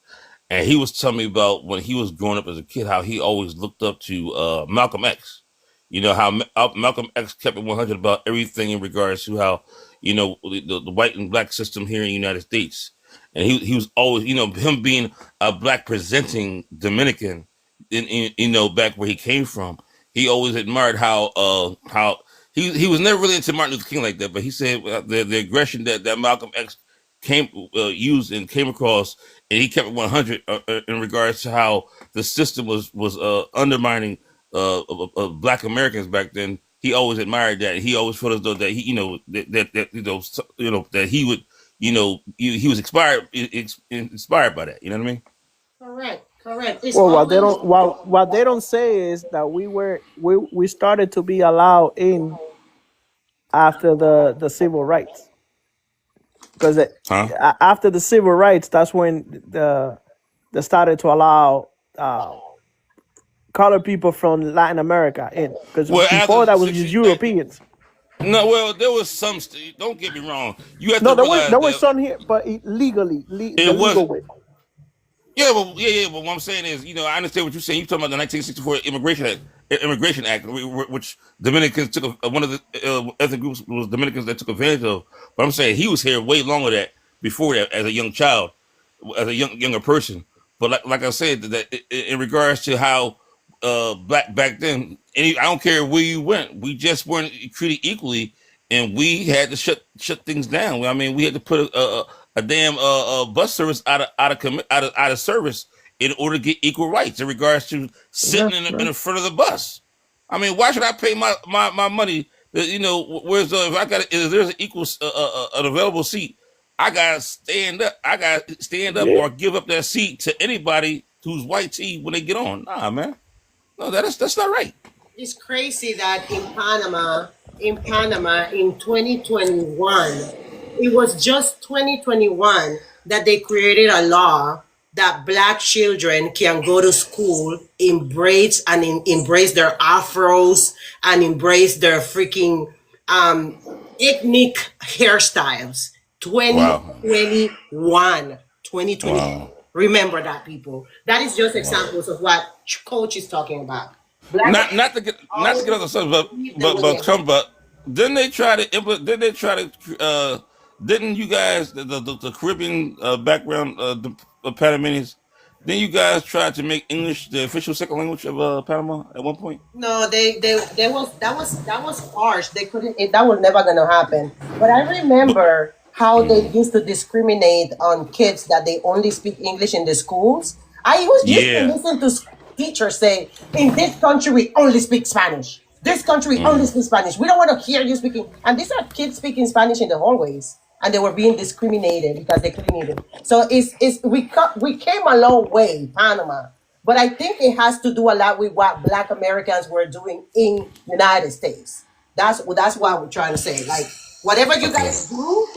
And he was telling me about when he was growing up as a kid, how he always looked up to Malcolm X. You know, how Malcolm X kept it 100 about everything in regards to how, the white and black system here in the United States. And he was always, him being a black presenting Dominican, back where he came from, he always admired how he was never really into Martin Luther King like that, but he said the aggression that Malcolm X came used and came across, and he kept it 100 in regards to how the system was undermining black Americans back then. He always admired that. He always felt as though that he, that he would, he was inspired by that. You know what I mean? Correct, correct. It's Well, always what they don't say is that we started to be allowed in after the civil rights, because Huh? after the civil rights, that's when they started to allow colored people from Latin America in, because Well, before after that was just 60, Europeans. no, well, there was some. Don't get me wrong. You have No, to there realize was that some here, but legally, the it was. legal way. Yeah, yeah. But what I'm saying is, I understand what you're saying. You're talking about the 1964 Immigration Act, which Dominicans took. One of the ethnic groups was Dominicans that took advantage of. But I'm saying he was here way longer that before that as a young child, as a younger person. But like I said, that in regards to how black back then, I don't care where you went, we just weren't treated equally, and we had to shut things down. I mean, we had to put a damn bus service out of service in order to get equal rights in regards to Yeah, sitting in yeah. the front of the bus. I mean, why should I pay my money? Whereas if there's an equal an available seat, I gotta stand up. I gotta stand up Yeah. or give up that seat to anybody who's white tee when they get on. Nah, man, no, that's not right. it's crazy that in Panama in 2021, it was just 2021 that they created a law that black children can go to school, embrace their afros and embrace their freaking ethnic hairstyles. Wow, 2021. 2021. wow. Remember that, people. That is just examples of what coach is talking about. Black Not to get on the subject, they will get. but didn't they try to Didn't they try to? Didn't you guys the Caribbean background the Panamanians? Didn't you guys try to make English the official second language of Panama at one point? No, they was that was harsh. They couldn't. That was never gonna happen. But I But remember how they mm, used to discriminate on kids that they only speak English in the schools. I was used to yeah, listen to teachers say, "In this country, we only speak Spanish. This country, we only mm, speak Spanish. We don't want to hear you speaking." And these are kids speaking Spanish in the hallways, and they were being discriminated because they couldn't even. So we came a long way, Panama. But I think it has to do a lot with what Black Americans were doing in United States. That's what we're trying to say. Like whatever you okay. guys do,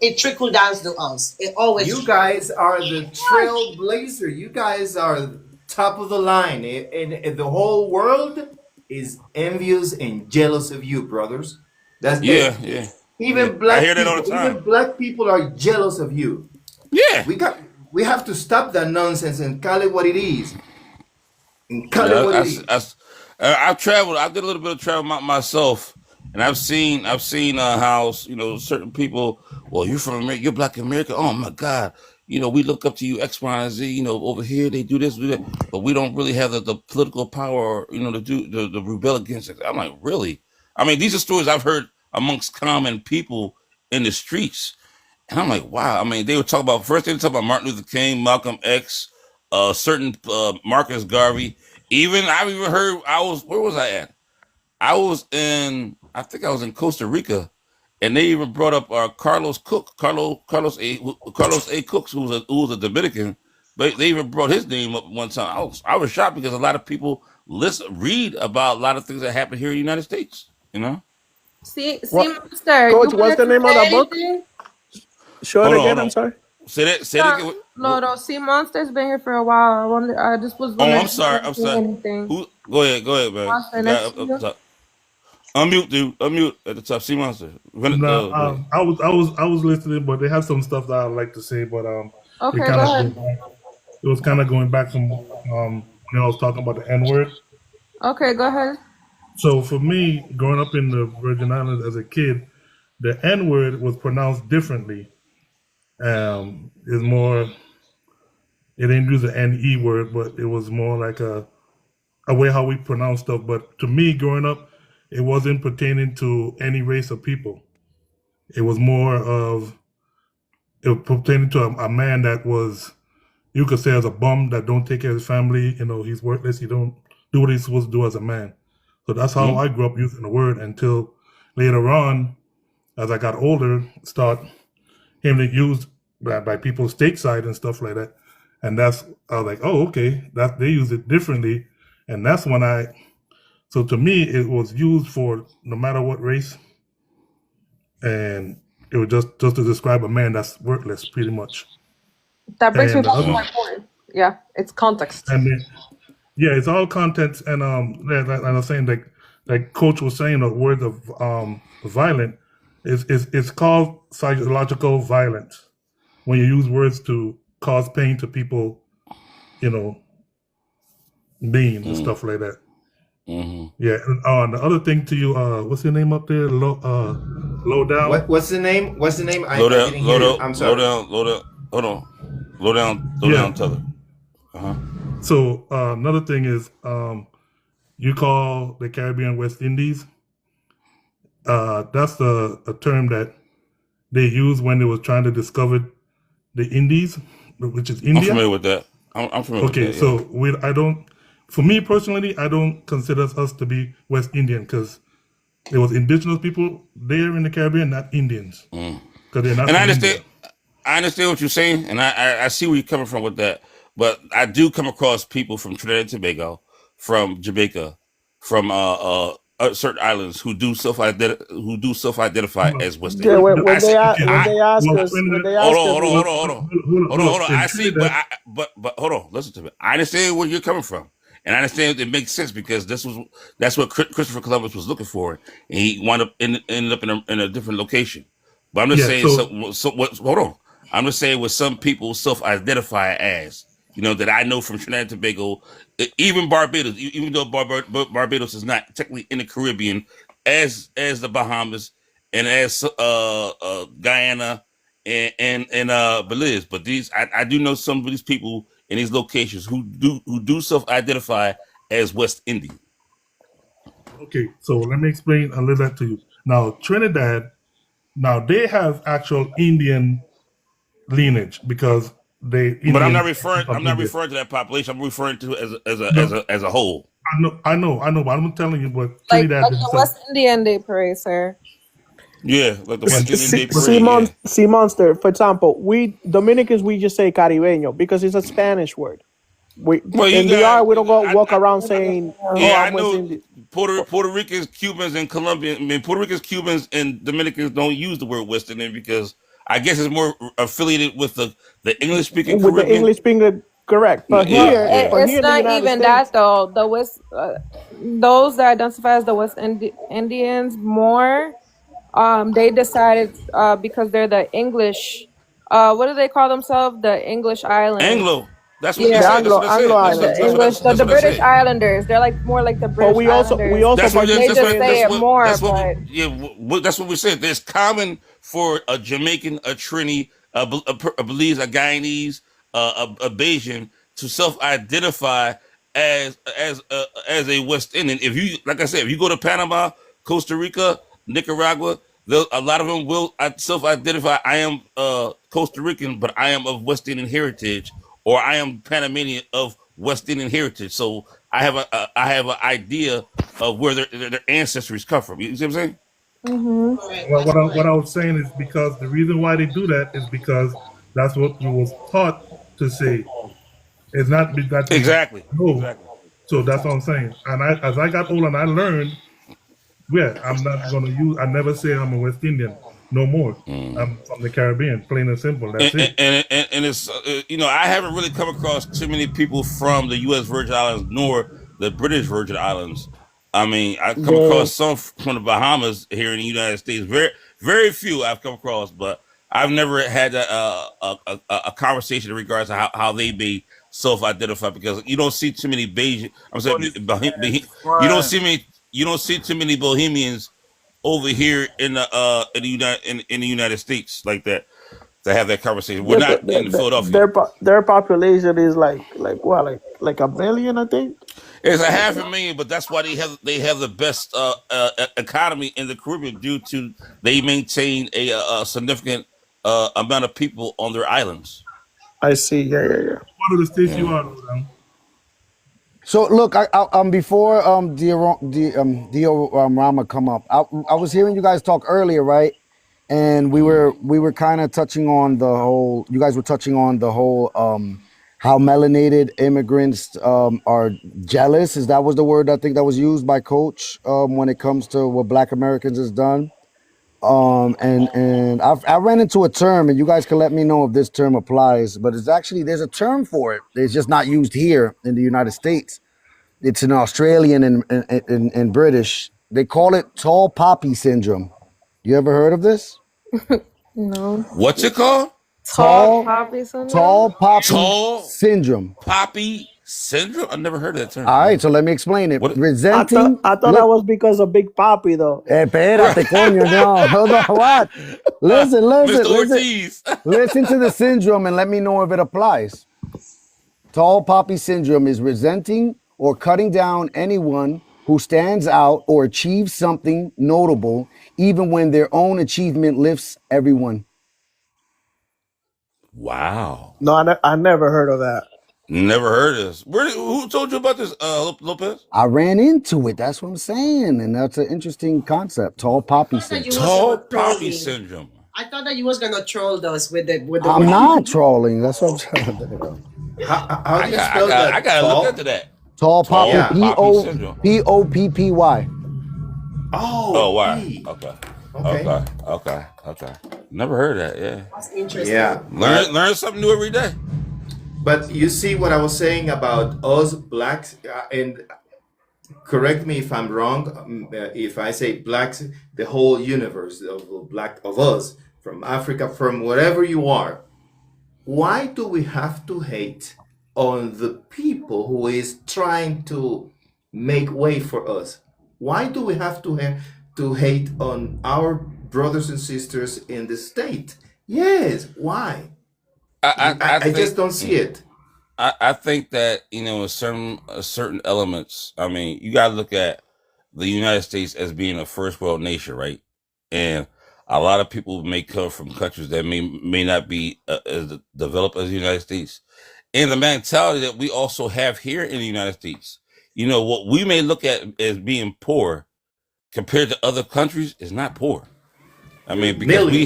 it trickle down to us. It always You guys are the trailblazer. You guys are top of the line, and the whole world is envious and jealous of you, brothers. That's Yeah, it. yeah, yeah. Even I black hear that all people, the time. even black people are jealous of you. Yeah, We got, we have to stop that nonsense and call it what it is. And call it yeah. what it is. I've traveled. I did a little bit of travel myself, and I've seen how certain people. Well, you're from America. You're Black America. Oh my God. We look up to you X, Y, and Z. Over here they do this, do that, but we don't really have the political power, to do the rebel against it. I'm like, really? I mean, these are stories I've heard amongst common people in the streets. And I'm like, wow. I mean, they were talking about first they were talking about Martin Luther King, Malcolm X, certain Marcus Garvey. I've even heard where was I at? I think I was in Costa Rica, And they even brought up Carlos A. Cooks, who was a Dominican. They even brought his name up one time. I was shocked because a lot of people read about a lot of things that happen here in the United States. You know. See, What, Monster, you Coach? What's wanted the to name of say the book? anything? Show it Hold again. I'm on. sorry. Say that. Say that No, again. no. See, Monster's been here for a while. I just was Oh, wondering I'm if you sorry. wanted I'm to say sorry. anything. Who? Go ahead, man. Monster, The guy next up, to up you. top. Unmute, dude. Unmute at the top. See monster. No, Go ahead. I was listening, but they have some stuff that I'd like to say, but it Okay, kind go of ahead. it was kind of going back from when I was talking about the N word. Okay, go ahead. So for me, growing up in the Virgin Islands as a kid, the N word was pronounced differently. Is more. It didn't use the NE word, but it was more like a way how we pronounce stuff. But to me, growing up, it wasn't pertaining to any race of people. It was more of it was pertaining to a man that was, you could say, as a bum that don't take care of his family. You know, he's worthless. He don't do what he's supposed to do as a man. So that's how I grew up using the word until later on, as I got older, start hearing it used by people stateside and stuff like that. And that's, I was like, oh, okay, that they use it differently. And that's when so to me, it was used for no matter what race. And it was just to describe a man that's worthless, pretty much. That brings me And the back to other, my point. Yeah, it's context. and then, yeah, it's all content. And like I was saying, like Coach was saying, the word of violent is called psychological violence when you use words to cause pain to people, you know, beings and stuff like that. Yeah. And the other thing to you, what's your name up there? Low down. What's the name? What's the name? I Low didn't hear you. down, I'm low sorry. down, low down. Hold on. Low Yeah. down, tether. So another thing is, you call the Caribbean West Indies. That's a term that they used when they was trying to discover the Indies, which is India. I'm familiar with that. I'm familiar with that. Okay, so for me personally, I don't consider us to be West Indian because there was indigenous people there in the Caribbean, not Indians, because they're not And from India. I understand what you're saying, and I see where you're coming from with that. But I do come across people from Trinidad and Tobago, from Jamaica, from certain islands who do self-identify as West Yeah, Indian. when I see. they ask us, Hold on. in I see, but Trinidad, but hold on. Listen to me. I understand where you're coming from, and I understand it makes sense because that's what Christopher Columbus was looking for, and he ended up in a different location. But I'm just yeah. saying, hold on. I'm just saying what some people self-identify as. You know that I know from Trinidad and Tobago, even Barbados, even though Barbados is not technically in the Caribbean, as the Bahamas and as Guyana and Belize. But I do know some of these people in these locations who do self-identify as West Indian. okay, so let me explain a little that to you. Now, Trinidad, they have actual Indian lineage because they But I'm Indians not came referring. from I'm not India. referring to that population. I'm referring to No, as a whole. I know, but I'm telling you, but Like Trinidad the themselves. West Indian Day Parade, sir. Yeah, like the West Indian Day But Parade. Yeah. See, Monster, for example, we Dominicans, we just say Caribeño because it's a Spanish word. We Well, you in DR, got. we don't go walk around saying, "Oh, Yeah, I I'm West know Indian." Puerto Ricans, Cubans, and Colombians. I mean, Puerto Ricans, Cubans, and Dominicans don't use the word West Indian because I guess it's more affiliated with the English speaking With the Caribbean. English being correct, but Well, Yeah, here, yeah. but here it's in the not United even States, that though. The West, those that identify as the Indians more, they decided because they're the English. What do they call themselves? The English Island. Anglo. That's what they the Yeah, said. That's what I Anglo said. the Islands, English, That's the what I British said. Islanders. They're like more like the but British we Islanders. also They just say it more, That's what we but yeah. That's what we said. There's common for a Jamaican, a Trini, a Belize, a Guyanese, a Bayesian to self-identify as a West Indian. If you, like I said, if you go to Panama, Costa Rica, Nicaragua, a lot of them will self-identify. I am Costa Rican, but I am of West Indian heritage, or I am Panamanian of West Indian heritage. So I have an idea of where their ancestries come from. You see what I'm saying? Mm-hmm. What I was saying is because the reason why they do that is because that's what we was taught to say. It's not that we Exactly. know. Exactly. So that's what I'm saying. And as I got older and I learned, yeah, I'm not gonna use. I never say I'm a West Indian no more. I'm from the Caribbean, plain and simple. That's it. And it's I haven't really come across too many people from the U.S. Virgin Islands nor the British Virgin Islands. I mean, I've come The across some from the Bahamas here in the United States. Very few I've come across, but I've never had a conversation in regards to how they be self-identify because you don't see too many Beijing. I'm sorry, you don't see too many Bohemians over here in the United States like that to have that conversation. We're yeah, not in Philadelphia. their population is like what, like a million, I think. It's a 500,000, but that's why they have the best economy in the Caribbean due to they maintain a significant amount of people on their islands. I see. Yeah. One of the states you Yeah. are, So look, before Rama come up, I was hearing you guys talk earlier, right? And we were kind of touching on the whole. You guys were touching on the whole how melanated immigrants are jealous. Is that was the word I think that was used by Coach when it comes to what Black Americans has done. And I ran into a term, and you guys can let me know if this term applies. But there's a term for it. It's just not used here in the United States. It's an Australian and British. They call it tall poppy syndrome. You ever heard of this? No. What's it called? Tall poppy syndrome? Tall poppy Tall syndrome. poppy syndrome. I've never heard of that term. All right, so let me explain it. What? Resenting. I thought that was because of Big Papi though. Espérate, coño, no. Hold on, what? Listen. Mr. Ortiz. Listen to the syndrome and let me know if it applies. Tall poppy syndrome is resenting or cutting down anyone who stands out or achieves something notable, even when their own achievement lifts everyone. Wow. No, I never heard of that. Never heard of this. Who told you about this, Lopez? I ran into it. That's what I'm saying. And that's an interesting concept. Tall poppy syndrome. Tall poppy syndrome. I thought that you was gonna troll us with the I'm not trolling. That's what I'm trying to do. How do you spell that? I gotta look into that. Tall poppy. Yeah. Poppy syndrome. Poppy. Oh, wow. P. Okay. Never heard of that. Yeah. That's interesting. Yeah. Learn something new every day. But you see what I was saying about us blacks, and correct me if I'm wrong. If I say blacks, the whole universe of black of us from Africa, from wherever you are. Why do we have to hate on the people who is trying to make way for us? Why do we have to hate on our brothers and sisters in the state? Yes, why? I just don't see it. I think that certain elements. I mean, you got to look at the United States as being a first world nation, right? And a lot of people may come from countries that may not be as developed as the United States, and the mentality that we also have here in the United States. What we may look at as being poor compared to other countries is not poor. I mean, because we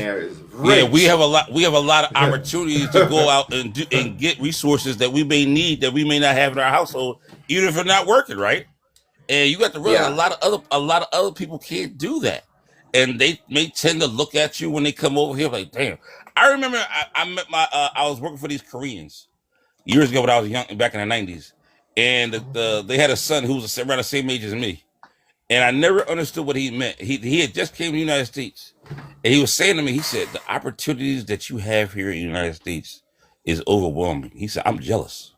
have a lot of opportunities to go out and get resources that we may need that we may not have in our household, even if we're not working, right? And you got to realize a lot of other people can't do that, and they may tend to look at you when they come over here like, damn. I remember I met I was working for these Koreans years ago when I was young, back in the 90s, and they had a son who was around the same age as me. And I never understood what he meant. He had just came to the United States. And he was saying to me, he said, the opportunities that you have here in the United States is overwhelming. He said, I'm jealous.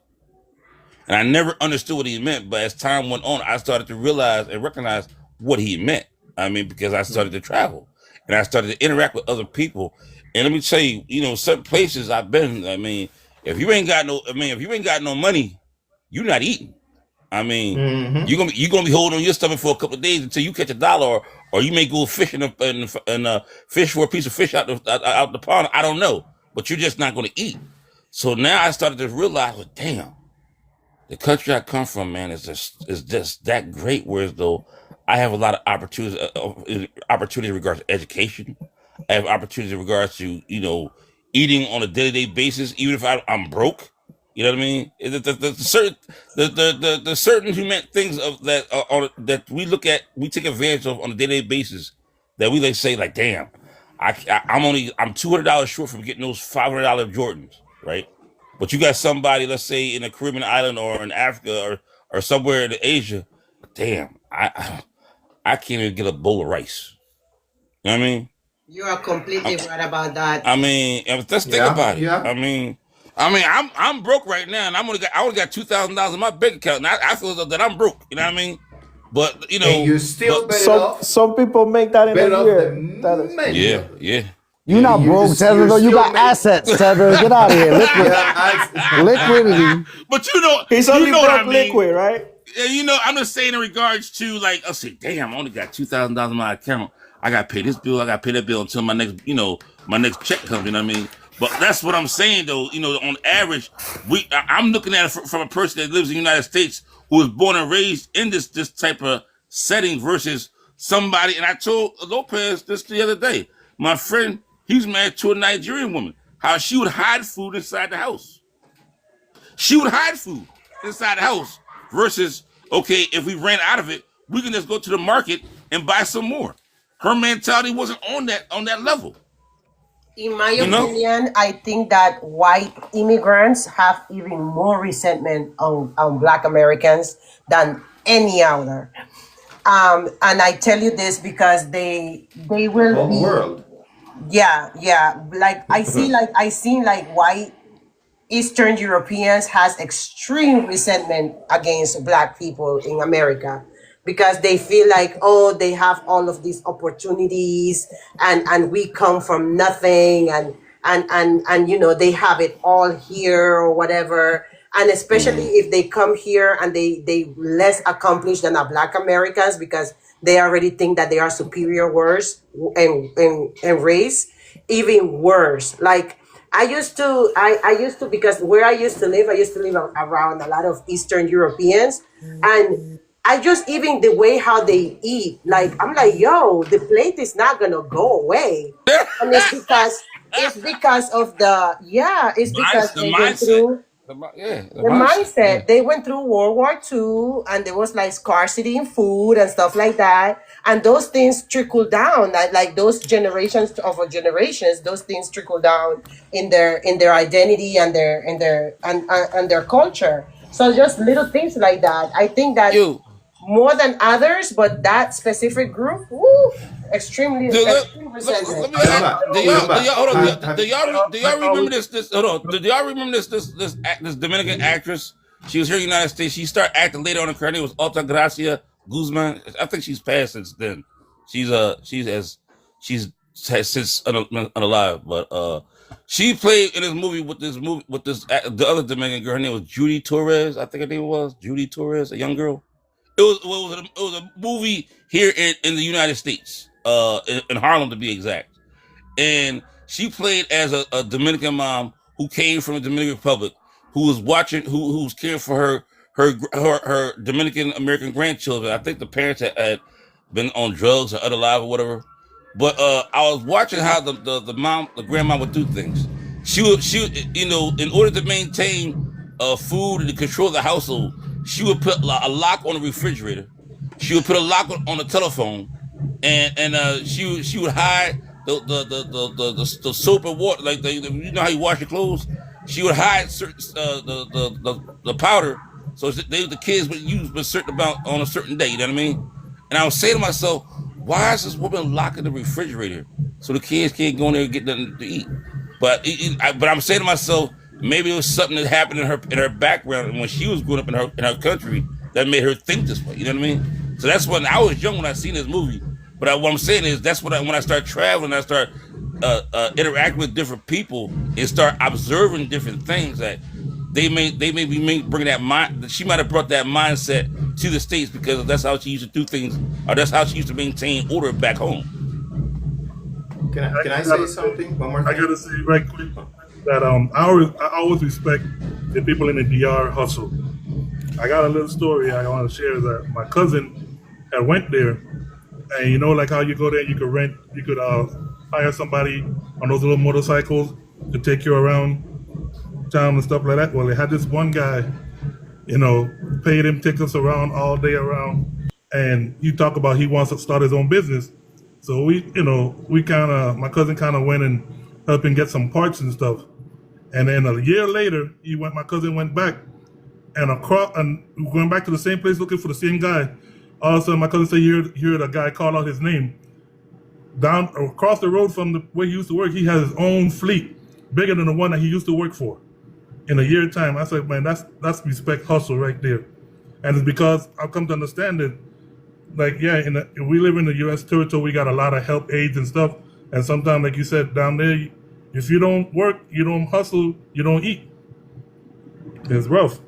And I never understood what he meant. But as time went on, I started to realize and recognize what he meant. I mean, because I started to travel. And I started to interact with other people. And let me tell you, certain places I've been, I mean, if you ain't got no money, you're not eating. I mean, you're gonna be holding on your stomach for a couple of days until you catch $1, or you may go fishing and fish for a piece of fish out the pond. I don't know, but you're just not gonna eat. So now I started to realize, well, damn, the country I come from, man, is just that great. Whereas though I have a lot of opportunity in regards to education. I have opportunities in regards to eating on a day-to-day basis, even if I'm broke. You know what I mean? The certain human things of that that we look at, we take advantage of on a day-to-day basis. That we say like, damn, I'm $200 short from getting those $500 Jordans, right? But you got somebody, let's say in a Caribbean island or in Africa or somewhere in Asia, damn, I can't even get a bowl of rice. You know what I mean? You are completely right about that. I mean, let's think about it. Yeah. I mean, I'm broke right now, and I only got $2,000 in my bank account, and I feel that I'm broke. You know what I mean? But and you're still better off. Some people make that in a year. Yeah. You're not broke, Tether, though. You got assets, Tether. Get out of here. Liquidity. But he's only broke what I mean. Liquid, right? Yeah, I'm just saying in regards to like, I'll say, damn, I only got $2,000 in my account. I got to pay this bill. I got to pay that bill until my next check comes. You know what I mean? But that's what I'm saying, though. On average, I'm looking at it from a person that lives in the United States who was born and raised in this type of setting versus somebody. And I told Lopez this the other day. My friend, he's married to a Nigerian woman. How she would hide food inside the house. She would hide food inside the house versus, okay, if we ran out of it, we can just go to the market and buy some more. Her mentality wasn't on that level. In my opinion, I think that white immigrants have even more resentment on Black Americans than any other. And I tell you this because they will whole world. Yeah. Like I seen white Eastern Europeans has extreme resentment against Black people in America because they feel like, oh, they have all of these opportunities and we come from nothing and they have it all here or whatever. And especially if they come here and they less accomplished than our Black Americans because they already think that they are superior worse in race, even worse. Like I used to because where I used to live around a lot of Eastern Europeans and I just even the way how they eat, like I'm like, yo, the plate is not gonna go away. And it's because of they went through the mindset. They went through World War II and there was like scarcity in food and stuff like that. And those things trickle down, like those generations, those things trickle down in their identity and their culture. So just little things like that. I think that more than others, but that specific group, extremely resentment. Do y'all remember this? Hold on. Do y'all remember this Dominican actress? She was here in the United States. She started acting later on in her name was Altagracia Guzman. I think she's passed since then. She's since unalive, but she played in this movie with the other Dominican girl. Her name was Judy Torres. I think her name was Judy Torres, a young girl. It was a movie here in the United States, in Harlem to be exact. And she played as a Dominican mom who came from the Dominican Republic, who was caring for her Dominican American grandchildren. I think the parents had been on drugs or unalive or whatever. But I was watching how the grandma would do things. She would, in order to maintain food and to control the household, she would put a lock on the refrigerator. She would put a lock on the telephone, and she would hide the soap and water, like you know how you wash your clothes. She would hide the powder, so the kids would use a certain amount on a certain day. You know what I mean? And I was saying to myself, why is this woman locking the refrigerator so the kids can't go in there and get nothing to eat? But I'm saying to myself, maybe it was something that happened in her background when she was growing up in her country that made her think this way. You know what I mean? So that's when I was young when I seen this movie. But what I'm saying is that's when I start traveling, I start interacting with different people and start observing different things that they may be bringing that mind. She might have brought that mindset to the States because that's how she used to do things, or that's how she used to maintain order back home. Can I say something? One more thing. I gotta say right quick that I always respect the people in the DR hustle. I got a little story I want to share that my cousin that went there, and you know, like how you go there, you could hire somebody on those little motorcycles to take you around town and stuff like that. Well, they had this one guy, you know, paid him tickets around all day around, and you talk about he wants to start his own business. So my cousin kind of went and helped him get some parts and stuff. And then a year later, my cousin went back and going back to the same place looking for the same guy. All of a sudden, my cousin said he heard a guy call out his name. Down across the road from where he used to work, he has his own fleet, bigger than the one that he used to work for. In a year's time, I said, man, that's respect hustle right there. And it's because I've come to understand it. Like, yeah, we live in the U.S. territory, we got a lot of help aids and stuff. And sometimes, like you said, down there, if you don't work, you don't hustle, you don't eat. It's rough.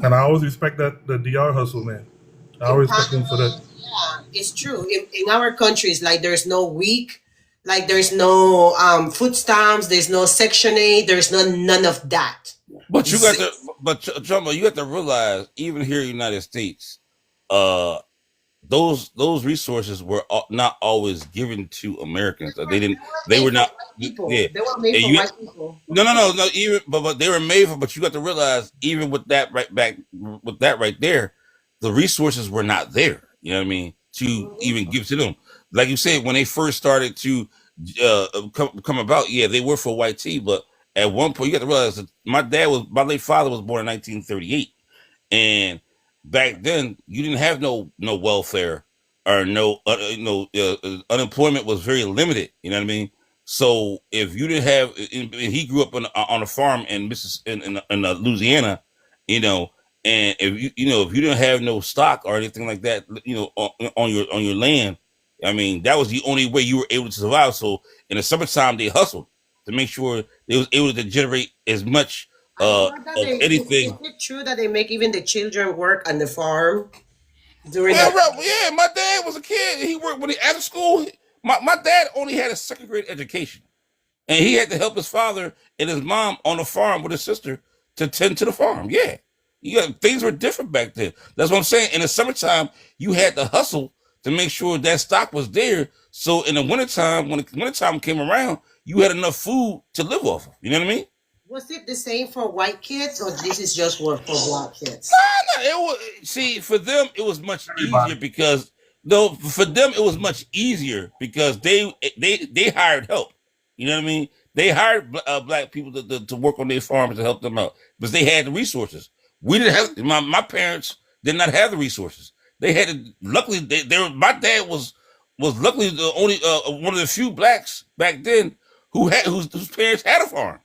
And I always respect the DR hustle, man. I always respect them for that. Yeah, it's true. In our countries, like there's no week, like there's no food stamps, there's no Section 8, there's none of that. But you got to, Trump, you have to realize, even here in the United States, those resources were not always given to Americans. They were not. People. Yeah. They were made for white people. No. Even, but they were made for. But you got to realize, even with that right there, the resources were not there. You know what I mean? To even give to them, like you said, when they first started to come about, yeah, they were for white tea. But at one point, you got to realize that my late father was born in 1938, and back then you didn't have no welfare or unemployment was very limited. You know what I mean? So if you didn't have, and he grew up on a farm in Louisiana, you know, and if you didn't have no stock or anything like that, you know, on your land, I mean, that was the only way you were able to survive. So in the summertime, they hustled to make sure they was able to generate as much of anything. Is it true that they make even the children work on the farm during Yeah, my dad was a kid. He worked after school. My dad only had a second grade education, and he had to help his father and his mom on the farm with his sister to tend to the farm. Yeah, things were different back then. That's what I'm saying. In the summertime, you had to hustle to make sure that stock was there. So in the wintertime, when the wintertime came around, you had enough food to live off of. You know what I mean? Was it the same for white kids, or this is just for black kids? No. It was, see, for them it was much easier because they hired help. You know what I mean? They hired black people to work on their farms to help them out because they had the resources. We didn't have. My parents did not have the resources. They had to. Luckily, my dad was luckily the only one of the few blacks back then whose parents had a farm.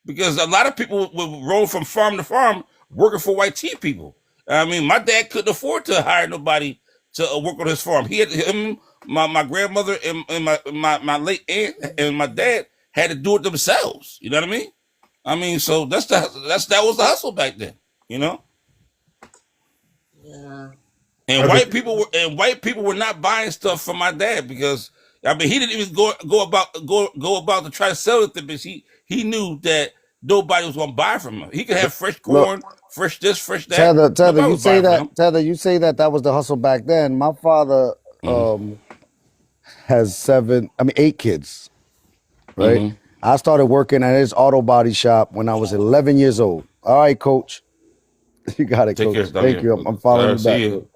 Because a lot of people would roll from farm to farm working for white tea people. I mean, my dad couldn't afford to hire nobody to work on his farm. He had my grandmother and my late aunt and my dad had to do it themselves. You know what I mean? I mean, so that was the hustle back then. You know? Yeah. And white people were not buying stuff from my dad because I mean he didn't even go about to try to sell it to because he knew that nobody was going to buy from him. He could have fresh corn, fresh this, fresh that. Tether, you say that was the hustle back then. My father has 8 kids, right? Mm-hmm. I started working at his auto body shop when I was 11 years old. All right, coach. You got it, coach. Thank you. I'm following you back.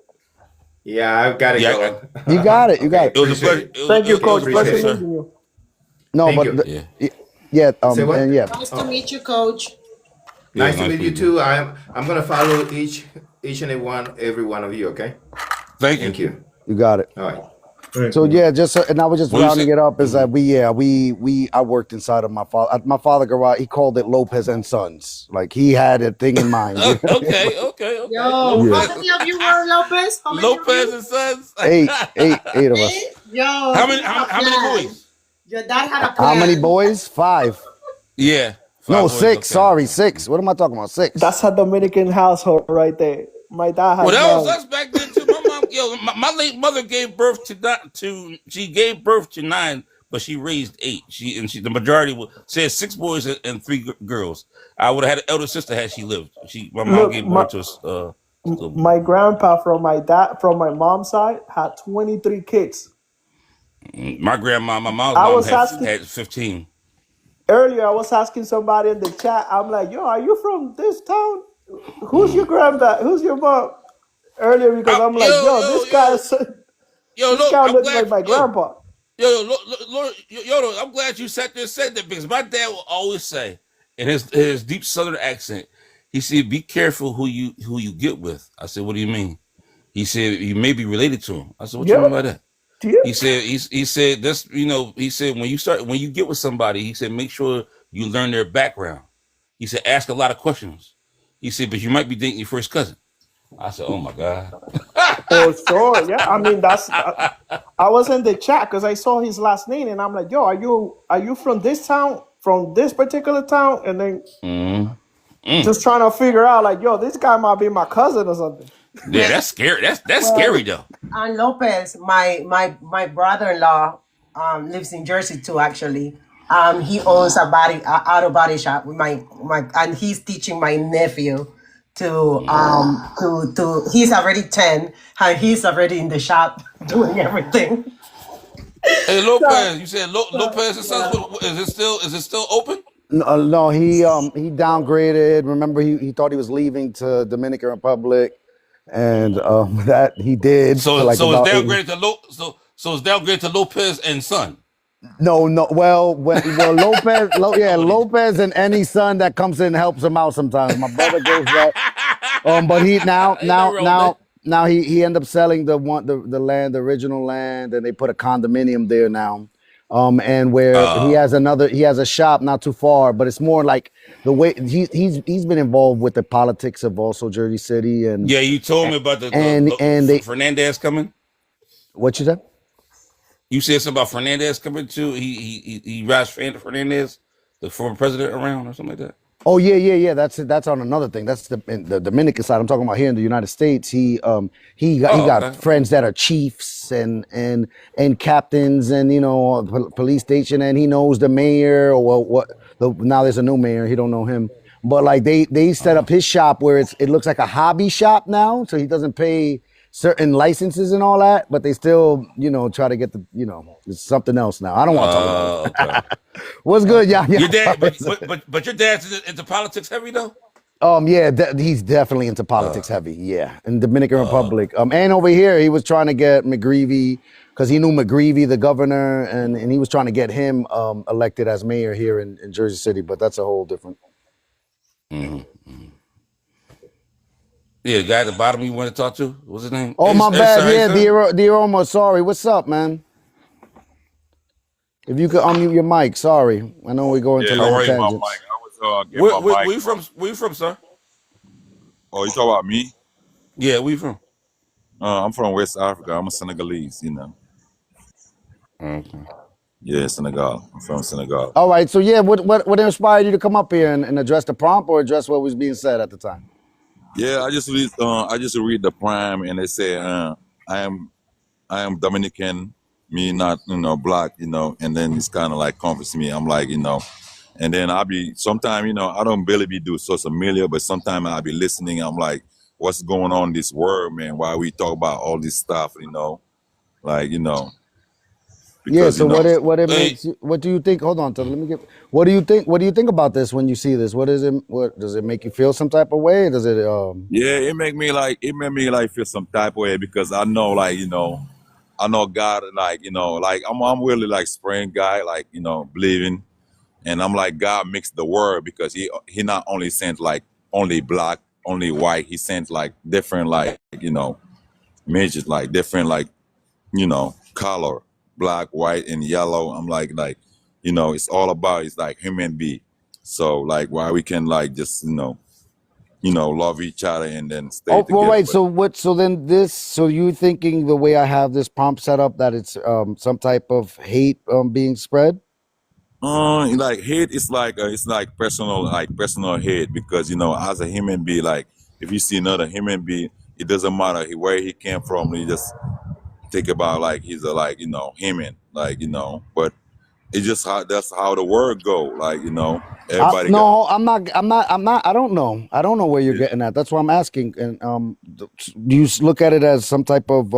Yeah, I've got to go. You got it. It was a pleasure. Thank you, coach. Pleasure meeting you. No, Thank but you. Nice to meet you, coach. Nice to meet you too. I'm gonna follow each and every one of you. Okay. Thank you. You got it. All right. So and I was just rounding it up is that I worked inside of my father garage. He called it Lopez and Sons. Like he had a thing in mind. Okay. Yo, how many of you were Lopez? Lopez and Sons. Eight of us. Yo, how many boys? Your dad had a plan. How many boys? 5. Yeah. 6. Okay. Sorry, 6. What am I talking about? 6. That's a Dominican household right there. My dad had. Well, that was us back then too. My mom, my late mother gave birth she gave birth to 9, but she raised 8. The majority said 6 boys and 3 girls. I would have had an elder sister had she lived. My mom gave birth to us. Still My grandpa from my mom's side had 23 kids. my grandma, my mom's I mom was had asking 15. earlier. I was asking somebody in the chat. I'm like, "Yo, are you from this town? Who's your Mm. granddad? Who's your mom?" Earlier because I'm like, "Yo, Yo, this look, guy I'm looks glad, like my grandpa." I'm glad you sat there and said that because my dad will always say in his deep Southern accent, he said, "Be careful who you get with." I said, "What do you mean?" He said, "You may be related to him." I said, "What you Yeah, mean by that?" yeah. He said that's he said when you get with somebody, he said make sure you learn their background. He said ask a lot of questions. He said, but you might be dating your first cousin. I said, oh my God. For sure. Yeah, I mean that's. I was in the chat because I saw his last name, and I'm like, "Yo, are you from this town? From this particular town?" And then just trying to figure out, like, "Yo, this guy might be my cousin or something." Yeah, that's scary. That's scary Well, though. and Lopez, my brother-in-law, lives in Jersey too. Actually, he owns auto body shop with and he's teaching my nephew to he's already 10 and he's already in the shop doing everything. Hey So, Lopez, you said Lopez and Sons. yeah. Is it still open? No, he downgraded. Remember, he thought he was leaving to Dominican Republic, and that he did for like So it's about 8. downgraded to so it's downgraded to Lopez and Son. No. Well, Lopez, Oh, what he- Lopez, and any son that comes in and helps him out sometimes. My brother goes back. But he Ain't nothing wrong with that. now he ended up selling the land, the original land, and they put a condominium there now. And where he has a shop not too far, but it's more like the way he's been involved with the politics of also Jersey City and Yeah, you told me about and they Fernandez coming. what you said? You said something about Fernandez coming too. He rides Fernandez, the former president, around or something like that. Oh yeah. That's on another thing. That's the Dominican side. I'm talking about here in the United States. He got Okay. friends that are chiefs and captains and police station, and he knows the mayor or now there's a new mayor. He don't know him, but like they set up his shop where it looks like a hobby shop now, so he doesn't pay certain licenses and all that, but they still try to get it's something else now. I don't want to talk about it. Okay. What's good, y'all? Your dad, but your dad's into politics heavy though. Yeah, he's definitely into politics heavy. Yeah, in Dominican Republic. And over here, he was trying to get McGreevy because he knew McGreevy, the governor, and he was trying to get him elected as mayor here in Jersey City. But that's a whole different. Mm-hmm. Yeah, the guy at the bottom you want to talk to. What's his name? Oh, my bad. Sorry, Yeah, sir. Dioroma. Sorry. What's up, man? If you could unmute your mic. Sorry, I know we go into Yeah, How long are you? my tangents. mic. I was getting my mic. Where you from? Where you from, sir? Oh, you talk about me? Yeah, where you from? I'm from West Africa. I'm a Senegalese, you know. Okay. Yeah, Senegal. I'm from Senegal. All right. So yeah, what inspired you to come up here and address the prompt or address what was being said at the time? Yeah, I just read the prime and they say I am Dominican, me not black, and then it's kind of like comforts me. I'm like, and then I'll be sometime, I don't barely be do social media, but sometimes I'll be listening. I'm like, what's going on in this world, man? Why we talk about all this stuff, like, Yeah. because So what it Hey, makes you? What do you think? Hold on, let me get. What do you think? What do you think about this when you see this? What is it? What does it make you feel? Some type of way? Does it? yeah, it made me like feel some type of way because I know like I know God like like I'm really like spraying guy like believing, and I'm like God mixed the word because he not only sent like only black only white, he sent like different like majors like different like color, black, white, and yellow. I'm like it's all about it's like human being. So like why we can like just love each other and then stay Oh well, together. right. But So what? So then this. So you thinking the way I have this prompt set up that it's some type of hate being spread? like hate is like it's like personal hate because as a human being, like if you see another human being, it doesn't matter where he came from. You just think about like he's a like human, like but It's just that's how the word go. Like, everybody got. No, I'm not. I don't know. I don't know where you're Yeah. getting at. That's why I'm asking. And do you look at it as some type of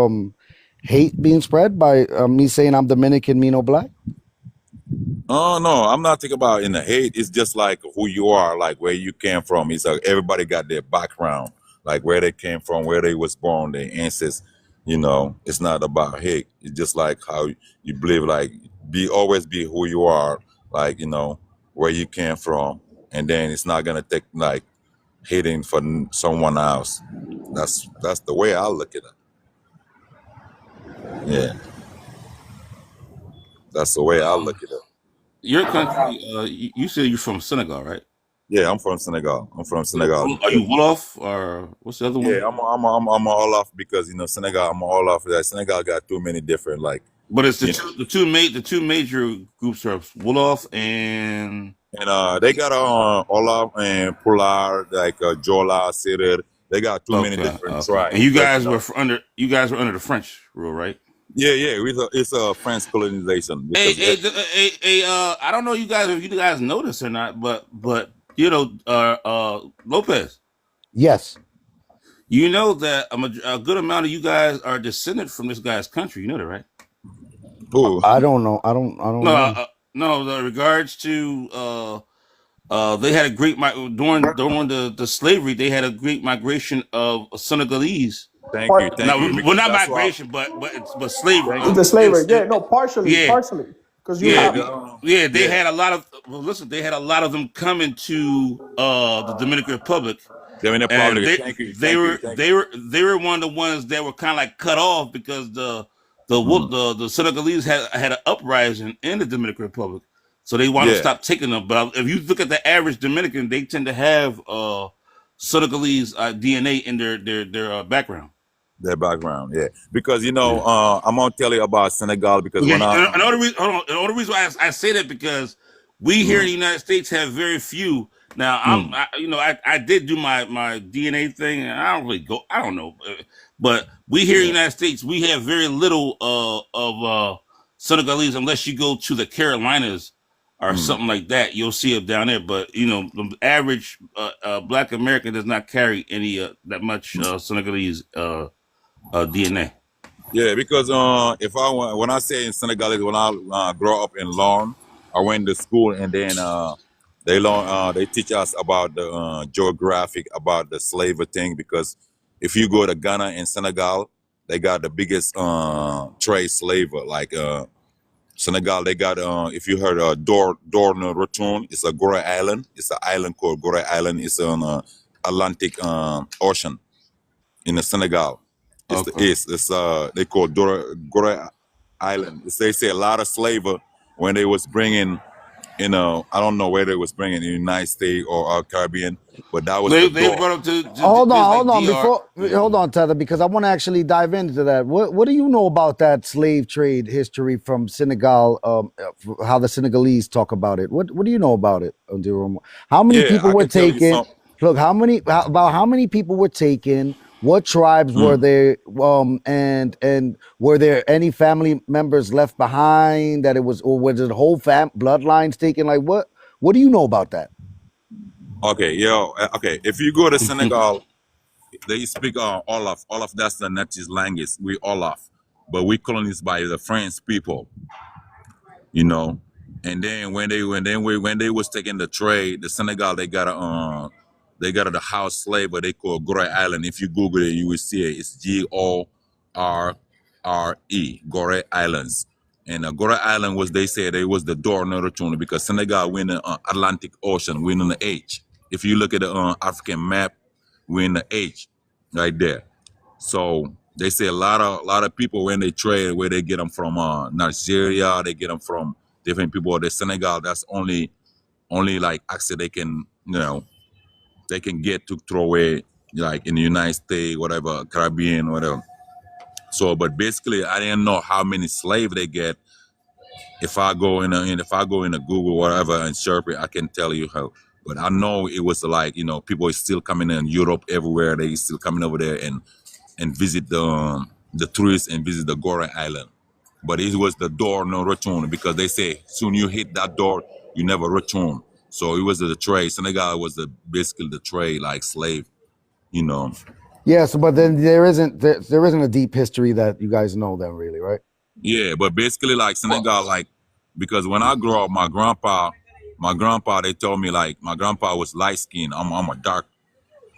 hate being spread by me saying I'm Dominican, me no black? Oh no, I'm not thinking about in the hate. It's just like who you are, like where you came from. It's like everybody got their background, like where they came from, where they was born, their ancestors. It's not about hate. It's just like how you believe, like always be who you are, like where you came from, and then it's not gonna take like hating for someone else. That's the way I look at it. Yeah, that's the way I look at it. Your country, you said you're from Senegal, right? Yeah, I'm from Senegal. I'm from Senegal. Are you Wolof or what's the other one? Yeah, I'm all off because Senegal. I'm all off that. Senegal got too many different But it's you know, the two major groups are Wolof and they got Olaf and Pular like Jola, Serer. They got too many different okay. tribes. And you But, guys were under the French rule, right? yeah, it's a French colonization because I don't know if you guys know this or not, but Lopez, Yes. you know that a good amount of you guys are descended from this guy's country. You know that, right? who? I don't know. I don't know. No. The regards to they had a great during the slavery. They had a great migration of Senegalese. Thank you, Well, because not that's why. migration, but slavery. Thank you. The slavery, yeah, no, partially, Yeah, because you yeah, have they had a lot of. Well, listen, they had a lot of them coming to the Dominican Republic, Dominican and Republic. they Thank you, they thank you, were thank you. they were they were one of the ones that were kind of like cut off because the Senegalese had an uprising in the Dominican Republic, so they want to Yeah. stop taking them. But if you look at the average Dominican, they tend to have Senegalese DNA in their background. Their background, yeah. Because I'm gonna tell you about Senegal because Okay, when I the only reason why I say that because we here in the United States have very few. Now I did do my DNA thing, and I don't really go. I don't know, but we here in the United States we have very little of Senegalese unless you go to the Carolinas or something like that. You'll see it down there, but the average Black American does not carry any that much Senegalese DNA. Yeah, because when I say in Senegalese, when I grow up in Lorne, I went to school and then they teach us about the geographic about the slavery thing because if you go to Ghana and Senegal, they got the biggest trade slaver like Senegal. They got if you heard Dorne Rotun, it's a Gorée Island. It's an island called Gorée Island. It's on Atlantic Ocean in the Senegal. It's the east. It's they call Gorée Island. They say a lot of slaver when they was bringing, I don't know where they was bringing in the United States or Caribbean, but that was They the door. brought up to Hold on, DR. hold on, Tether, because I want to actually dive into that. What do you know about that slave trade history from Senegal? How the Senegalese talk about it? What do you know about it, Ndiromo? How many Yeah, people I were can tell you taken? something. Look, about how many people were taken? What tribes were there? And were there any family members left behind that it was, or was it whole bloodlines taken? Like what? What do you know about that? Okay, okay. If you go to Senegal, they speak Olaf. Olaf, that's the native language. We Olaf, but we colonized by the French people. And then when they was taking the trade, the Senegal they got the house slave, but they call Gorée Island. If you Google it, you will see it. It's Gorre, Gorée Islands. And Gorée Island was they said it was the door to Tuna because Senegal we're in the Atlantic Ocean, we're in the H. If you look at the African map, we're in the H right there. So they say a lot of people when they trade, where they get them from Nigeria, they get them from different people. The Senegal, that's only like actually they can get to throw away like in the United States, whatever, Caribbean, whatever. So, but basically, I didn't know how many slaves they get. If I go into Google whatever and search it, I can tell you how. But I know it was like people are still coming in Europe everywhere. They still coming over there and visit the tourists and visit the Gorée Island. but it was the door no return because they say soon you hit that door, you never return. So it was the trade. Senegal was basically the trade, like slave, you know. Yes, but then there isn't a deep history that you guys know then, really, right? Yeah, but basically like Senegal, like because when I grew up, my grandpa, they told me like my grandpa was light skinned. I'm a dark.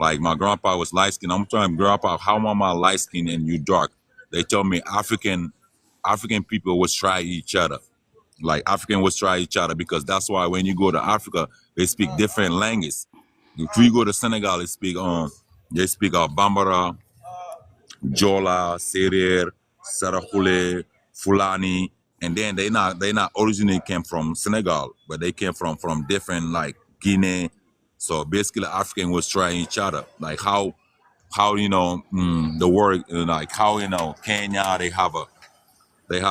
Like my grandpa was light skinned. I'm trying, grandpa, how am I light skinned and you dark? They told me African people would try each other. Like African would try each other because that's why when you go to Africa, they speak different languages. If you go to Senegal, they speak Bambara, Jola, Serer, Sarakhule, Fulani, and then they not originally came from Senegal, but they came from different like Guinea. So basically, African was trying each other, like how the world like how Kenya they have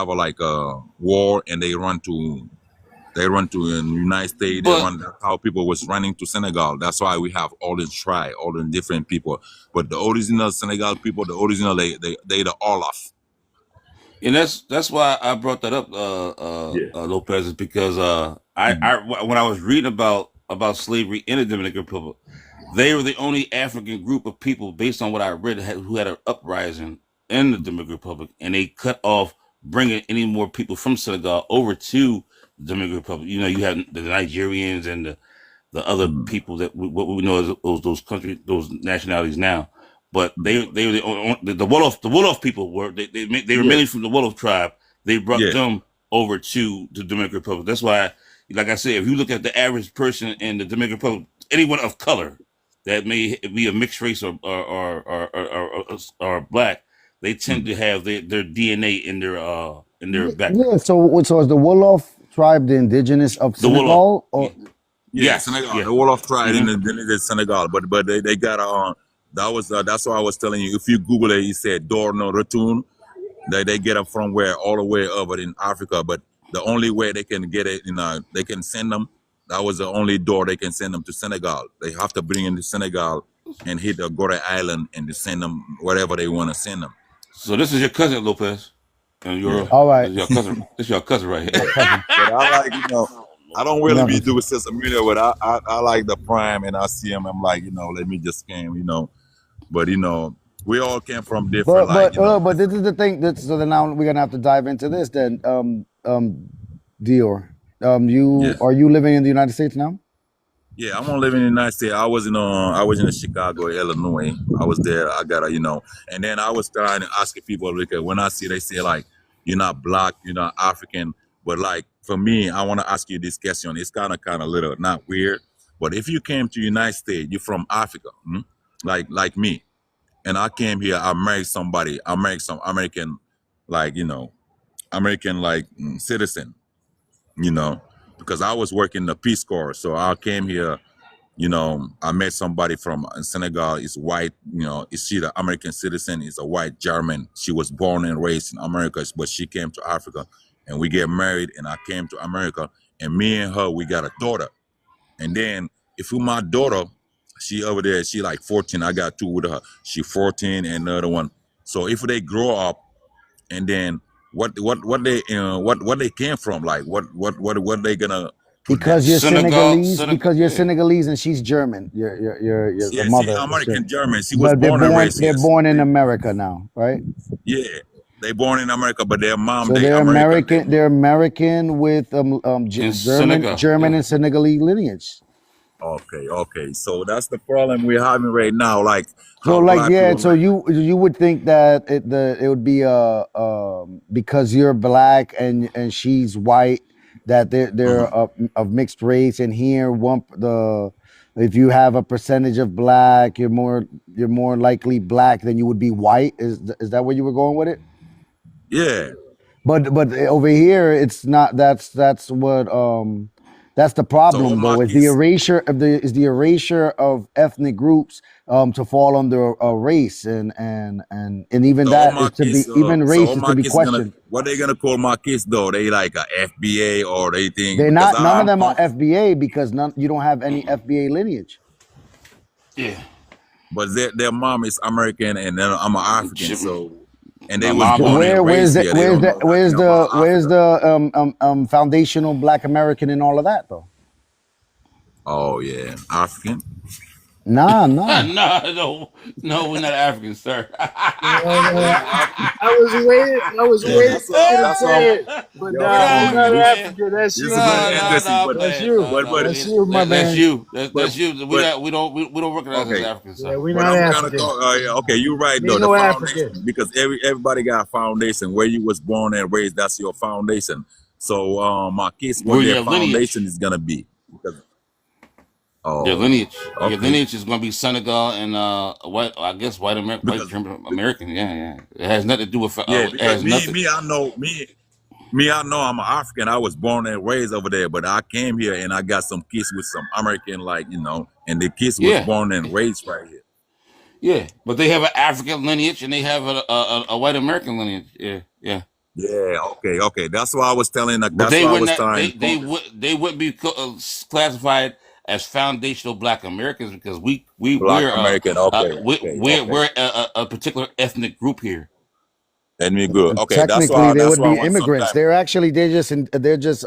a like a war and they run to in the United States. They But run how people was running to Senegal. That's why we have all the tribe, all the different people. But the original Senegal people, the original they the Olaf. and that's why I brought that up, Yeah. Lopez, is because when I was reading about slavery in the Dominican Republic, they were the only African group of people, based on what I read, who had an uprising in the Dominican Republic, and they cut off bringing any more people from Senegal over to the Dominican Republic. You know, you have the Nigerians and the other people that what we know as those countries, those nationalities now. But they were the Wolof people were they were Yeah. mainly from the Wolof tribe. They brought Yeah. them over to the Dominican Republic. That's why, like I said, if you look at the average person in the Dominican Republic, anyone of color that may be a mixed race or black, they tend to have their DNA in their background. Yeah. So is the Wolof tribe the indigenous of The Wolof, Senegal, or Yeah, yes, Senegal. yeah. The Wolof tried in Mm-hmm. the Senegal, but they got that's why I was telling you. If you Google it, he said door no return. They get them from where all the way over in Africa, but the only way they can get it, they can send them. That was the only door they can send them to Senegal. They have to bring them to Senegal and hit the Gore Island and to send them wherever they want to send them. So this is your cousin Lopez, and Yeah. all right? this is your cousin. This is your cousin right My here. cousin. But I like, I don't really be Nothing. doing social media, but I like the prime and I see him. I'm like, let me just scam, But we all came from different, But this is the thing. So then now we're gonna have to dive into this. Then, Dior, yeah, are you living in the United States now? yeah. I'm gonna live in the United States. I was in Chicago, Illinois. I was there. I got and then I was trying to ask people because when I see they say like you're not black, you're not African, but like for me, I want to ask you this question. It's kind of little not weird, but if you came to the United States, you're from Africa, like me. And I came here, I married somebody, I married some American, like, American, like, citizen, because I was working the Peace Corps. So I came here, I met somebody from Senegal, is white, is she the American citizen, is a white German. She was born and raised in America, but she came to Africa and we get married and I came to America and me and her, we got a daughter. And then if you my daughter, she over there, she like 14. I got two with her. She 14 and another one. So if they grow up and then what they came from, like what they gonna put them? Because you're Senegalese. Senegal, Because you're yeah. Senegalese and she's German. Your the Yeah, she mother is American German. German. She was But born and raised they're here. born in America now, right? Yeah, they born in America, but their mom So they they're American. American. They're American with In German, Senegal, yeah. and Senegalese lineage. Okay. So that's the problem we're having right now. Like So how like black yeah, people so like. you would think that it would be because you're black and she's white that they're Mhm. of mixed race, and here if you have a percentage of black, you're more likely black than you would be white. Is that where you were going with it? Yeah. But over here, it's not. That's the So all problem my though. kids. Is the erasure of ethnic groups to fall under a race, and even So all that is my to be kids, even so race all is to my be kids gonna questioned. what they gonna call my kids though? They like a FBA or they think They're because not. None of I'm them are FBA because you don't have any FBA lineage. Yeah. but their mom is American and then I'm an African. Jim- So and they My was mom born Dominican. and raised here. They don't know nothing about where's Africa. the foundational Black American and all of that though? Oh yeah, African. Nah. No, we're not African, sir. Yeah, I was yeah. waiting That's for you to that's all. say it, but Yo, nah, come we're on, not man. man. African. That's This you, is a little man. interesting, No, but That's man. you. but but That's you, my That's man. you. but That's you. but We don't recognize as okay. Africans, Yeah, sir. we're But not I'm kind of African. okay. You're right though. Ain't The no African. foundation, because everybody got a foundation. Where you was born and raised, that's your foundation. So my kids, what We're their your foundation lineage. is gonna be. Because Your oh, lineage. Your okay. lineage is going to be Senegal and white. I guess white American, white Because German American. Yeah. It has nothing to do with. yeah, It because has nothing. I know I'm an African. I was born and raised over there, but I came here and I got some kids with some American, like and the kids was Yeah. born and raised right here. Yeah, but they have an African lineage and they have a white American lineage. Yeah. Yeah, okay. That's why I was telling. But That's they why I would was not. telling. They wouldn't be classified as foundational Black Americans because Black American. we're a particular ethnic group here. And me good. Okay, that's Technically, why they would I be want some immigrants. type of. They're just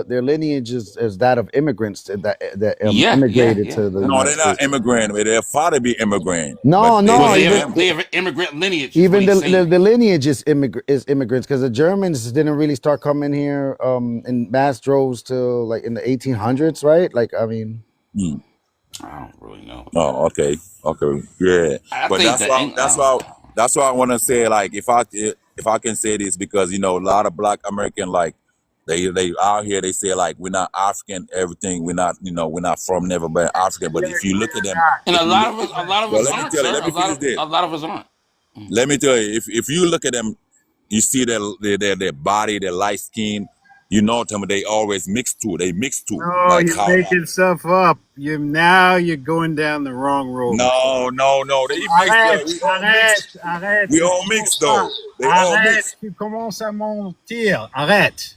their lineage is that of immigrants that immigrated Yeah. to the No, United they're not States. immigrant. But their father be immigrant, but No, they Well, no, be even they have an immigrant lineage. Is what even he's saying. the lineage is immigrants because the Germans didn't really start coming here in mass droves till like in the 1800s, right? Like I mean, Hmm. I don't really know. Oh, okay, yeah. I But think that that's why I want to say, like, if I can say this, because a lot of Black American, like, they out here, they say like we're not African, everything, we're not from, never been African. But if you look at them, and if you a lot of well, us let me aren't, tell you, sir. let me finish this. A lot of us aren't. Let me tell you, if you look at them, you see their body, their light skin, them, they always mix too. They mix too, No, like you're how. making stuff up. You're going down the wrong road. No. They mix. We all mix. Arrête. We Tu all mix commences pas. though. They all Arrête. mix. Tu commences à mentir. Arrête.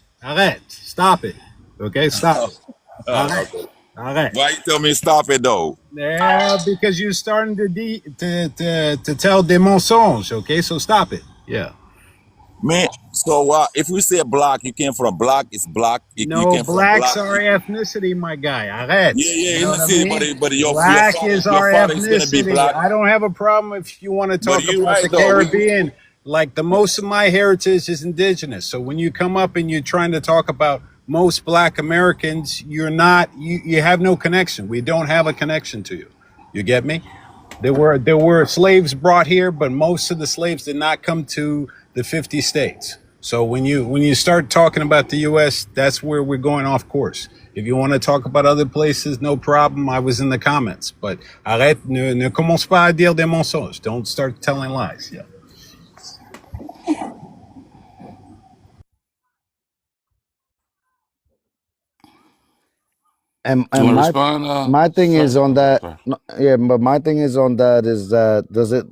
Stop it. Okay, stop it. Okay. Arrête. Why you tell me stop it though? Yeah, because you're starting to tell des mensonges. Okay, so stop it. Yeah. Man, so if we say black, you came from black, it's black. You No, came from black's black. our ethnicity, my guy. Arrête. Yeah, You in know the what I city, mean? but Black is your our father is gonna be ethnicity. black. I don't have a problem if you want to But talk you about right the though. Caribbean. Like the most of my heritage is indigenous. So when you come up and you're trying to talk about most Black Americans, you have no connection. We don't have a connection to you. You get me? There were slaves brought here, but most of the slaves did not come to the 50 states. So when you start talking about the U.S., that's where we're going off course. If you want to talk about other places, no problem. I was in the comments, but arrête, ne commence pas à dire des mensonges. Don't start telling lies. Yeah. and You want to my respond, my thing is sir? on Oh, that. sorry. No, yeah, but my thing is on that is that does it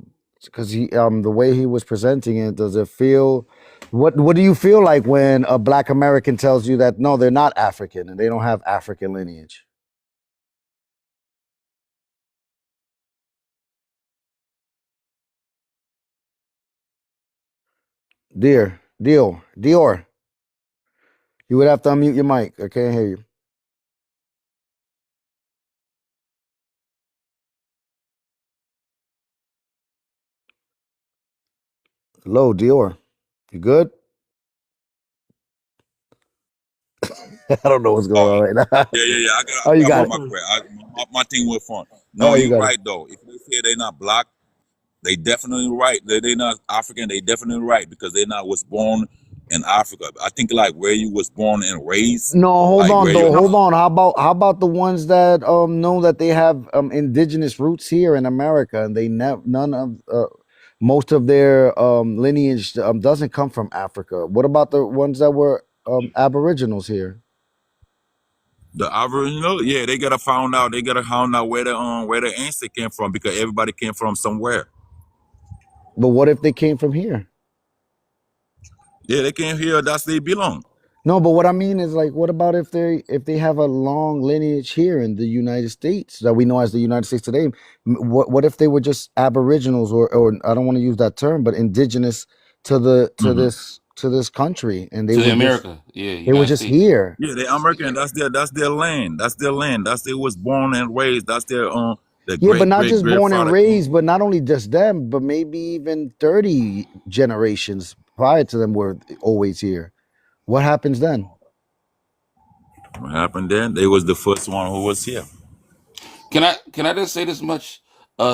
because he the way he was presenting it, does it feel what do you feel like when a Black American tells you that no, they're not African and they don't have African lineage? Dior, you would have to unmute your mic. I can't hear you. Hello, Dior. You good? I don't know what's going Oh, on right now. yeah. I Oh, you got got my it. my thing with phone. Oh, No, you you got it. right though. If they say they're not black, they definitely right. They not African. They definitely right because they not was born in Africa. I think like where you was born and raised, No, hold like on where you. though. Hold on. How about the ones that know that they have indigenous roots here in America and they none of most of their lineage doesn't come from Africa. What about the ones that were aboriginals here? The Aboriginal, yeah, they gotta find out. They gotta find out where the ancestor came from because everybody came from somewhere. But what if they came from here? Yeah, they came here. That's they belong. No, but what I mean is like, what about if they have a long lineage here in the United States that we know as the United States today? What if they were just aboriginals or I don't want to use that term, but indigenous to this country, and they To the were just America, yeah, they were United just States. here. Yeah, they American. That's their land. That's their land. That's they was born and raised. That's their Yeah, but great not great just born and grandfather. raised, but not only just them, but maybe even 30 generations prior to them were always here. What happens then? What happened then? They was the first one who was here. Can I just say this much,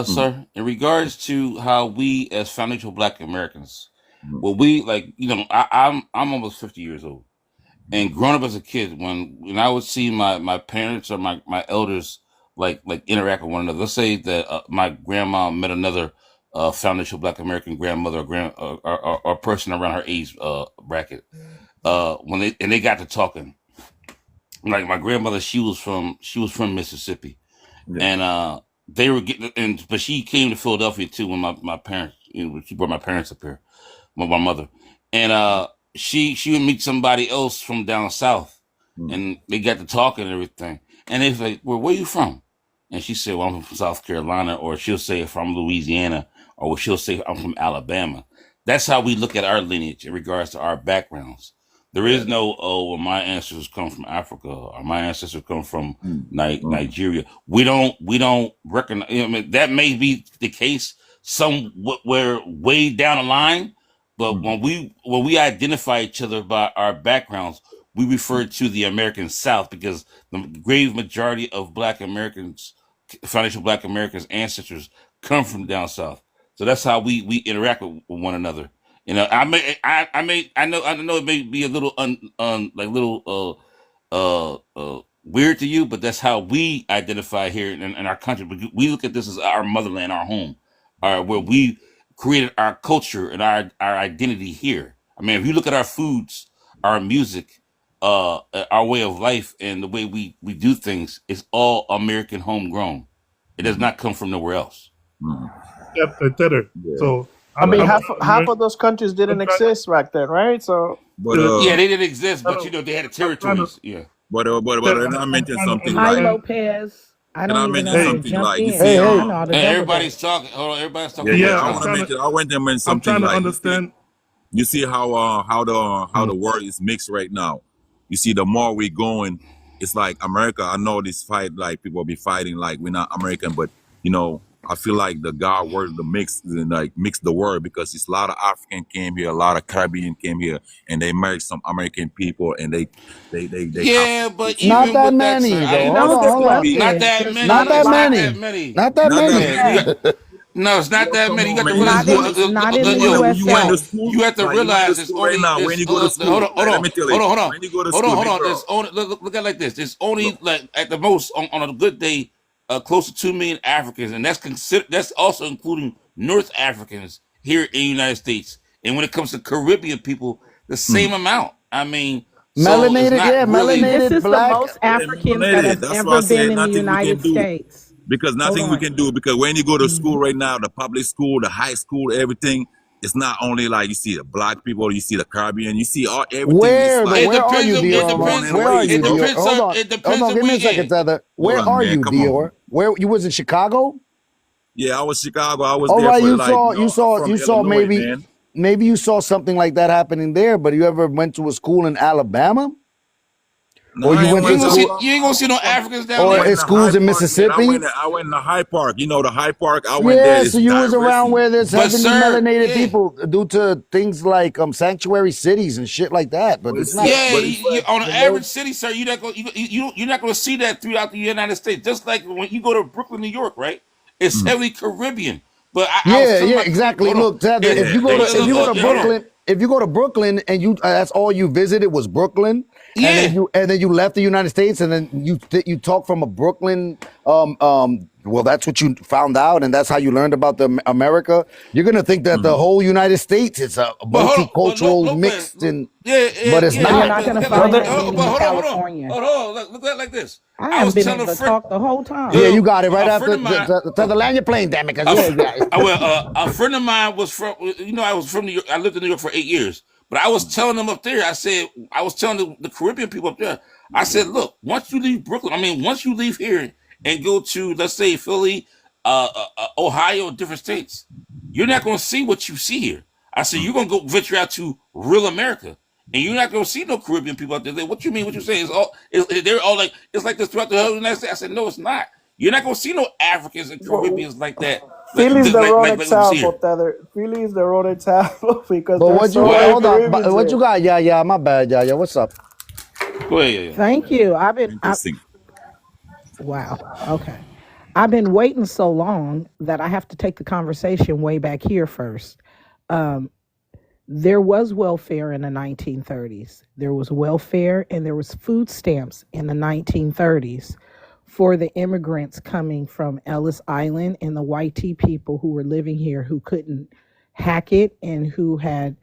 sir, in regards to how we as foundational Black Americans, well, we like, I'm almost 50 years old, and growing up as a kid, when I would see my parents or my elders like interact with one another. Let's say that my grandma met another foundational Black American grandmother or person around her age bracket. When they got to talking, like my grandmother, she was from Mississippi, Yeah. and they were getting, but she came to Philadelphia too when my parents, she brought my parents up here, my mother, and she would meet somebody else from down south, and they got to talking and everything, and they was like, "Well, where you from?" And she said, "Well, I'm from South Carolina," or she'll say from Louisiana, or she'll say I'm from Alabama. That's how we look at our lineage in regards to our backgrounds. There is no, oh, well, my ancestors come from Africa, or my ancestors come from Nigeria. We don't recognize. I mean, that may be the case somewhere way down the line, but when we identify each other by our backgrounds, we refer to the American South because the grave majority of Black Americans, foundational Black Americans ancestors, come from down south. So that's how we interact with one another. I know it may be a little weird to you, but that's how we identify here in our country. We look at this as our motherland, our home, where we created our culture and our identity here. I mean, if you look at our foods, our music, our way of life, and the way we do things, it's all American homegrown. It does not come from nowhere else. Tether. So I mean, half I'm of those countries didn't exist back then, right? So, But yeah, they didn't exist, but they had territories. Yeah. but and I mentioned something Hi, like, Lopez. I can don't I even know mention how to something jump like you in. see I know how to And double everybody's dutch. talking. Hold on, everybody's talking. yeah, About time. I want to mention I'm something trying to like understand. you see how the world is mixed right now. You see, the more we going, it's like America. I know this fight, like people be fighting like we're not American, but I feel like the God word, the mix, and like mix the word because it's a lot of African came here, a lot of Caribbean came here, and they married some American people, and they have Yeah, but Not even that with that, sir, many I though. didn't. Hold Don't on, hold disrupt on. Not it. that There's many. not Not a that It's not lot. that many. many. Not that not that many. You many. got no. It's not Yo, that come many. You on, got to man. realize. Not in the When you in USA. the school, You have to like you in the realize it's school right only. now. When It's you go to hold school, on, hold let on, me tell hold you. on, hold on, When you go to hold school, on, hold big on. bro. There's only look at it like this. There's only Look, like at the most on a good day, close to 2 million Africans, and that's also including North Africans here in the United States. And when it comes to Caribbean people, the same amount. I mean, so it's Melanated, not yeah, really. This melanated is the black. most yeah, Africans that melanated. have That's why I ever say been in the nothing we United can do. States. Because Hold nothing we on. can do, because when you go to school right now, the public school, the high school, everything, it's not only like you see the black people, you see the Caribbean, you see all everything. It's like It Where are you, depends. we It was Dior, born man? depends. and Where are raised, you, It bro. Dior? depends on. It Hold depends on. on Give where me a you second, in. Tether. Hold Where on, are man. you, Come on. Dior? Where you was in Chicago? Yeah, I was Chicago. I was All there right, for you saw, you I'm saw, from you saw. Illinois, man. Maybe you saw something like that happening there. But you ever went to a school in Alabama, No, or I you ain't went You to ain't went gonna that see. school, far. You ain't gonna see no Africans down I or there. went at in the High schools in Park, man. Mississippi? I went in the High Park. You know the High Park. I went there. Yeah, It's so you was diverse. around where there's But heavily sir, melanated yeah, people due to things like sanctuary cities and shit like that. But But it's it's not. yeah. but it's like On an the average most. city, sir, you're not gonna see that throughout the United States. Just like when you go to Brooklyn, New York, right? It's heavily Caribbean. But I was Yeah, telling yeah, my exactly. hold on. Look, Tether, It, Yeah, if you go to hold on. Brooklyn, if you go to Brooklyn and you that's all you visited was Brooklyn, Yeah, and then you left the United States, and then you talk from a Brooklyn. Well, that's what you found out, and that's how you learned about the America. You're gonna think that the whole United States is a but hold on. But multicultural Lopez, mixed, and yeah, but it's So you're not. not Lopez. going Look to at like, find brother, that many in but California. Look at it like this. I I haven't was been telling a able to friend. talk the whole time. Yeah, you got it right A friend after of mine. the land your plane, damn it, because A, yeah, fr- yeah. a friend of mine was from. I was from New York. I lived in New York for 8 years. But I was telling them up there. I was telling the Caribbean people up there. I said, look, once you leave Brooklyn, once you leave here and go to, let's say, Philly, Ohio, different states, you're not going to see what you see here. I said, you're gonna go venture out to real America, and you're not gonna see no Caribbean people out there. What you mean? What you saying? They're all like it's like this throughout the whole United States. I said, no, it's not. You're not gonna see no Africans and Caribbeans like that, Philly is the wrong like we see example, here. Tether. Philly is the wrong example because But there's what you so many hold on? Caribbeans What you here. got? Yeah, my bad. Yeah, what's up? Go ahead, Thank you. Interesting. Wow. Okay. I've been waiting so long that I have to take the conversation way back here first. There was welfare in the 1930s. There was welfare and there was food stamps in the 1930s for the immigrants coming from Ellis Island and the white tea people who were living here who couldn't hack it and who had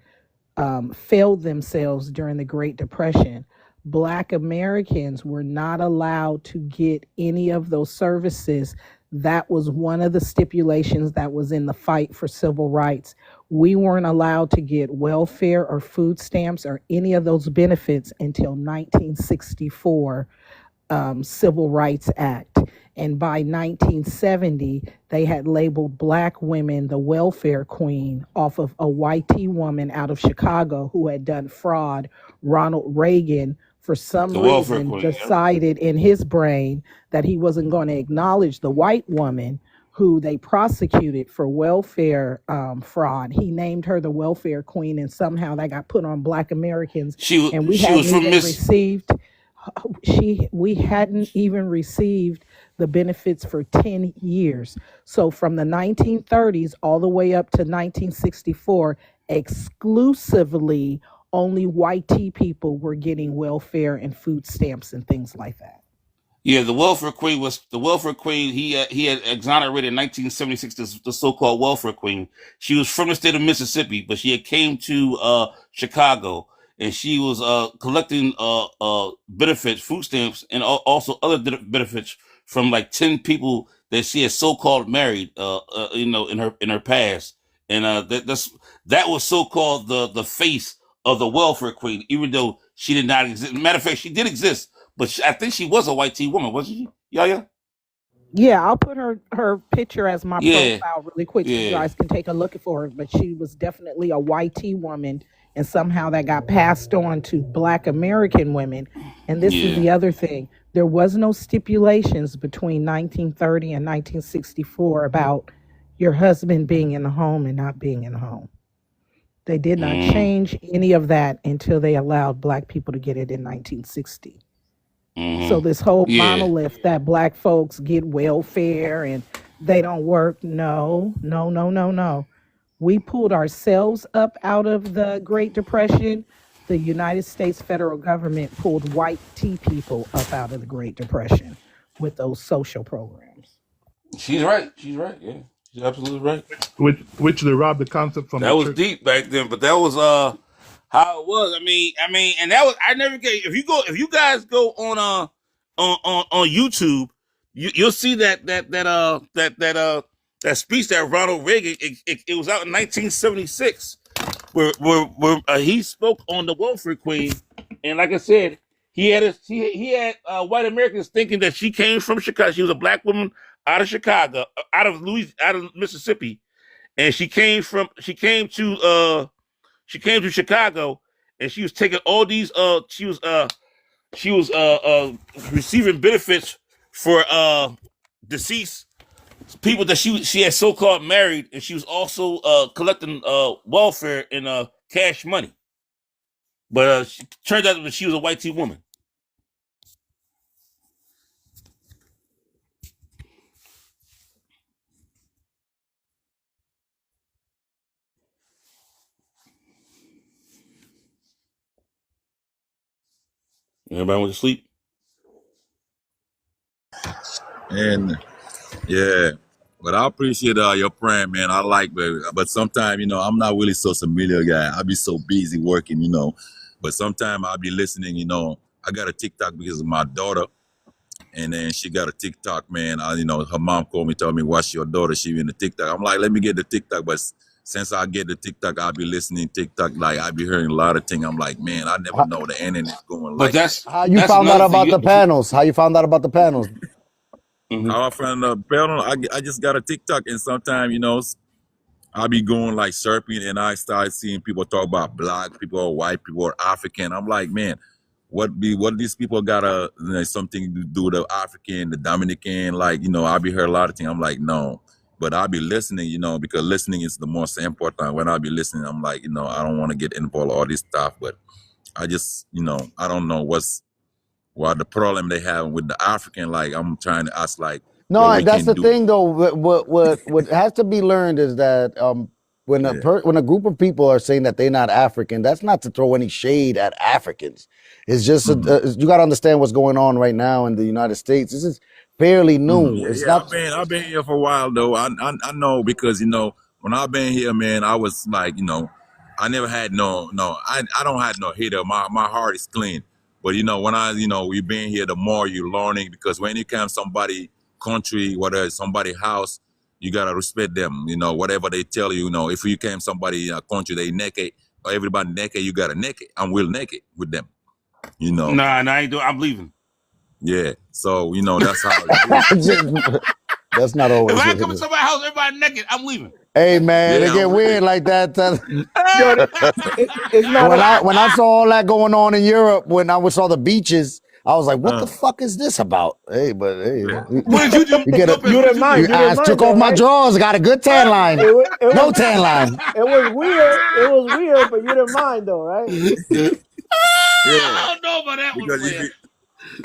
failed themselves during the Great Depression. Black Americans were not allowed to get any of those services. That was one of the stipulations that was in the fight for civil rights. We weren't allowed to get welfare or food stamps or any of those benefits until 1964 Civil Rights Act. And by 1970, they had labeled Black women the welfare queen off of a white tea woman out of Chicago who had done fraud. Ronald Reagan, for some reason, decided in his brain that he wasn't going to acknowledge the white woman who they prosecuted for welfare fraud. He named her the welfare queen, and somehow that got put on Black Americans. And we hadn't even received. We hadn't even received the benefits for 10 years. So from the 1930s all the way up to 1964, exclusively only white tea people were getting welfare and food stamps and things like that. Yeah, the welfare queen. He had exonerated in 1976 the so-called welfare queen. She was from the state of Mississippi, but she had came to Chicago, and she was collecting benefits, food stamps, and also other benefits from like 10 people that she had so-called married, in her past, and that was so-called the face of the welfare queen, even though she did not exist. Matter of fact, she did exist. But I think she was a white tea woman, wasn't she? Yeah. Yeah, I'll put her picture as my profile really quick so you guys can take a look for her. But she was definitely a white tea woman, and somehow that got passed on to Black American women. And this is the other thing. There was no stipulations between 1930 and 1964 about your husband being in the home and not being in the home. They did not change any of that until they allowed Black people to get it in 1960. So this whole monolith that Black folks get welfare and they don't work. No. We pulled ourselves up out of the Great Depression. The United States federal government pulled white tea people up out of the Great Depression with those social programs. She's right. Yeah, she's absolutely right. Which they robbed the concept from that the was church. deep back then, but that was how it was. I mean, and that was I never get. If you guys go on YouTube, you'll see that speech that Ronald Reagan. It was out in 1976, where he spoke on the welfare queen, and like I said, he had white Americans thinking that she came from Chicago. She was a Black woman out of Chicago, out of Mississippi, and she came to Chicago, and she was taking all these she was receiving benefits for deceased people that she had so-called married, and she was also collecting welfare and cash money. But she turned out that she was a white tea woman. Everybody went to sleep. And yeah, but I appreciate your praying, man. I like, but sometimes, I'm not really social media guy. I be so busy working, but sometimes I'll be listening, I got a TikTok because of my daughter, and then she got a TikTok, man. Her mom called me, told me, watch your daughter, she in the TikTok. I'm like, let me get the TikTok, but since I get the TikTok, I'll be listening TikTok, like I be hearing a lot of things. I'm like, man, I never know the internet's going but like that's that. How you found out about the panels? How you found out about the panels? How I found the panel, I just got a TikTok, and sometimes, I be going like surfing, and I start seeing people talk about black people or white people or African. I'm like, man, what these people got something to do with the African, the Dominican? Like, I be heard a lot of things. I'm like, no, but I be listening, because listening is the most important. When I be listening, I'm like, I don't want to get involved in all this stuff, but I just, I don't know what the problem they have with the African. Like, I'm trying to ask, like, what No, we that's can the do. thing though. What has to be learned is that when when a group of people are saying that they're not African, that's not to throw any shade at Africans. It's just you got to understand what's going on right now in the United States. This is fairly new. It's Yeah. not. I've been here for a while though. I know because when I've been here, man, I was like, I never had I don't have no hater. My heart is clean. But when we've been here, the more you're learning, because when you come somebody country, whether it's somebody house, you gotta respect them. Whatever they tell you. If you came somebody country, they naked, or everybody naked, you gotta naked. I'm will naked with them. Nah, I ain't doing. I'm leaving. Yeah. So that's how it is. That's not If always. I come to somebody's house, everybody naked, I'm leaving. Hey man, Yeah, they get I'm weird like that. Yo, it's not When I saw all that going on in Europe, when I saw the beaches, I was like, "What the fuck is this about?" Hey, but hey, What did you do? you get a. you didn't mind. You didn't mind Took though, off my right? drawers, got a good tan line. No tan line. It was weird. It was weird, but you didn't mind though, right? Yeah. I don't know about that Because one,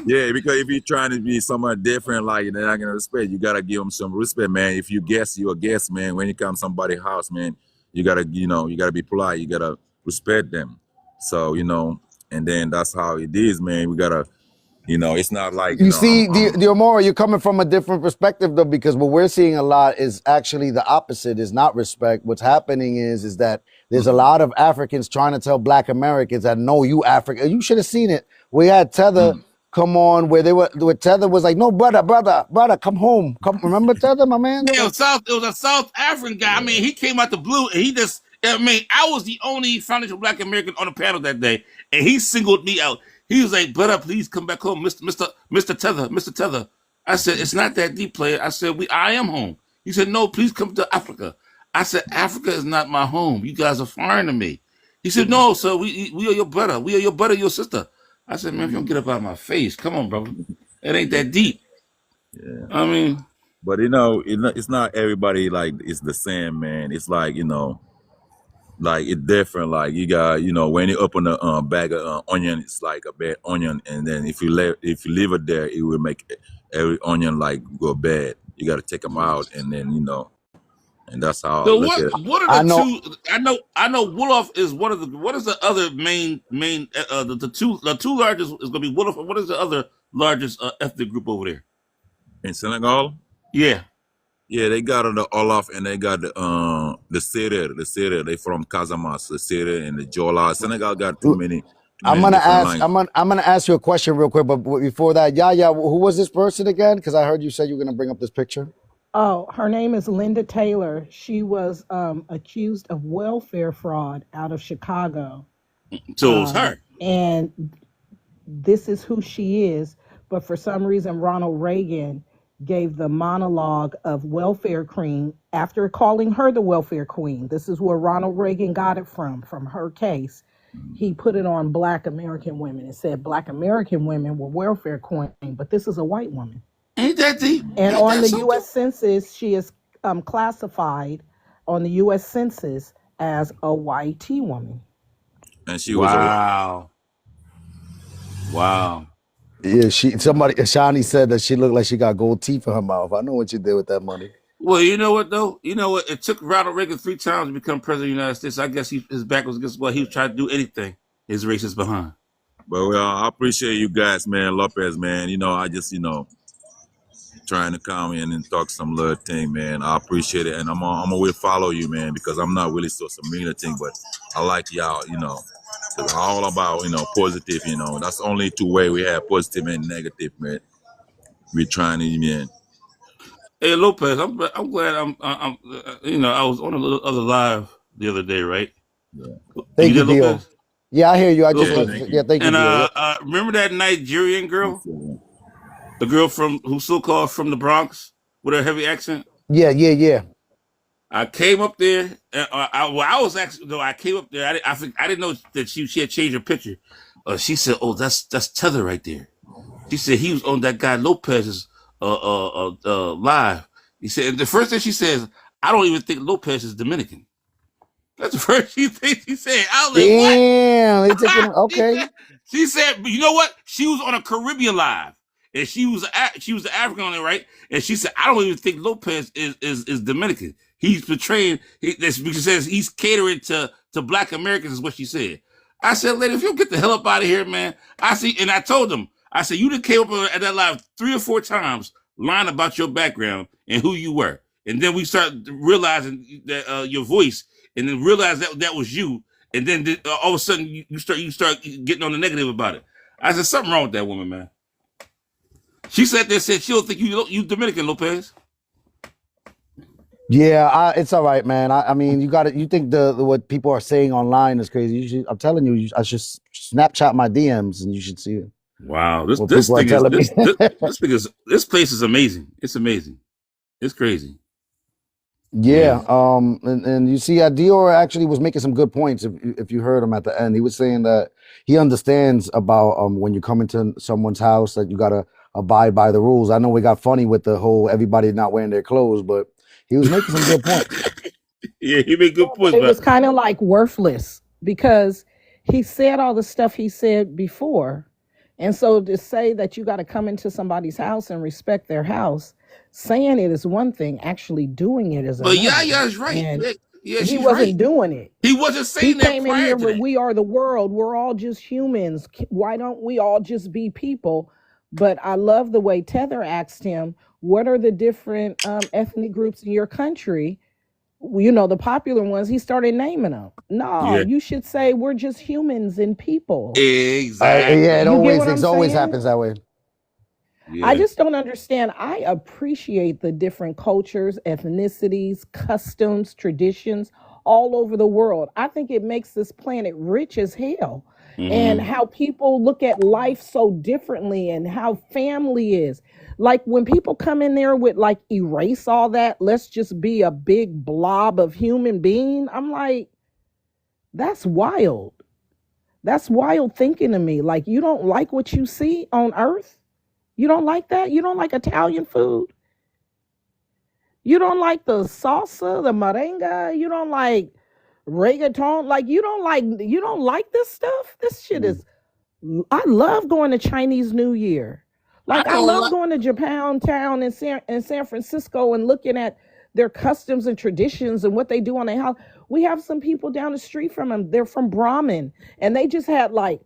player. because if you're trying to be someone different, like they're not gonna respect, you gotta give them some respect, man. If you guess, you're a guest, man. When you come to somebody's house, man, you gotta be polite. You gotta respect them. So and then that's how it is, man. We gotta, it's not like You see, the Omora, you're coming from a different perspective though, because what we're seeing a lot is actually the opposite. Is not respect. What's happening is that there's a lot of Africans trying to tell Black Americans that no, you African. You should have seen it. We had Tether come on where Tether was like, no, brother, come home. Remember Tether, my man? Yeah, it was a South African guy. I mean, he came out the blue and he just, I was the only foundational Black American on the panel that day, and he singled me out. He was like, brother, please come back home, Mr. Tether, Mr. Tether. I said, it's not that deep, player. I said, I am home. He said, no, please come to Africa. I said, Africa is not my home. You guys are foreign to me. He said, no, sir, we are your brother. We are your brother, your sister. I said, man, if you don't get up out of my face, come on, brother. It ain't that deep. Yeah. I mean, but it's not everybody like it's the same, man. It's like like it's different. Like you got when you open a bag of onion, it's like a bad onion, and then if you leave it there, it will make every onion like go bad. You got to take them out, and then and that's how I so look at it. what are the two? I know Wolof is one of the. What is the other main the two largest is going to be Wolof. What is the other largest ethnic group over there in Senegal? Yeah, they got the Olaf and they got the Serer. They from Casamance, the Serer and the Jola. Senegal got too many. I'm gonna ask you a question real quick, but before that, who was this person again? Because I heard you say you were gonna bring up this picture. Oh, her name is Linda Taylor. She was accused of welfare fraud out of Chicago. So it was her. And this is who she is. But for some reason, Ronald Reagan gave the monologue of welfare queen after calling her the welfare queen. This is where Ronald Reagan got it from her case. He put it on Black American women and said Black American women were welfare queen, but this is a white woman. Ain't that deep? And on the U.S. Census, she is classified on the U.S. Census as a YT woman. And she was wow. Yeah, Shani said that she looked like she got gold teeth in her mouth. I know what you did with that money. Well, you know what though? You know what? It took Ronald Reagan 3 times to become president of the United States. I guess his back was against what he was trying to do anything. His race is behind. But I appreciate you guys, man. Lopez, man. I just trying to come in and talk some little thing, man. I appreciate it, and I'm gonna follow you, man, because I'm not really social media thing, but I like y'all, because all about positive, That's the only two way we have positive and negative, man. We're trying to, man. Hey Lopez, I'm glad I'm I was on a little other live the other day, right? Yeah. Thank you, Dio. Lopez? Yeah, I hear you. Thank you, and Dio. Remember that Nigerian girl? The girl who's so called from the Bronx with her heavy accent? Yeah. I came up there. I was actually no. I came up there. I didn't know that she had changed her picture. She said, "Oh, that's Tether right there." She said he was on that guy Lopez's live. He said, and the first thing she says, "I don't even think Lopez is Dominican." That's the first thing she said. I was like, "What?" Damn, they taking okay. she said, "But you know what? She was on a Caribbean live, and she was the African on it, right?" And she said, "I don't even think Lopez is Dominican. He's portraying. She says he's catering to Black Americans," is what she said. I said, "Lady, if you get the hell up out of here, man." I see, and I told them, I said, "You done came up at that live 3 or 4 times, lying about your background and who you were, and then we start realizing that your voice, and then realize that was you." And then all of a sudden you start getting on the negative about it. I said, something wrong with that woman, man. She sat there and said she don't think you Dominican, Lopez. Yeah, it's all right, man. I mean, you got it. You think the what people are saying online is crazy? You should, I'm telling you, I should Snapchat my DMs and you should see it. Wow, this place is amazing. It's amazing. It's crazy. Yeah, and you see, Dior actually was making some good points. If you heard him at the end, he was saying that he understands about when you come into someone's house that you gotta abide by the rules. I know we got funny with the whole everybody not wearing their clothes, but he was making some good points. Yeah, he made good points. It was kind of like worthless because he said all the stuff he said before, and so to say that you got to come into somebody's house and respect their house. Saying it is one thing, actually doing it is another. But Yaya's right. And yeah, he wasn't doing it. He wasn't saying that. He came in here with "We are the world. We're all just humans. Why don't we all just be people?" But I love the way Tether asked him, "What are the different ethnic groups in your country?" You know, the popular ones. He started naming them. No, you should say we're just humans and people. Exactly. Yeah, it always happens that way. Yeah. I just don't understand. I appreciate the different cultures, ethnicities, customs, traditions all over the world. I think it makes this planet rich as hell. Mm-hmm. And how people look at life so differently and how family is. Like when people come in there with like erase all that, let's just be a big blob of human being. I'm like, that's wild. That's wild thinking to me. Like you don't like what you see on Earth? You don't like that? You don't like Italian food? You don't like the salsa, the merengue? You don't like reggaeton? Like you don't like this stuff? This shit is. I love going to Chinese New Year. Like I love going to Japantown in San Francisco and looking at their customs and traditions and what they do on their house. We have some people down the street from them. They're from Brahmin, and they just had like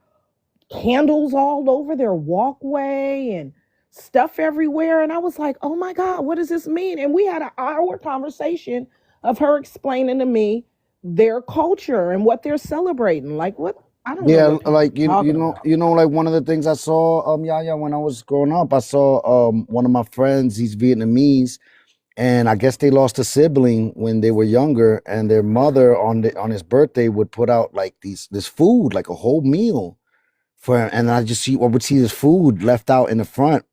candles all over their walkway and stuff everywhere. And I was like, oh my God, what does this mean? And we had an hour conversation of her explaining to me their culture and what they're celebrating. Like what? I don't know. Yeah, like you know, like one of the things I saw, Yaya, when I was growing up, I saw one of my friends, he's Vietnamese, and I guess they lost a sibling when they were younger, and their mother on his birthday would put out like this food, like a whole meal and I would see this food left out in the front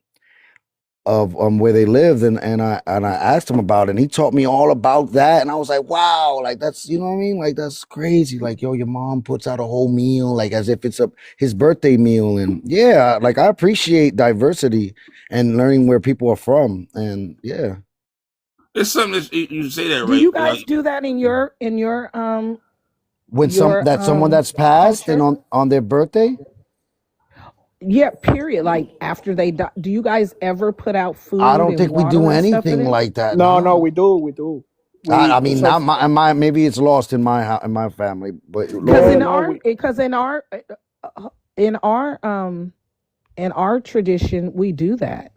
of where they lived, and I asked him about it, and he taught me all about that, and I was like, wow, like that's, you know what I mean, like that's crazy, like yo, your mom puts out a whole meal like as if it's his birthday meal. And yeah, like I appreciate diversity and learning where people are from, and yeah, it's something that you say that, right? Do you guys do that in your when someone that's passed culture? And on their birthday? Yeah, period. Like after they die, do you guys ever put out food? I don't think we do anything like that. No, we do. I mean, not my maybe it's lost in my family, but because in our tradition we do that.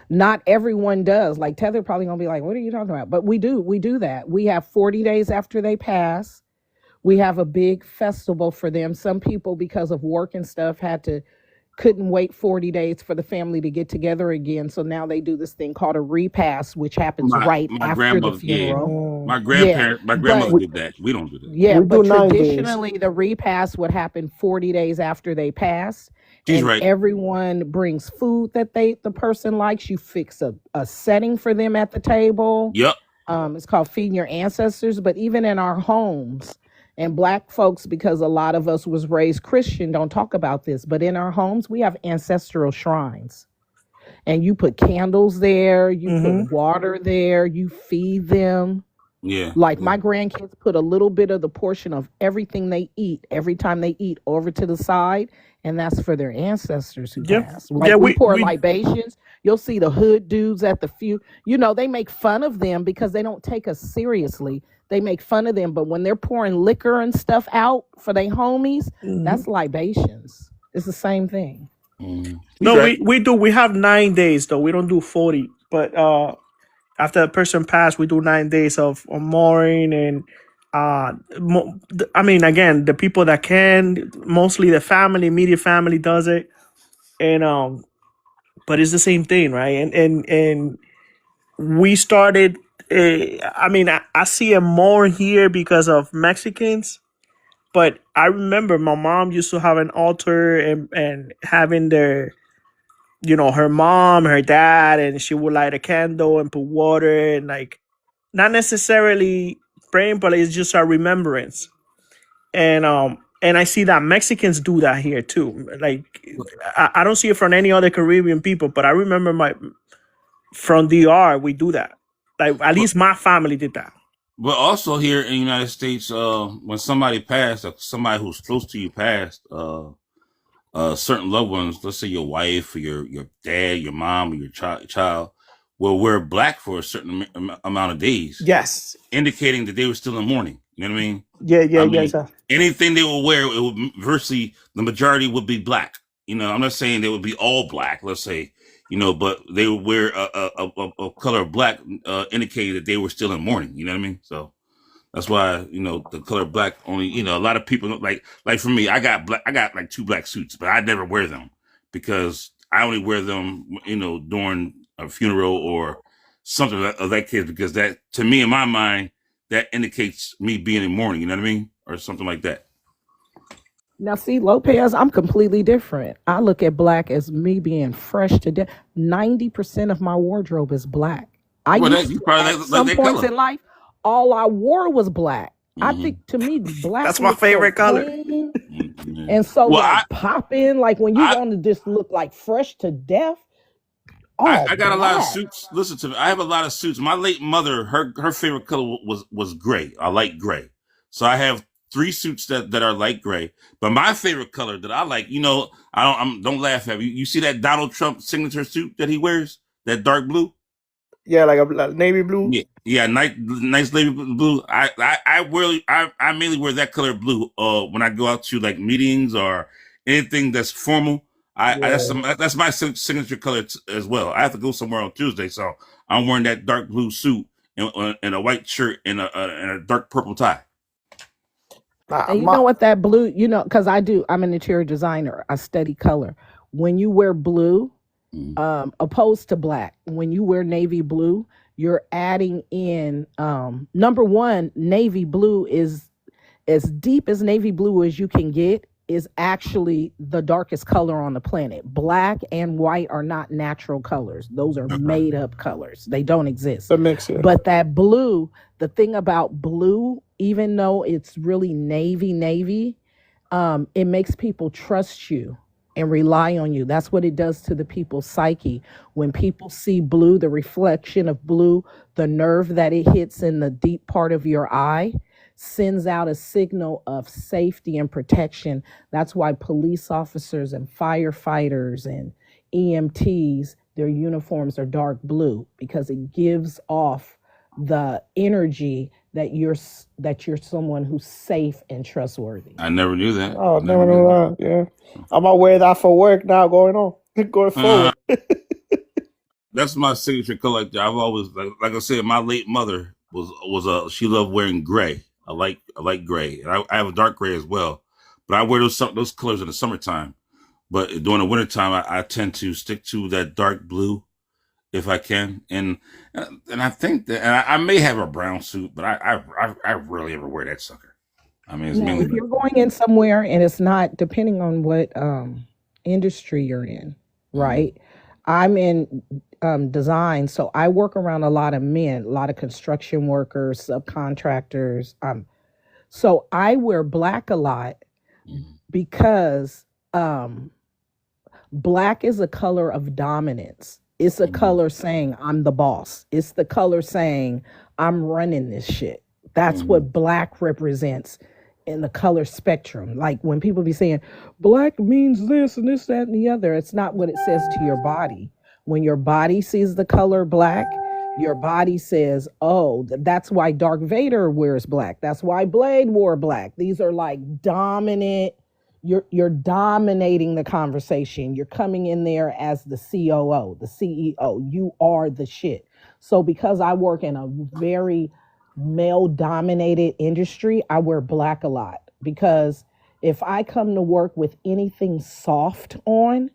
Not everyone does. Like Tether probably gonna be like, "What are you talking about?" But we do that. We have 40 days after they pass. We have a big festival for them. Some people, because of work and stuff, couldn't wait 40 days for the family to get together again. So now they do this thing called a repast, which happens right after the funeral. Yeah. My grandmother did that. We don't do that. Yeah, but traditionally the repast would happen 40 days after they pass. She's right. Everyone brings food that the person likes. You fix a setting for them at the table. Yep. It's called Feeding Your Ancestors. But even in our homes, and Black folks, because a lot of us was raised Christian, don't talk about this. But in our homes, we have ancestral shrines, and you put candles there, you put water there, you feed them. Yeah. Like my grandkids put a little bit of the portion of everything they eat every time they eat over to the side, and that's for their ancestors who passed. Like we pour libations. You'll see the hood dudes at the few. They make fun of them because they don't take us seriously. They make fun of them, but when they're pouring liquor and stuff out for their homies, that's libations. It's the same thing. No, we do. We have 9 days though. We don't do 40, but after a person passed, we do 9 days of mourning, and again, the people that can, mostly the family, immediate family, does it, and but it's the same thing, right? And we started. I see it more here because of Mexicans, but I remember my mom used to have an altar and having their. Her mom, her dad, and she would light a candle and put water and not necessarily praying, but it's just a remembrance. And I see that Mexicans do that here too. Like I don't see it from any other Caribbean people, but I remember from DR we do that. Like at least my family did that. But also here in the United States, when somebody passed, or somebody who's close to you passed, certain loved ones, let's say your wife or your dad, your mom, or your child, will wear black for a certain amount of days. Yes. Indicating that they were still in mourning. You know what I mean? Yeah. Anything they will wear, it would virtually, the majority would be black. I'm not saying they would be all black, let's say, but they would wear a color of black, indicating that they were still in mourning. You know what I mean? So that's why, the color black only, a lot of people like for me, I got like 2 black suits, but I never wear them because I only wear them, during a funeral or something of that case, because that, to me, in my mind, that indicates me being in mourning, you know what I mean? Or something like that. Now, see, Lopez, I'm completely different. I look at black as me being fresh to death. 90% of my wardrobe is black. At some points in life, all I wore was black. I think, to me, black that's my favorite color. And so, popping, like when you want to just look like fresh to death. I got a lot of suits. Listen to me. I have a lot of suits. My late mother, her favorite color was gray. I like gray. So I have 3 suits that are light gray. But my favorite color that I like, don't laugh at me. You see that Donald Trump signature suit that he wears? That dark blue? Yeah, like a navy blue. Yeah, nice navy blue. I mainly wear that color blue when I go out to like meetings or anything that's formal. That's my signature color as well. I have to go somewhere on Tuesday, so I'm wearing that dark blue suit and a white shirt and a dark purple tie. And you know what that blue, because I'm an interior designer. I study color. When you wear blue, opposed to black, when you wear navy blue, you're adding in, number one, navy blue is as deep as navy blue as you can get, is actually the darkest color on the planet. Black and white are not natural colors. Those are made up colors. They don't exist. That makes sense. But that blue, the thing about blue, even though it's really navy, it makes people trust you and rely on you. That's what it does to the people's psyche. When people see blue, the reflection of blue, the nerve that it hits in the deep part of your eye sends out a signal of safety and protection. That's why police officers and firefighters and EMTs, their uniforms are dark blue, because it gives off the energy that you're someone who's safe and trustworthy. I never knew that. Oh, never knew that. Yeah, I'm gonna wear that for work now. Going forward. That's my signature color. I've always, like I said, my late mother was she loved wearing gray. I like gray, and I have a dark gray as well. But I wear those colors in the summertime. But during the wintertime, I tend to stick to that dark blue if I can. And I think that, and I may have a brown suit, but I rarely ever wear that sucker. I mean, it's mainly if you're going in somewhere and it's not, depending on what industry you're in, right? I'm in design, so I work around a lot of men, a lot of construction workers, subcontractors. So I wear black a lot because black is a color of dominance. It's a color saying I'm the boss. It's the color saying I'm running this shit. That's what black represents in the color spectrum. Like when people be saying black means this and this, that, and the other, it's not what it says to your body. When your body sees the color black, your body says, oh, that's why Darth Vader wears black. That's why Blade wore black. These are like dominant. You're dominating the conversation. You're coming in there as the COO, the CEO. You are the shit. So because I work in a very male-dominated industry, I wear black a lot. Because if I come to work with anything soft on,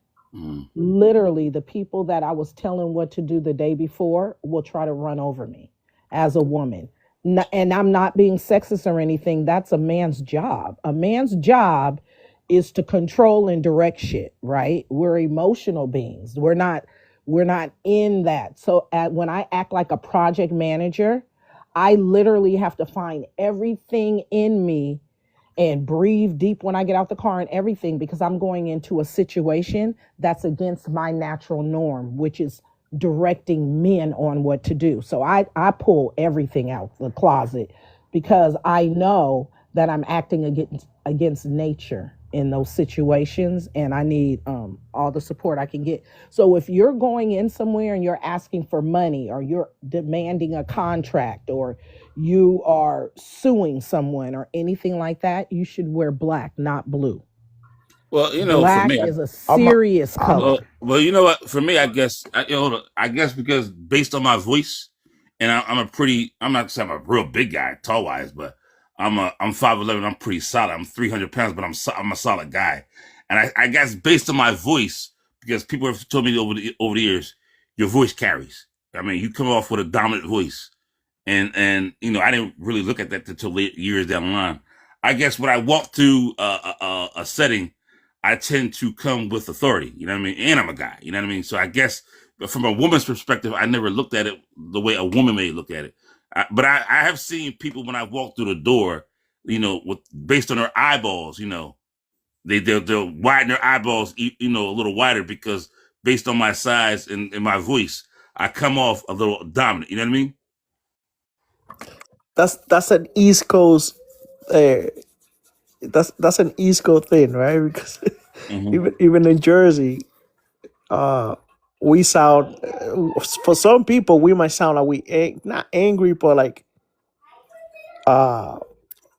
literally the people that I was telling what to do the day before will try to run over me as a woman. And I'm not being sexist or anything. That's a man's job. A man's job is to control and direct shit, right? We're emotional beings. We're not in that. So when I act like a project manager, I literally have to find everything in me and breathe deep when I get out the car and everything, because I'm going into a situation that's against my natural norm, which is directing men on what to do. So I pull everything out the closet because I know that I'm acting against nature in those situations, and I need all the support I can get. So if you're going in somewhere and you're asking for money, or you're demanding a contract, or you are suing someone or anything like that, you should wear black, not blue. Well, for Black me, is a serious color. well, you know what? For me, I guess, I guess because based on my voice, and I'm not saying I'm a real big guy, tall wise, but I'm 5'11", I'm pretty solid. I'm 300 pounds, but I'm a solid guy. And I guess based on my voice, because people have told me over the years, your voice carries. I mean, you come off with a dominant voice. And I didn't really look at that until years down the line. I guess when I walk through a setting, I tend to come with authority, you know what I mean? And I'm a guy, you know what I mean? So I guess from a woman's perspective, I never looked at it the way a woman may look at it. But I have seen people when I walk through the door, based on their eyeballs, they'll widen their eyeballs, a little wider, because based on my size and my voice, I come off a little dominant, you know what I mean? That's an East Coast. That's an East Coast thing, right? Because even in Jersey, we sound, for some people we might sound like we not angry, but like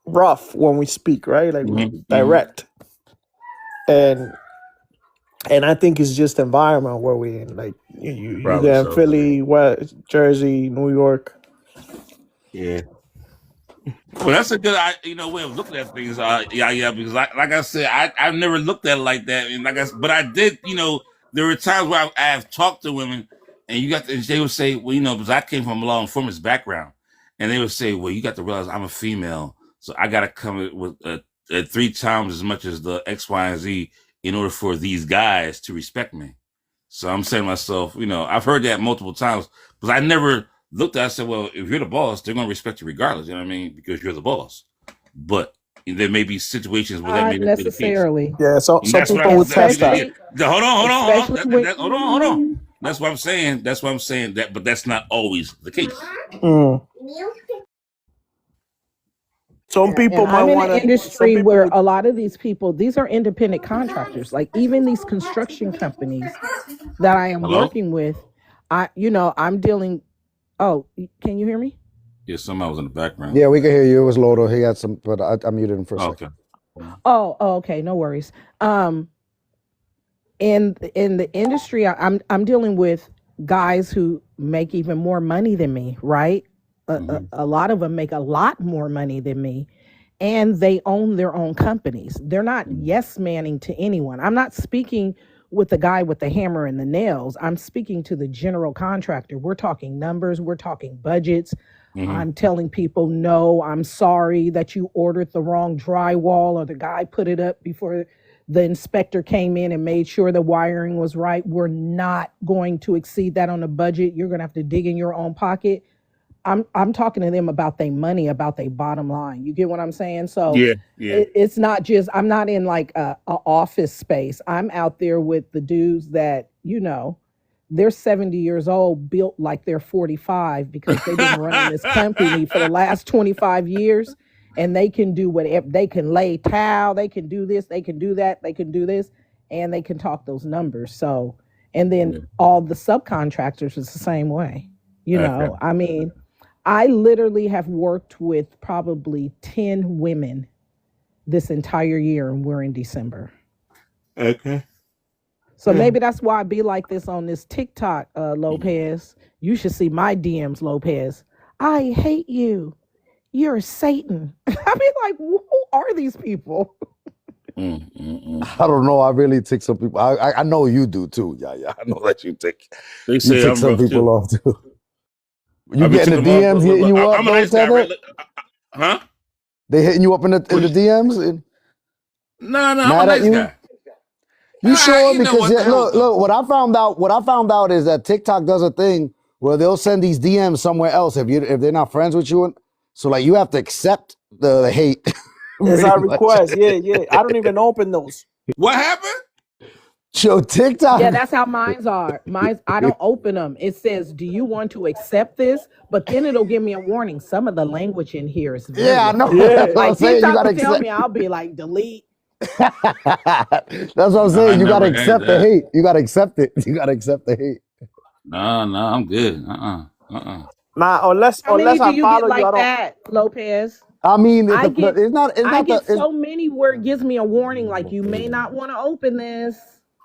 rough when we speak, right? Like direct. And I think it's just the environment where we're in. Like you get in Philly, West Jersey, New York. Yeah. Well, that's a good, way of looking at things. Because like I said, I've never looked at it like that. And but I did, there were times where I have talked to women, and they would say, well, because I came from a law enforcement background, and they would say, well, you got to realize I'm a female, so I got to come with 3 times as much as the X, Y, and Z in order for these guys to respect me. So I'm saying to myself, I've heard that multiple times, because I never looked at it. I said, well, if you're the boss, they're going to respect you regardless, you know what I mean? Because you're the boss. But there may be situations where that may not be the case. Yeah, so some people would test that. Hold on. That's what I'm saying. That, but that's not always the case. Some people might I'm want in an industry where a lot of these people, these are independent contractors. Like even these construction companies that I am working with, I'm dealing. Oh, can you hear me? Yeah, somebody was in the background. Yeah, we can hear you. It was Lodo. He had some, but I muted him for a second. Oh, okay, no worries. In the industry, I'm dealing with guys who make even more money than me, right? A lot of them make a lot more money than me, and they own their own companies. They're not yes manning to anyone. I'm not speaking with the guy with the hammer and the nails. I'm speaking to the general contractor. We're talking numbers. We're talking budgets. I'm telling people, no, I'm sorry that you ordered the wrong drywall, or the guy put it up before The inspector came in and made sure the wiring was right. We're not going to exceed that on the budget. You're going to have to dig in your own pocket. I'm talking to them about their money, about their bottom line. You get what I'm saying? So Yeah, yeah. it's not just, I'm not in like a office space. I'm out there with the dudes that, you know, they're 70 years old, built like they're 45 because they've been running this company for the last 25 years. And they can do whatever. They can lay towel, they can do this, they can do that, they can do this, and they can talk those numbers. So, and then all the subcontractors is the same way. You know, I mean, I literally have worked with probably 10 women this entire year, and we're in December. Okay. So maybe that's why I be like this on this TikTok, Lopez. You should see my DMs, Lopez. I hate you. You're Satan. I be like, who are these people? I don't know. I really take some people. I know you do too. Yeah. I know that you take. They You say take I'm some rough people too. off too. You I've been getting the taking them off, DMs hitting you up? I'm a nice guy, right? Huh? They hitting you up in the DMs? No, I'm a Mad at nice you? guy. You sure? You know Because what the hell? look. What I found out is that TikTok does a thing where they'll send these DMs somewhere else if they're not friends with you. So like you have to accept the hate. It's our pretty much. request. Yeah. I don't even open those. What happened? Show TikTok. Yeah, that's how mine's are. Mine's, I don't open them. It says, "Do you want to accept this?" But then it'll give me a warning. Some of the language in here is very Yeah, I know. offensive. That's what I'm Like saying. You TikTok gotta will tell accept. me, I'll be like, delete. That's what I'm saying. You gotta accept the hate. You gotta accept it. You gotta accept the hate. No, I'm good. Nah, unless How many do I you follow get you, I like don't. that, Lopez? I mean, I get it's so many where it gives me a warning, like you may not want to open this.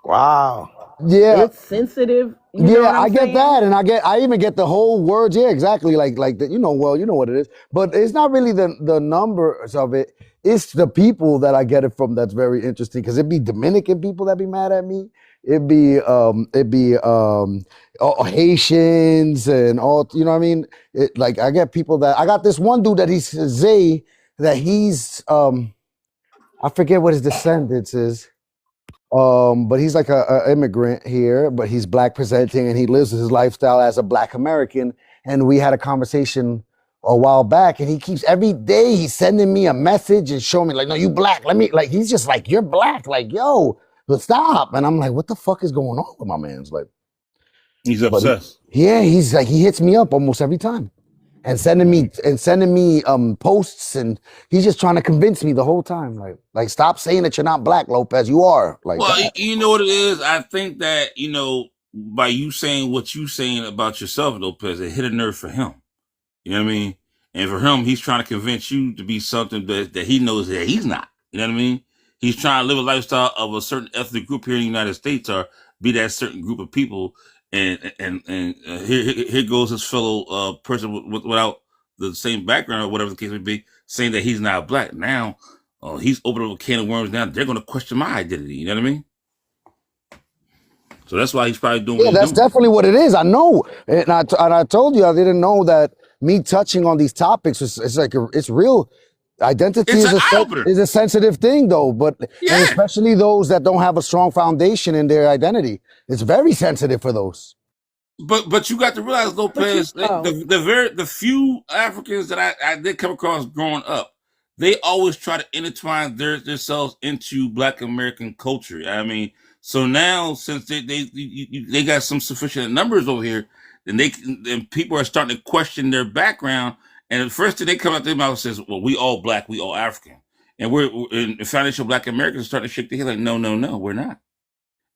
Wow. Yeah. It's sensitive. You know what I'm I get saying? that, and I even get the whole words. Yeah, exactly. Like that. You know what it is. But it's not really the numbers of it. It's the people that I get it from that's very interesting. Because it'd be Dominican people that be mad at me. It'd be Haitians and all. You know what I mean? Like I get people that I got this one dude that he's Zay that he's I forget what his descendants is. But he's like a immigrant here, but he's black presenting and he lives his lifestyle as a black American. And we had a conversation a while back and he keeps every day he's sending me a message and showing me like, no, you black. Let me like, he's just like, you're black. Like, yo, but stop. And I'm like, what the fuck is going on with my man's like? He's obsessed. Yeah, he's like, he hits me up almost every time. And sending me posts, and he's just trying to convince me the whole time. Like stop saying that you're not black, Lopez. You are. Like Well, that. you know what it is? I think that, by you saying what you saying about yourself, Lopez, it hit a nerve for him. You know what I mean? And for him, he's trying to convince you to be something that he knows that he's not. You know what I mean? He's trying to live a lifestyle of a certain ethnic group here in the United States, or be that certain group of people. And here goes his fellow person without the same background or whatever the case may be, saying that he's not black. Now, he's opening up a can of worms. Now they're going to question my identity. You know what I mean? So that's why he's probably doing what he's that's doing. definitely what it is. I know, and I told you I didn't know that me touching on these topics it's real. Identity is a sensitive thing, though, but and especially those that don't have a strong foundation in their identity, it's very sensitive for those. But you got to realize, Lopez, the few Africans that I did come across growing up, they always try to intertwine themselves into Black American culture. I mean, so now since they got some sufficient numbers over here, then people are starting to question their background. And the first thing they come out their mouth says, "Well, we all black, we all African," and we're financial Black Americans starting to shake their head like, "No, we're not."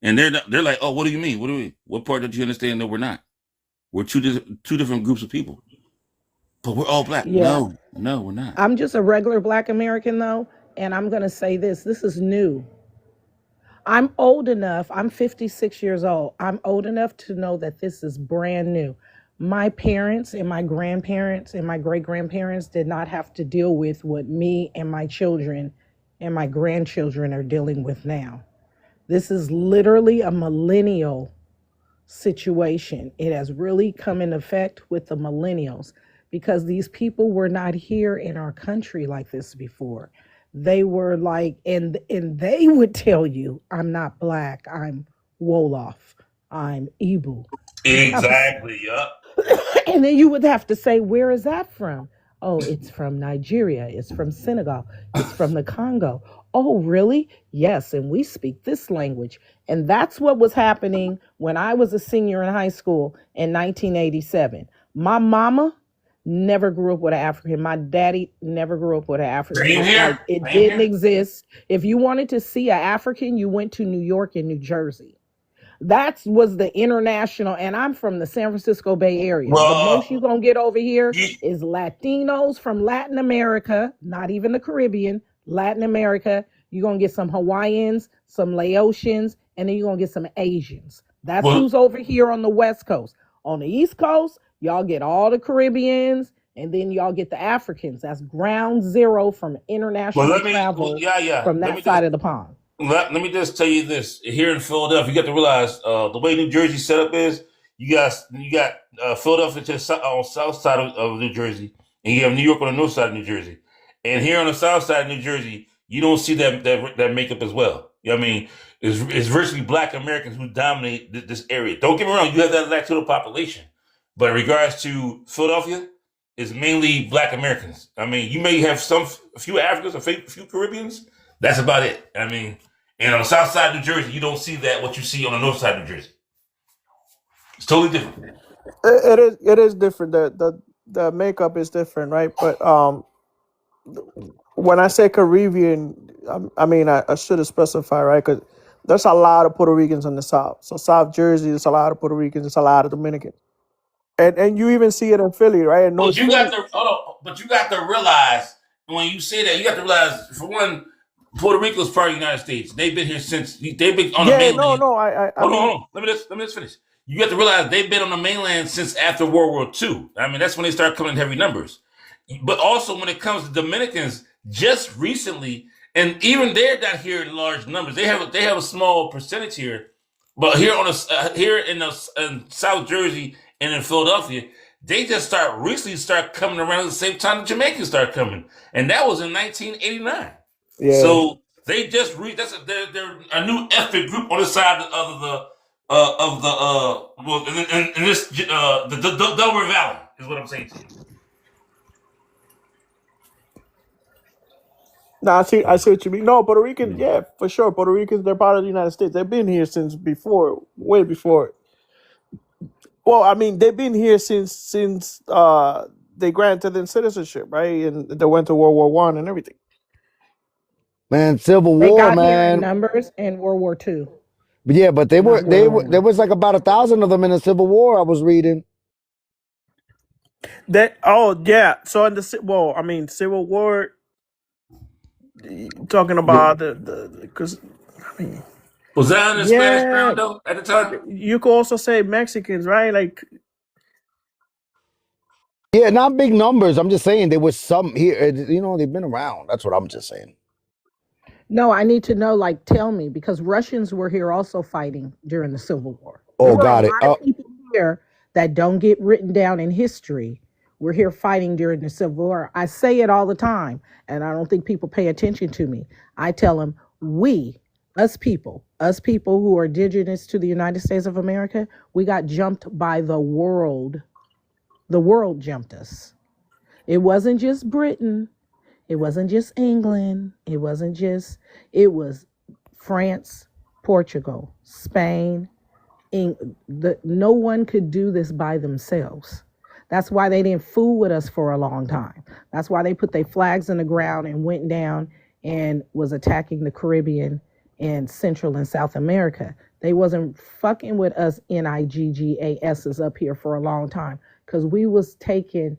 And they're like, "Oh, what do you mean? What part did you understand? No, we're not. We're two different groups of people, but we're all black." Yeah. No, we're not. I'm just a regular Black American though, and I'm gonna say this is new. I'm old enough, I'm 56 years old. I'm old enough to know that this is brand new. My parents and my grandparents and my great-grandparents did not have to deal with what me and my children and my grandchildren are dealing with now. This is literally a millennial situation. It has really come in effect with the millennials because these people were not here in our country like this before. They were like, and they would tell you, I'm not black, I'm Wolof, I'm Igbo. You have to, Exactly. Yup. and then you would have to say, where is that from? Oh, it's from Nigeria, it's from Senegal, it's from the Congo. Oh, really? Yes, and we speak this language. And that's what was happening when I was a senior in high school in 1987. My mama never grew up with an African. My daddy never grew up with an African. Same Like, here. it Same didn't here. exist. If you wanted to see an African, you went to New York and New Jersey. That was the international, and I'm from the San Francisco Bay Area. The most Well, you're going to get over here you, is Latinos from Latin America, not even the Caribbean, Latin America. You're going to get some Hawaiians, some Laotians, and then you're going to get some Asians. That's well, who's over here on the West Coast. On the East Coast, y'all get all the Caribbeans, and then y'all get the Africans. That's ground zero from well. international travel Yeah, yeah. from that side of the pond. Let me just tell you this. Here in Philadelphia, you got to realize the way New Jersey set up is you got Philadelphia to the south side of New Jersey, and you have New York on the north side of New Jersey. And here on the south side of New Jersey, you don't see that makeup as well. You know what I mean? It's virtually Black Americans who dominate this area. Don't get me wrong, you have that Latino population, but in regards to Philadelphia, it's mainly Black Americans. I mean, you may have a few Africans, a few Caribbeans. That's about it. I mean, and on the south side of New Jersey, you don't see what you see on the north side of New Jersey. It's totally different. It is different. The makeup is different, right? But when I say Caribbean, I mean I should have specified, right? Because there's a lot of Puerto Ricans in the South. So South Jersey, there's a lot of Puerto Ricans, there's a lot of Dominicans, and you even see it in Philly, right? And But North you got Philly. to but you got to realize when you say that, you got to realize for one, Puerto Rico is part of the United States. They've been here since they've been on the Yeah, no, mainland. no. I Hold on, mean, hold on. Let me just finish. You have to realize they've been on the mainland since after World War II. I mean, that's when they start coming in heavy numbers. But also when it comes to Dominicans, just recently, and even they're not here in large numbers. They have a small percentage here, but here in South Jersey and in Philadelphia, they just recently start coming around at the same time the Jamaicans start coming, and that was in 1989. yeah, So they just they're a new ethnic group on the side of in this the Delaware Valley is what I'm saying to you. no, I see what you mean. No, Puerto Rican, yeah, for sure. Puerto Ricans, they're part of the United States. They've been here since before, way before. Well, I mean, they've been here since they granted them citizenship, right? And they went to World War I and everything. Man, Civil They War, got here in man. numbers in World War II, But yeah, but not World War there One. was like about 1,000 of them in the Civil War. I was reading. Yeah. So in I mean, Civil War, talking about because I mean, Was that in the Spanish yeah, ground though at the time? you could also say Mexicans, right? Like, Yeah, not big numbers. I'm just saying there was some here. They've been around. That's what I'm just saying. No, I need to know, like, tell me, because Russians were here also fighting during the Civil War. There Oh, were a got it. lot of people here that don't get written down in history. We're here fighting during the Civil War. I say it all the time, and I don't think people pay attention to me. I tell them, us people who are indigenous to the United States of America, we got jumped by the world. The world jumped us. It wasn't just Britain. It wasn't just England. It was France, Portugal, Spain. No one could do this by themselves. That's why they didn't fool with us for a long time. That's why they put their flags in the ground and went down and was attacking the Caribbean and Central and South America. They wasn't fucking with us NIGGASs up here for a long time because we was taking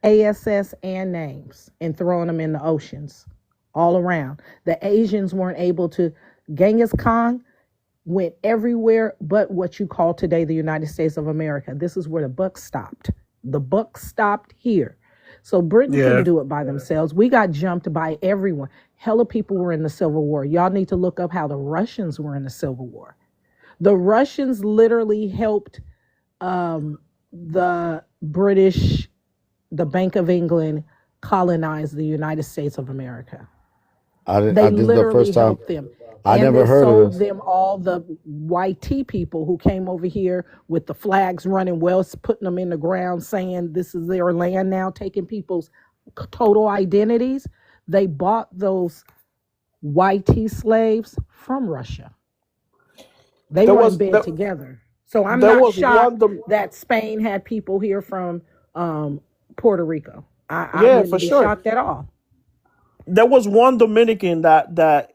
ASS and names and throwing them in the oceans all around. The Asians weren't able to. Genghis Khan went everywhere but what you call today the United States of America. This is where the buck stopped. The buck stopped here. So Britain yeah, couldn't do it by themselves. We got jumped by everyone. Hella people were in the Civil War. Y'all need to look up how the Russians were in the Civil War. The Russians literally helped the British, the Bank of England, colonize the United States of America. They This is the literally first time helped them. I And never they heard of sold this. them all the white tea people who came over here with the flags running wells, putting them in the ground, saying this is their land now, taking people's total identities. They bought those white tea slaves from Russia. They There were in was bed together. So I'm there not was one. shocked that Spain had people here from Puerto Rico. I Yeah, for wouldn't be sure. shocked at all. There was one Dominican that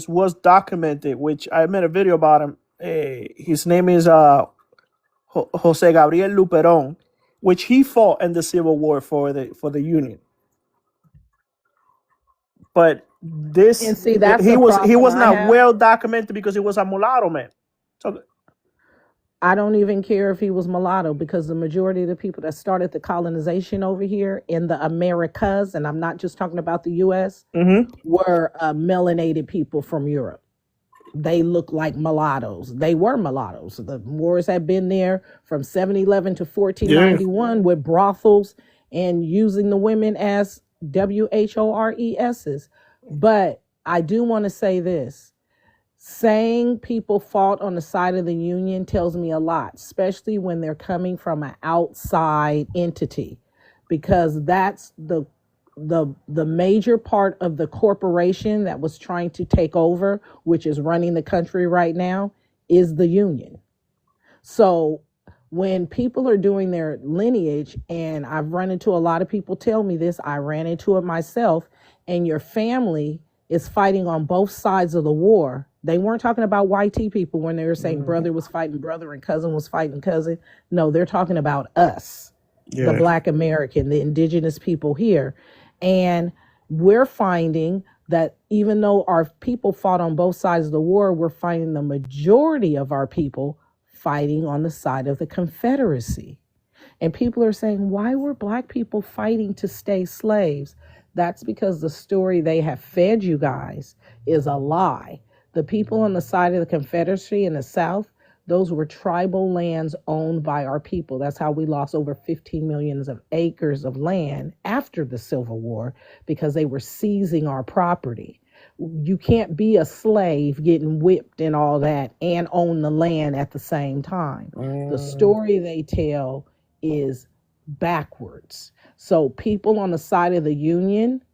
was documented, which I made a video about him. His name is Jose Gabriel Luperon, which he fought in the Civil War for the Union. But And see, that's he the problem was I not have. well documented because he was a mulatto man. So I don't even care if he was mulatto, because the majority of the people that started the colonization over here in the Americas, and I'm not just talking about the US, were melanated people from Europe. They look like mulattoes. They were mulattoes. The Moors had been there from 711 to 1491 with brothels and using the women as WHORESs. But I do want to say this. Saying people fought on the side of the Union tells me a lot, especially when they're coming from an outside entity, because that's the major part of the corporation that was trying to take over, which is running the country right now, is the Union. So when people are doing their lineage, and I've run into a lot of people tell me this, I ran into it myself, and your family is fighting on both sides of the war. They weren't talking about YT people when they were saying brother was fighting brother and cousin was fighting cousin. No, they're talking about us, the Black American, the indigenous people here. And we're finding that even though our people fought on both sides of the war, we're finding the majority of our people fighting on the side of the Confederacy. And people are saying, why were Black people fighting to stay slaves? That's because the story they have fed you guys is a lie. The people on the side of the Confederacy in the South, those were tribal lands owned by our people. That's how we lost over 15 million of acres of land after the Civil War, because they were seizing our property. You can't be a slave getting whipped and all that and own the land at the same time. The story they tell is backwards. So people on the side of the Union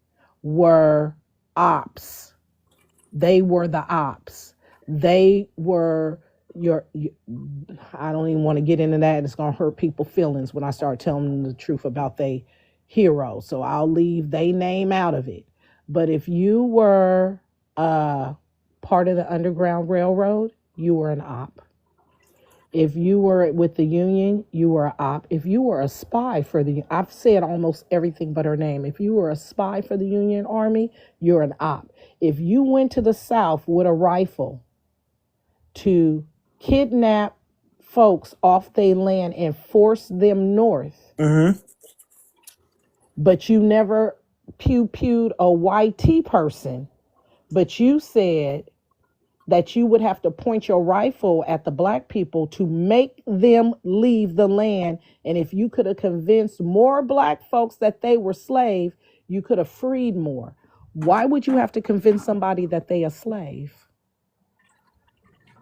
were ops. They were the ops. They were I don't even want to get into that. It's going to hurt people's feelings when I start telling them the truth about their hero. So I'll leave their name out of it. But if you were part of the Underground Railroad, you were an op. If you were with the Union, you were an op. If you were a spy for I've said almost everything but her name. If you were a spy for the Union Army, you're an op. If you went to the South with a rifle to kidnap folks off their land and force them north, but you never pew-pewed a YT person, but you said that you would have to point your rifle at the Black people to make them leave the land. And if you could have convinced more Black folks that they were slaves, you could have freed more. Why would you have to convince somebody that they a slave?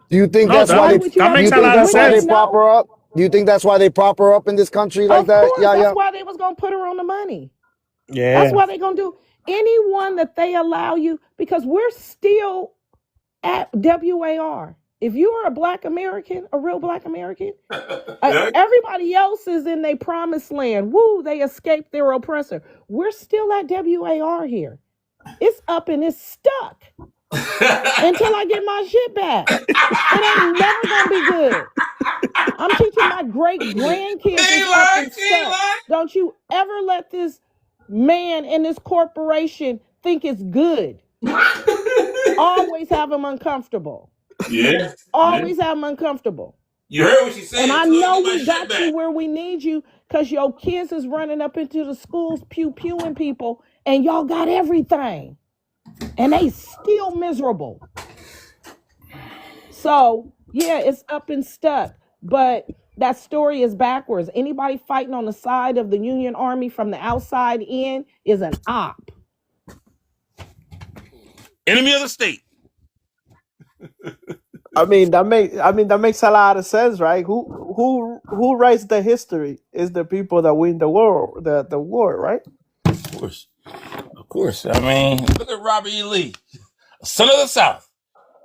Do you think no, that's why they? that Do you makes a think lot of that's why they sense. prop her up? Do you think that's why they prop her up in this country like Of that? course, Yeah, that's yeah. why they was gonna put her on the money. Yeah. That's why they gonna do anyone that they allow you, because we're still at WAR. If you are a Black American, a real Black American, everybody else is in their promised land. Woo, they escaped their oppressor. We're still at WAR here. It's up and it's stuck until I get my shit back. It ain't never gonna be good. I'm teaching my great grandkids it's up and stuck. Don't you ever let this man and this corporation think it's good. Always have them uncomfortable. Yeah. Always have them uncomfortable. You heard what she said. And I so know get my we shit got back. you where we need you, because your kids is running up into the schools pew-pewing people, and y'all got everything. And they still miserable. So, yeah, it's up and stuck. But that story is backwards. Anybody fighting on the side of the Union Army from the outside in is an op. Enemy of the state. I mean that makes a lot of sense, right? Who writes the history is the people that win the war, the war, right? Of course. I mean, look at Robert E. Lee, a son of the South.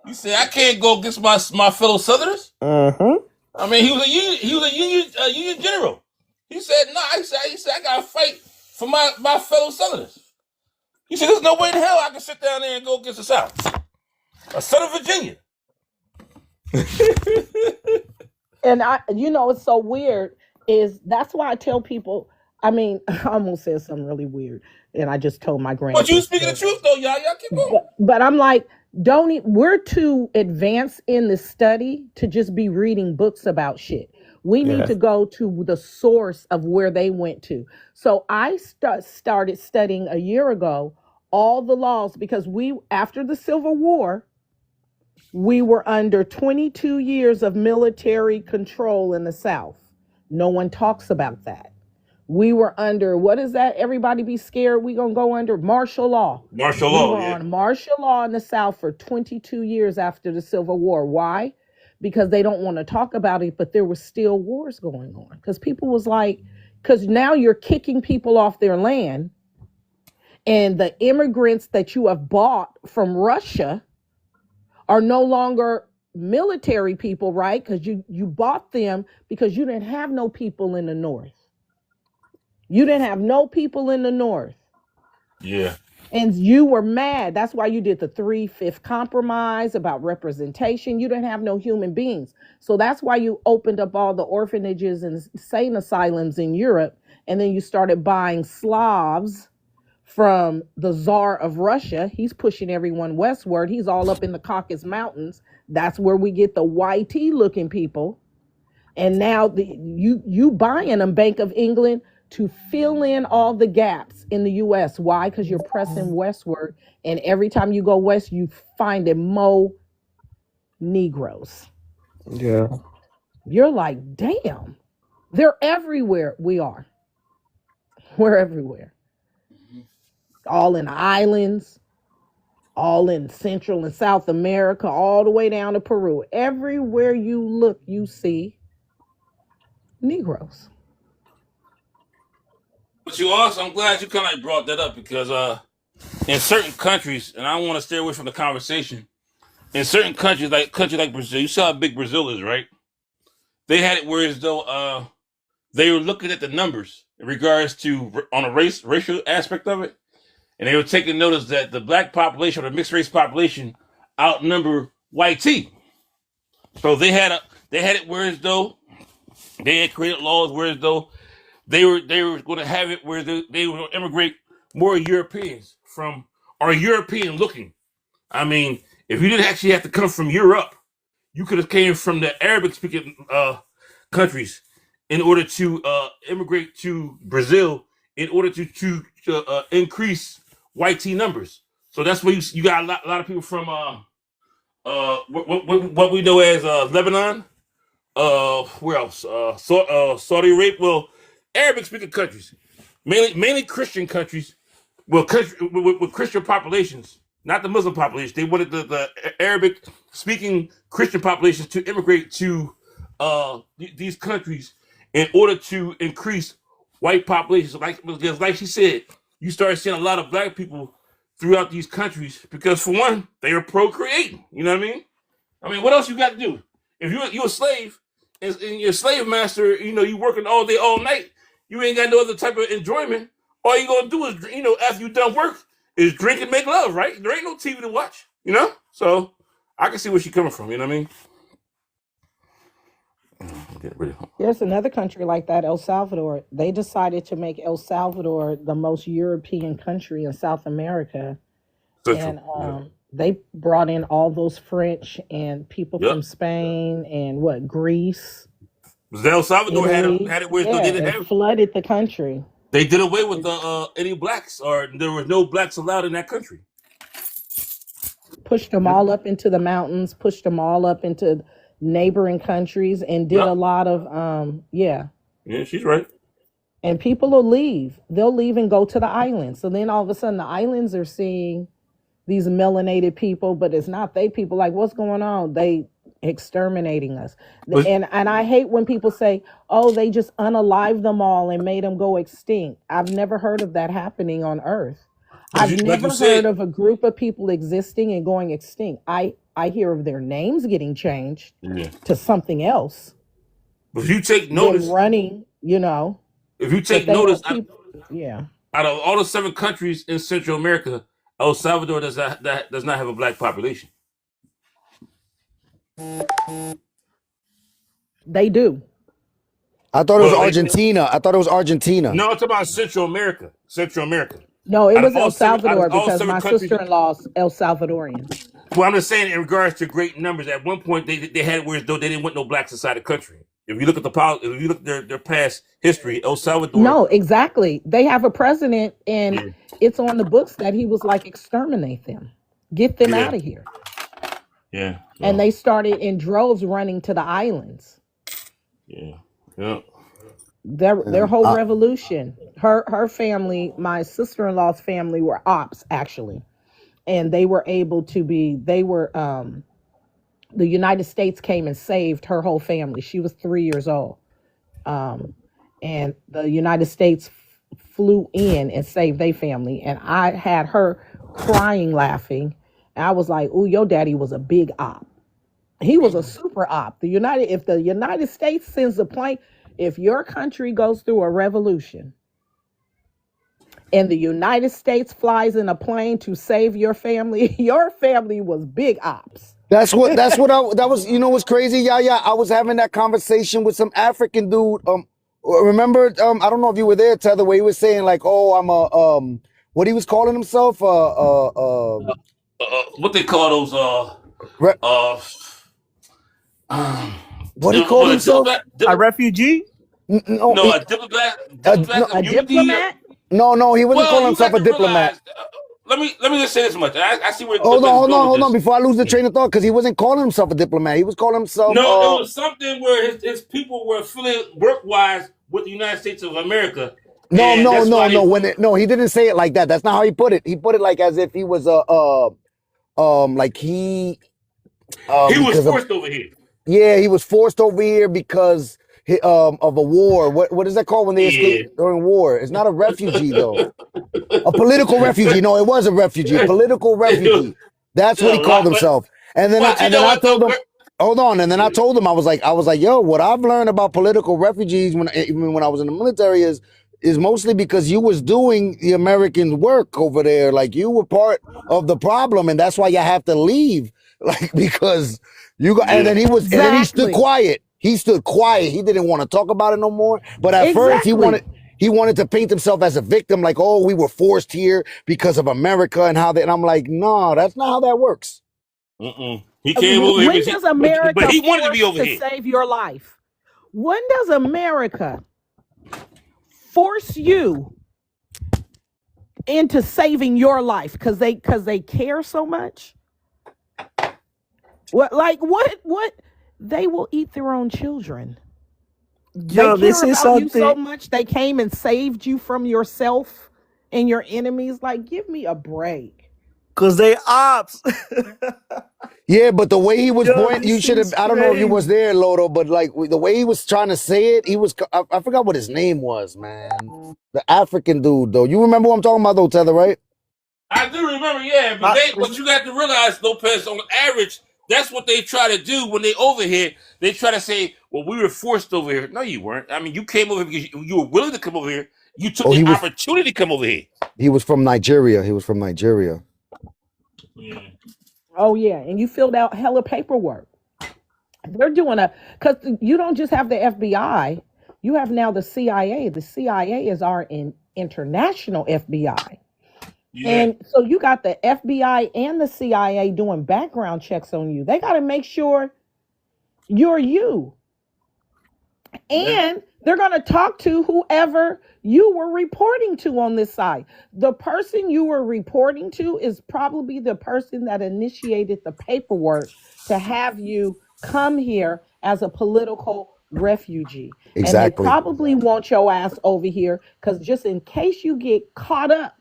You say I can't go against my fellow Southerners. Mm-hmm. I mean, he was a Union general. He said, "No, he said I gotta fight for my fellow Southerners." He said, "There's no way in hell I can sit down there and go against the South." A son of Virginia. And it's so weird is that's why I tell people, I mean, I almost said something really weird. And I just told my But you grandkids. speaking the truth though, y'all keep going. But I'm like, we're too advanced in the study to just be reading books about shit. We need to go to the source of where they went to. So I started studying a year ago all the laws because after the Civil War, we were under 22 years of military control in the South. No one talks about that. We were under, what is that? Everybody be scared. We gonna go under martial law. We were on martial law in the South for 22 years after the Civil War. Why? Because they don't want to talk about it, but there were still wars going on. Because people was like, because now you're kicking people off their land, and the immigrants that you have bought from Russia are no longer military people, right? Because you bought them because you didn't have no people in the North. You didn't have no people in the North. Yeah. And you were mad. That's why you did the 3-5 compromise about representation. You didn't have no human beings. So that's why you opened up all the orphanages and insane asylums in Europe. And then you started buying Slavs from the Tsar of Russia. He's pushing everyone westward. He's all up in the Caucasus Mountains. That's where we get the YT looking people. And now you buying them, Bank of England, to fill in all the gaps in the U.S. Why? Because you're pressing westward. And every time you go west, you find more Negroes. Yeah. You're like, damn, they're everywhere. We are. We're everywhere. All in the islands, all in Central and South America, all the way down to Peru. Everywhere you look, you see Negroes. But you also, I'm glad you kind of brought that up because in certain countries, and I don't want to stay away from the conversation, in certain countries like Brazil, you saw how big Brazil is, right? They had it where as though they were looking at the numbers in regards to on a racial aspect of it, and they were taking notice that the black population or the mixed race population outnumber white tea. So they had it where as though they had created laws where as though they were going to have it where they were going to immigrate more Europeans from or European looking. I mean, if you didn't actually have to come from Europe, you could have came from the Arabic speaking countries in order to immigrate to Brazil in order to increase white tea numbers. So that's where you got a lot of people from what we know as Lebanon. Where else? Saudi Arabia. Well, Arabic speaking countries, mainly Christian countries. Well, with Christian populations, not the Muslim population. They wanted the Arabic speaking Christian populations to immigrate to these countries in order to increase white populations. Like she said, you start seeing a lot of black people throughout these countries because, for one, they are procreating. You know what I mean? What else you got to do? If you're a slave and your slave master, you working all day, all night, you ain't got no other type of enjoyment. All you gonna do is, after you done work, is drink and make love, right? There ain't no TV to watch, So I can see where she's coming from. You know what I mean? There's another country like that, El Salvador. They decided to make El Salvador the most European country in South America. And they brought in all those French and people from Spain and Greece. El Salvador had it where they didn't have flooded the country. They did away with any blacks, or there were no blacks allowed in that country. Pushed them all up into the mountains, pushed them all up into neighboring countries, and did a lot of Yeah, she's right. And people will leave. They'll leave and go to the islands. So then all of a sudden the islands are seeing these melanated people, but it's not they people. Like, what's going on? They exterminating us. But And I hate when people say, oh, they just unalive them all and made them go extinct. I've never heard of that happening on Earth. I've like you never said, heard of a group of people existing and going extinct. I hear of their names getting changed yeah. to something else, But if you take them notice, running, if you but take they notice, don't keep, yeah. out of all the 7 countries in Central America, El Salvador does not have a black population. They do. I thought it was Well, Argentina. I thought it was Argentina. no, I'm talking about Central America. Central America. No, it Out of was all El 7, out of Salvador all because 7 my countries. sister-in-law's El Salvadorian. Well, I'm just saying in regards to great numbers. At one point, they had it where as though they didn't want no blacks inside the country. If you look at if you look at their past history, El Salvador. No, exactly. They have a president, and Yeah, it's on the books that he was like, exterminate them, get them yeah, out of here. yeah. And So, they started in droves running to the islands. yeah, yeah. Their whole revolution. Her family, my sister-in-law's family, were ops actually, and they were able to be. They were. The United States came and saved her whole family. She was 3 years old, and the United States flew in and saved their family. And I had her crying, laughing. And I was like, "Ooh, your daddy was a big op. He was a super op. If the United States sends a plane, if your country goes through a revolution and the United States flies in a plane to save your family was big ops." That was, what's crazy? Yeah. I was having that conversation with some African dude. Remember, I don't know if you were there, Tether, where he was saying like, oh, I'm what he was calling himself? What they call those? Re- what he called himself? A refugee? No, No, a diplomat. no, A diplomat? no, he wasn't Well, calling you himself got a to diplomat. realize. Let me just say this much. I see where Hold Cliff is going with on. this. Before I lose the train of thought, because he wasn't calling himself a diplomat. He was calling himself. No, it was something where his people were affiliated work-wise with the United States of America. No. No, He didn't say it like that. That's not how he put it. He put it like as if he was like he was forced over here. Yeah, he was forced over here because of a war. What is that called when they escape during war? It's not a refugee though. A political refugee. No, it was a refugee. A political refugee. That's what he called himself. And then I told him, hold on. And then I told him, I was like, yo, what I've learned about political refugees even when I was in the military is mostly because you was doing the Americans' work over there. Like you were part of the problem, and that's why you have to leave. Like because you got, and then he was, and then he stood quiet. He stood quiet. He didn't want to talk about it no more. But at first he wanted to paint himself as a victim, like, oh, we were forced here because of America and how they. And I'm like, no, that's not how that works. He came over here. When does America but he wanted to be over to here. Save your life? When does America force you into saving your life because they care so much? What they will eat their own children. Yo, they this care is about you something. so much they came and saved you from yourself and your enemies. Like, give me a break. Cause they ops. Yeah, but the way he was pointing, you should have. I don't know if you was there, Lodo, but like the way he was trying to say it, he was. I forgot what his name was, man. The African dude, though. You remember what I'm talking about, though, Tether, right? I do remember, yeah. But you got to realize, Lopez, on average, that's what they try to do when they over here. They try to say, well, we were forced over here. No, you weren't. I mean, you came over because you were willing to come over here. You took the opportunity to come over here. He was from Nigeria. Yeah. Oh, yeah. And you filled out hella paperwork. They're doing because you don't just have the FBI. You have now the CIA. The CIA is our international FBI. Yeah. And so you got the FBI and the CIA doing background checks on you. They got to make sure you're you. And they're going to talk to whoever you were reporting to on this side. The person you were reporting to is probably the person that initiated the paperwork to have you come here as a political refugee. Exactly. And they probably want your ass over here because just in case you get caught up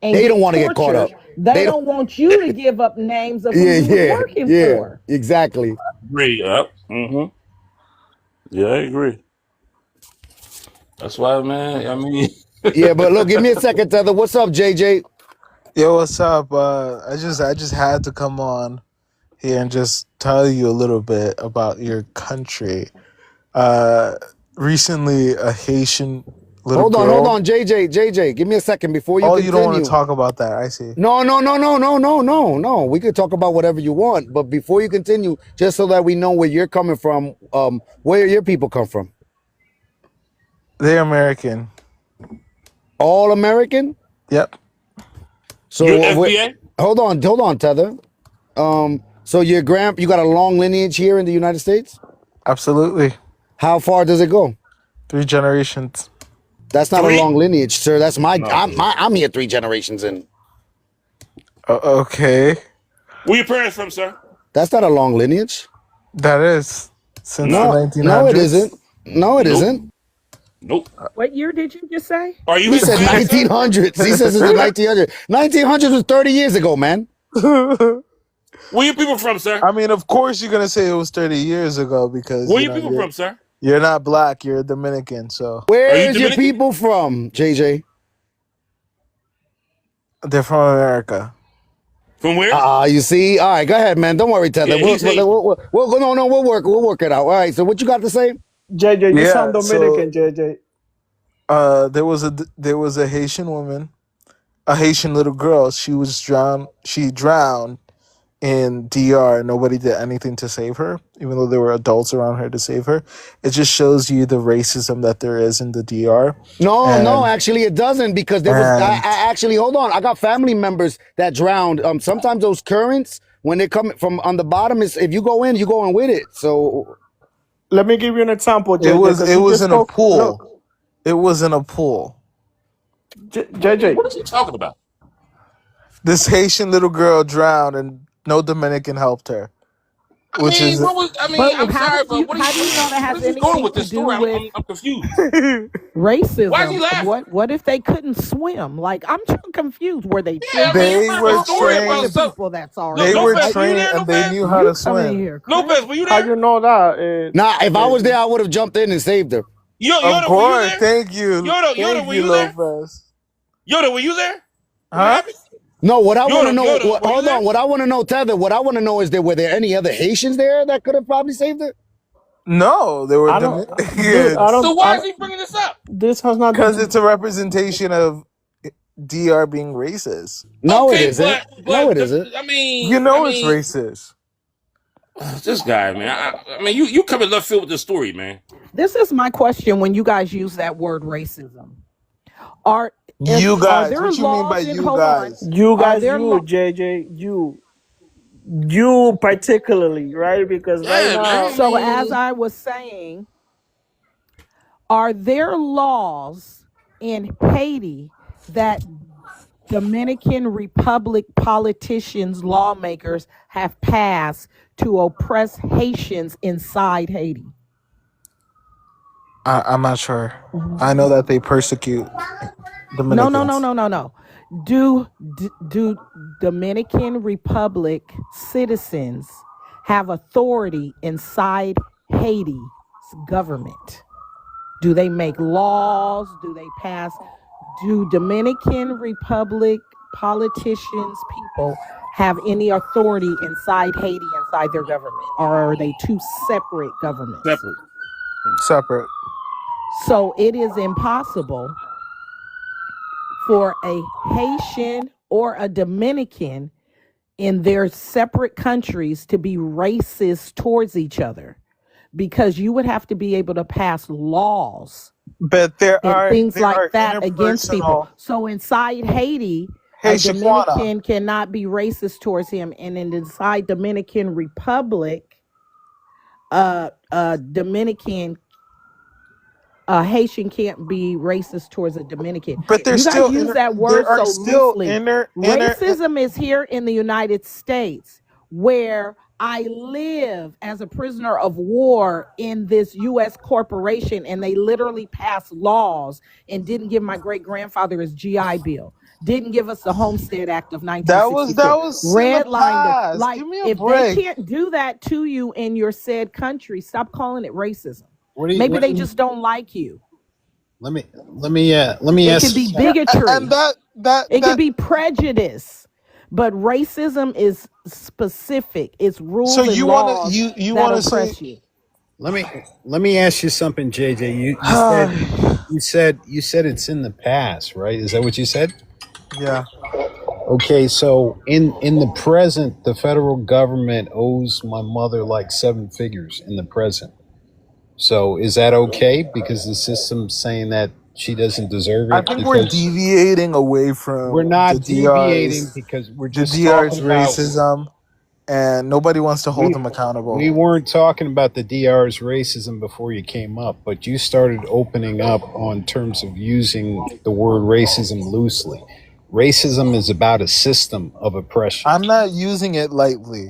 and They don't get want to get caught up. tortured. They They don't. don't want you to give up names of who Yeah, you was yeah, working yeah. for. Exactly. Agree. Yep. Yeah, I agree. That's why, man. I mean, Yeah, but look, give me a second, Tether. What's up, JJ? Yo, what's up? I just had to come on here and just tell you a little bit about your country. Uh, Recently, a Haitian little Hold girl. on, JJ. Give me a second before you Oh, you don't want to continue. talk about that? I see. No. We could talk about whatever you want, but before you continue, just so that we know where you're coming from, where your people come from? They're American. All American? Yep. So you're FBA? hold on, Tether. So you got a long lineage here in the United States? Absolutely. How far does it go? 3 generations. That's not a long lineage, sir. That's No. I'm here 3 generations in. Okay. Where your parents from, sir? That's not a long lineage. That is since the No, 1900s. no, it isn't. No, it isn't. Nope. What year did you just say? Are you He said 1900s. He says it's the 1900s. 1900s was 30 years ago, man. Where your people from, sir? I mean, of course you're gonna say it was 30 years ago because Where your people from, sir? You're not black. You're a Dominican. So where is your people from, JJ? They're from America. From where? You see. All right, go ahead, man. Don't worry, Tether. Yeah, We'll work it out. All right. So what you got to say? JJ, you sound Dominican, JJ. There was a Haitian woman, a Haitian little girl. She was drowned. She drowned in DR. Nobody did anything to save her, even though there were adults around her to save her. It just shows you the racism that there is in the DR. No, actually it doesn't, because there was I actually, hold on. I got family members that drowned. Sometimes those currents, when they come from on the bottom, is if you go in, you go in with it. So let me give you an example, JJ. It was in a pool. Look. It was in a pool. JJ, what is he talking about? This Haitian little girl drowned and no Dominican helped her. I'm sorry, but what are you know that has anything with to this do story? with I'm confused. racism? Why is he laughing? What if they couldn't swim? Like, I'm too confused. Were they trained? They were trained. People that's all They right. were trained and they knew how to swim. Lopez, were you there? How you know that? Nah, if I was there, I would have jumped in and saved her. Of course, thank you. Yoda, were you there? Yoda, were you there? Huh? No, what I want to know. hold on, what I want to know, Tether. What I want to know is were there any other Haitians there that could have probably saved her? No, there were. So why is he bringing this up? This has not, because it's a representation of DR being racist. No, it isn't. No, it isn't. I mean, it's racist. This guy, man. I mean, you come in left field with this story, man. This is my question when you guys use that word racism. What you mean by you guys? You guys, JJ, you particularly, right? Because right now. So as I was saying, are there laws in Haiti that Dominican Republic politicians, lawmakers have passed to oppress Haitians inside Haiti? I'm not sure. I know that they persecute Dominicans. No. Do Dominican Republic citizens have authority inside Haiti's government? Do they make laws? Do they pass? Do Dominican Republic politicians, people, have any authority inside Haiti, inside their government? Or are they two separate governments? Separate. So it is impossible for a Haitian or a Dominican in their separate countries to be racist towards each other, because you would have to be able to pass laws, but there are things like that against people. So inside Haiti, a Dominican cannot be racist towards him, and inside Dominican Republic, Haitian can't be racist towards a Dominican. But you guys use that word so loosely. Racism is here in the United States, where I live as a prisoner of war in this U.S. corporation, and they literally passed laws and didn't give my great-grandfather his GI Bill. didn't give us the Homestead Act of That was 1966. in the Redlined us. past. Like, Give me a if they break. can't do that to you in your said country, stop calling it racism. What do you, Maybe what, they just don't like you. let me It ask. could be Yeah, bigotry. and It could be prejudice. But racism is specific. It's so rules and you wanna laws you that wanna say oppress you. Let me ask you something, JJ. You said it's in the past, right? Is that what you said? yeah. Okay, so in the present, the federal government owes my mother like 7 figures in the present. So is that okay? Because the system's saying that she doesn't deserve I it think we're because deviating away we're from not deviating because we're the just DR's talking about racism, and nobody wants to hold we them accountable. we weren't talking about the DR's racism before you came up, but you started opening up on terms of using the word racism loosely. Racism is about a system of oppression. I'm not using it lightly.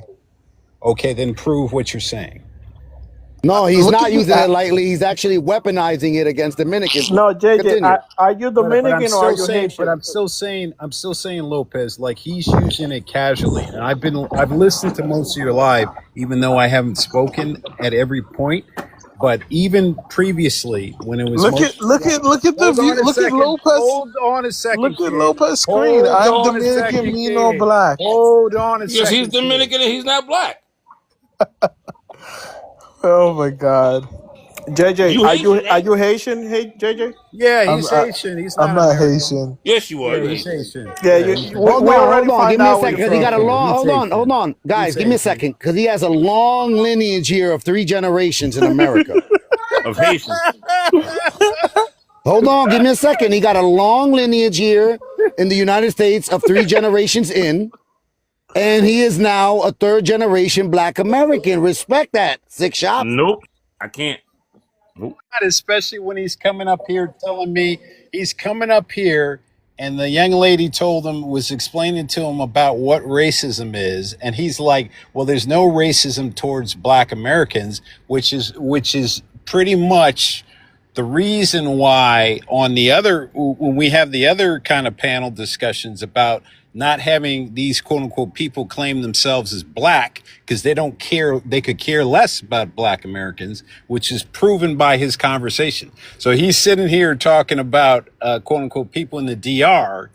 Okay, then prove what you're saying. No, he's Look at not the using it lightly. He's actually weaponizing it against Dominicans. No, JJ, Continue. are you But I'm Dominican or are still you saying, Haitian? I'm still saying, Lopez, like he's using it casually. And I've listened to most of your live, even though I haven't spoken at every point. But even previously, when it was look at the hold view. on a Look at second, Lopez. hold on a second, Look at kid. Lopez screen. Hold I'm on a Dominican, second, me no kid. black. Hold on a Because he's second, kid. Dominican and he's not black. Oh my God. JJ, You Haitian, are right? you Haitian? Hey, JJ. Yeah, I'm he's Haitian. He's I'm not not American. Haitian. Yes, you are. Yeah, You he's Haitian. Haitian. Yeah, Yeah, he's Haitian. we already Hold on. find Give me a out where second you're He's because he got from. a Haitian. long. He's Hold Haitian. on, guys. He's Give me a Haitian. second because he has a long lineage here of 3 generations in America. Of Haitians. Hold on. Give me a second. He got a long lineage here in the United States of 3 generations in, and he is now a 3rd generation Black American. Respect that. Six Shop. Nope. I can't. Nope. Especially when he's coming up here telling me he's coming up here and the young lady told him was explaining to him about what racism is and he's like, well, there's no racism towards black Americans, which is pretty much the reason why on the other when we have the other kind of panel discussions about not having these quote unquote people claim themselves as black because they don't care, they could care less about black Americans, which is proven by his conversation. So he's sitting here talking about quote unquote people in the DR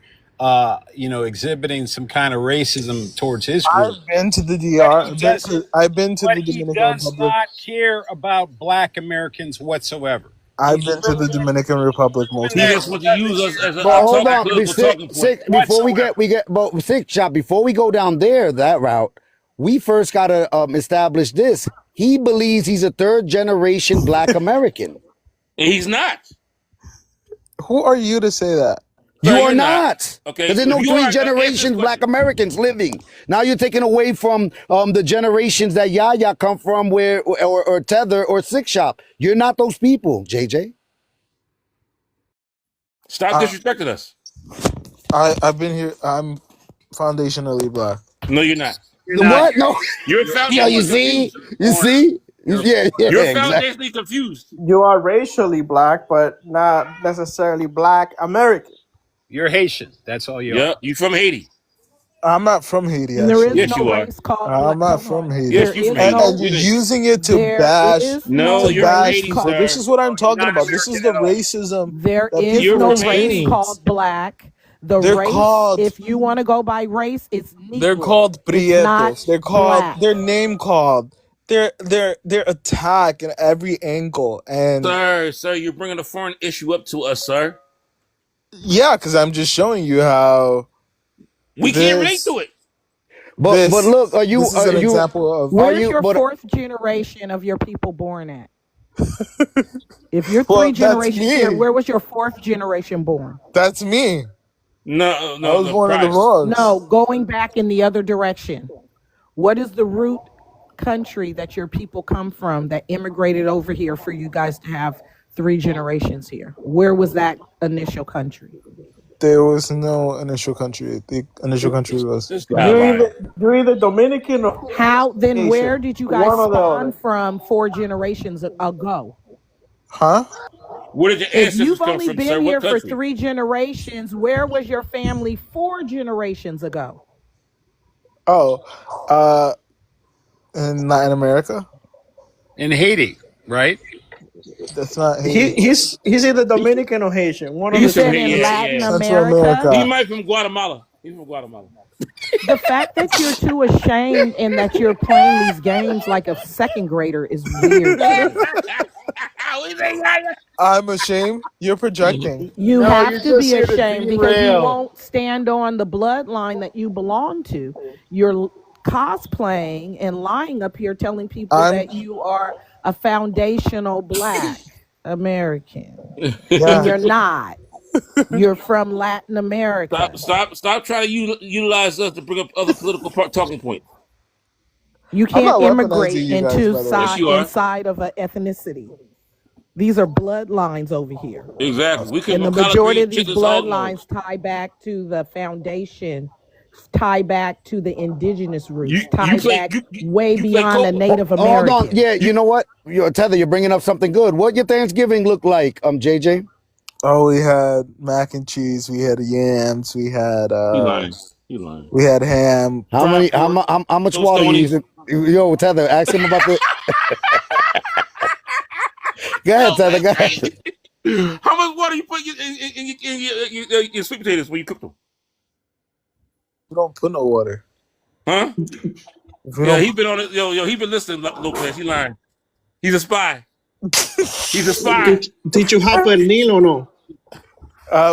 exhibiting some kind of racism towards his group. I've been to the But DR. he doesn't. I've been to But the he Dominican does Republic. not care about black Americans whatsoever. I've been to the Dominican Republic multiple He times. just wants to use us as But a hold talking on, political talking point. before but Six Shop, before we go down there that route, we first got to establish this. He believes he's a 3rd generation Black American. And he's not. Who are you to say that? Sir, You are you're not. Okay. Because there's no If you 3 are, answer this generations Black question. Americans living. Now you're taking away from the generations that Yaya come from, where or Tether or Six Shop. You're not those people, JJ. Stop disrespecting us. I've been here. I'm foundationally black. No, you're not. You're not. What? No. You're Yo, you foundationally see? confused. You see? Yeah, You're exactly. foundationally confused. You are racially black, but not necessarily Black American. You're Haitian. That's all you Yeah, are. you from Haiti. I'm not from Haiti, And there is actually. Yes, no you are. race called I'm black. not Come from on. Haiti. Yes, There you from is Haiti. And no you're You did. using it to there bash, is No, no to you're from bash race Haiti, people. called This sir. is what I'm talking Not about. This is American the at all. racism there that is You're people no from race Haiti. experience. called black. The They're race, called if you want to go by race, it's they're Negro. called It's not prietos. black. They're name called. They're attacked in every angle. And Sir, you're bringing a foreign issue up to us, sir. yeah, because I'm just showing you how We can't relate this to it. But look, this is an example of Where's your 4th generation of your people born at? If you're 3 well, that's generations here, me. where was your 4th generation born? That's me. No, I no, was no, born in the Christ. Bronx. No, going back in the other direction. What is the root country that your people come from that immigrated over here for you guys to have 3 generations here? Where was that initial country? There was no initial country. The initial country was This guy lying. You're either Dominican or How then? Where Haitian. did you guys One or the spawn other. from 4 generations ago? huh? Where did your If ancestors you've come only from, sir? been What here for country? 3 generations, where was your family 4 generations ago? Oh, in Latin America. In Haiti, right? That's not He, Haiti. he's either Dominican or Haitian, one of You the He's from said two. in yeah, Latin yeah. Central America. He America. might from Guatemala. He's from Guatemala. The fact that you're too ashamed and that you're playing these games like a second grader is weird to me. I'm ashamed. You're projecting. You No, have you're to just be here to ashamed because you derail. won't stand on the bloodline that you belong to. You're cosplaying and lying up here telling people I'm that you are a foundational Black American. And yeah. you're not. You're from Latin America. Stop trying to utilize us to bring up other political talking points. You I'm can't not weaponizing immigrate you guys, into by the way. Yes, you are. inside of an ethnicity. These are bloodlines over here. Exactly. We come And from the collard majority green of these chitless hog bloodlines maws. tie back to the foundation, tie back to the indigenous You roots, you tie play back you way you play beyond the Copa. Native Hold on. American. Yeah, you know what? Tether, you're bringing up something good. What your Thanksgiving look like, JJ? Oh, we had mac and cheese. We had yams. You lying. You lying. We had ham. How Fried many? pork, How much water you tostones. using? Yo, Tether, ask him about the. Go ahead, Yo, Tether. that's Go ahead. crazy. How much water you put in your sweet potatoes when you cook them? We don't put no water. Huh? If we Yeah, don't. he been on it. Yo, he been listening, Lopez. He lying. He's a spy. He's a spy. Did you have pernil or no?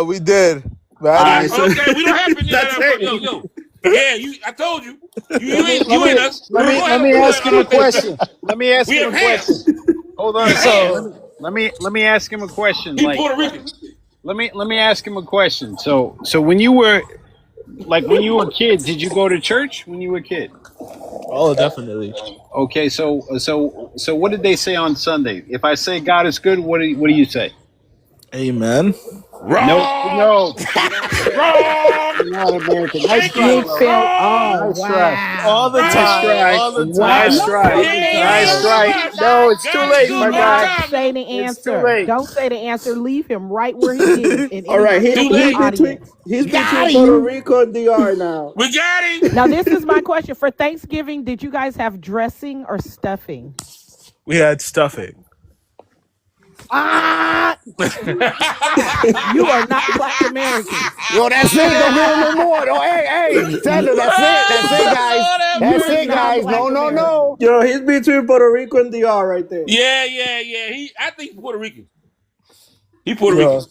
We did. But All I right, Alright, didn't. so okay. We don't have pernil. that's it. Yo. Yeah, I told you. Let You ain't me us. We let me don't let have me pernil ask on him a our Thanksgiving. question. Let me ask We him have a ham. question. Hold We on. have ham. Let me ask him a question. He Like Puerto Rican. let me ask him a question. So when you were a kid, did you go to church when you were a kid? Oh, definitely. Okay, so what did they say on Sunday? If I say God is good, what do you say? Amen. Wrong. No, you don't say that. Wrong. You're not American. Nice Thank try, you. Big bro. Phil. Oh, Nice try. All the wow. Nice time. try. All the Wow. Nice time. No, try. All wait, the wait, Yeah, Nice time. wait. try. yeah. Do No, not, it's too God is late, good my do all the guy. not time, say yo. the It's too answer. late. Don't say the answer. Leave him right where he is and All right, anyone Too else in the he's late. between audience. Got Puerto him. Rico and DR now. We got him. Now, this is my question. For Thanksgiving, did you guys have dressing or stuffing? We had stuffing. Ah, you are not Black Americans. Yo, that's it. Don't give him no more. Oh, hey, Tether, that's it. That's it, guys. Oh, that's You That's are it, funny. not guys. Black No, no, Americans. no. Yo, he's between Puerto Rico and DR right there. Yeah. I think he's Puerto Rican. He Puerto Yeah. Rican.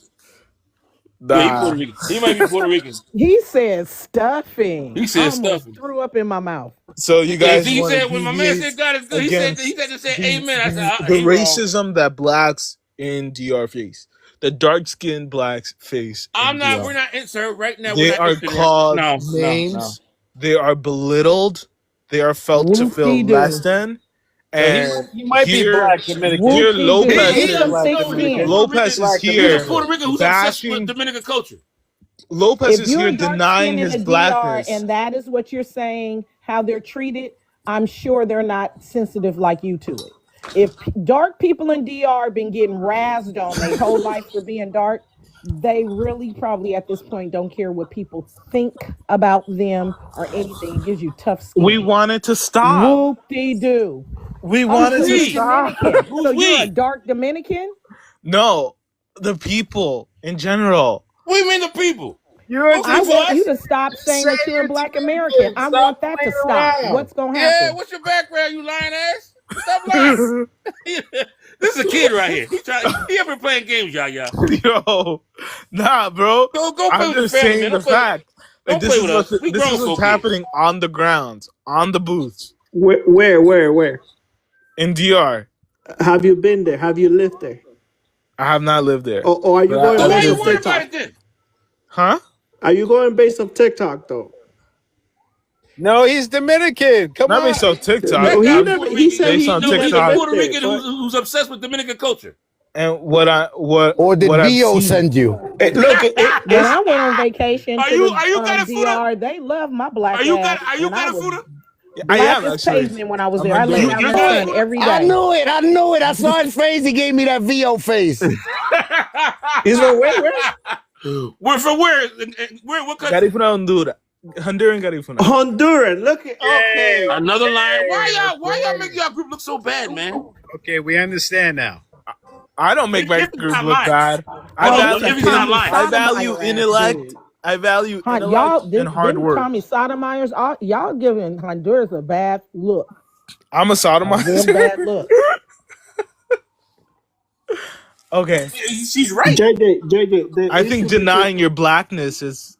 Yeah, he Nah. Puerto Rican. He might be Puerto Rican. He said stuffing. He I said almost stuffing. threw up in my mouth. So you Yeah, guys see, he want to said when my man deviate said God is good, he against said to say amen. I said the he wrong. racism that blacks in DR face. The dark-skinned blacks face in We're DR. not insert right now. We're They not are into that. called No. names. They are belittled. They are felt to feel less Whoop-de-doo. than. So And he might be here, black Dominican. here Whoop-de-doo. Lopez He Get some is thick he's skin. Puerto Lopez Rican. is Black He's a here Puerto Dominican. Rican who's obsessed with bashing. Dominican culture. Lopez If is you're here dark denying skinned in his the DR blackness. and that is what you're saying, how they're treated, I'm sure they're not sensitive like you to it. If dark people in DR been getting razzed on their whole life for being dark, they really probably at this point don't care what people think about them or anything. It gives you tough We skin. wanted to stop. Whoop-de-doo. We Oh, wanted so to you're We. stop. Dominican. So Who's you're a we? dark Dominican? No, the people in general. We mean the people. You're a Don't I speak for want you us. to stop Just saying say that you're a you're Black American. Dominican. I Stop want that to playing stop. around. What's going to Yeah, happen? what's your background, you lying ass? Stop lying. This is a kid right here. He ever playing games, y'all. Yo, nah, bro. Go play I'm with your just family, saying man. the fact. Like Don't play with us. We this grown is what's folk here. happening on the grounds, on the booths Where? in DR. Have you been there? Have you lived there? I have not lived there, Or are you but going So I why based you on visited. worried about TikTok? it then? Huh? Are you going based on TikTok though? No, he's Dominican. Come Not on. based on TikTok. No, That he guy's I'm never. Puerto He Rican. said based he on No, he he's never a TikTok, lived Puerto there. Rican But who's obsessed with Dominican culture. and what Or did I've Bo seen. send you? look, When I went on vacation Are to you the got a Fuda? DR, they love my Are black you ass, and I got a was Fuda? I black am as actually. pavement when I was I'm there. I laid Honduran. out in You're the good. sun every I day. knew it. I saw his face. He gave me that VO face. He's from where? We're from where? Where? What country? Garifuna Honduras. Honduran Garifuna. Honduras. Look at okay. Another line. Why y'all make y'all group look so bad, man? Okay, we understand now. I don't make my group look bad. I value intellect. I value intellect and hard work. Tommy Sotomayor's, y'all giving Honduras a bad look. I'm a sodomizer. Bad look. Okay. She's right. JJ, I think denying your blackness is.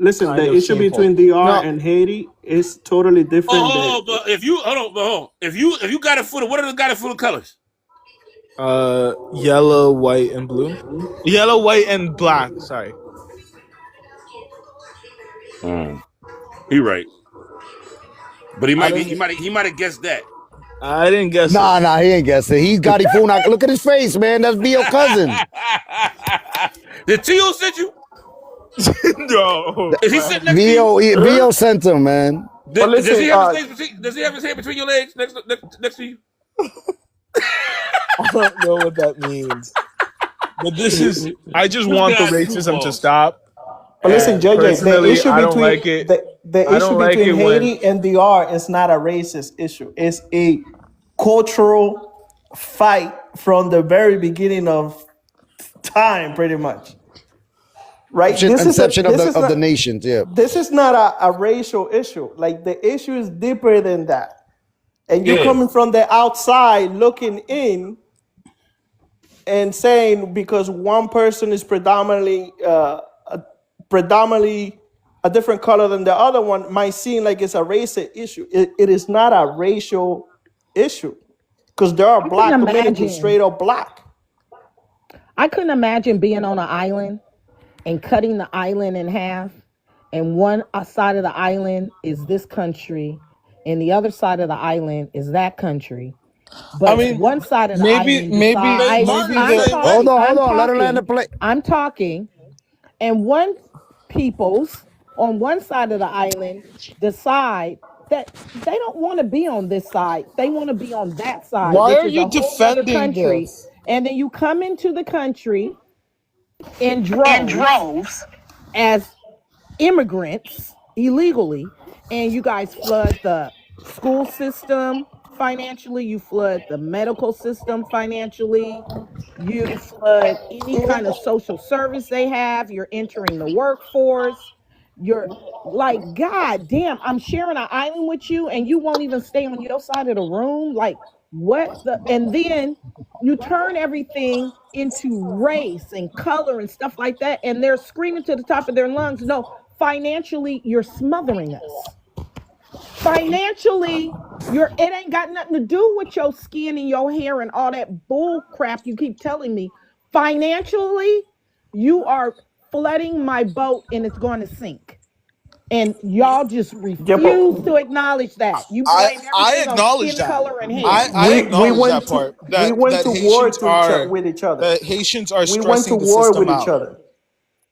Listen, the issue between DR and Haiti is totally different. But if you hold on, if you got it full of, what are the got it full of colors? Yellow, white, and blue. Yellow, white, and black. Sorry. He right. But he might have guessed that. I didn't guess it. Nah, he ain't guess it. He's got it fool. Look at his face, man. That's Vio cousin. Did Tio send you? No. Is he sitting next to you? Vio sent him, man. Does he have his hand between your legs next to you? I don't know what that means. But this is. I just want the racism to stop. But listen, JJ, the issue between like it. the issue between Haiti and DR is not a racist issue. It's a cultural fight from the very beginning of time, pretty much. Right? Inception of the nations, yeah. This is not a racial issue. Like, the issue is deeper than that. And you're coming from the outside looking in and saying because one person is predominantly a different color than the other one might seem like it's a racial issue. It is not a racial issue because there are black Dominicans straight up black. I couldn't imagine being on an island and cutting the island in half, and one side of the island is this country, and the other side of the island is that country. But one side of the island hold on, let her land the plane. I'm talking, and one peoples on one side of the island decide that they don't want to be on this side. They want to be on that side. Why are you defending this? And then you come into the country in droves as immigrants illegally, and you guys flood the school system financially, you flood the medical system financially, you flood any kind of social service they have, you're entering the workforce, you're like, God damn, I'm sharing an island with you and you won't even stay on your side of the room. Like, what the? And then you turn everything into race and color and stuff like that, and they're screaming to the top of their lungs, no, financially, you're smothering us. Financially, it ain't got nothing to do with your skin and your hair and all that bull crap you keep telling me. Financially, you are flooding my boat and it's going to sink. And y'all just refuse to acknowledge that. You blame everything on skin color and hair. I acknowledge that part. We went to war with each other. That Haitians are stressing the system out.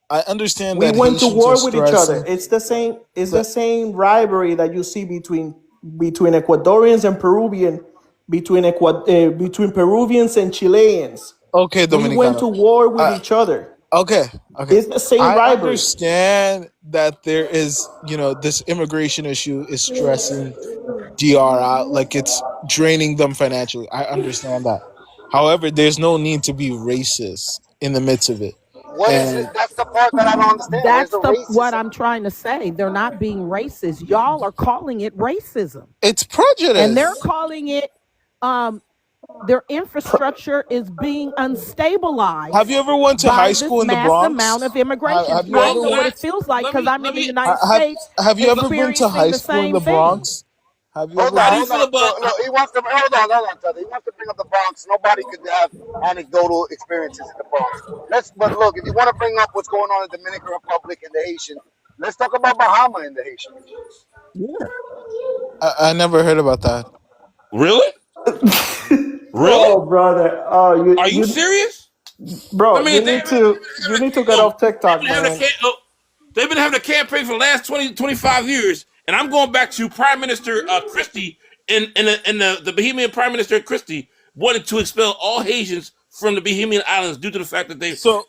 I understand that we went to war with each other. stressing. It's the same. It's the same rivalry that you see between Ecuadorians and Peruvian, between Peruvians and Chileans. Okay, Dominicano. We went to war with each other. Okay. It's the same rivalry. I understand that there is, this immigration issue is stressing DR out, like it's draining them financially. I understand that. However, there's no need to be racist in the midst of it. What is it? That's the part that I don't understand. That's what I'm trying to say. They're not being racist. Y'all are calling it racism. It's prejudice. And they're calling it their infrastructure is being unstabilized. Have you ever went to high school in the Bronx? Amount of immigration. I know what it feels like because I'm in the United States. Have you ever been to high school in the Bronx? Have you hold on. He wants to hold on, Teddy. He wants to bring up the Bronx. Nobody could have anecdotal experiences in the Bronx. But look, if you want to bring up what's going on in the Dominican Republic and the Haitian, let's talk about Bahama and the Haitian. Yeah. I never heard about that. Really? Really? Oh, brother. Oh, are you serious? Bro, you need to get off TikTok, man. They've been having a campaign for the last 25 years, and I'm going back to Prime Minister Christie and the Bahamian Prime Minister Christie wanted to expel all Haitians from the Bahamian Islands due to the fact that So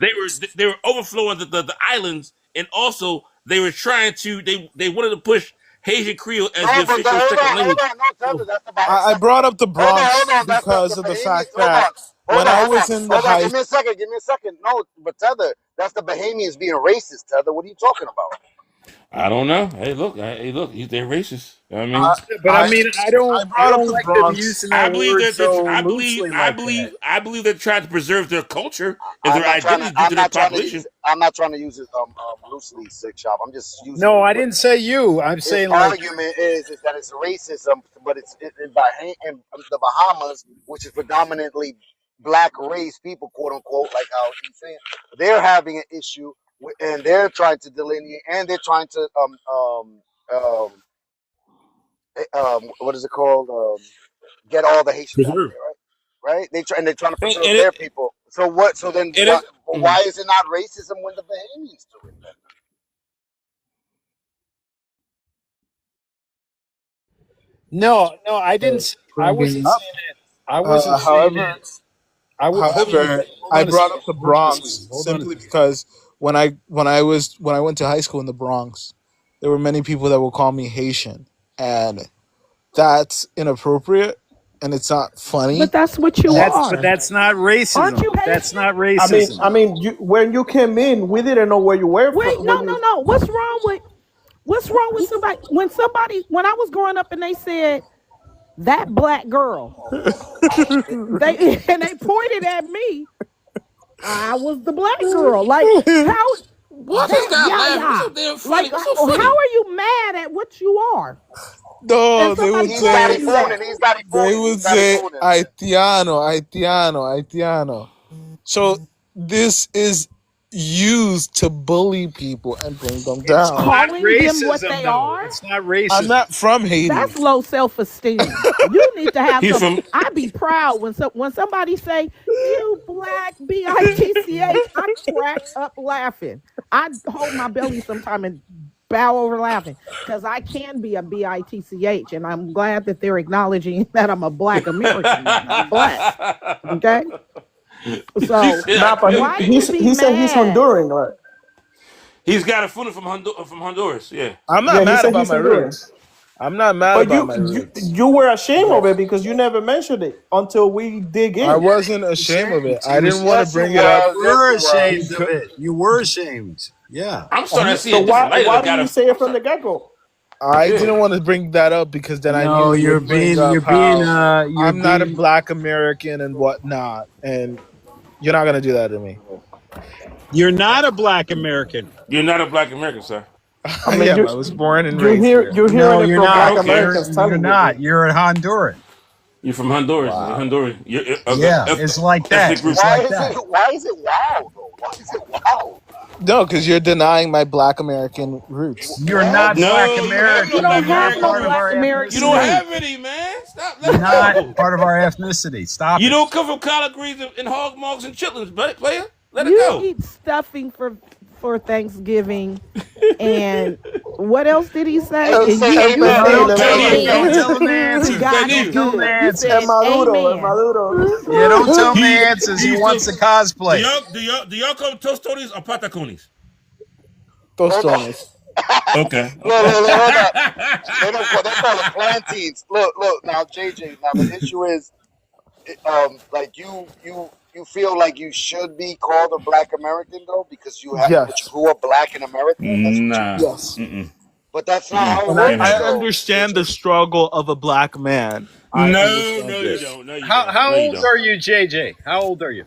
they were overflowing the islands, and also they were trying to they wanted to push Haitian Creole as the No, but official second hold language. on, no, Tether, that's the I brought up the hold Bronx on, that's because the of the Bahamians. fact that when I was in the high, Give me a second. No, but Tether, that's the Bahamians being racist, Tether. What are you talking about? I don't know. Hey, look, they're racist. I mean, But I mean, I I brought up don't the like them Bronx. using that word so loosely I like believe, that. I believe they're trying to preserve their culture and I'm their not trying to. identity due to their population. I'm not trying to use it loosely, sick shop. I'm just No, using I what didn't say you. I'm his saying like argument is that it's racism, but it's in the Bahamas, which is predominantly black race people, quote unquote, like how he's saying, they're having an issue and they're trying to delineate and they're trying to what is it called? Get all the Haitians out of preserve. there, right? Right? They're trying to And, preserve and their it, people. So what? So then it is. why is it not racism when the Bahamians do it? No, no, I didn't. I Bringing wasn't up. saying that. I wasn't saying However, that. Hold on a however, second. Hold I on a brought second. up the Hold on a second. Bronx Hold on a simply second. because when I went to high school in the Bronx, there were many people that would call me Haitian, and that's inappropriate, and it's not But funny. that's what you And But are. that's not Aren't racism. you That's Haitian? not racism. When you came in, we didn't know where you were Wait, from. no, no, no. What's wrong with somebody when I was growing up and they said that black girl, they and they pointed at me, I was the black girl. Like how Why just that stop laughing? What's yeah. so damn funny? Like What's so how funny? are you mad at what you are? And no, they somebody would He's got told it say you fooling. that. He's got it fooling, man. Haitiano, Haitiano, Haitiano. So this is used to bully people and bring them It's down. not Calling them what racism, they though. are, It's not I'm racism. not from Haiti. that's low self-esteem. You need to have He's some. from. I be proud when somebody say you black bitch. I crack up laughing. I hold my belly sometime and bow over laughing because I can be a bitch, and I'm glad that they're acknowledging that I'm a black American. Then I'm black. Okay, She so said I Nah, but can why be. you be he said he's mad? Honduran, right? He's got a foot from Honduras. Yeah. I'm not Yeah, he mad said about he's my Honduran. roots. I'm not mad But about my roots. you were ashamed of it because you never mentioned it until we dig I in. wasn't ashamed of it. I You didn't want to Yes, he bring it up was. Yes, were he was. ashamed of because it. You were ashamed. Yeah. I'm starting to see So a different light why of did got you him. say it I'm from sorry. the get go? I Yeah. didn't want to bring that up because then I knew No, you would bring up how you're I'm not a being, black American and whatnot, and you're not gonna do that to me. you're not a black American. You're not a black American, sir. I I mean, am. I was born and raised here. you're hearing No, it you're from Oh, Black not. okay. Americans You're telling you not. this. You're a Honduran. You're from Honduras. You're Wow. Honduran. You're Yeah, it's like that. ethnic group. It's like that. Why is it wow though? Why is it wow? No, because you're denying my black American roots. You're What? not black No, you have You no American. black don't You're not have American no part of roots. our black You American don't ethnicity. have roots. any, man. Stop. Let You're it not go. part of our ethnicity. Stop You it. don't come from collard greens and hog mugs and chitlins, player. Let it You go. eat stuffing for Thanksgiving, and what else did he say? And you And say you amen, No, say amen, don't tell amen, him. Don't amen tell him the amen. answers. to God's Don't Danny, tell him the good. You El said answers. Maduro, El amen. Maduro. Yeah, don't tell him the he answers. He he wants so to cosplay. do y'all call them tostones or patacones? Hold on. Tostones. Okay, okay. Look, hold on. They call them plantains. Look. Now, JJ. Now the issue is, like you feel like you should be called a Black American though because but you Yes. grew up Black in America. That's what you. Nah. Yes. Mm-mm. But that's not Mm-mm. how it And Ain't works I happening. though, understand the JJ. struggle of a black man. I No, understand no, you it. don't. No, you How don't. how No, you old don't. are you, JJ? How old are you?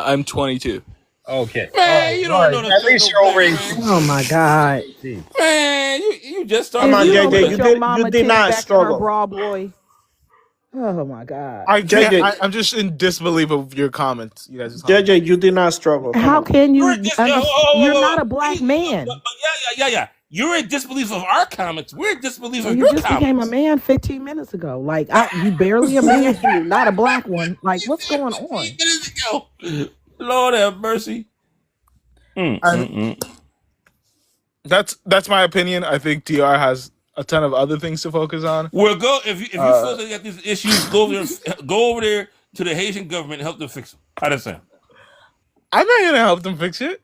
I'm 22. Okay. All Man, right. you All don't right. know the At least struggle, you're over black 18. man. Oh my God! 18. Man, you just Come started If on, you dealing don't with JJ. put it. your You mama did titty not back in her struggle. bra, boy. Oh my God! I can't. JJ, I'm just in disbelief of your comments. You guys' comments. JJ, you did not struggle. Come How on. can You're in you understand? You're not a black man. yeah. You're in disbelief of our comments. We're in disbelief Well, of you your just became a comments. man 15 minutes ago. Like you barely a man. You're not a black one. Like what's going 15 on? minutes ago. Lord have mercy. And that's my opinion. I think DR has a ton of other things to focus on. Well, go if you feel like you got these issues, go over there to the Haitian government and help them fix them. How that sound? I'm not gonna help them fix it.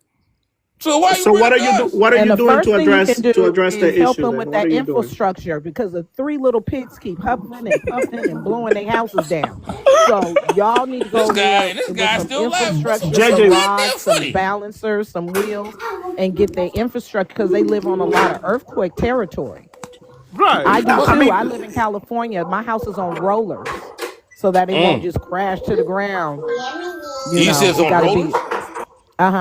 So why you So bring what it are to you us? what are And you the doing first to thing you can address do the is help issue them then? with What are that you doing? infrastructure because the three little pigs keep huffing and puffing and blowing their houses down. So y'all need to go This over guy there and this with guy some still laughing. infrastructure, What's so some JJ, goddamn rods, some funny? balancers, some wheels, and get their infrastructure because they live on a lot of earthquake territory. Right. I do I too. I mean, live in California. My house is on rollers so that it won't Mm. just crash to the ground. You You know, says it on got to be, rollers?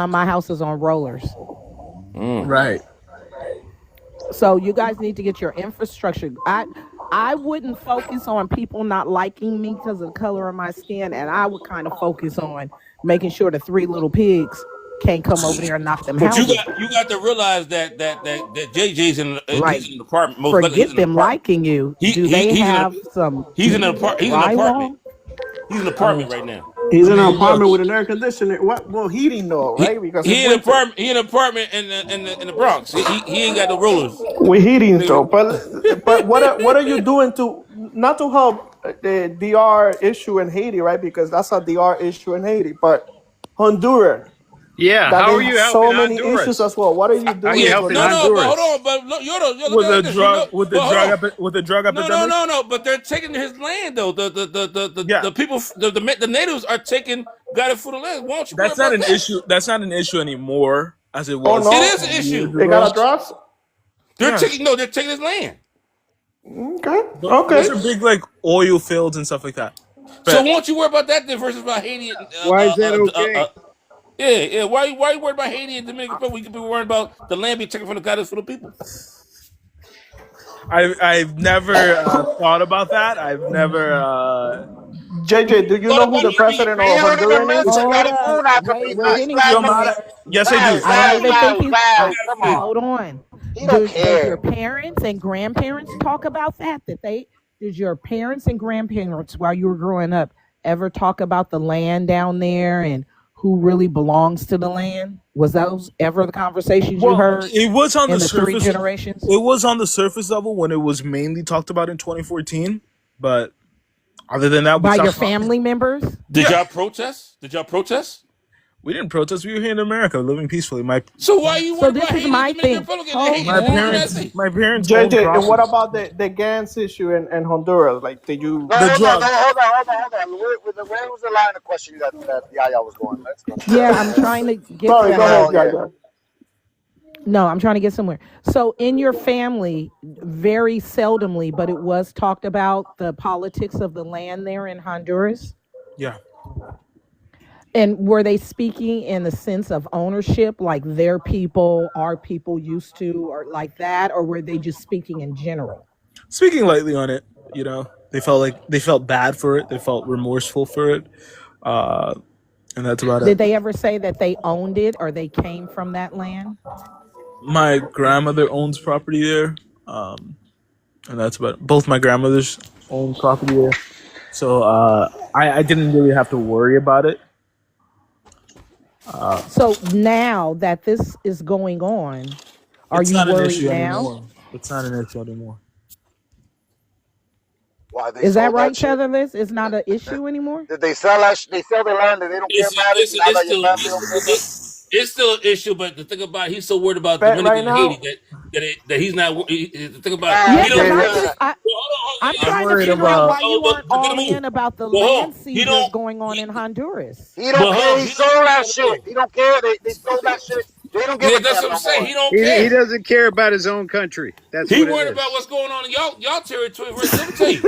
my house is on rollers. Mm. Right. So you guys need to get your infrastructure. I wouldn't focus on people not liking me because of the color of my skin, and I would kind of focus on making sure the three little pigs can't come over there and knock them But houses you down. got to realize that JJ's in he's Like, in an apartment. Most likely he's forget in an them apartment. liking you. He Do he they he's in a have some he's in an apartment. He's in an apartment. drywall? He's in an Oh, apartment right now. he's I in an mean, look, apartment with an air conditioner. What? Well, heating though, right? Because it's He in an winter. apartment. He in an apartment in the Bronx. He ain't got no rollers. With heating though, but what are you doing to not to help the DR issue in Haiti, right? Because that's a DR issue in Haiti, but Honduras Yeah, that how they are you have so helping many issues Honduras? as well. What are you How are you doing Yeah, for helping no, them? no, but hold Honduras on, but look, look with at the this. You know, drug but hold on. with the drug No, no, epidemic. no, no. But they're taking his land though. Yeah, The people, the natives are taking got it for the land. Why don't you worry that's not about an that? issue. That's not an issue anymore as it Oh was It no, is an years issue. they ago. got a drugs. They're Yeah, taking no, they're taking his land. Okay, those okay. are big like oil fields and stuff like that. So But won't you worry about that then versus about Haiti? Why is that okay? Yeah. Why you worried about Haiti and Dominican Republic? We could be worried about the land being taken from the goddess for the people. I've never thought about that. I've never. JJ, do you Thought know who about the it. president You of don't even Honduran is? mention hold that up. Muna could be Wait, we're nice. getting Black somewhere. America. Yes, I do. Val, I don't Val, even think Val, he's. Val. Come on. Hold on. He don't Does your care. parents and grandparents talk about that? Did your parents and grandparents while you were growing up ever talk about the land down there and who really belongs to the land? Was those ever the conversations you Well, heard it was on the in the three surface. generations? It was on the surface level when it was mainly talked about in 2014. But other than that, we By your stopped talking. family members? Did Yeah, y'all protest? Did y'all protest? we didn't protest. We were here in America, living peacefully. So why you So worried this about is Haiti and my Dominican thing. Republic? Hold Haiti is ruling that thing. My parents own JJ, and what property. about the gangs issue in Honduras? Like, did you? No, The hold on, no, drug. hold on. Where was the line of questioning that Yaya was going? Let's go. Yeah, I'm trying to get Sorry, go somewhere. ahead, Oh, yeah. Yaya. No, I'm trying to get somewhere. So in your family, very seldomly, but it was talked about the politics of the land there in Honduras. Yeah. And were they speaking in the sense of ownership, like their people, our people used to, or like that, or were they just speaking in general? Speaking lightly on it, they felt bad for it. They felt remorseful for it, and that's about Did it. they ever say that they owned it or they came from that land? My grandmother owns property there, and that's about it. Both my grandmothers own property there, so I didn't really have to worry about it. So now that this is going on, are It's you not an worried issue now? anymore. It's not an issue anymore. Why they Is that sold that right, shit? Tetherless? It's not an issue anymore? Did they sell that? They sell their land and they don't care about it now It's that your still family don't care about it? it's still an issue. But the thing about it, he's so worried about Bet Dominican right and Haiti now. that he's not. The thing about it, Ah, he Yeah, okay. because don't. I'm Yeah. just Well, hold on, I'm yeah, I'm trying to worried figure out about. why you aren't but get all a move. in about the But hold land on, he seizures don't. going on in Honduras. He But don't hold care. on, He he don't. sold that Hold on. shit. He don't care. They sold that shit. They don't give Yeah, a that's damn what I'm no saying. more. He don't He care. doesn't care about his own country. That's He what it worried is. about what's going on in y'all territory versus. Let me tell you,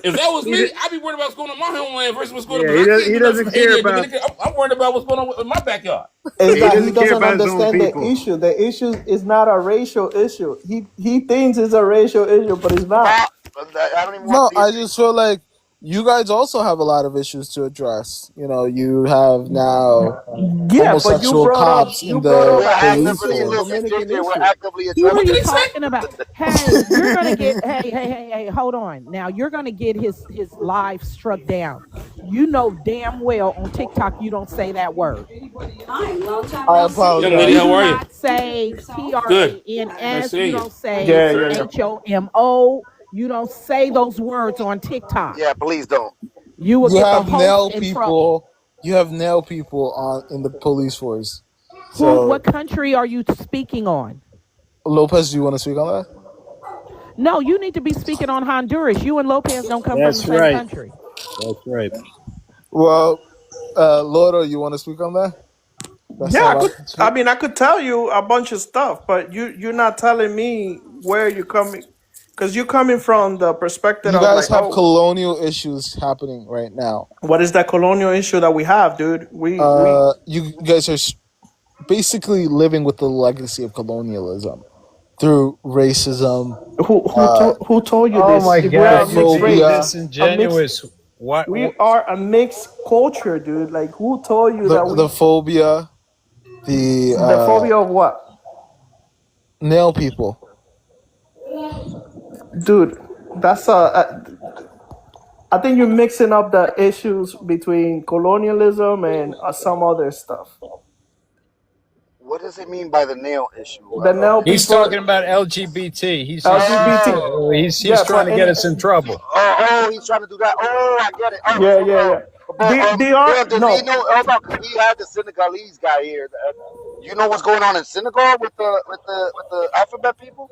if that was He me, d- I'd be worried about what's going on in my homeland versus what's going on. yeah, Because I can't he do nothing doesn't from care Haiti and about Dominican. I'm worried about what's going on in my backyard. Is he that he doesn't care doesn't about his own understand the people. issue. The issue is not a racial issue. He thinks it's a racial issue, but it's not. Ah, I don't even want No, these. I just feel like you guys also have a lot of issues to address. You have now Yeah, but homosexual cops you in brought the up We're a police actively Haitian force. listen, Dominican JJ. We're issue. actively Who are What addressing did you he it. say? talking about? Hey, you're gonna get hey, hold on. Now you're gonna get his live struck down. You know damn well on TikTok you don't say that word. I Young lady, apologize. You how do are you? not say Good. Nice TRANS. You seeing you. don't say Yeah. HOMO. You don't say those words on TikTok. Yeah, please don't. You will You get the have host nail in trouble. people. You have nail people on in the police force. Who? So What country are you speaking on? Lopez, do you want to speak on that? No, you need to be speaking on Honduras. You and Lopez don't come from the That's same right. country. That's right. Well, Loro, you want to speak on that? That's Yeah, not I allowed could. to I speak. mean, I could tell you a bunch of stuff, but you're not telling me where you're coming, because you're coming from the perspective You of guys like, have oh, colonial issues happening right now. what is that colonial issue that we have, dude? We You guys are basically living with the legacy of colonialism through racism, who told you Oh this? my If we are God, a you're mixed being race, xenophobia, a mixed, disingenuous. What? we are a mixed culture, dude. Like, who told you that the we phobia, the the phobia of what, nail people. dude? That's I think you're mixing up the issues between colonialism and some other stuff. What does it mean by the nail issue? The now He's people, talking about LGBT. LGBT, He's yeah, for trying to get any, us in trouble. He's trying to do that. Oh, I get it. yeah, yeah, yeah. They are Damn, does he no. know? Hold on, because we had the Senegalese guy here. You know what's going on in Senegal with the alphabet people?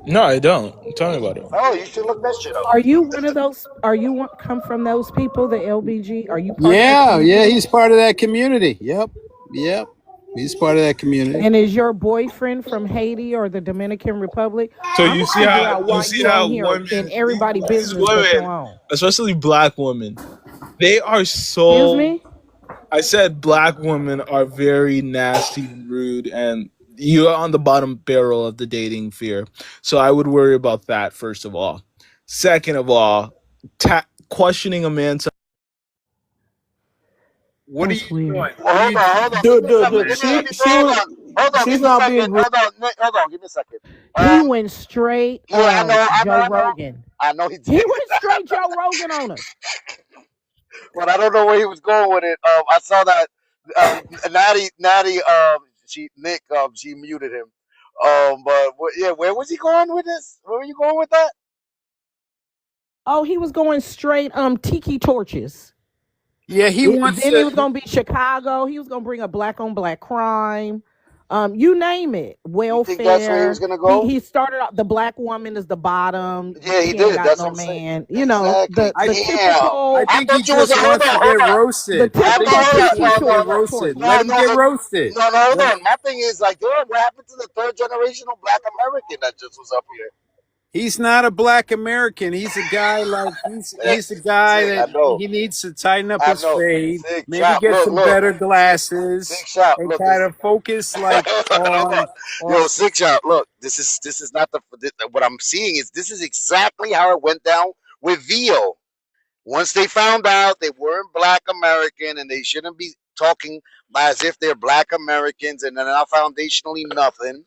No, I don't. Tell me about it. Oh, you should look that shit up. Are you one of those? Are you come from those people? The LBG? Are you part of the Yeah, yeah, community? he's part of that community. Yep, yep. He's part of that community. And is your boyfriend from Haiti or the Dominican Republic? So I'm you gonna see figure how out why you on here women, in everybody these business but your women, own. especially black women, they are Excuse so. me. I said black women are very nasty, rude, and you're on the bottom barrel of the dating fear. So I would worry about that first of all. Second of all, questioning a man's. What are That's you doing? weird. What are you doing? Hold on. Give Dude, me a dude, second. dude. Give me, let me, She was, hold on. she's Give me a not second. being Hold on. Hold on. Give me a second. He went straight Yeah, Joe Rogan. I know he He did. went straight Joe Rogan on us. But I don't know where he was going with it. I saw that Natty, Nick, she muted him. But yeah, where was he going with this? Where were you going with that? Oh, he was going straight tiki torches. Yeah, he wants Then he was to. gonna be Chicago. He was gonna bring a black on black crime. You name it, You think that's where he was welfare. gonna He go? he started out the black woman is the bottom. Yeah, he She ain't did. got That's what no I'm saying. man. You know Exactly. I the Damn. I typical I think he thought you was just hold wants to on, get hold on. the roasted. I think typical he just tiki wants to get torch. roasted. No, Let him get roasted. hold Let- on. My thing is like, damn, what happened to the third generational Black American that just was up here? He's not a black American. He's a guy like he's a guy Sick, I that know. he needs to tighten up I his know. fade, Sick maybe chop. get Look, some look. better Sick glasses, chop. and Look, kind this of focus like hold on. on Yo, sick chop. Look, this is not what I'm seeing is this is exactly how it went down with VO. Once they found out they weren't Black American and they shouldn't be talking as if they're Black Americans and they're not foundationally nothing,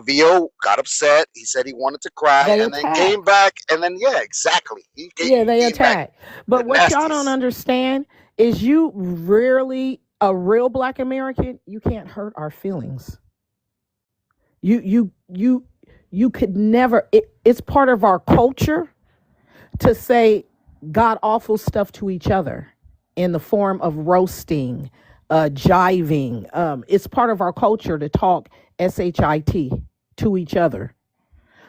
VO got upset. He said he wanted to cry They and then came attack. back. And then, yeah, exactly. Yeah, He they came back attack. the But what y'all don't nasties. understand is you rarely a real black American, you can't hurt our feelings. You could never it's part of our culture to say god awful stuff to each other in the form of roasting, jiving. It's part of our culture to talk shit to each other.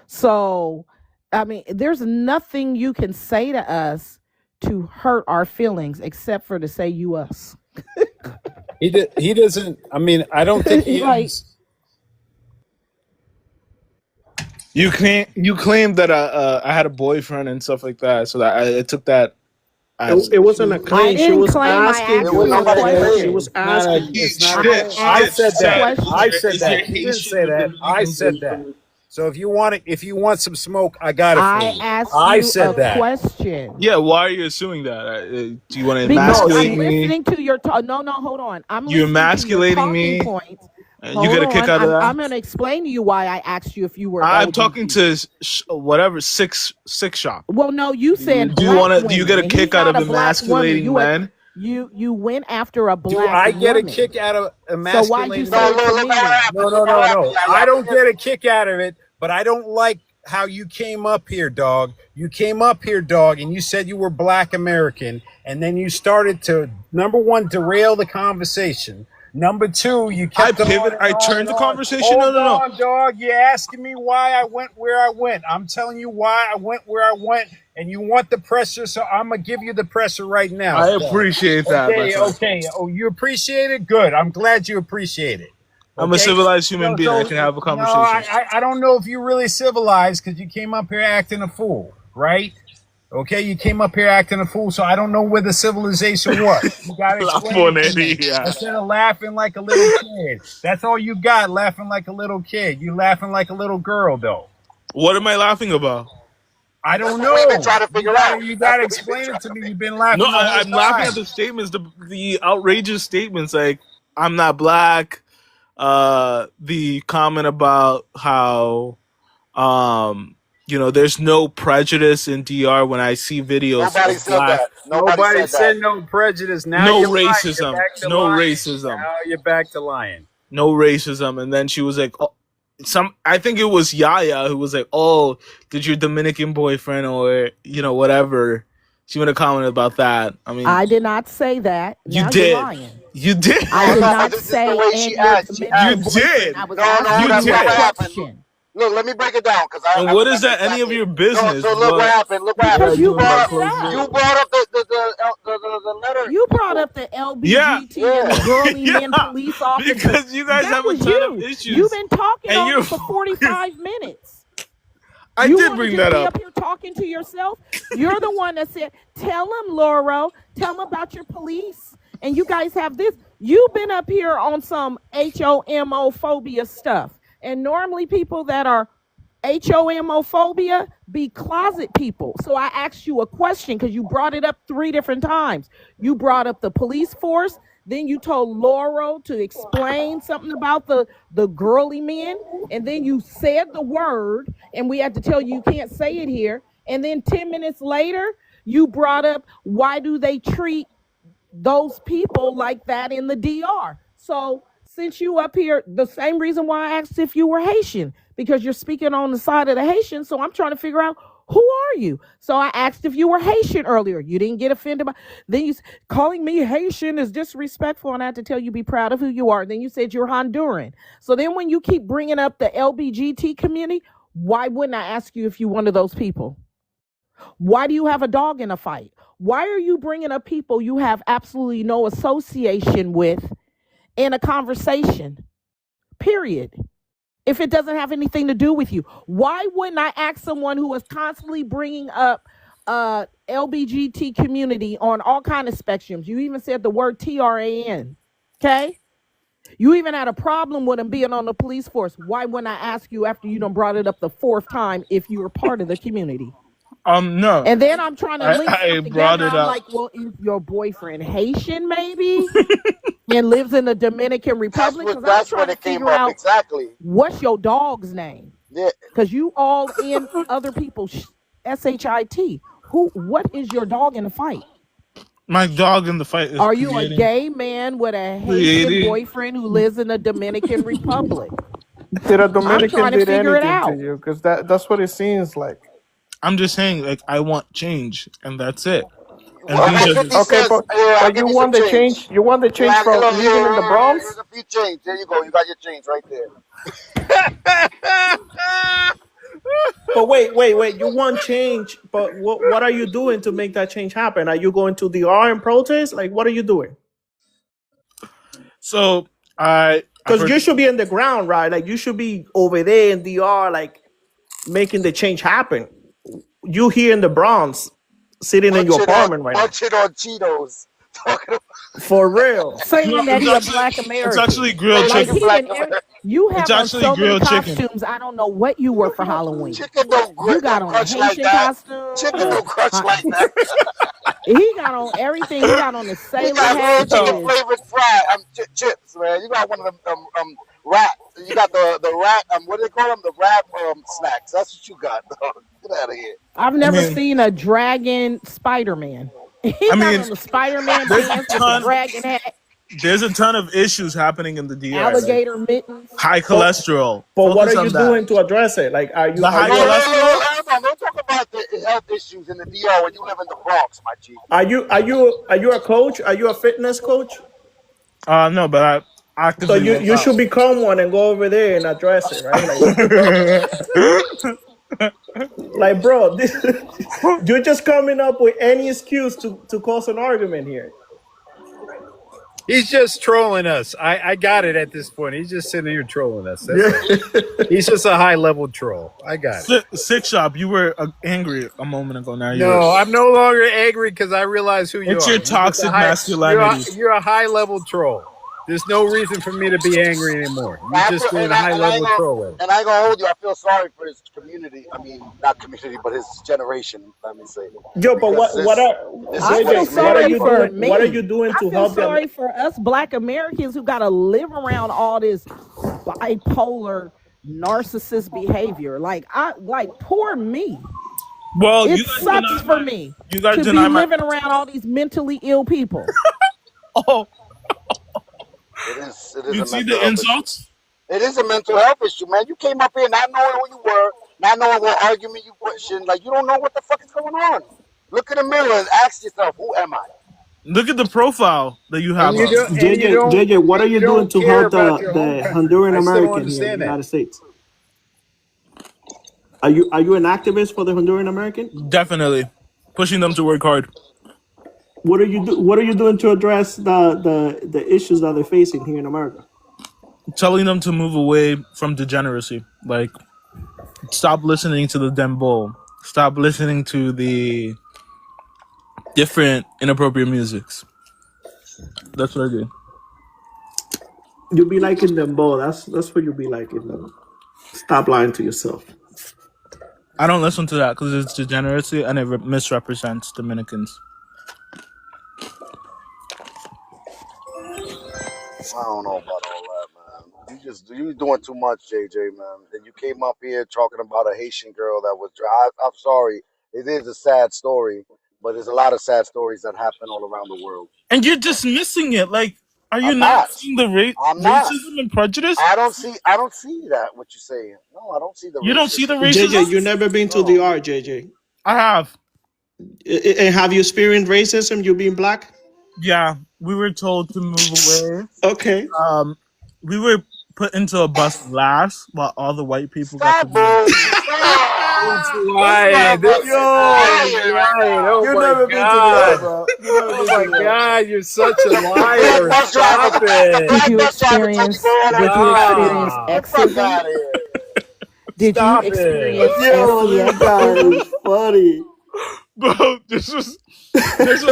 So, I mean, there's nothing you can say to us to hurt our feelings except for to say you us. he doesn't. I mean, I don't think he Like, You claim that I had a boyfriend and stuff like that, so that I took that as It wasn't a I claim. She didn't was claim, I asking asked It was you you. a nobody She claiming. was question. asking you. It's not. I I asked said a that. I question. said that. He didn't say that. I said that. So if you want some smoke, I got it for I you. asked I you a said that. question. Yeah, why are you assuming that? Do you want to Because No, emasculate I'm she. me? listening to your no, hold on. I'm You listening to your emasculating talking me? points. You Hold get a kick on. out of I'm that? going to explain to you why I asked you if you were I'm talking LBG. to whatever six shop. Well, no, you said Do you black want to? Do you get women, a and he's kick out not of a black woman. emasculating men? You went after a Do black I get a woman. kick out of So why'd you emasculating No, say men? it to look me what then? happened. Look what No. happened. Yeah, I yeah. don't get a kick out of it, but I don't like how you came up here, dog. You came up here, dog, and you said you were Black American, and then you started to, number one, derail the conversation. Number two, you I kept on pivot. and I on turned and the on. conversation. No, Hold no, no. on, dog. You're asking me why I went where I went. I'm telling you why I went where I went, and you want the pressure, so I'm going to give you the pressure right now. I Dog. appreciate that, my Okay, friend. okay. Oh, you appreciate it? Good. I'm glad you appreciate it. I'm a Okay? civilized human being. I can have a No, conversation. I don't know if you're really civilized because you came up here acting a fool, right? Okay, you came up here acting a fool, so I don't know where the civilization was. You got to explain it to me. Instead of laughing like a little kid. That's all you got, laughing like a little kid. You laughing like a little girl, though. What am I laughing about? I don't know. You got to explain it to me. You've been laughing No, the whole I'm laughing time. at the statements, the outrageous statements, like I'm not Black. The comment about how, there's no prejudice in DR when I see videos Nobody of said Black. that. Nobody said no prejudice. Now No you're lying. You're racism. back to No lying. racism. Now you're back to lying. No racism. And then she was like, oh, I think it was Yaya who was like, oh, did your Dominican boyfriend or, whatever. She would have commented about that. I mean, I did not say that. You Now did. You're lying. You did. I did No, not this is say the way and she your asked. Dominican You boyfriend. did. I was No, asking You that's you not a what did. happened. question. Look, let me break it down because And I what is remember that any of exactly. your business? So look what happened. Look what Because happened. you doing by brought it closing up. it? You brought up the letter. You brought up the Yeah. LBGT and the girly men Yeah. police officers. Because you guys That have a was ton of you. issues. You've been talking And on you're it for 45 minutes. I You did want to bring just that be up. up here talking to yourself? You're the one that said, tell them, Lauro, tell them about your police. And you guys have this. You've been up here on some homophobia stuff. And normally people that are homophobia be closet people. So I asked you a question because you brought it up 3 different times. You brought up the police force. Then you told Lauro to explain something about the girly men. And then you said the word, and we had to tell you can't say it here. And then 10 minutes later, you brought up why do they treat those people like that in the DR. So since you up here, the same reason why I asked if you were Haitian, because you're speaking on the side of the Haitian. So I'm trying to figure out who are you. So I asked if you were Haitian earlier. You didn't get offended by. Then you calling me Haitian is disrespectful, and I had to tell you be proud of who you are. Then you said you're Honduran. So then when you keep bringing up the LBGT community, why wouldn't I ask you if you're one of those people? Why do you have a dog in a fight? Why are you bringing up people you have absolutely no association with in a conversation? Period. If it doesn't have anything to do with you, why wouldn't I ask someone who is constantly bringing up LBGT community on all kind of spectrums? You even said the word TRAN. Okay. You even had a problem with him being on the police force. Why wouldn't I ask you after you done brought it up the 4th time if you were part of the community? No. And then I'm trying to link I something brought together. it I'm up. like, well, is your boyfriend Haitian maybe? And lives in the Dominican Republic? Because I'm trying to figure out exactly. What's your dog's name? Yeah. Because you all in other people's SHIT. What is your dog in the fight? My dog in the fight is Are you a gay man with a Haitian boyfriend who lives in the Dominican Republic? Did a Dominican trying to did figure it anything out. to you? Because that's what it seems like. I'm just saying, like, I want change, and that's it. And Okay, but you want the change. You want the change from living in the Bronx? Here's a few change. There you go. You got your change right there. But wait. You want change, but what are you doing to make that change happen? Are you going to the R and protest? Like, what are you doing? So because you should be in the ground, right? Like, you should be over there in DR, like making the change happen. You here in the Bronx, sitting in your apartment right now. Munching on Cheetos. For real. Saying that he's a Black American. It's actually grilled like chicken. You have It's on actually so many grilled chicken. costumes. I don't know what you were for Halloween. Chicken don't You got on a crunch like Haitian that. costume. Chicken don't crunch like that. He got on everything. He got on the You sailor got hat. chicken flavored fried chips, man. You got one of them rat. You got the rat. What do they call them? The rat snacks. That's what you got. Get out of here. I've never seen a dragon Spider-Man. He got on the Spider-Man pants with the dragon hat. There's a ton of issues happening in the DR. Like Alligator mittens. high cholesterol. But what are Focus you on that. doing to address it? Like, are you The high Whoa, cholesterol. don't talk about the health issues in the DR when you live in the Bronx, my G. are you a coach? Are you a fitness coach? No, but I So actively work you out. should become one and go over there and address it, right? Like bro, you're just coming up with any excuse to cause an argument here. He's just trolling us. I got it at this point. He's just sitting here trolling us. That's Yeah. all. He's just a high level troll. I got it. Six Shop, you were angry a moment ago. Now you're. No, I'm no longer angry because I realize who you It's are. your toxic masculinity. You're a high level troll. There's no reason for me to be angry anymore. You're just being a high level troll. And I ain't gonna hold you. I feel sorry for his community. I mean, not community, but his generation. Let me say. Yo, but what I feel sorry for me. What are you doing to I feel help them? sorry for us Black Americans who got to live around all this bipolar narcissist behavior. Like poor me. Well, it you guys sucks for me you guys to be living around all these mentally ill people. Oh, it is you see the insults? It is a mental health issue, man. You came up here not knowing who you were, not knowing what argument you questioned. Like, you don't know what the fuck is going on. Look in the mirror and ask yourself, who am I? Look at the profile that you have. JJ, what are you doing to help the Honduran American here in the United States? Are you an activist for the Honduran American? Definitely, pushing them to work hard. What are you doing to address the issues that they're facing here in America? Telling them to move away from degeneracy. Like, stop listening to the dembow. Stop listening to the different inappropriate musics. That's what I do. You'll be liking them both. That's what you'll be liking them. Stop lying to yourself. I don't listen to that because it's degeneracy and it misrepresents Dominicans. I don't know about all that, man. You doing too much, JJ, man. And you came up here talking about a Haitian girl that was. I'm sorry, it is a sad story, but there's a lot of sad stories that happen all around the world. And you're dismissing it. Like, are you not seeing the racism and prejudice? I don't see that. What you're saying? No, I don't see the. You don't see the racism. JJ, you never been to DR, JJ. I have. And have you experienced racism? You being Black? Yeah, we were told to move away. Okay. We were put into a bus last while all the white people got to move. Lying. You've never been to DR, bro. Oh my God, you're such a liar. Stop it. Did you experience exism? Did you experience this guy is funny. Bro, this was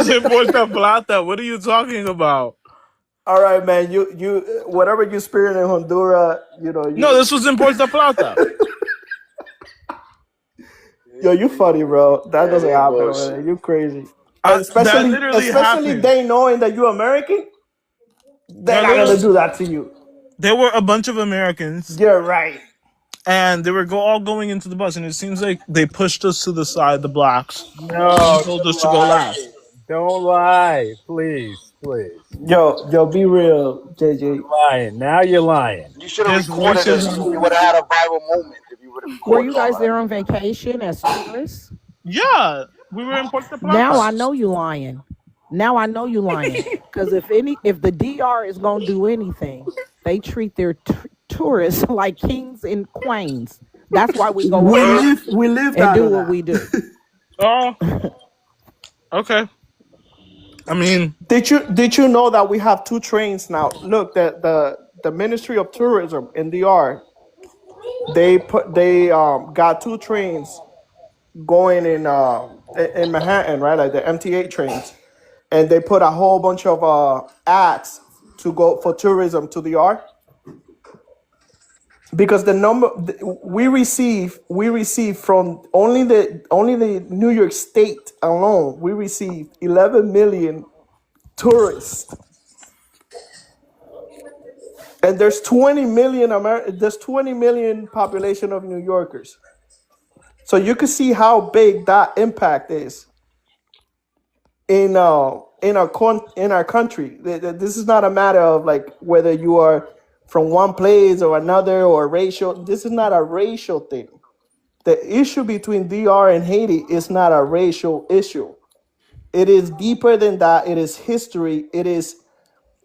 in Puerto Plata. What are you talking about? All right, man. You whatever you experienced in Honduras, No, this was in Puerto Plata. Yo, you funny, bro. That doesn't happen, man. You crazy. Especially they knowing that you're American. They're not gonna do that to you. There were a bunch of Americans. You're right. And they were all going into the bus, and it seems like they pushed us to the side, the blacks. No, told us to go last. Don't lie, please. Yo, be real, JJ. You're lying. Now you're lying. You should have recorded this. You would have had a viral moment if you would have. Were you guys there on vacation as tourists? Yeah, we were in Puerto Plata. Now I know you lying. Because if the DR is gonna do anything, they treat their tourists like kings and queens. That's why we go. We live and do what we do. Oh, okay. I mean, did you know that we have 2 trains now? Look, the Ministry of Tourism in DR, they got 2 trains going in Manhattan, right? Like the MTA trains, and they put a whole bunch of ads to go for tourism to DR. Because the number we receive from only the New York State alone, we receive 11 million tourists, and there's 20 million population of New Yorkers. So you can see how big that impact is in in our country. This is not a matter of like whether you are from one place or another or racial. This is not a racial thing. The issue between DR and Haiti is not a racial issue. It is deeper than that. It is history. It is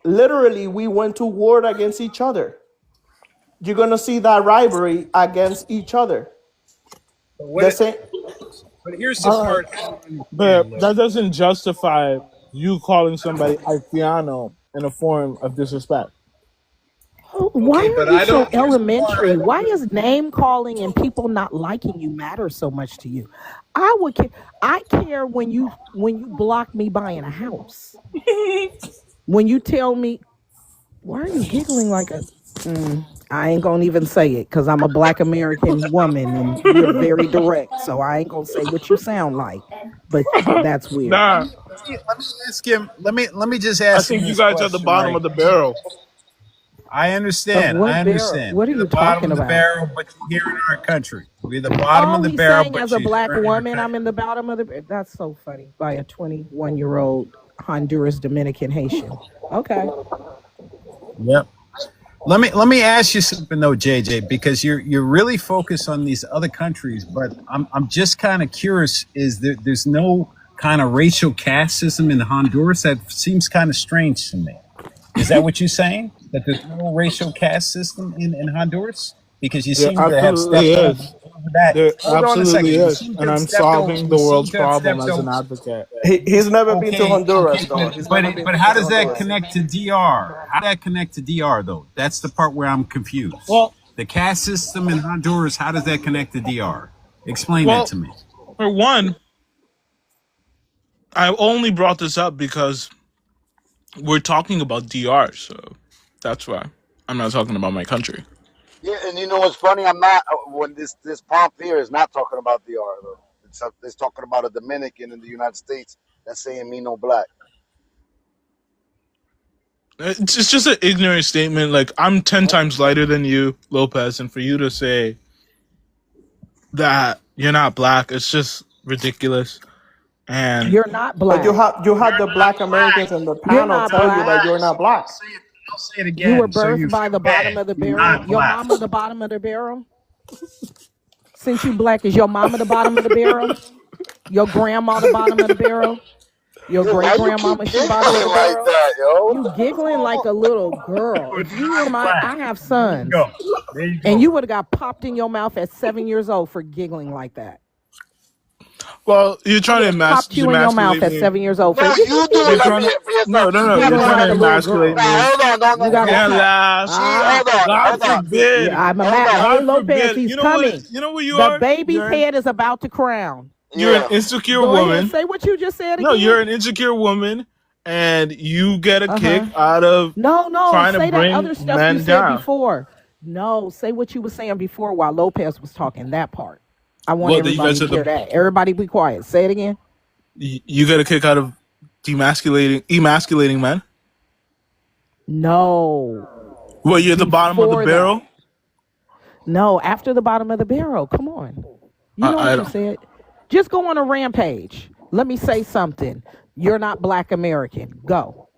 literally we went to war against each other. You're gonna see that rivalry against each other. The same. But here's the All right, part I don't but understand, Lo. that doesn't justify you calling somebody Haitiano in a form of disrespect. Why Okay, are but you I so don't. Here's the part. elementary? Why is name calling and people not liking you matter so much to you? I care when you block me buying a house. When you tell me, why are you giggling like a? I ain't gonna even say it because I'm a Black American woman and you're very direct. So I ain't gonna say what you sound like. But that's weird. Nah, Let me ask him. Let me just I ask him think you this guys are at the question, bottom right? of the barrel. I Of understand. I what barrel? understand. What are We're you the bottom talking of the about? barrel, but you're here in our country. We're the bottom of Oh, the he's barrel, saying but as a you're Black here in our woman, I'm country. in the bottom of the. That's so funny. By a 21-year-old Honduras Dominican Haitian. Okay. Yep. Let me ask you something though, JJ, because you're really focused on these other countries, but I'm just kind of curious. There's no kind of racial caste system in Honduras? That seems kind of strange to me. Is that what you're saying? That there's no racial caste system in Honduras? Because you There seem to have absolutely stepped over is. that. There Hold on a absolutely second. You is. seem to And have I'm stepped over. solving You the seem world's to have problem stepped as over. an advocate. He's never been to Okay, Honduras okay, though. He's but never been but how to does that Honduras. connect to DR? How does that connect to DR though? That's the part where I'm confused. Well, The caste system in Honduras, how does that connect to DR? Explain that well, to me. for one, I only brought this up because we're talking about DR, so that's why I'm not talking about my country. Yeah, and you know what's funny? I'm not when this prompt here is not talking about DR though. It's talking about a Dominican in the United States that's saying me no black. It's just an ignorant statement. Like, I'm 10 times lighter than you, Lopez, and for you to say that you're not black, it's just ridiculous. And You're not But Black. you had the Black Americans in the You're panel not tell you Black. that you're not black. I'll say it You were again, so you birthed by feel the bottom bad. of the You're barrel. not Your black. mama the bottom of the barrel. Since you Black, is your mama the bottom of the barrel? Your grandma the bottom of the barrel? Your Yo, great why you keep grandmama, she bottom of giggling the like barrel? that, yo? You giggling like a little girl. You're If you were not my, black. I have There you sons, go. There you and go. you would have got popped in your mouth at 7 years old for giggling like that. well, you're I trying would to have popped you in your mouth emasculate at me. 7 years old for No, you do You're it like trying to for yourself. no. You're giggling trying to like a little emasculate girl. me. Now hold on, You no. got You to can't stop. laugh. Hold on, God hold on. forbid. Yeah, I'm a Hold mad. on. Hey, God Lopez, forbid. he's You know what? coming. You know what you The are? baby's head is about to crown. You're an Yeah. insecure Go ahead, woman. say what you just said No, again. you're an insecure woman, and you get a kick Uh-huh. out of No, trying to say that bring other stuff you men said down. before. No, say what you were saying before while Lopez was talking. That part. I want Well, that you everybody guys to are hear that. Everybody be quiet. Say it again. you get a kick out of emasculating men. No. Well, you're at the bottom of the Before that. barrel. No, after the bottom of the barrel. Come on. You know I what you don't. said. Just go on a rampage. Let me say something. You're not Black American. Go.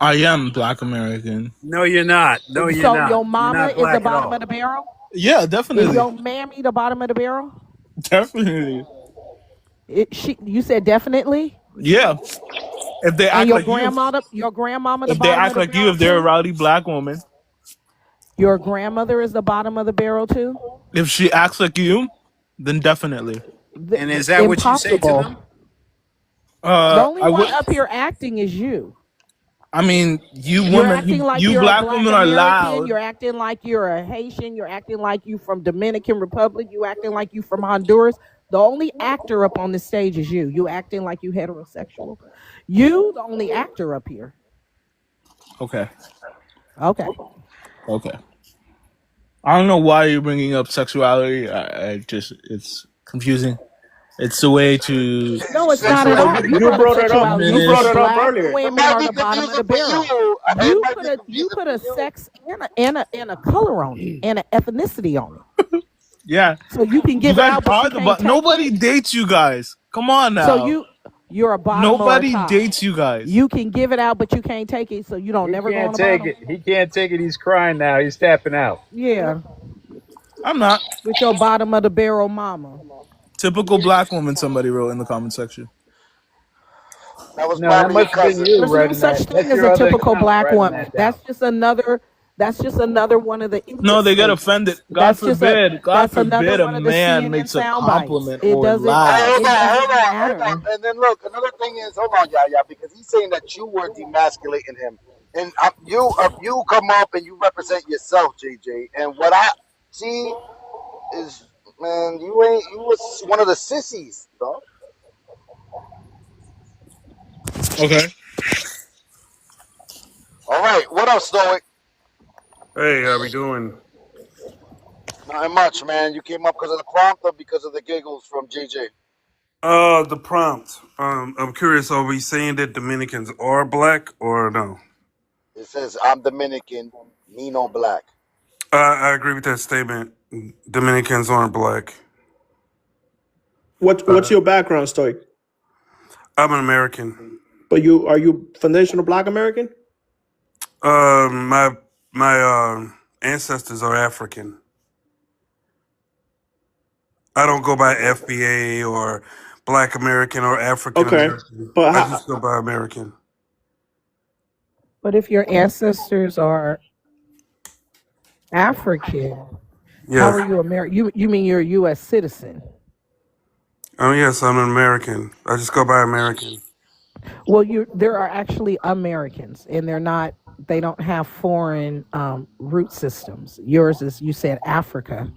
I am Black American. No, you're not. No, you're So not. your You're mama not is the black at bottom of all. the barrel? Yeah, Is definitely, your mammy the bottom of the barrel? definitely. You said definitely? Yeah, if they And act like you, your grandmama the if they bottom of act the like you, barrel if they're a too? rowdy Black woman, Your grandmother is the bottom of the barrel too? if she acts like you, then definitely. And is that what you say to them? Impossible. The only I would. one up here acting is you. I mean, you You're acting like you you're a Black Black women are American. loud. You're acting like you're a Haitian. You're acting like you from Dominican Republic. You acting like you from Honduras. The only actor up on the stage is you. You acting like you heterosexual. You the only actor up here. Okay. Okay. Okay. I don't know why you're bringing up sexuality. I just, it's confusing. It's a way to No, it's not at all. You You brought up brought it up. sexuality. You You brought said it up Black earlier. It women might are be the bottom of confusing the for barrel. you. It might be You confusing put for a you. sex and a color on it and an ethnicity on it. yeah. So you can You give it guys out, but are you the can't take nobody it. dates you guys. Come on So now. You're a bottom or a Nobody top. dates you guys. You can give it out, but you can't take it, so you don't He never go on can't the take bottom. it. He can't take it. He's crying now. He's tapping out. Yeah, I'm not. with your bottom of the barrel mama. Typical black woman, somebody wrote in the comment section. That was No, that probably your must have been cousin. you There's no writing such that. thing That's as your a other typical account black writing woman. that down. That's just another one of the idiot No, they get statements. offended. God forbid. God That's another forbid a one of the man CNN makes a sound bites. compliment or Hey, laughs. hold It on, hold doesn't on, hold matter. on. And then look, another thing is, hold on, Yaya, because he's saying that you were demasculating him, and you come up and you represent yourself, JJ. And what I see is, man, you was one of the sissies, dog. Okay. All right, what up, Stoic? Hey, how we doing? Not much, man. You came up because of the prompt or because of the giggles from JJ? The prompt. I'm curious. Are we saying that Dominicans are black or no? It says I'm Dominican, Nino Black. I agree with that statement. Dominicans aren't black. What's your background story? I'm an American. But are you foundational Black American? My ancestors are African. I don't go by FBA or Black American or African Okay, American. but I just go by American. But if your ancestors are African, how Yes. are you American? You mean you're a U.S. citizen? Oh yes, I'm an American. I just go by American. Well, there are actually Americans, and they don't have foreign root systems. Yours is, you said, Africa,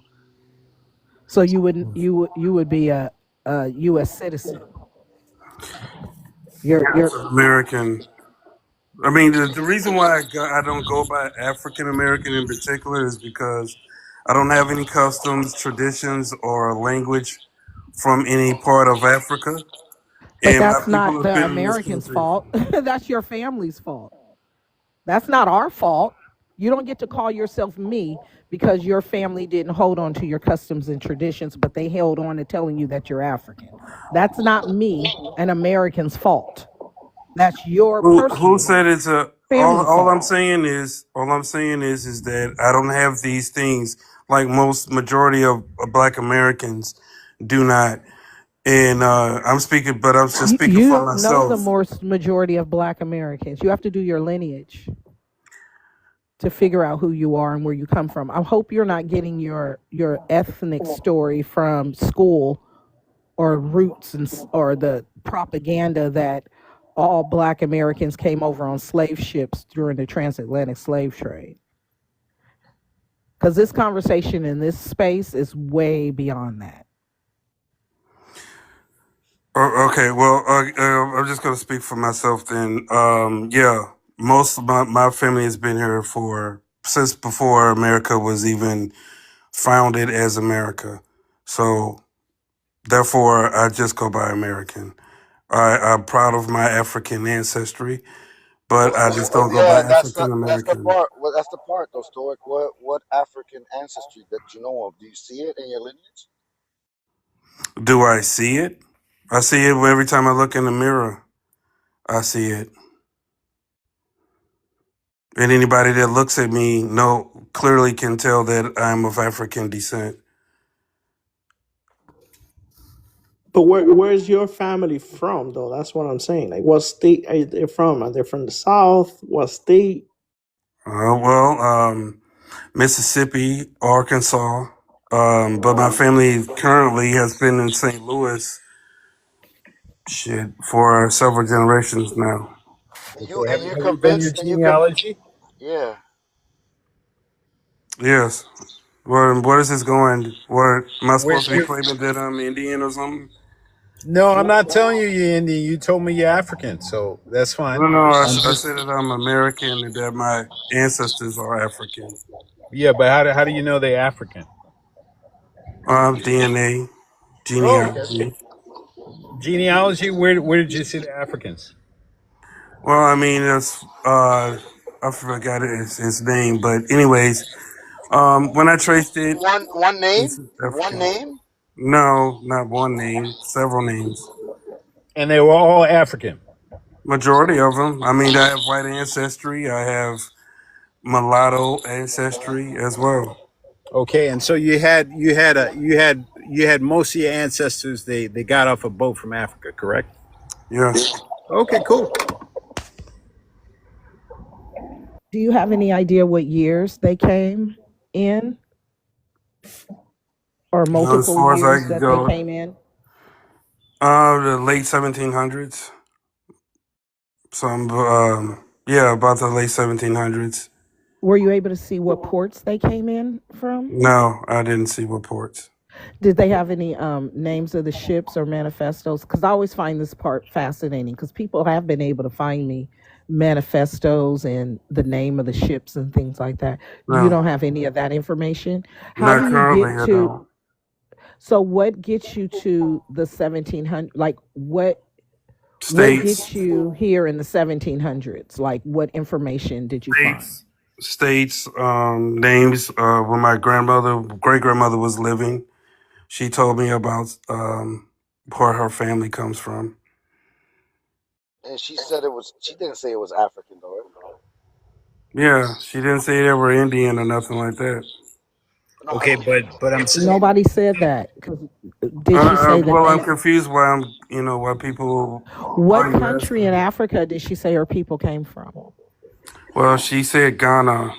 so you would be a U.S. citizen. You're American. I mean, the reason why I don't go by African American in particular is because I don't have any customs, traditions, or language from any part of Africa, But and my that's people not have the been in this Americans' country. fault. That's your family's fault. That's not our fault. You don't get to call yourself me because your family didn't hold on to your customs and traditions, but they held on to telling you that you're African. That's not me, an American's fault. That's your Who personal said it's a? family All fault. I'm saying is that I don't have these things like most majority of Black Americans do not. And I'm just speaking You for don't know the myself. majority of Black Americans. You have to do your lineage to figure out who you are and where you come from. I hope you're not getting your ethnic story from school or roots or the propaganda that all Black Americans came over on slave ships during the transatlantic slave trade. Because this conversation in this space is way beyond that. Okay, well, I'm just going to speak for myself then. Yeah, most of my family has been here since before America was even founded as America. So, therefore, I just go by American. I'm proud of my African ancestry, but I just don't go by Yeah, African that's the American. part. Well, that's the part, though, Stoic. What African ancestry that you know of? Do you see it in your lineage? Do I see it? I see it every time I look in the mirror. I see it. And anybody that looks at me clearly can tell that I'm of African descent. But where's your family from, though? That's what I'm saying. Like, what state are they from? Are they from the South? What state? Mississippi, Arkansas. But my family currently has been in St. Louis for several generations now. And you're Have you done your convinced, and genealogy? yeah. Yes. What is this going? What am I supposed Where's to be your? claiming that I'm Indian or something? No, I'm not telling you you're Indian. You told me you're African, so that's fine. No, I'm I just said that I'm American and that my ancestors are African. yeah, but how do you know they're African? DNA, Oh, okay. genealogy. Genealogy. Where did you see the Africans? Well, I mean, I forgot his name, but anyways, when I traced it, One it's name, one African. name. No, not one name, several names. And they were all African. Majority of them. I mean, I have white ancestry. I have mulatto ancestry as well. Okay, and so you had most of your ancestors. They got off a boat from Africa, correct? Yes. Okay, cool. Do you have any idea what years they came in, or As multiple far as I years could that they go, came in? the late 1700s. Some, yeah, about the late 1700s. Were you able to see what ports they came in from? No, I didn't see reports. Did they have any names of the ships or manifestos? Because I always find this part fascinating because people have been able to find me manifestos and the name of the ships and things like that. You No, don't have any of that information. How do not you currently. get I to? don't. So what gets you to the 1700? Like what States, gets you here in the 1700s? Like what information did you find? states, states. Names. When my great grandmother was living, she told me about where her family comes from. And she said it was. She didn't say it was African though. Right? Yeah, she didn't say they were Indian or nothing like that. No, Okay, but I'm saying, Nobody said that. 'Cause did she say that Well, I'm they? confused why why people why What you country in asking. Africa did she say her people came from? Well, she said Ghana.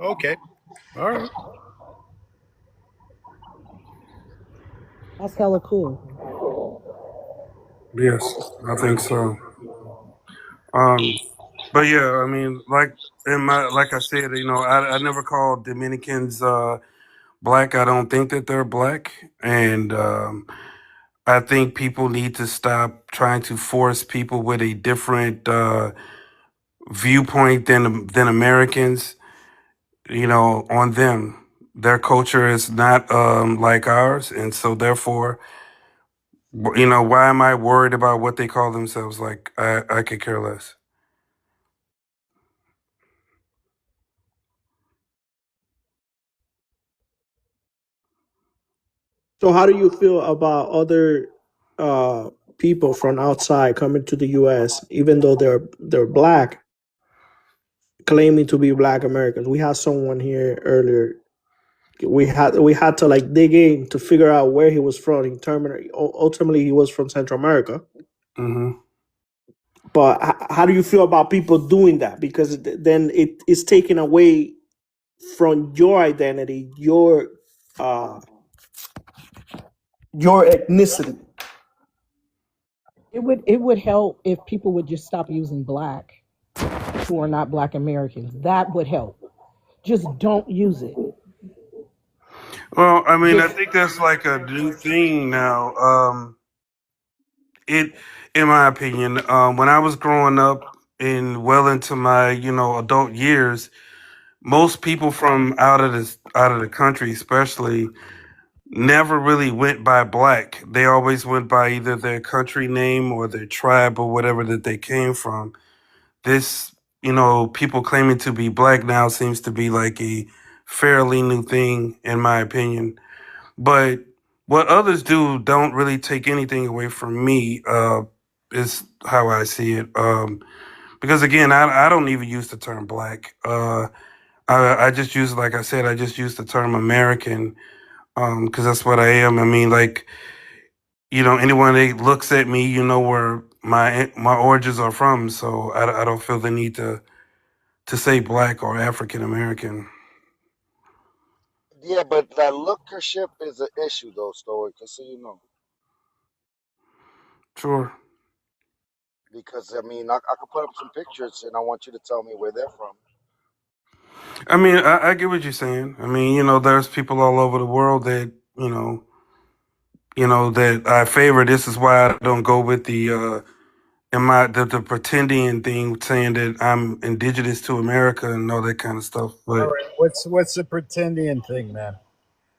okay, all right. That's hella cool. Yes, I think so. Um, but yeah, I mean, like I said, I never called Dominicans black. I don't think that they're black, and I think people need to stop trying to force people with a different viewpoint than Americans, on them. Their culture is not like ours, and so therefore, why am I worried about what they call themselves? Like I could care less. So how do you feel about other people from outside coming to the US, even though they're black, claiming to be black Americans? We had someone here earlier. We had to like dig in to figure out where he was from. Ultimately, he was from Central America. Hmm. But how do you feel about people doing that? Because then it is taken away from your identity, uh, your ethnicity. It would help if people would just stop using black who are not black Americans. That would help. Just don't use it. Well, I mean, I Just think that's like a new thing now. It, in my opinion, when I was growing up well into my adult years, most people from out of the country, especially, never really went by black. They always went by either their country name or their tribe or whatever that they came from. This, people claiming to be black now seems to be like a fairly new thing, in my opinion. But what others do don't really take anything away from me. Is how I see it. Because again, I don't even use the term black. I just use, like I said, I just use the term American. Because that's what I am. I mean, like, anyone that looks at me, where my origins are from. So I don't feel the need to say black or African American. yeah, but that lookership is an issue though, Stoic. Just so you know, Sure. because I mean, I could put up some pictures, and I want you to tell me where they're from. I mean, I get what you're saying. I mean, there's people all over the world that that I favor. This is why I don't go with the pretending thing, saying that I'm indigenous to America and all that kind of stuff. All But right. What's the pretendian thing, man?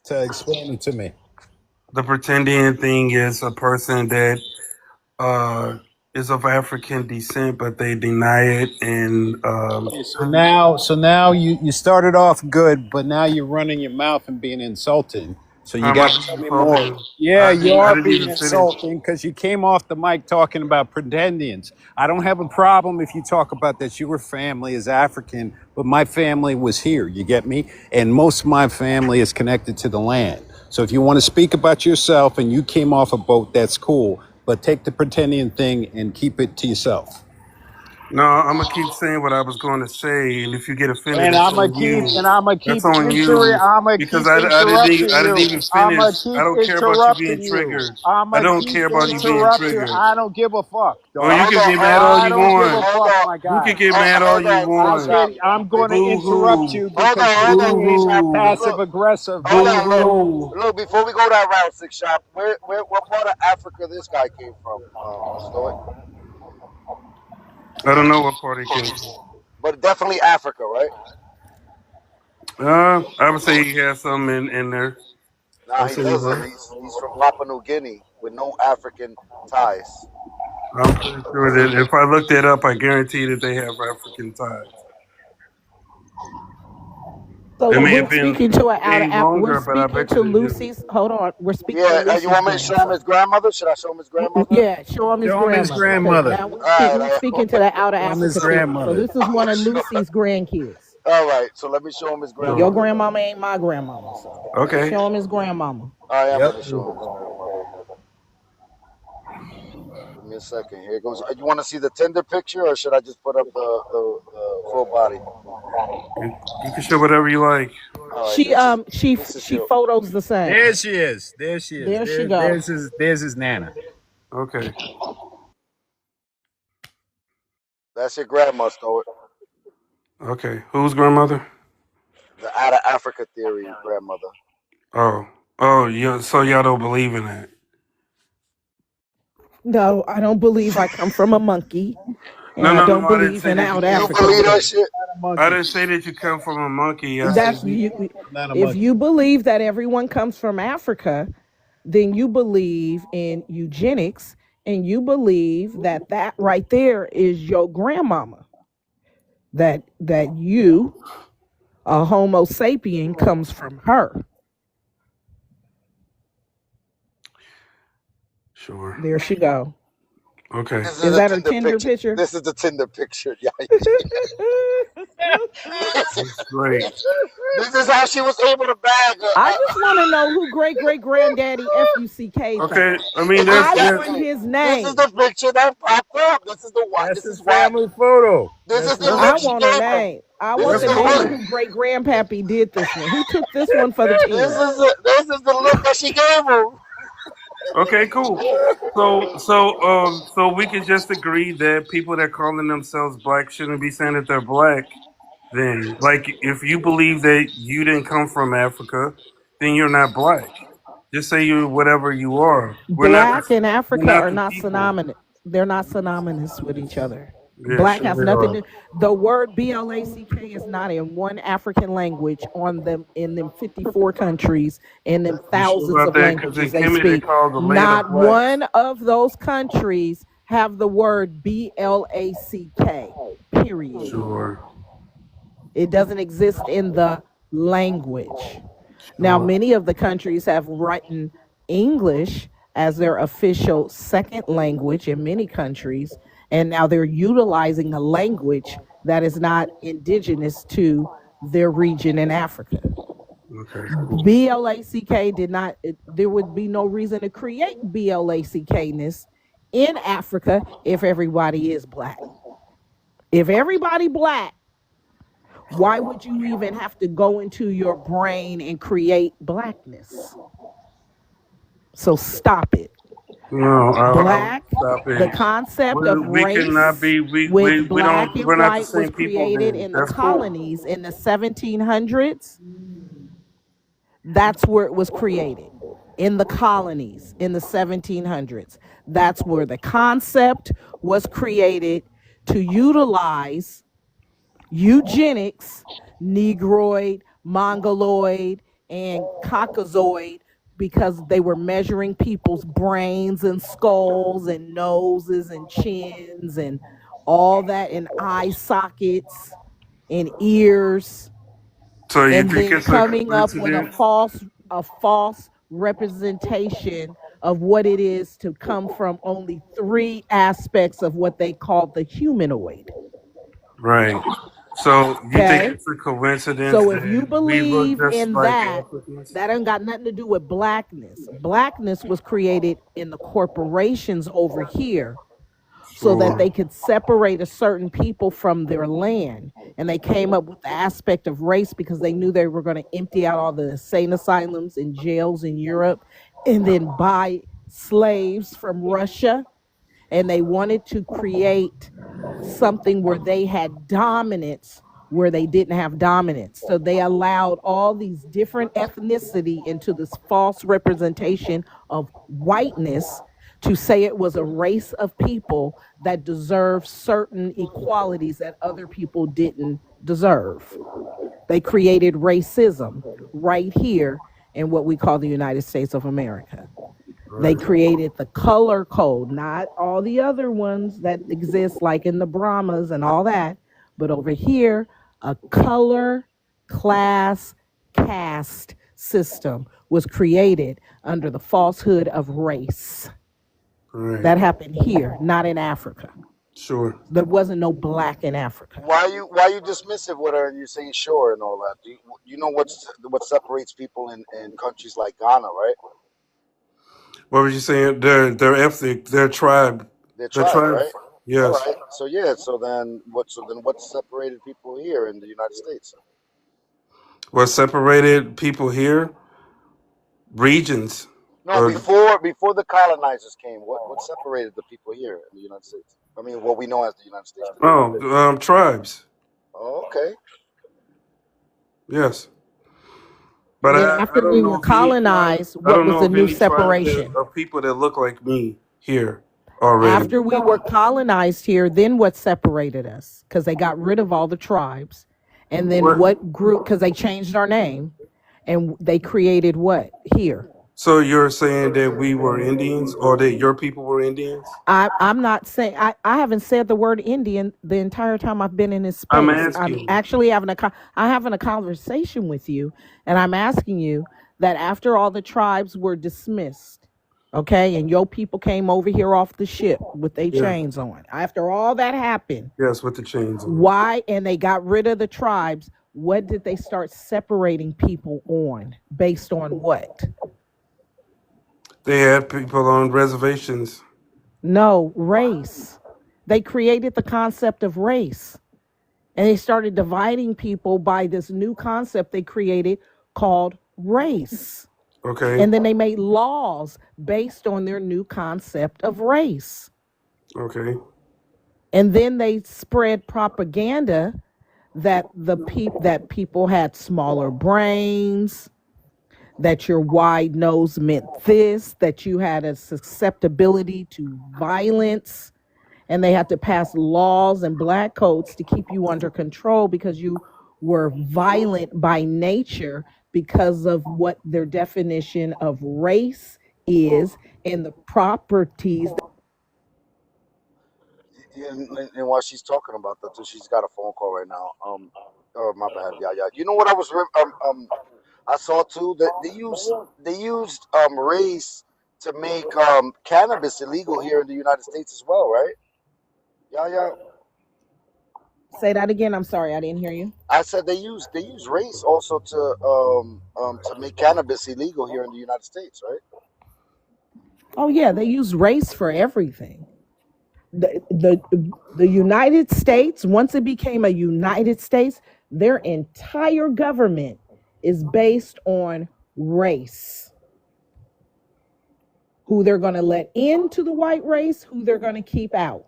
To explain it to me. the pretending thing is a person that uh, is of African descent, but they deny it. And Okay, so now you started off good, but now you're running your mouth and being insulting. So you How am I got to being tell me more. insulting? Yeah, you I are didn't being even finish. insulting because you came off the mic talking about pretendians. I don't have a problem if you talk about that your family is African, but my family was here. You get me? And most of my family is connected to the land. So if you want to speak about yourself and you came off a boat, that's cool. But take the pretendian thing and keep it to yourself. No, I'm gonna keep saying what I was going to say, and if you get offended, And that's I'm gonna on keep you. and I'm gonna That's keep on you because interrupting I didn't you. even I'm finish. gonna I keep don't care about you being interrupting you. triggered. I'm I gonna don't keep care about you being interrupting. triggered. I don't give a fuck, Well, you dog. Hold can on, get hold mad on, all you I don't give a want. hold fuck, on, my You can guy. get mad all hold you on, K I'm want. Shop. getting. I'm going to Boo interrupt hoo. you Hold because on, you're hold on, Boo K being Shop. hoo. passive Look, aggressive, hold Boo dog. on, look, hoo. look. Before we go that route, Six Shop, what part of Africa this guy came from? Stoic, I don't know what part he came from. but definitely Africa, right? I would say he has some in there. Nah, I'll he say you're doesn't. right. He's from Papua New Guinea with no African ties. I'm pretty sure that if I looked it up, I guarantee that they have African ties. So It may we're have been speaking to an out of way we're longer, but I speaking bet to you they do. Lucy's. Hold on, we're speaking to Yeah, you Lucy's want me to show him grandson. his grandmother? Should I show him his grandmother? Yeah, show him his Show him his grandmother because grandmother. now All we're right, speaking to the out of Show him his Africa theory. So grandmother. this is I'm one gonna of show. Lucy's grandkids. All right, so let me show him his And your Sure. grandmother. grandmama ain't my grandmama, so Okay. show him his grandmama. I am Yep. gonna show him his grandmother. Give me a second. Here goes. You want to see the Tinder picture, or should I just put up the full body? You can show whatever you like. All right, She this is she your. photos the same. There she is. There she is. There she go. There's his nana. Okay. That's your grandma, Stoic. Okay. Whose grandmother? The out of Africa theory grandmother. Oh. Oh, yeah. So y'all don't believe in that. No, I don't believe I come from a monkey, and No, I no, no. don't I didn't believe say in that you out You came Africa from. believe that theory. shit? I didn't say that you come from a monkey. I said That's you. you. Not a If monkey. you believe that everyone comes from Africa, then you believe in eugenics, and you believe that that right there is your grandmama. That you, a Homo sapien, comes from her. Sure. There she go. Okay. This is Is the that her Tinder Tinder picture. picture? This is the Tinder picture. Yeah. That's great. This is how she was able to bag her. I just want to know who great great granddaddy Fuck Okay. I mean, This, I this, want his this is name. the picture that popped up. This is the why. That's This his is why. family photo. This is That's the his. I look she want a gave him. name. I This want is That's the the his name look. of who great grandpappy did this one. Who took this one for the This team? is the look that she gave him. Okay. Cool. So we can just agree that people that calling themselves black shouldn't be saying that they're black. Then, like, if you believe that you didn't come from Africa, then you're not black. Just say you're whatever you are. Black and We're Africa not are the not people. synonymous. They're not synonymous with each other. Yeah, Black sure has they nothing are. to. The word BLACK is not in one African language on them in them 54 countries and them You sure thousands about of that? Because in languages they Kemet they speak. call the land of Not blacks. one of those countries have the word BLACK. Period. Sure, It doesn't exist in the language. Now, sure. many of the countries have written English as their official second language in many countries, and now they're utilizing a language that is not indigenous to their region in Africa. Okay, cool. BLACK did not, there would be no reason to create BLACKness in Africa if everybody is black. If everybody black, why would you even have to go into your brain and create blackness? So stop it. No, I Black, stop the it. concept of We cannot race be. with We don't. black and We're not the white was same people. created Then in the that's cool. colonies in the 1700s. That's where it was created. In the colonies in the 1700s. That's where the concept was created to utilize eugenics, Negroid, Mongoloid, and Caucasoid because they were measuring people's brains and skulls and noses and chins and all that, and eye sockets and ears, So you and think then it's a coming up with coincidence? a false representation of what it is to come from only three aspects of what they call the humanoid. Right. So you think Okay. it's a coincidence So if you that we look believe just in like that, Africans? that ain't got nothing to do with blackness. Blackness was created in the corporations over here so that Sure. they could separate a certain people from their land. And they came up with the aspect of race because they knew they were going to empty out all the insane asylums and jails in Europe and then buy slaves from Russia. And they wanted to create something where they had dominance where they didn't have dominance. So they allowed all these different ethnicity into this false representation of whiteness to say it was a race of people that deserved certain equalities that other people didn't deserve. They created racism right here in what we call the United States of America. They Right. created the color code, not all the other ones that exist, like in the Brahmas and all that. But over here, a color, class, caste system was created under the falsehood of race. Right. That happened here, not in Africa. Sure. There wasn't no black in Africa. Why you dismissive with her and you're saying sure and all that? You know what separates people in countries like Ghana, right? What were you saying? Their ethnic, their tribe, Their their tribe, tribe. right? All Yes. right. So yeah. So then what separated people here in the United States? What separated people here? Regions. No, Or before the colonizers came, what separated the people here in the United States? I mean, what we know as the United States today. tribes. Oh, okay. Yes. But And then I after we don't were know of any tribe. colonized, I what don't was know the of new any tribe separation? of people that look like me here already. After we were colonized here, then what separated us? Because they got rid of all the tribes. And then What? what group? Because they changed our name and they created what here? So you're saying that we were Indians, or that your people were Indians? I'm not saying, I haven't said the word Indian the entire time I've been in this I'm space. I'm asking. actually having a conversation with you, and I'm asking you that after all the tribes were dismissed, okay, and your people came over here off the ship with their Yeah. chains on. After all that happened, Yes, with the chains on. why? And they got rid of the tribes. What did they start separating people on? Based on what? They had people on reservations. No, race. They created the concept of race. And they started dividing people by this new concept they created called race. Okay. And then they made laws based on their new concept of race. Okay. And then they spread propaganda that that people had smaller brains, that your wide nose meant this, that you had a susceptibility to violence, and they had to pass laws and black codes to keep you under control because you were violent by nature because of what their definition of race is and the properties. And while she's talking about that too, she's got a phone call right now. Oh my bad. Yeah, yeah. You know what I saw too that they used race to make cannabis illegal here in the United States as well, right? Yeah, yeah. Say that again. I'm sorry, I didn't hear you. I said they use race also to make cannabis illegal here in the United States, right? Oh yeah, they use race for everything. The United States, once it became a United States, their entire government is based on race. Who they're going to let into the white race, who they're going to keep out.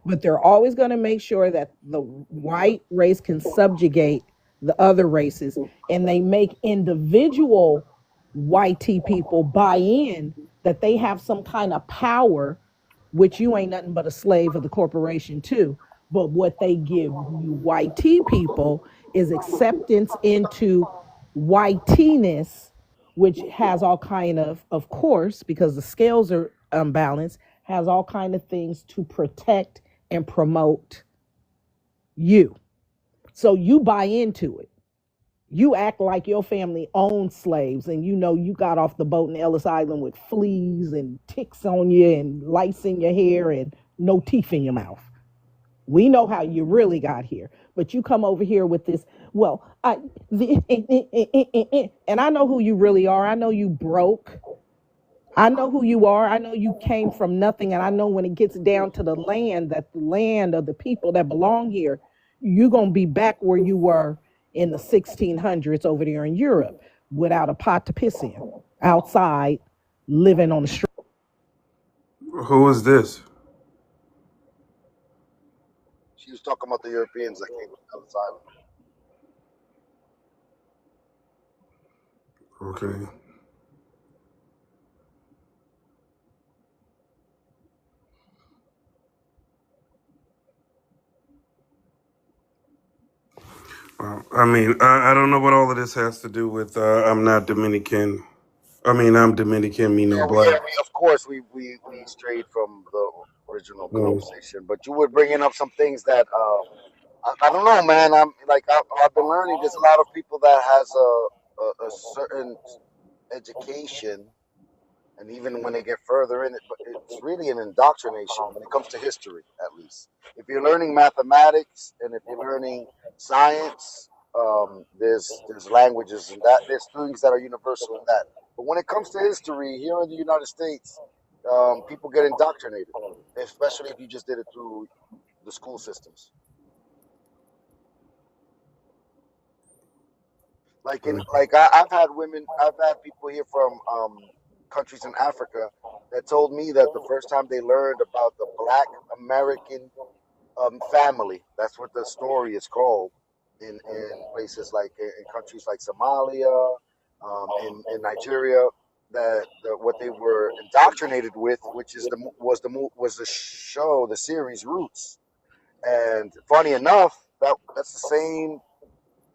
But they're always going to make sure that the white race can subjugate the other races. And they make individual white people buy in that they have some kind of power, which you ain't nothing but a slave of the corporation too. But what they give you white people is acceptance into whiteness, which has all kind of course, because the scales are unbalanced, has all kind of things to protect and promote you. So you buy into it. You act like your family owned slaves and you know you got off the boat in Ellis Island with fleas and ticks on you and lice in your hair and no teeth in your mouth. We know how you really got here, but you come over here with this. Well, and I know who you really are. I know you broke. I know who you are. I know you came from nothing, and I know when it gets down to the land, that the land of the people that belong here, you're gonna be back where you were in the 1600s over there in Europe, without a pot to piss in, outside, living on the street. Who is this? She was talking about the Europeans that came to Ellis Island. Okay. I mean, I don't know what all of this has to do with. I'm not Dominican. I mean, I'm Dominican, me no Yeah, black. of course, we strayed from the original Mm. conversation, but you were bringing up some things that I don't know, man. I've been learning. There's a lot of people that has a certain education, and even when they get further in it, but it's really an indoctrination when it comes to history, at least. If you're learning mathematics and if you're learning science, there's languages and that there's things that are universal in that. But when it comes to history here in the United States, people get indoctrinated, especially if you just did it through the school systems. I've had people here from countries in Africa that told me that the first time they learned about the Black American family, that's what the story is called, in places like in countries like Somalia, in Nigeria, what they were indoctrinated with, which is the show, the series Roots. And funny enough, that's the same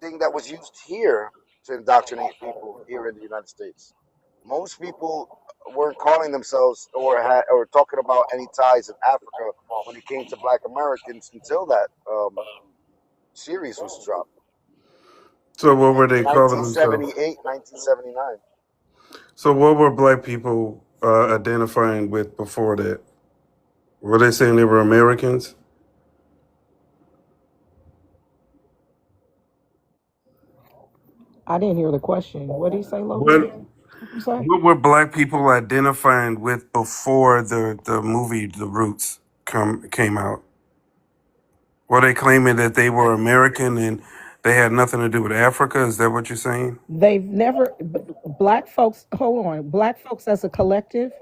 thing that was used here to indoctrinate people here in the United States. Most people weren't calling themselves or talking about any ties in Africa when it came to Black Americans until that series was dropped So what were in they calling themselves? 1978, 1979. So what were black people identifying with before that? Were they saying they were Americans? I didn't hear the question. What did he say, Logan? What What you say? what were black people identifying with before the movie The Roots came out? Were they claiming that they were American and they had nothing to do with Africa? Is that what you're saying? They've never, black folks, hold on, black folks as a collective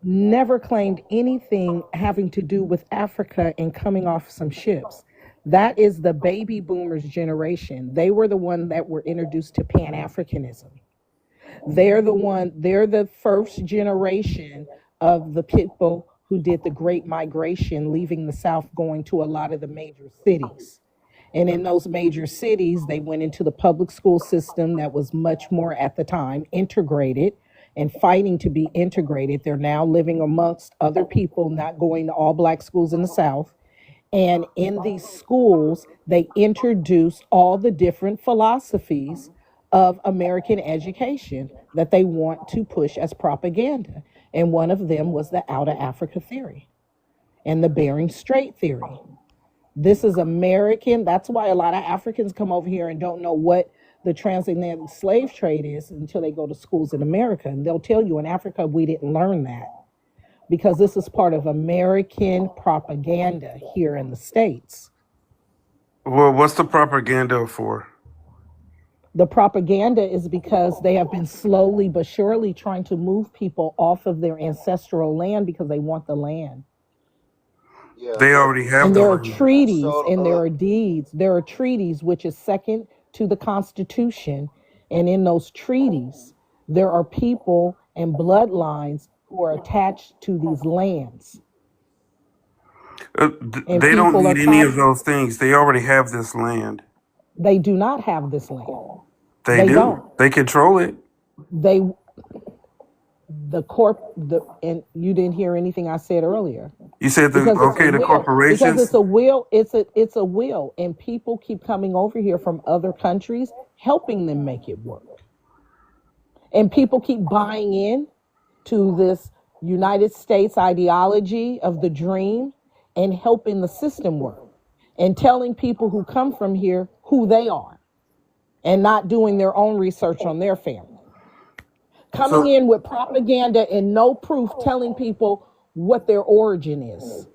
never claimed anything having to do with Africa and coming off some ships. That is the baby boomers generation. They were the one that were introduced to Pan-Africanism. They're the first generation of the people who did the Great Migration, leaving the South, going to a lot of the major cities. And in those major cities, they went into the public school system that was much more at the time integrated and fighting to be integrated. They're now living amongst other people, not going to all black schools in the South. And in these schools, they introduced all the different philosophies of American education that they want to push as propaganda. And one of them was the out of Africa theory and the Bering Strait theory. This is American. That's why a lot of Africans come over here and don't know what the transatlantic slave trade is until they go to schools in America. And they'll tell you in Africa, we didn't learn that because this is part of American propaganda here in the States. Well, what's the propaganda for? The propaganda is because they have been slowly but surely trying to move people off of their ancestral land because they want the land. Yeah, They already have And the there are land. treaties so and there are deeds. There are treaties which is second to the Constitution. And in those treaties, there are people and bloodlines who are attached to these lands. And They don't people are need any of constantly, those things. They already have this land. they do not have this land. They They don't. do. They control it. They, the corp, and you didn't hear anything I said earlier. You said the because it's a okay, the will. Because corporations. it's a will. It's a will, and people keep coming over here from other countries, helping them make it work. And people keep buying in to this United States ideology of the dream and helping the system work and telling people who come from here who they are and not doing their own research on their family. Coming So in with propaganda and no proof, telling people what their origin is.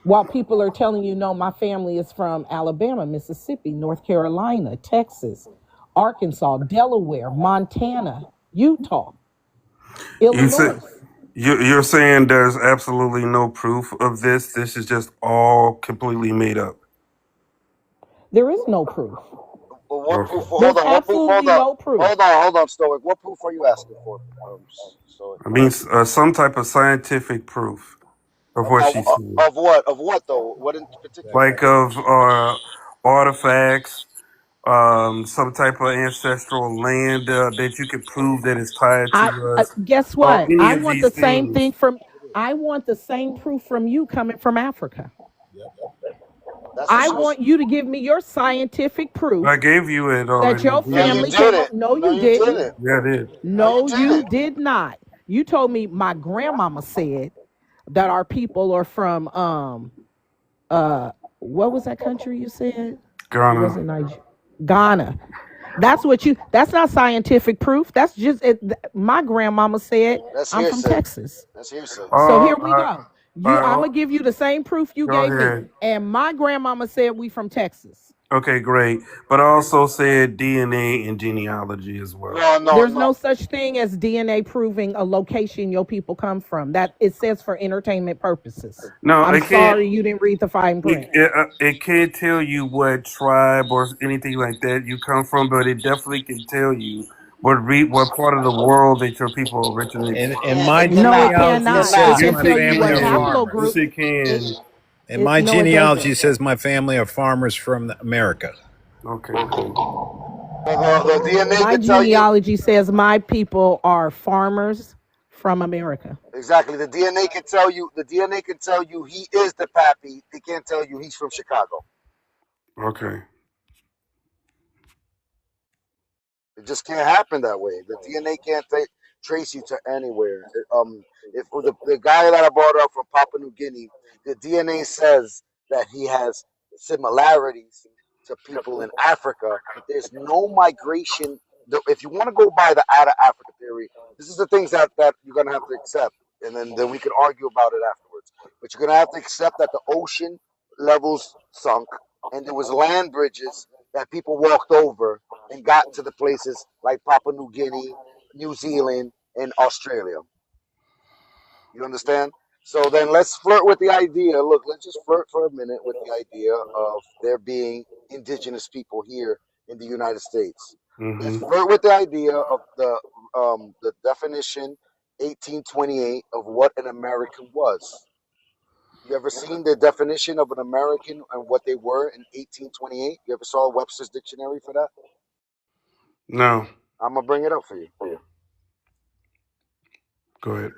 While people are telling you, no, my family is from Alabama, Mississippi, North Carolina, Texas, Arkansas, Delaware, Montana, Utah, you said Illinois. you're saying there's absolutely no proof of this. This is just all completely made up. There is no proof. Well, what Okay. proof? Hold There's on. What proof? Hold absolutely on. no proof. Hold on, Stoic. What proof are you asking for, Stoic? I mean, some type of scientific proof of what she's saying, Of what? Of what though? What in particular? like of artifacts, some type of ancestral land that you could prove that is tied I to us, guess or what? any I of want these the same things. thing from. I want the same proof from you coming from Africa. That's what I she was. want you to give me your scientific proof I gave you it that already, your No, you family didn't came didn't. up. No, No, you you didn't. didn't. you? Yeah, I did. No, you No, you didn't. did not. You told me my grandmama said that our people are from uh what was that country you said? It Ghana. wasn't Nigeria. Ghana. That's what you that's not scientific proof. That's just it, my grandmama said That's I'm from hearsay. Texas. That's hearsay. So Uh, here we I, go. I'm gonna give you the same proof you go gave me. ahead. And my grandmama said we from Texas. Okay, great. But I also said DNA and genealogy as well. No, no, There's no. no such thing as DNA proving a location your people come from. That it says for entertainment purposes. No, I'm it can't. sorry you didn't read the fine print. It can't tell you what tribe or anything like that you come from, but it definitely can tell you what part of the world that your people originate And Yeah, from. my it No, it cannot. genealogy cannot. Cannot. It says can my Yes, it tell you family what are can. haplogroup. Yes, farmers. it can. And my No, it genealogy doesn't. says my family are farmers from America. Okay, cool. The DNA My could tell you genealogy says my people are farmers from America. exactly. The DNA could tell you. The DNA could tell you he is the pappy. It can't tell you he's from Chicago. Okay. It just can't happen that way. The DNA can't trace you to anywhere. If the guy that I brought up from Papua New Guinea, the DNA says that he has similarities to people in Africa, but there's no migration. If you want to go by the out of Africa theory, this is the things that you're gonna have to accept, and then we can argue about it afterwards. But you're gonna have to accept that the ocean levels sunk, and there was land bridges that people walked over and got to the places like Papua New Guinea, New Zealand, and Australia. You understand? So then let's flirt with the idea. Look, let's just flirt for a minute with the idea of there being indigenous people here in the United States. Let's Mm-hmm. flirt with the idea of the definition 1828 of what an American was. You ever seen the definition of an American and what they were in 1828? You ever saw Webster's dictionary for that? No, I'm gonna bring it up for you. go ahead.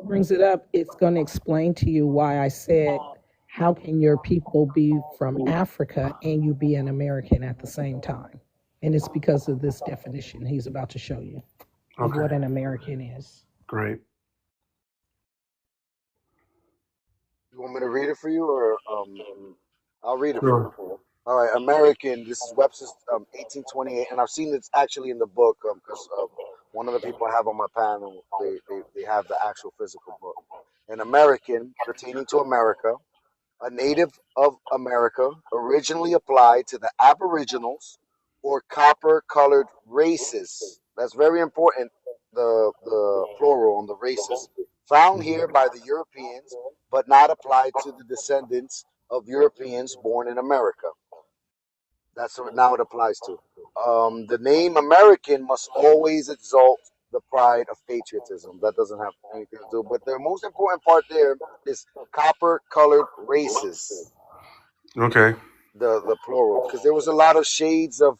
Brings it up, it's going to explain to you why I said, how can your people be from Africa and you be an American at the same time? And it's because of this definition he's about to show you of Okay, what an American is. great. You want me to read it for you, or I'll read it for you. Sure. All right, American. This is Webster's 1828, and I've seen it's actually in the book because one of the people I have on my panel, they have the actual physical book. An American pertaining to America, a native of America, originally applied to the Aboriginals or copper-colored races. That's very important. The plural on the races found here by the Europeans, but not applied to the descendants of Europeans born in America. That's what now it applies to. The name American must always exalt the pride of patriotism. That doesn't have anything to do. But the most important part there is copper-colored races, Okay. the plural, because there was a lot of shades of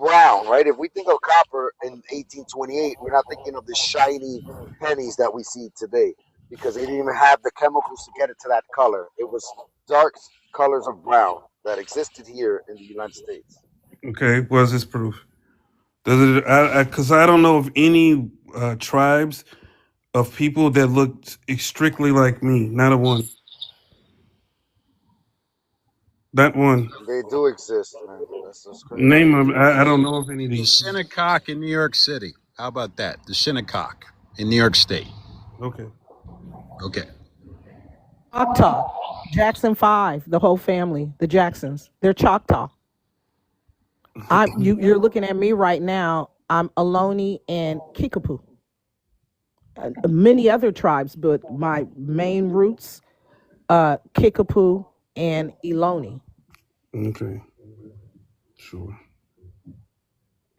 brown, right? If we think of copper in 1828, we're not thinking of the shiny pennies that we see today because they didn't even have the chemicals to get it to that color. It was dark colors of brown that existed here in the United States. Okay, what's this proof? Does it? Because I don't know of any tribes of people that looked strictly like me. Not a one. Not one. They do exist, man. That's just crazy. Name them. I don't know of any of The these. Shinnecock in New York City. How about that? The Shinnecock in New York State. Okay. Okay. Choctaw. Jackson 5, the whole family, the Jacksons. They're Choctaw. You're looking at me right now. I'm Ohlone and Kickapoo. Many other tribes, but my main roots, Kickapoo and Ohlone. Okay. Sure.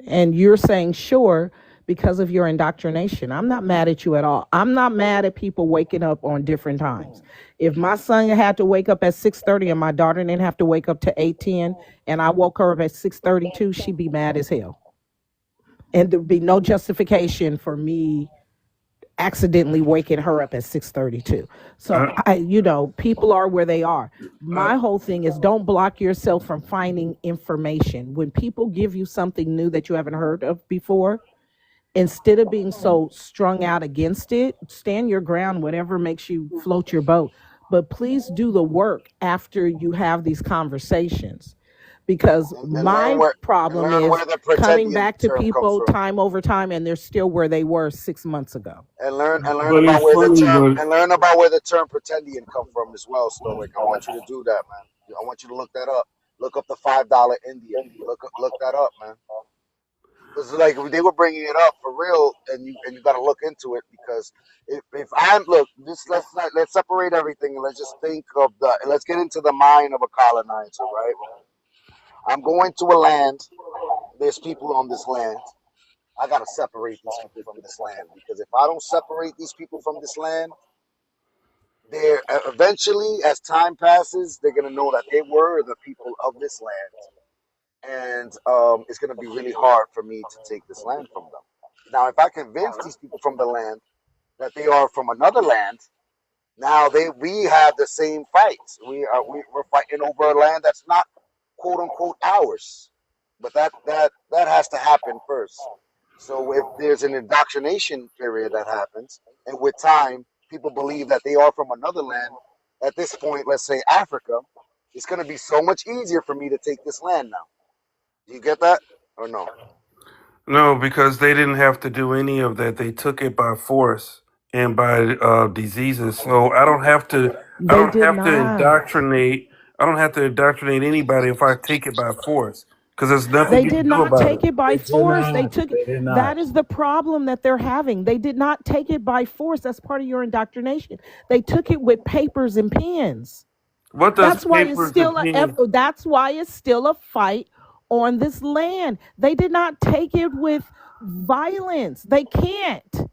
And you're saying sure because of your indoctrination. I'm not mad at you at all. I'm not mad at people waking up on different times. If my son had to wake up at 6:30 and my daughter didn't have to wake up to 8:10 and I woke her up at 6:32, she'd be mad as hell. And there'd be no justification for me accidentally waking her up at 6:32. So people are where they are. My whole thing is don't block yourself from finding information. When people give you something new that you haven't heard of before, instead of being so strung out against it, stand your ground, whatever makes you float your boat. But please do the work after you have these conversations. Because my problem is coming back to people time over time and they're still where they were 6 months ago. And learn about where the term pretendian come from as well, Stoic. I want you to do that, man. I want you to look that up. Look up the $5 Indian. Look that up, man. It's like they were bringing it up for real, and you got to look into it because if I'm let's separate everything and let's just think of let's get into the mind of a colonizer, right? I'm going to a land. There's people on this land. I got to separate these people from this land because if I don't separate these people from this land, they're eventually, as time passes, they're going to know that they were the people of this land. And it's going to be really hard for me to take this land from them. Now, if I convince these people from the land that they are from another land, now we have the same fights. We're fighting over a land that's not quote unquote ours, but that has to happen first. So if there's an indoctrination period that happens, and with time people believe that they are from another land, at this point, let's say Africa, it's going to be so much easier for me to take this land now. Do you get that or no? No, because they didn't have to do any of that. They took it by force and by diseases. So I don't have to. I They don't did have to not. indoctrinate. I don't have to indoctrinate anybody if I take it by force. Because there's nothing They you did can do not about take it. it by They did force. They not. took it. They did That not. is the problem that they're having. They did not take it by force. That's part of your indoctrination. They took it with papers and pens. What does That's why it's papers and still pen? that's why it's still a fight on this land. They did not take it with violence. They can't.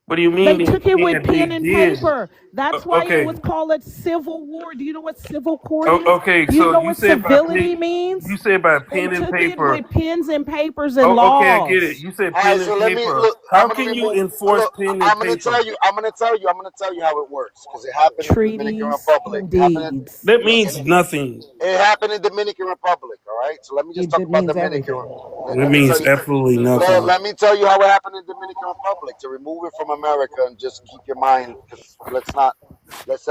What do you They mean they took it with can't? They pen and did. paper. That's why it Okay. was called a civil war. Do you know what civil court is? Okay. Do you So know you what said by civility pen. means? You said by They pen and took it paper. with pens and papers and Oh, okay, I get it. laws. You said All pen right, and so let me paper. look. How I'm gonna can you remove. enforce Look, pen and I'm gonna paper? tell you. I'm gonna tell you how it works because it happened in the Dominican Treaties Republic. and deeds. That means nothing. It happened in Dominican Republic. All right, so let me just talk It about means Dominican. everything. That Let me tell means you. absolutely nothing. Let me tell you how it happened in Dominican Republic to remove it from America and just keep your mind because let's not. Let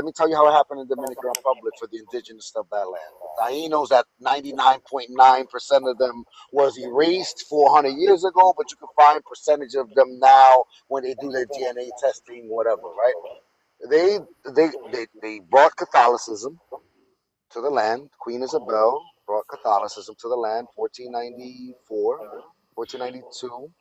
me tell you how it happened in Dominican Republic for the indigenous of that land. The Tainos, that 99.9% of them was erased 400 years ago, but you can find percentage of them now when they do their DNA testing, whatever. Right? They brought Catholicism to the land. Queen Isabel brought Catholicism to the land, 1494, 1492,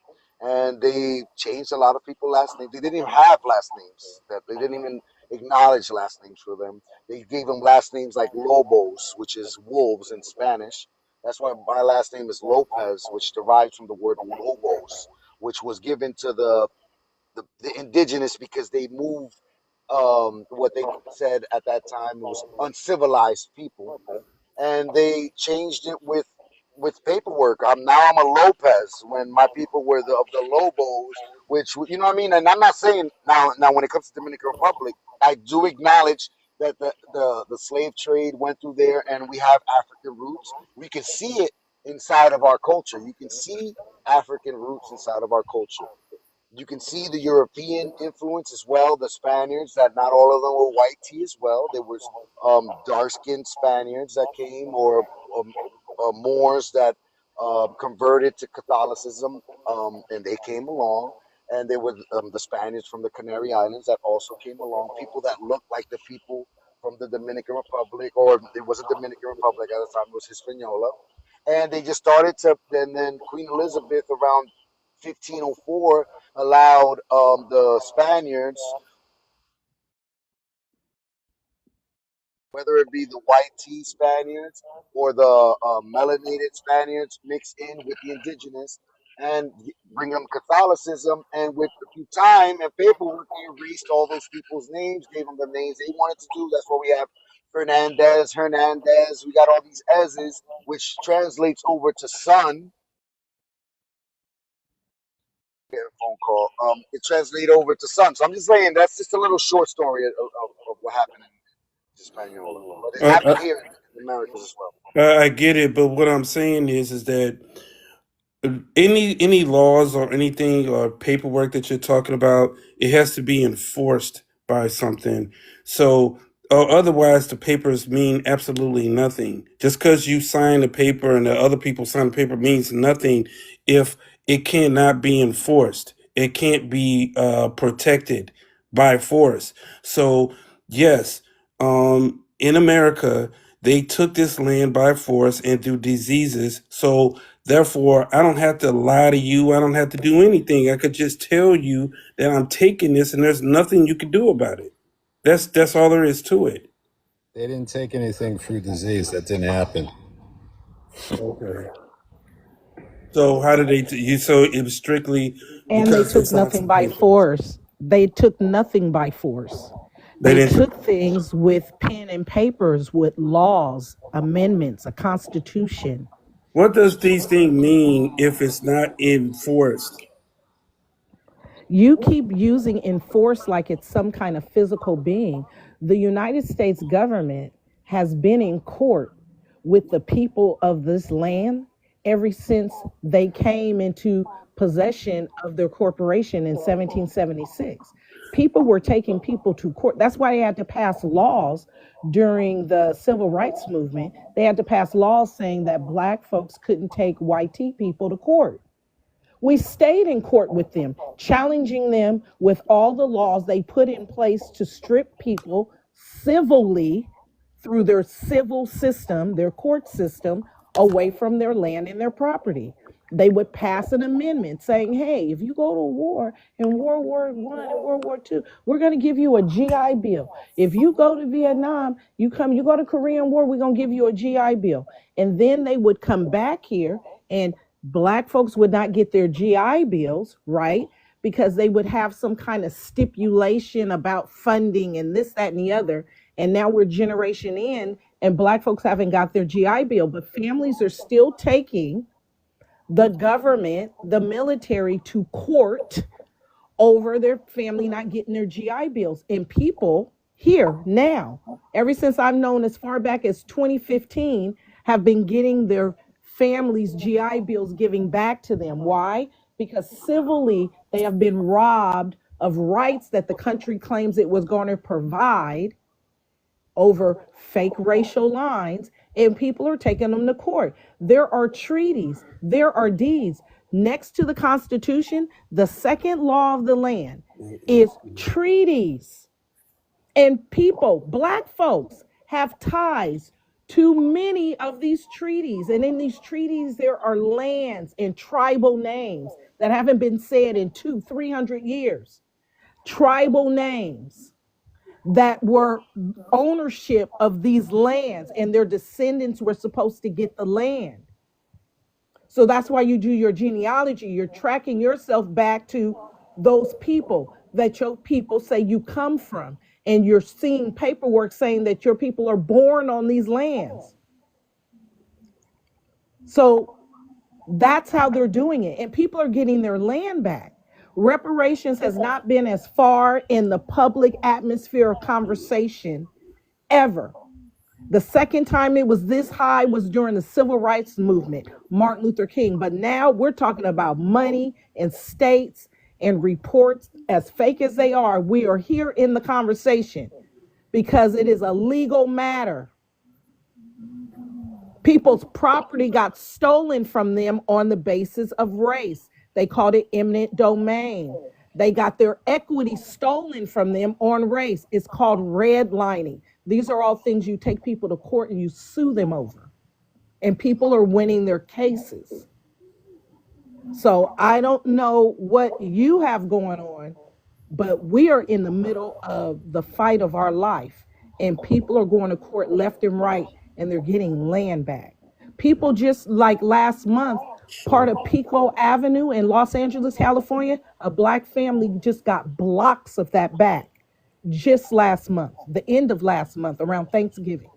and they changed a lot of people's last names. They didn't even have last names. That they didn't even acknowledge last names for them. They gave them last names like Lobos, which is wolves in Spanish. That's why my last name is Lopez, which derives from the word Lobos, which was given to the indigenous because they moved what they said at that time was uncivilized people, and they changed it with with paperwork. I'm a Lopez when my people were of the Lobos, which you know what I mean. And I'm not saying now when it comes to Dominican Republic, I do acknowledge that the slave trade went through there, and we have African roots. We can see it inside of our culture. You can see African roots inside of our culture. You can see the European influence as well. The Spaniards, that not all of them were white tea as well. There was dark-skinned Spaniards that came, or Moors that converted to Catholicism, and they came along. And there were the Spaniards from the Canary Islands that also came along. People that looked like the people from the Dominican Republic, or it was a Dominican Republic at the time. It was Hispaniola, and they just started to. And then Queen Elizabeth around 1504 allowed the Spaniards, whether it be the white tea Spaniards or the melanated Spaniards, mix in with the indigenous and bring them Catholicism. And with through time and paperwork, they erased all those people's names, gave them the names they wanted to do. That's why we have Hernandez. We got all these S's, which translates over to son. Get a phone call. It translates over to son. So I'm just saying that's just a little short story of what happened in Hispaniola, but it happened I, here in the Americas as well. I get it, but what I'm saying is that any laws or anything or paperwork that you're talking about, it has to be enforced by something. So, or otherwise, the papers mean absolutely nothing. Just because you sign the paper and the other people sign the paper means nothing if it cannot be enforced. It can't be protected by force. So, yes, in America, they took this land by force and through diseases. So therefore, I don't have to lie to you. I don't have to do anything. I could just tell you that I'm taking this, and there's nothing you can do about it. That's all there is to it. They didn't take anything through disease. That didn't happen. Okay. So how did you? So it was strictly And they because they took signed nothing some by papers. force. They took nothing by force. They They didn't. took things with pen and papers, with laws, amendments, a constitution. What does these things mean if it's not enforced? You keep using enforce like it's some kind of physical being. The United States government has been in court with the people of this land ever since they came into possession of their corporation in 1776. People were taking people to court. That's why they had to pass laws during the civil rights movement. They had to pass laws saying that black folks couldn't take white people to court. We stayed in court with them, challenging them with all the laws they put in place to strip people civilly through their civil system, their court system, away from their land and their property. They would pass an amendment saying, hey, if you go to war in World War I and World War II, we're going to give you a GI Bill. If you go to Vietnam, you go to Korean War, we're going to give you a GI Bill. And then they would come back here, and black folks would not get their GI Bills, right? Because they would have some kind of stipulation about funding and this, that, and the other. And now we're generation in, and black folks haven't got their GI Bill, but families are still taking the government, the military to court over their family not getting their GI Bills. And people here now, ever since I've known as far back as 2015, have been getting their families' GI Bills giving back to them. Why? Because civilly, they have been robbed of rights that the country claims it was going to provide over fake racial lines, and people are taking them to court. There are treaties, there are deeds. Next to the Constitution, the second law of the land is treaties. And people, black folks, have ties to many of these treaties. And in these treaties, there are lands and tribal names that haven't been said in 200-300 years. Tribal names that were ownership of these lands, and their descendants were supposed to get the land. So that's why you do your genealogy. You're tracking yourself back to those people that your people say you come from. And you're seeing paperwork saying that your people are born on these lands. So that's how they're doing it. And people are getting their land back. Reparations has not been as far in the public atmosphere of conversation ever. The second time it was this high was during the civil rights movement, Martin Luther King. But now we're talking about money and states and reports, as fake as they are. We are here in the conversation because it is a legal matter. People's property got stolen from them on the basis of race. They called it eminent domain. They got their equity stolen from them on race. It's called redlining. These are all things you take people to court and you sue them over. And people are winning their cases. So I don't know what you have going on, but we are in the middle of the fight of our life. And people are going to court left and right, and they're getting land back. People just like last month, part of Pico Avenue in Los Angeles, California, a Black family just got blocks of that back just last month, the end of last month, around Thanksgiving.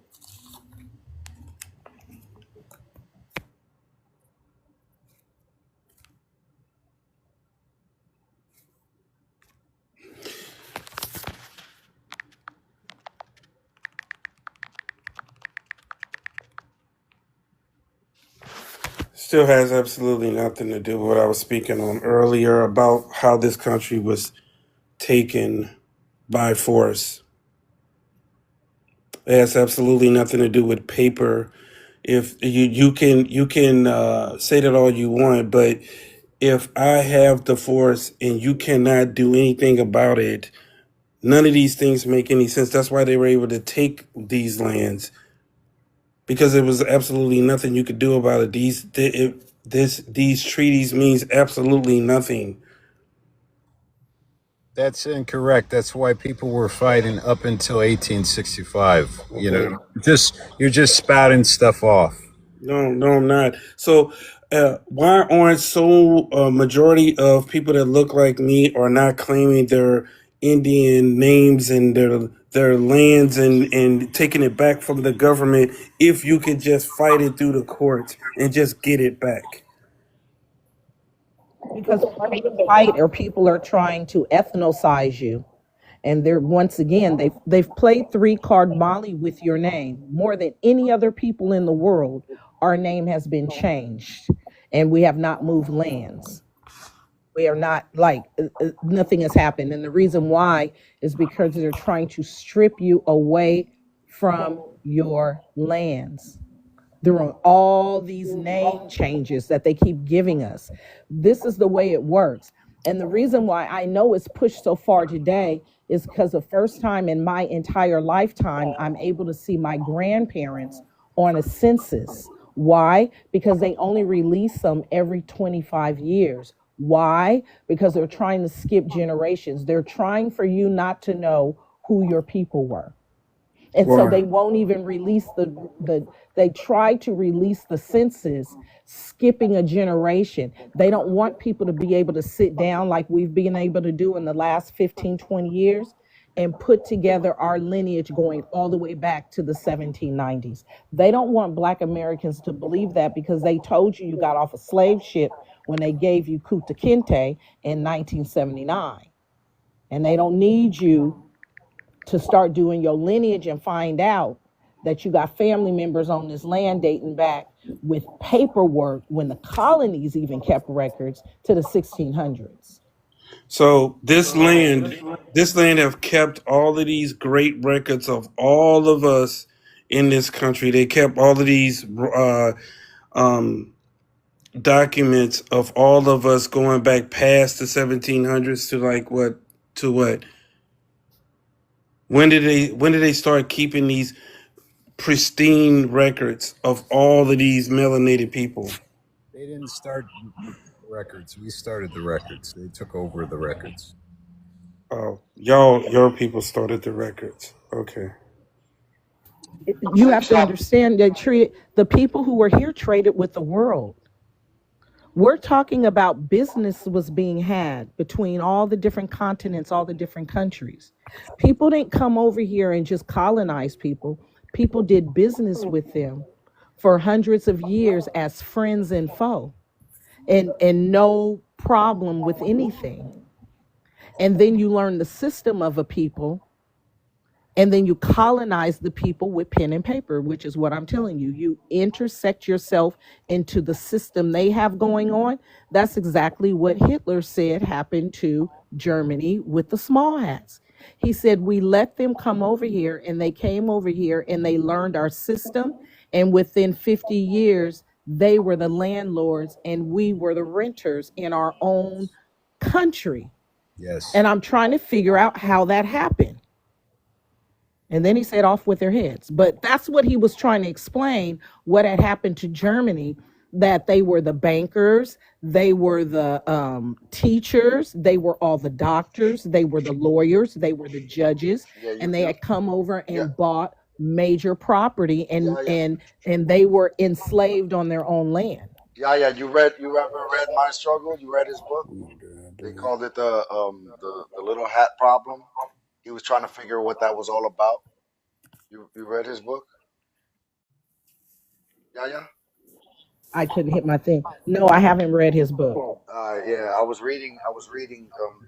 Still has absolutely nothing to do with what I was speaking on earlier about how this country was taken by force. It has absolutely nothing to do with paper. If you can say that all you want, but if I have the force and you cannot do anything about it, none of these things make any sense. That's why they were able to take these lands, because there was absolutely nothing you could do about it. These treaties means absolutely nothing. That's incorrect. That's why people were fighting up until 1865. Okay. You know, you're just spouting stuff off. No, I'm not. So why aren't so majority of people that look like me are not claiming their Indian names and their lands and taking it back from the government if you could just fight it through the courts and just get it back? Because part of the fight, or people are trying to ethnicize you. And they're, once again, they've played 3-card Molly with your name more than any other people in the world. Our name has been changed, and we have not moved lands. We are not like nothing has happened, and the reason why is because they're trying to strip you away from your lands. There are all these name changes that they keep giving us. This is the way it works. And the reason why I know it's pushed so far today is because the first time in my entire lifetime, I'm able to see my grandparents on a census. Why? Because they only release them every 25 years. Why? Because they're trying to skip generations. They're trying for you not to know who your people were. And so they won't even release they try to release the census, skipping a generation. They don't want people to be able to sit down like we've been able to do in the last 15, 20 years and put together our lineage going all the way back to the 1790s. They don't want Black Americans to believe that, because they told you got off a slave ship when they gave you Kunta Kinte in 1979. And they don't need you to start doing your lineage and find out that you got family members on this land dating back with paperwork when the colonies even kept records to the 1600s. So this land have kept all of these great records of all of us in this country. They kept all of these documents of all of us going back past the 1700s to like what? When did they start keeping these pristine records of all of these melanated people? They didn't start the records. We started the records. They took over the records. Oh, your people started the records. Okay. You have to understand they treated the people who were here traded with the world. We're talking about business was being had between all the different continents, all the different countries. People didn't come over here and just colonize people. People did business with them for hundreds of years as friends and foe, and no problem with anything. And then you learn the system of a people, and then you colonize the people with pen and paper, which is what I'm telling you. You intersect yourself into the system they have going on. That's exactly what Hitler said happened to Germany with the small hats. He said, we let them come over here, and they came over here and they learned our system. And within 50 years, they were the landlords and we were the renters in our own country. Yes. And I'm trying to figure out how that happened. And then he said, off with their heads. But that's what he was trying to explain, what had happened to Germany, that they were the bankers, they were the teachers, they were all the doctors, they were the lawyers, they were the judges, and they had come over and bought major property, and they were enslaved on their own land. You ever read My Struggle? You read his book? They called it the little hat problem. He was trying to figure what that was all about. You read his book? Yeah. I couldn't hit my thing. No, I haven't read his book. Yeah, I was reading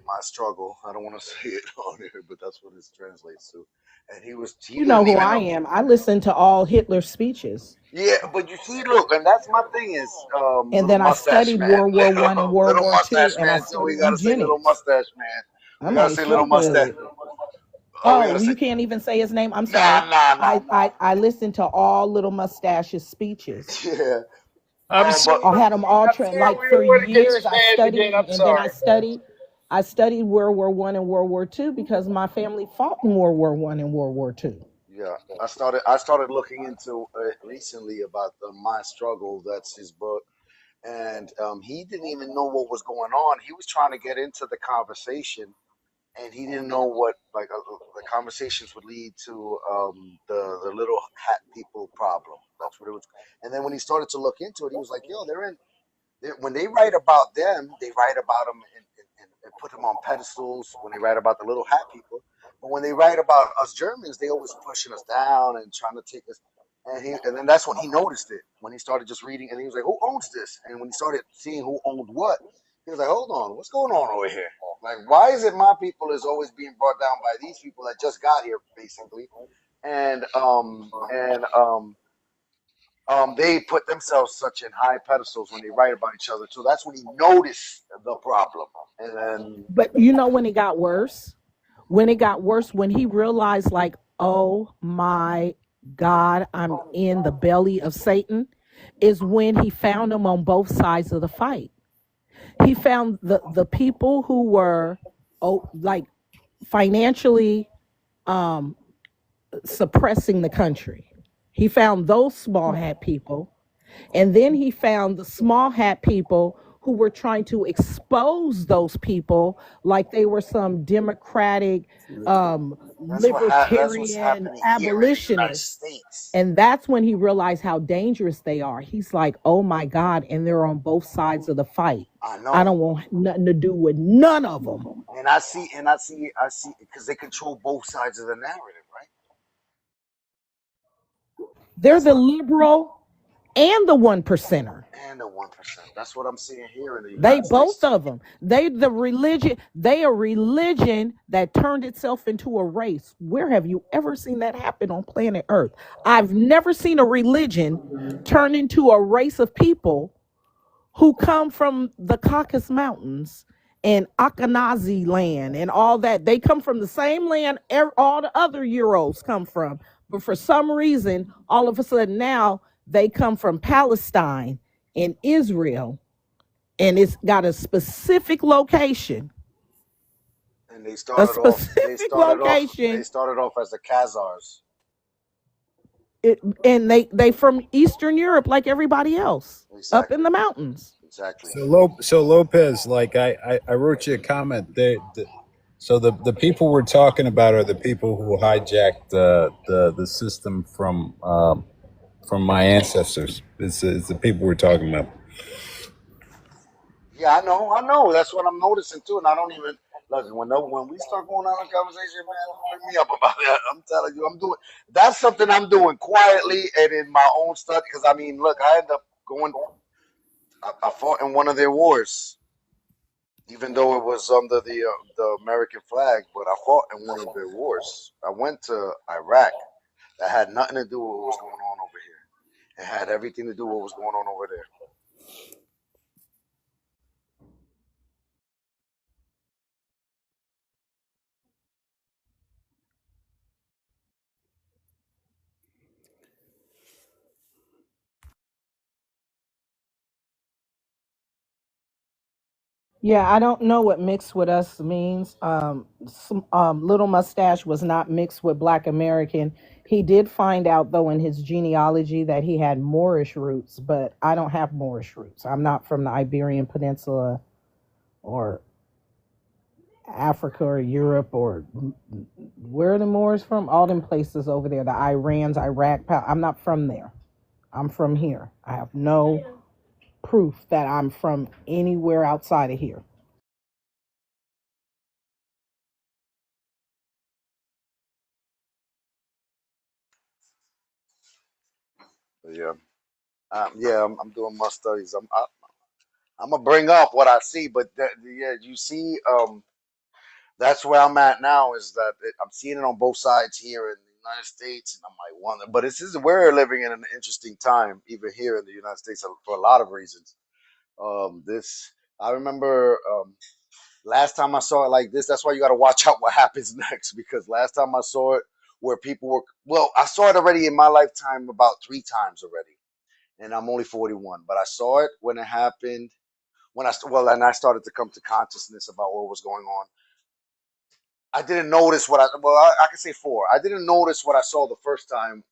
My Struggle. I don't want to say it on here, but that's what it translates to. And he You know didn't who even I know. am. I listen to all Hitler's speeches. Yeah, but you see, look, and that's my thing is And Little then I Mustache studied Man. World War One and World Little War Two, Mustache and I Man too. We studied gotta say Little eugenics. Mustache Man. I We gotta might say Little smoke Mustache. a. We gotta say You can't even say his name. I'm sorry. nah. I listened to all Little Mustache's speeches. Yeah. I'm But sorry. I had them all I'm sorry. like We for don't want to get years. too I bad studied again. I'm them, and then sorry. I studied World War One and World War Two because my family fought in World War One and World War Two. yeah, I started looking into it recently about the My Struggle. That's his book, and he didn't even know what was going on. He was trying to get into the conversation, and he didn't know what the conversations would lead to the little hat people problem. That's what it was. And then when he started to look into it, he was like, "Yo, when they write about them, they write about them and put them on pedestals. When they write about the little hat people, but when they write about us Germans, they always pushing us down and trying to take us." And then that's when he noticed it. When he started just reading, and he was like, "Who owns this?" And when he started seeing who owned what, he was like, "Hold on, what's going on over here? Like, why is it my people is always being brought down by these people that just got here, basically?" And they put themselves such in high pedestals when they write about each other too. That's when he noticed the problem. And then But you know when it got worse? When it got worse, when he realized, like, oh my God, I'm in the belly of Satan, is when he found them on both sides of the fight. He found the people who were like financially suppressing the country. He found those small hat people. And then he found the small hat people who were trying to expose those people like they were some democratic, that's what's libertarian happening here in the United abolitionists. States. And that's when he realized how dangerous they are. He's like, oh my God. And they're on both sides of the fight. I I know. don't want nothing to do with none of them. And I see because they control both sides of the narrative, right? They're That's the what liberal and the 1%er. and the 1%. That's what I'm seeing here in the They United States both too. of them. They a religion that turned itself into a race. Where have you ever seen that happen on planet Earth? I've never seen a religion turn into a race of people who come from the Caucasus Mountains and Ashkenazi land and all that. They come from the same land all the other Euros come from. But for some reason, all of a sudden now they come from Palestine and Israel, and it's got a specific location. And they A started off specific location. they started off as the Khazars. And they from Eastern Europe like everybody else, up in Exactly. the mountains. Exactly. So Lopez, like I wrote you a comment. So the people we're talking about are the people who hijacked the system from my ancestors. It's the people we're talking about. Yeah, I know. That's what I'm noticing too. And I don't even Look, when we start going on a conversation, man, don't bring me up about that. I'm telling you, I'm doing that's something I'm doing quietly and in my own study. Because I mean, look, I end up going. I fought in one of their wars, even though it was under the American flag. But I fought in one of their wars. I went to Iraq. That had nothing to do with what was going on over here. It had everything to do with what was going on over there. Yeah, I don't know what mixed with us means. Little Mustache was not mixed with Black American. He did find out, though, in his genealogy that he had Moorish roots, but I don't have Moorish roots. I'm not from the Iberian Peninsula or Africa or Europe or where are the Moors from? All them places over there, the Irans, Iraq. I'm not from there. I'm from here. I have no proof that I'm from anywhere outside of here. But yeah, I'm doing my studies. I'm gonna bring up what I see, but yeah, you see, that's where I'm at now. Is that I'm seeing it on both sides here in the United States, and I'm like wondering. But we're living in an interesting time, even here in the United States, for a lot of reasons. This I remember last time I saw it like this. That's why you got to watch out what happens next, because last time I saw it, where people were I saw it already in my lifetime about 3 times already, and I'm only 41. But I saw it when it happened and I started to come to consciousness about what was going on. I didn't notice I can say 4. I didn't notice what I saw the first time,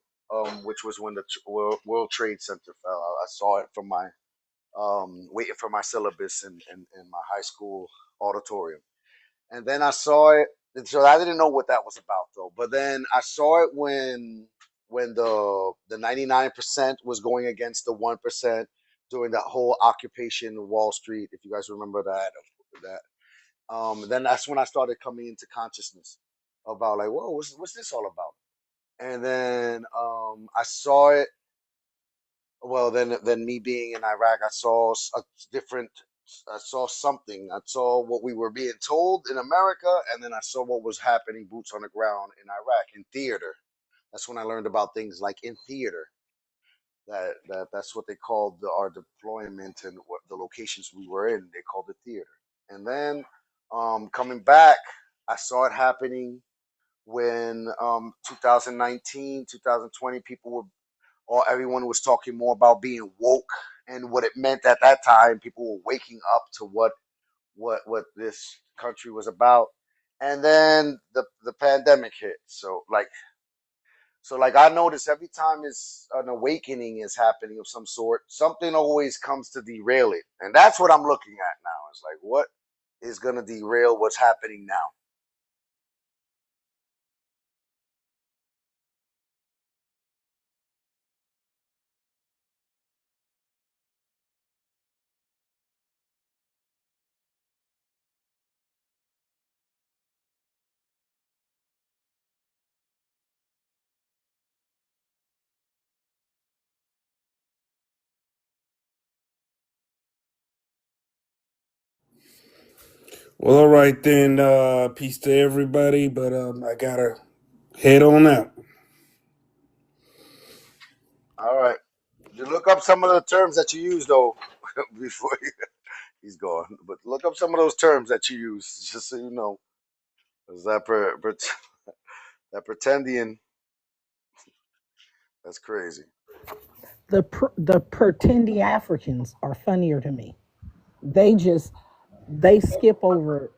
which was when the World Trade Center fell. I saw it from my waiting for my syllabus in my high school auditorium, and then I saw it. And so I didn't know what that was about though. But then I saw it when the 99% was going against the 1% during that whole occupation of Wall Street. If you guys remember that. Then that's when I started coming into consciousness about like, whoa, what's this all about? And then I saw it. Well, then me being in Iraq, I saw a different. I saw something. I saw what we were being told in America, and then I saw what was happening boots on the ground in Iraq in theater. That's when I learned about things like in theater. That's what they called our deployment and what the locations we were in. They called it theater. And then coming back, I saw it happening when 2019, 2020, people were, or everyone was talking more about being woke and what it meant at that time. People were waking up to what this country was about. And then the pandemic hit. So I notice every time is an awakening is happening of some sort, something always comes to derail it. And that's what I'm looking at now. It's like what is gonna derail what's happening now? Well, all right then. Peace to everybody, but I gotta head on out. All right. You look up some of the terms that you use though before he's gone. But look up some of those terms that you use, just so you know. 'Cause that pretendian, that's crazy. The pretendy Africans are funnier to me. They just they skip over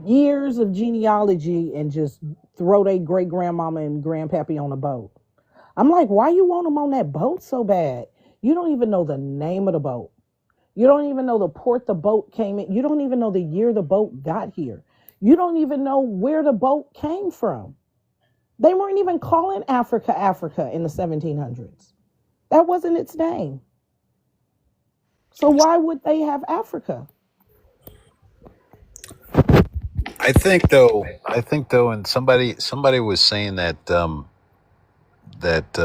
years of genealogy and just throw their great grandmama and grandpappy on a boat. I'm like, why you want them on that boat so bad? You don't even know the name of the boat. You don't even know the port the boat came in. You don't even know the year the boat got here. You don't even know where the boat came from. They weren't even calling Africa Africa in the 1700s. That wasn't its name. So why would they have Africa? I think though, and somebody was saying that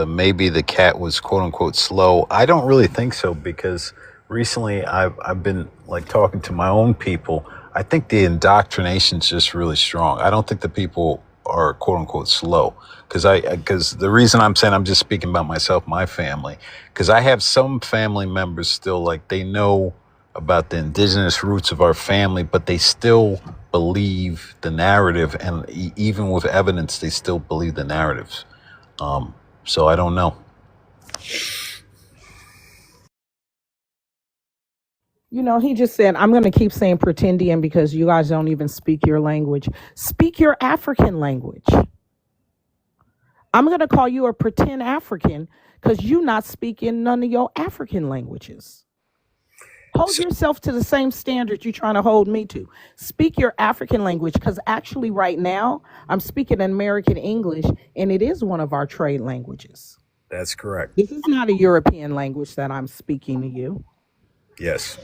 maybe the cat was quote unquote slow. I don't really think so, because recently I've been like talking to my own people. I think the indoctrination's just really strong. I don't think the people are quote unquote slow, because the reason I'm saying, I'm just speaking about myself, my family, because I have some family members still, like, they know about the indigenous roots of our family, but they still believe the narrative, and even with evidence, they still believe the narratives. So I don't know. You know, he just said, I'm going to keep saying pretendian because you guys don't even speak your language. Speak your African language. I'm going to call you a pretend African because you're not speaking none of your African languages. Hold yourself to the same standard you're trying to hold me to. Speak your African language, because actually right now I'm speaking American English, and it is one of our trade languages. That's correct. This is not a European language that I'm speaking to you. Yes.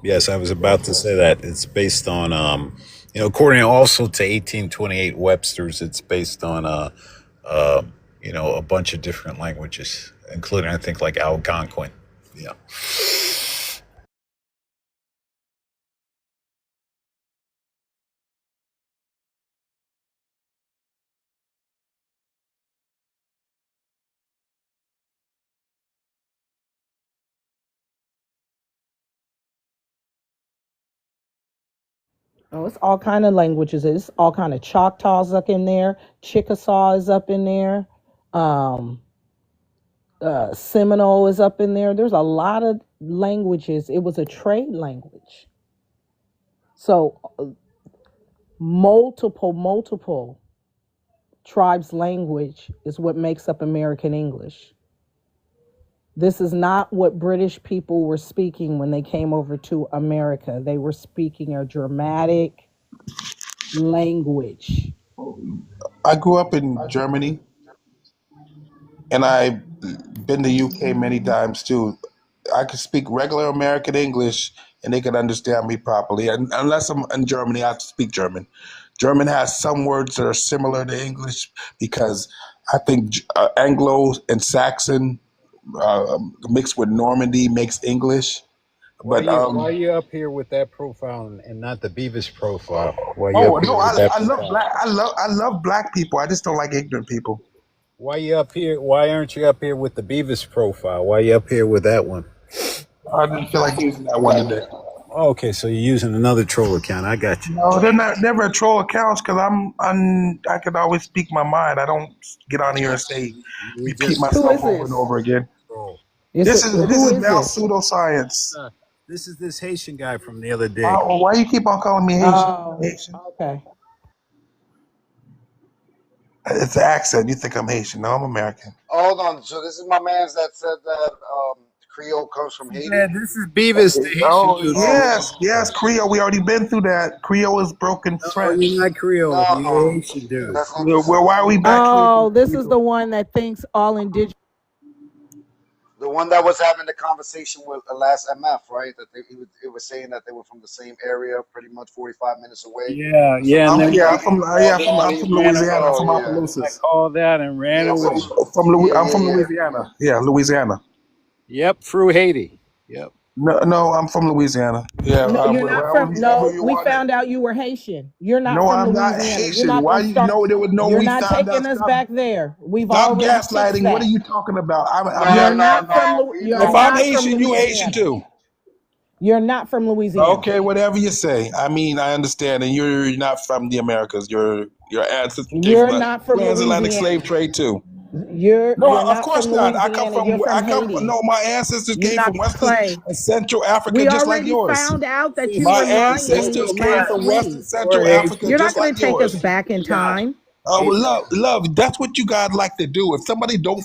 Yes, I was about to say that. It's based on, according also to 1828 Webster's, it's based on, a bunch of different languages, including, I think, like Algonquin. Yeah. Oh, it's all kind of languages. It's all kind of Choctaws up in there. Chickasaw is up in there. Seminole is up in there. There's a lot of languages. It was a trade language. So multiple tribes' language is what makes up American English. This is not what British people were speaking when they came over to America. They were speaking a dramatic language. I grew up in Germany, and I've been to UK many times too. I could speak regular American English, and they could understand me properly. And unless I'm in Germany, I have to speak German. German has some words that are similar to English, because I think Anglo and Saxon mixed with Normandy makes English. Why But are you up here with that profile and not the Beavis profile? Why you oh up here no, with that I love profile? black. I love black people. I just don't like ignorant people. Why you up here? Why aren't you up here with the Beavis profile? Why you up here with that one? I didn't feel like using that one today. Oh, okay, so you're using another troll account. I got you. No, they're never a troll accounts, because I can always speak my mind. I don't get on here and say repeat myself over and over again. This is now pseudoscience. This is this Haitian guy from the other day. Well, why you keep on calling me Haitian? Haitian? Okay. It's the accent. You think I'm Haitian? No, I'm American. Hold on. So this is my man's that said that Creole comes from Haiti. Yeah, this is Beavis, the Haitian. Oh, yes, Creole. We already been through that. Creole is broken French. You're not Creole. You're Haitian, dude. Well, why are we back here? Oh, this is the one that thinks all indigenous. The one that was having the conversation with last MF, right? That it was saying that they were from the same area, pretty much 45 minutes away. Yeah. I'm from Louisiana. I'm from Opelousas. I called that and ran away. I'm from Louisiana. Yeah, Louisiana. Yep, through Haiti. Yep. No, I'm from Louisiana. Yeah, No, you're not from. No, we found out you were Haitian. You're not from Louisiana. Not Haitian. Why you know there was no? You're not taking us back there. We've already gaslighting. What are you talking about? You're not from. If I'm Haitian, you Haitian too. You're not from Louisiana. Okay, whatever you say. I mean, I understand, and you're not from the Americas. Your ancestors you're not from transatlantic slave trade too. You're of course not. I come from. No, my ancestors came from Western and Central Africa, just like yours. We already found out that you my were ancestors came from Western Central Africa. You're not going to take us back in time. Well, love. That's what you guys like to do. If somebody don't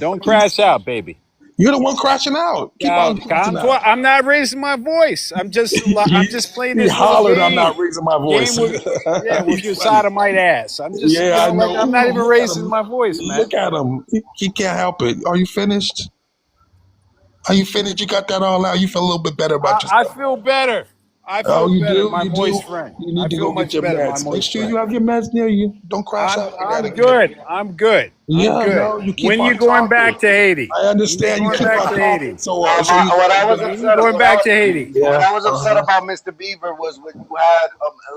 Don't crash out, baby. You're the one crashing out. Keep on crashing out. I'm not raising my voice. I'm just playing He this little hollered, I'm not game. raising my voice. With your He's funny. sodomite ass. I'm just, Yeah, I know. I'm not even Look at raising him. my voice, man. Look at him. He can't help it. Are you finished? Are you finished? You got that all out? You feel a little bit better about I yourself? feel better. I Oh, feel you better, do? my You do? moist friend. You I need to feel go get much your better, my meds. Make moist sure friend. you have your meds near you. Don't crash out like that I'm again. good. I'm good. I'm Yeah, good. no, you keep When you on going talking. back to Haiti? I When you understand you going keep back on to talking, Haiti? so Now, so you what I was When you upset, going back to Haiti? what yeah. I was upset about Mr. Beaver was when you had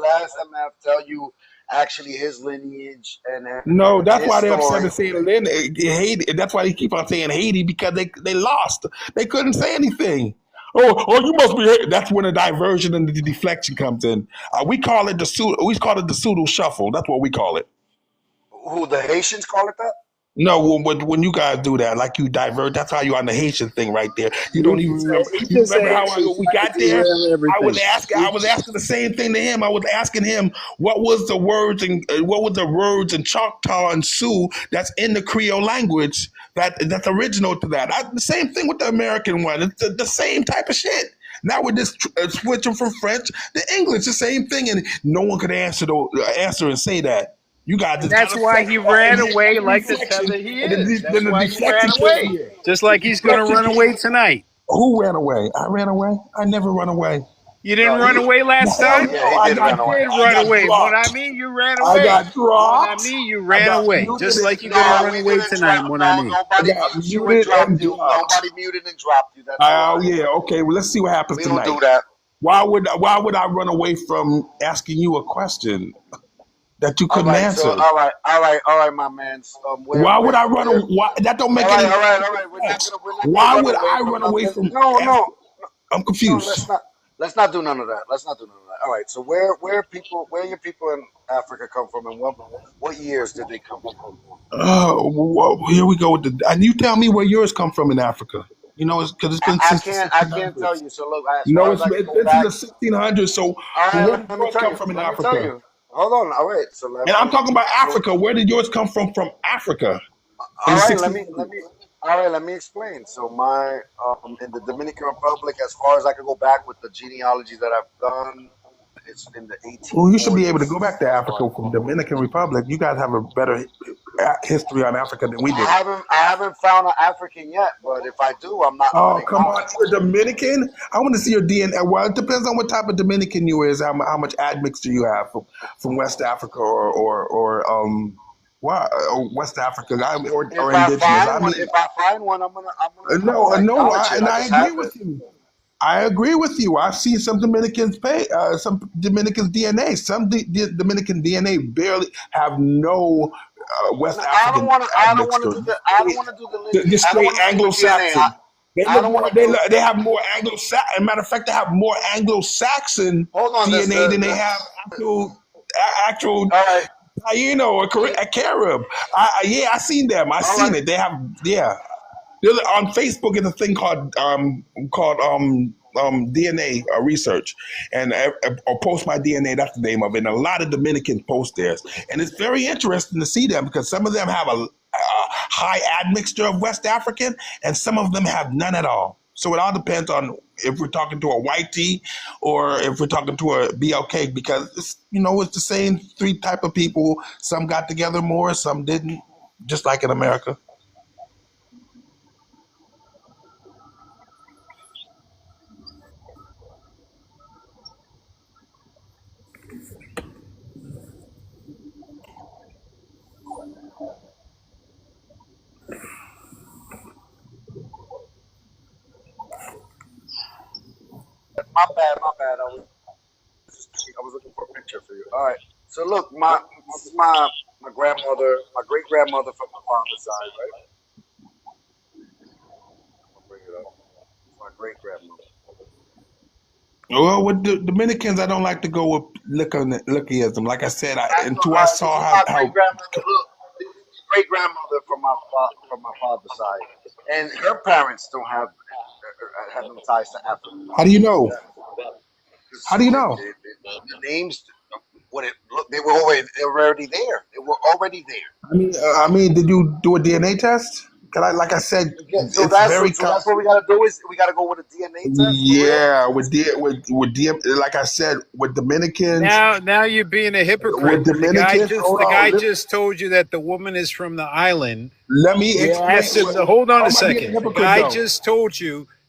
last MF tell you actually his lineage No, and that's his why they're upset story. and saying Lynn, Haiti. That's why they keep on saying Haiti because they lost. They couldn't say anything. Oh, you must be. That's when the diversion and the deflection comes in. We call it we call it the pseudo shuffle. That's what we call it. Who the Haitians call it that? No, when you guys do that, like you divert, that's how you on the Haitian thing right there. You don't even remember. He You just said remember how Haitian we got there? and everything. I was asking the same thing to him. I was asking him what was the words and in Choctaw and Sioux that's in the Creole language that's original to that. The same thing with the American one. It's the same type of shit. Now we're just switching from French to English, the same thing, and no one could answer and say that. You guys And just got that's to why flex he and ran hit away the like the deflection, tether he and is. then That's the why he ran deflection came away. in. Just The like he's going to deflection run came away in. tonight. Who ran away? I ran away. I never run away. You didn't No, run he. away The last hell time? Yeah, no! he did You run away. did I run got away. Mon dropped. ami, you ran I away. got Mon dropped. ami, you I ran got away. muted Just like you're going to No, run we away didn't tonight, drop. mon No, ami. I nobody got muted you and muted and dropped you. dropped. Nobody muted and dropped you. That's a lie. Yeah. Okay. Well, let's see what happens We don't tonight. do that. Why would I run away from asking you a question that you All couldn't right. So, answer? all right, my man. Why would I run? Why that don't make any All right. sense. We're not gonna Why run would away I from run away nothing. from No, no, asking? I'm no. confused. Let's not do none of that. Let's not do none of that. All right. So, where your people in Africa come from, and what years did they come from? Oh, well, here we go with and you tell me where yours come from in Africa. You know, because it's been since the I can't tell 1600s. you. So, look, as No, far as it's I can been go since back. the 1600s. So, All right. where did Let me yours tell come you. from in Let me tell Africa? you. Hold on. All right. So And I'm talking about Africa. Where did yours come from Africa in All the right, 1600s? let me explain. So my in the Dominican Republic, as far as I can go back with the genealogy that I've done, it's in the Well, you should be able to 1840s. go back to As far Africa from Dominican Republic. You guys have a better history on Africa than we do. I haven't found an African yet, but if I do, I'm Oh, gonna come acknowledge on. it. You're Dominican? I want to see your DNA. Well, it depends on what type of Dominican you is, how much admixture you have from West Africa West Africa or indigenous. I mean, If I find one, I'm no, gonna no, acknowledge it. and I I just agree haven't. with you. I agree with you. I've seen some Dominicans some Dominicans DNA. Some Dominican DNA barely have no West No, African I don't want to admixture. do the. I don't want to do the lineage. Just I don't straight want to do the DNA. Anglo-Saxon. They I look don't more. want to do. They have more Anglo-Saxon. As a matter of fact, they have more Anglo-Saxon Hold on. DNA than they have actual All right. Taino or Carib. Yeah, I seen them. I All seen right. it. They have on Facebook is a thing called DNA research, and or Post My DNA. That's the name of it. And a lot of Dominicans post theirs, and it's very interesting to see them because some of them have a high admixture of West African, and some of them have none at all. So it all depends on if we're talking to a white T or if we're talking to a BLK, because it's the same three type of people. Some got together more, some didn't, just like in America. My bad. My bad. I was looking for a picture for you. All right. So look, this is my grandmother, my great grandmother from my father's side, right? I'm gonna bring it up. It's my great grandmother. Well, with the Dominicans, I don't like to go with lookyism. Like I said, until I This saw is my great how grandmother. Look, this is my great grandmother from my father's side, and her parents don't have no ties to Africa. how do you know? How do you know? The names, what it look, they were already there. They were already there. I mean, did you do a DNA test? Like I said, Yeah, it's very so that's what we gotta do is we gotta go with a DNA test for real. yeah. Like I said, with Dominicans, Now you're being a hypocrite. with The guy Dominicans. just Hold the guy on, just told you that the woman is from the island. let me You explain. asked him to hold on How a am I being a second. The hypocrite guy though? just told you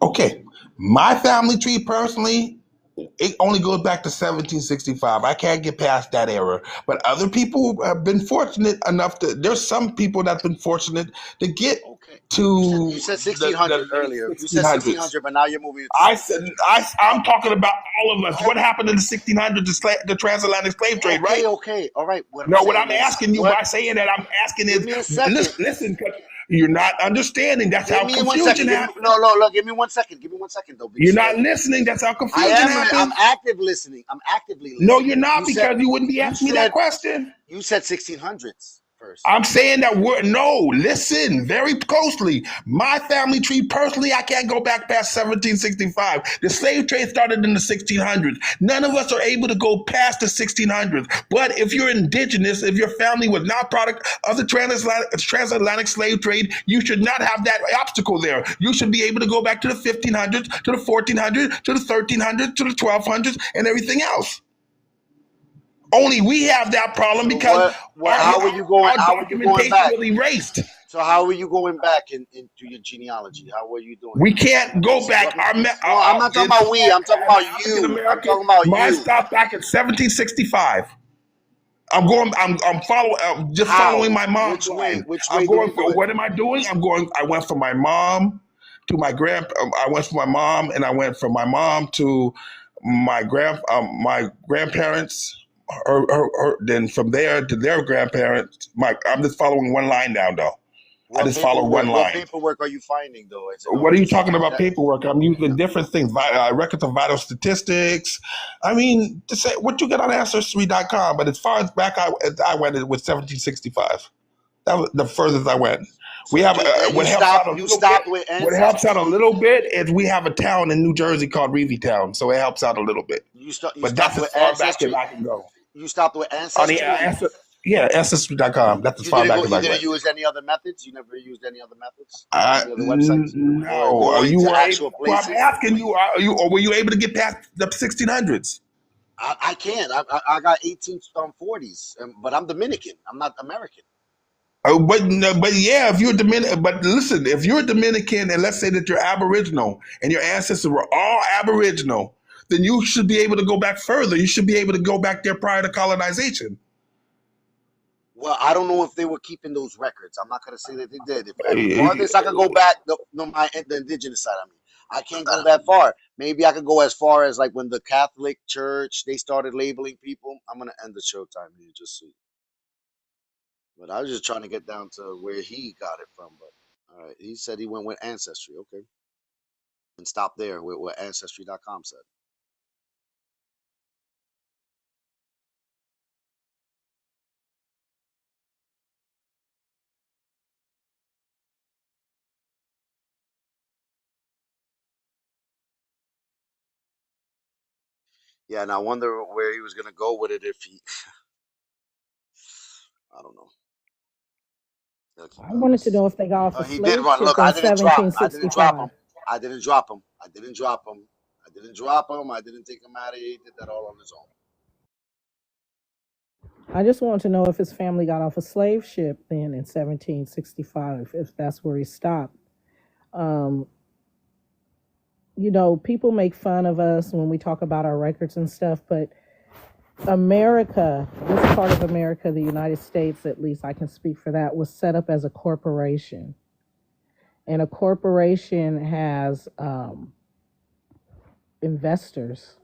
Okay, my family tree personally, it only goes back to 1765. I can't get past that era. But other people have been fortunate enough to. There's some people that've been fortunate to get Okay. to You said the 1600 late earlier. You said 1600s. 1600, but now you're moving to I said I'm talking about all of us. oh, What happened in the 1600s? The transatlantic slave trade, right? okay. All right. What I'm No, what I'm saying is, asking you what? by saying that, I'm asking Give is, me a second. listen, 'cause you're not understanding. That's Give how me one confusion second. Give me happens. no. Give me 1 second. Give me 1 second though, You're because not listening. That's how I confusion am. I'm happens. active listening. I'm actively No, listening. you're not, because you wouldn't be You asking me that said question. you said 1600s first. I'm saying that listen very closely. My family tree, personally, I can't go back past 1765. The slave trade started in the 1600s. None of us are able to go past the 1600s. But if you're indigenous, if your family was not product of the transatlantic slave trade, you should not have that obstacle there. You should be able to go back to the 1500s, to the 1400s, to the 1300s, to the 1200s, and everything else. Only we have that problem So because what? our, How are you going? our How are you going documentation back? was erased. So how are you going back into your genealogy? How are you doing We that? can't go back. No, I'm not talking about we. I'm talking As an about African you. I'm American, talking about mine you. stopped back in 1765. I'm going. I'm following. Just following How? my mom's Which way? line. Which I'm way did going. you do it? What am I doing? I'm going. I went from my mom to my grand. I went from my mom, and I went from my mom to my grandparents. Then from there to their grandparents. I'm just following one line down, though. I just follow one What line. paperwork are you finding though? Is it What are you just talking about that? paperwork? I'm using different things, records of vital statistics. I mean, to say what you get on ancestry.com, but as far as back I went with 1765. That was the furthest I went. We So have you what helps out stopped. a You little bit. stopped with What helps out a ancestry. little bit is we have a town in New Jersey called Town, so it helps out a little bit. You But that's stopped as with far back as ancestry. I can go. You stopped with On the ancestry. ancestry.com. That's as You far didn't back go. as You I didn't went. use any other methods. You never used any other methods, any other websites, or No. Are going you to were able? actual Well, I'm places. asking you. Or were you able to get past the 1600s? I can't. I got 1840s, but I'm Dominican. I'm not American. Oh, but no, but yeah, if you're Dominican, but listen, if you're Dominican, and let's say that you're Aboriginal and your ancestors were all Aboriginal, then you should be able to go back further. You should be able to go back there prior to colonization. Well, I don't know if they were keeping those records. I'm not gonna say that they did. If the farthest I could go back, the indigenous side. I mean, I can't go that far. Maybe I could go as far as like when the Catholic Church they started labeling people. I'm gonna end the showtime here just so. But I was just trying to get down to where he got it from. But all right, he said he went with ancestry. Okay, and stop there with what ancestry.com said. Yeah, and I wonder where he was gonna go with it if he. I don't know. I wanted to know if they got off a He did slave run. ship Look, in I didn't drop. I didn't drop 1765. him. I didn't drop him. I didn't drop him. I didn't drop him. I didn't take him out of here. He did that all on his own. I just wanted to know if his family got off a slave ship then in 1765, if that's where he stopped. Um, people make fun of us when we talk about our records and stuff, but America, this part of America, the United States, at least I can speak for that, was set up as a corporation. And a corporation has investors,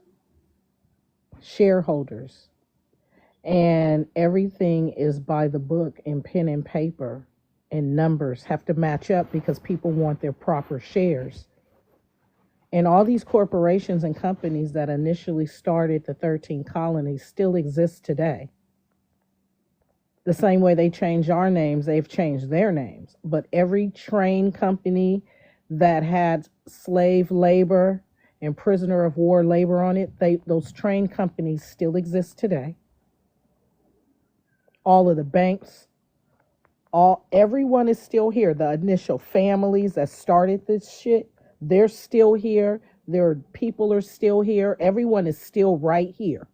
shareholders, and everything is by the book and pen and paper, and numbers have to match up because people want their proper shares. And all these corporations and companies that initially started the 13 colonies still exist today. The same way they changed our names, they've changed their names. But every train company that had slave labor and prisoner of war labor on it, those train companies still exist today. All of the banks, everyone is still here. The initial families that started this shit, they're still here. Their people are still here. Everyone is still right here.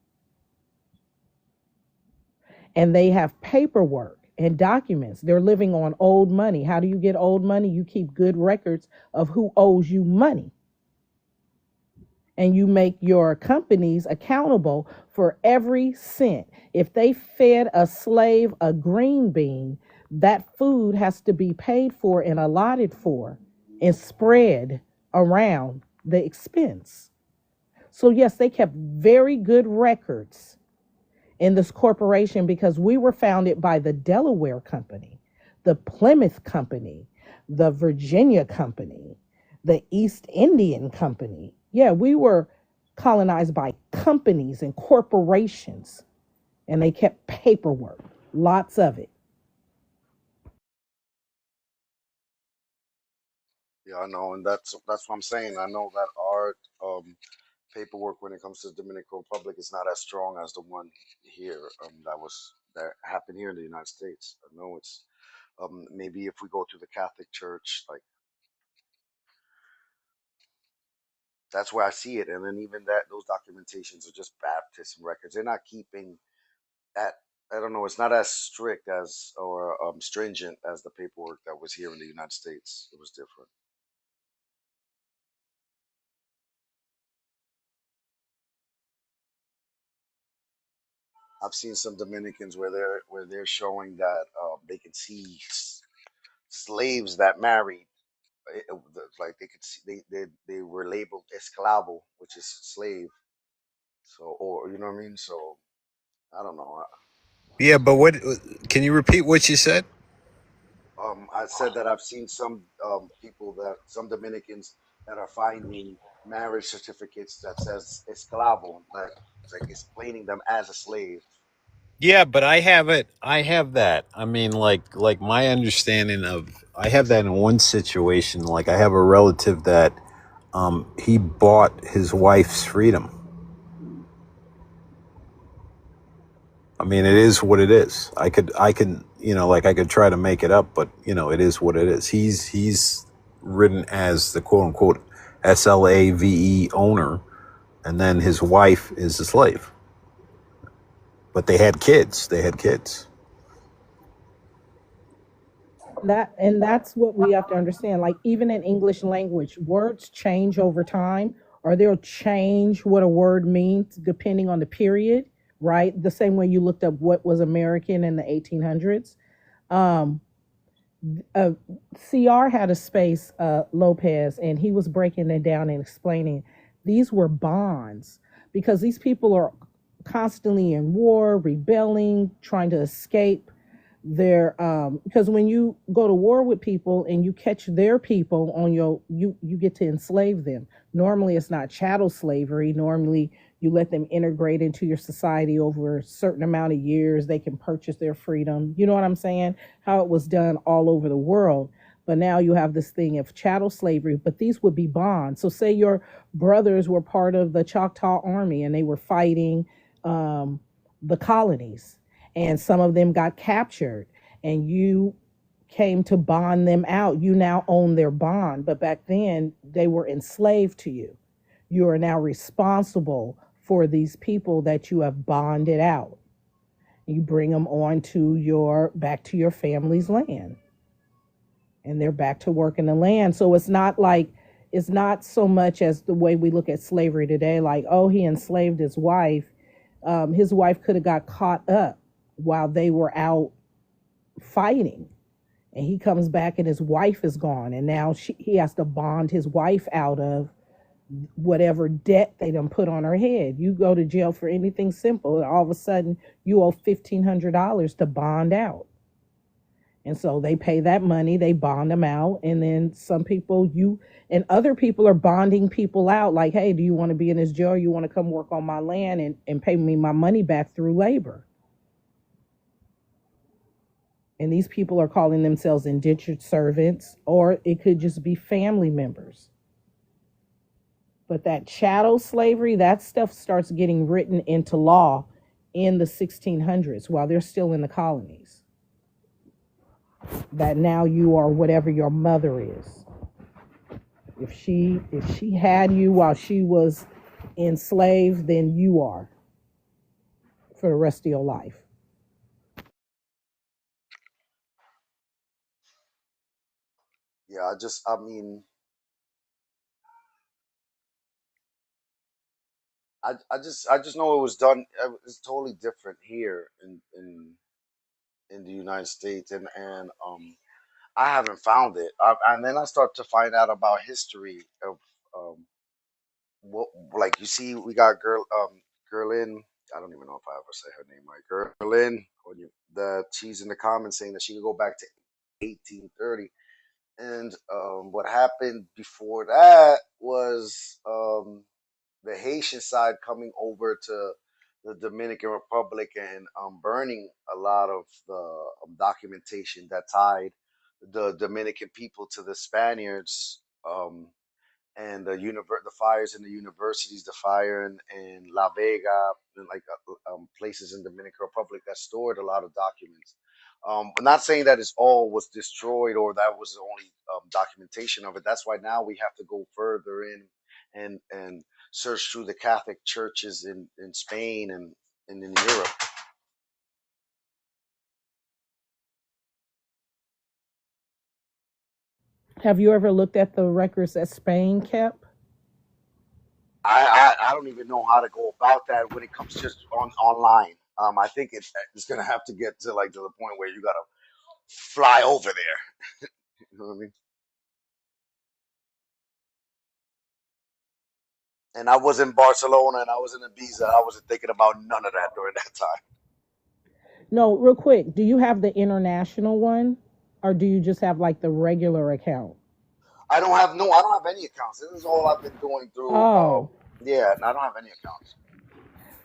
And they have paperwork and documents. They're living on old money. How do you get old money? You keep good records of who owes you money. and you make your companies accountable for every cent. If they fed a slave a green bean, that food has to be paid for and allotted for and spread around the expense. So, yes, they kept very good records in this corporation because we were founded by the Delaware Company, the Plymouth Company, the Virginia Company, the East Indian Company. Yeah, we were colonized by companies and corporations, and they kept paperwork, lots of it. Yeah, I know, and that's what I'm saying. I know that our paperwork when it comes to the Dominican Republic is not as strong as the one here that happened here in the United States. I know it's maybe if we go to the Catholic Church, like that's where I see it, and then even that those documentations are just baptism records. They're not keeping that. I don't know. It's not as strict as or stringent as the paperwork that was here in the United States. It was different. I've seen some Dominicans where they're showing that they can see slaves that married, like they could see they were labeled esclavo, which is slave. So, or you know what I mean. So I don't know. Yeah, but what? Can you repeat what you said? I said that I've seen some people that some Dominicans that are finding marriage certificates that says esclavo, like it's like explaining them as a slave. Yeah, but I have it. I have that. I mean, like my understanding of I have that in one situation. Like I have a relative that he bought his wife's freedom. I mean, it is what it is. I could, like I could try to make it up, but it is what it is. He's written as the quote unquote SLAVE owner, and then his wife is a slave. But they had kids. They had kids. That's what we have to understand. Like even in English language, words change over time, or they'll change what a word means depending on the period, right? The same way you looked up what was American in the 1800s. Um, uh, CR had a space, Lopez, and he was breaking it down and explaining these were bonds because these people are constantly in war, rebelling, trying to escape their because when you go to war with people and you catch their people on you get to enslave them. Normally it's not chattel slavery. Normally you let them integrate into your society over a certain amount of years. They can purchase their freedom. You know what I'm saying? How it was done all over the world. But now you have this thing of chattel slavery, but these would be bonds. So say your brothers were part of the Choctaw Army and they were fighting um, the colonies, and some of them got captured, and you came to bond them out. You now own their bond, but back then they were enslaved to you. You are now responsible for these people that you have bonded out. You bring them on to your back to your family's land, and they're back to work in the land. So it's not so much as the way we look at slavery today, like, oh, he enslaved his wife. His wife could have got caught up while they were out fighting, and he comes back and his wife is gone, and now he has to bond his wife out of whatever debt they done put on her head. You go to jail for anything simple, and all of a sudden you owe $1,500 to bond out. And so they pay that money, they bond them out, and then some people and other people are bonding people out like, hey, do you want to be in this jail? You want to come work on my land and pay me my money back through labor? And these people are calling themselves indentured servants, or it could just be family members. But that chattel slavery, that stuff starts getting written into law in the 1600s while they're still in the colonies. That now you are whatever your mother is. If she had you while she was enslaved, then you are for the rest of your life. Yeah, I mean, I just know it was done. It's totally different here in the United States, and I haven't found it. And then I start to find out about history of um what, like you see, we got Gerlin. I don't even know if I ever say her name right. Gerlin, or that she's in the comments saying that she could go back to 1830. And what happened before that was the Haitian side coming over to the Dominican Republic and burning a lot of the documentation that tied the Dominican people to the Spaniards. And the fires in the universities, the fire in La Vega, and like places in Dominican Republic that stored a lot of documents. I'm not saying that it's all was destroyed or that was the only documentation of it. That's why now we have to go further in and search through the Catholic churches in Spain and in Europe. Have you ever looked at the records that Spain kept? I don't even know how to go about that when it comes just online. I think it's gonna have to get to like to the point where you gotta fly over there. You know what I mean? And I was in Barcelona and I was in Ibiza. I wasn't thinking about none of that during that time. No, real quick. Do you have the international one, or do you just have like the regular account? I don't have any accounts. This is all I've been doing through. Oh, Yeah, I don't have any accounts.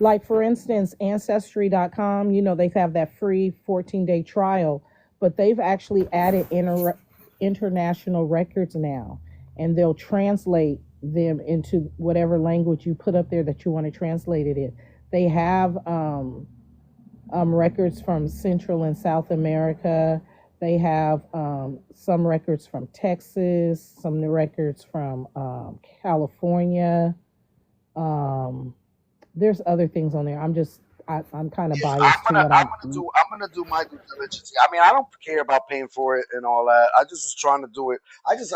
like for instance, Ancestry.com, they have that free 14-day trial, but they've actually added international records now, and they'll translate them into whatever language you put up there that you want to translate it in. They have records from Central and South America. They have some records from Texas, some new records from California. Um, there's other things on there. I'm kind of Yeah, I'm biased to gonna what I'm I. gonna do I'm gonna do my due diligence. I mean, I don't care about paying for it and all that. I just was trying to do it.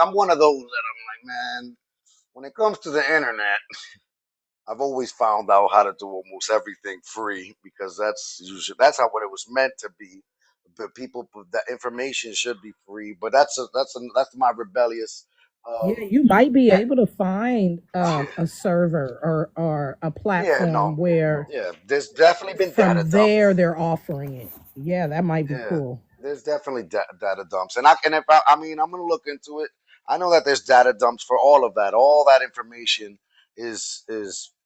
I'm one of those that I'm like, man, when it comes to the internet, I've always found out how to do almost everything free because that's how what it was meant to be. But that information should be free. But that's my rebellious. Yeah, Um, you might be able to find a server or a yeah, no, platform where yeah. There's definitely been data from dumps. there they're offering it. Yeah, that might be Yeah, cool. there's definitely data dumps, and if I mean, I'm gonna look into it. I know that there's data dumps for all of that. All that information is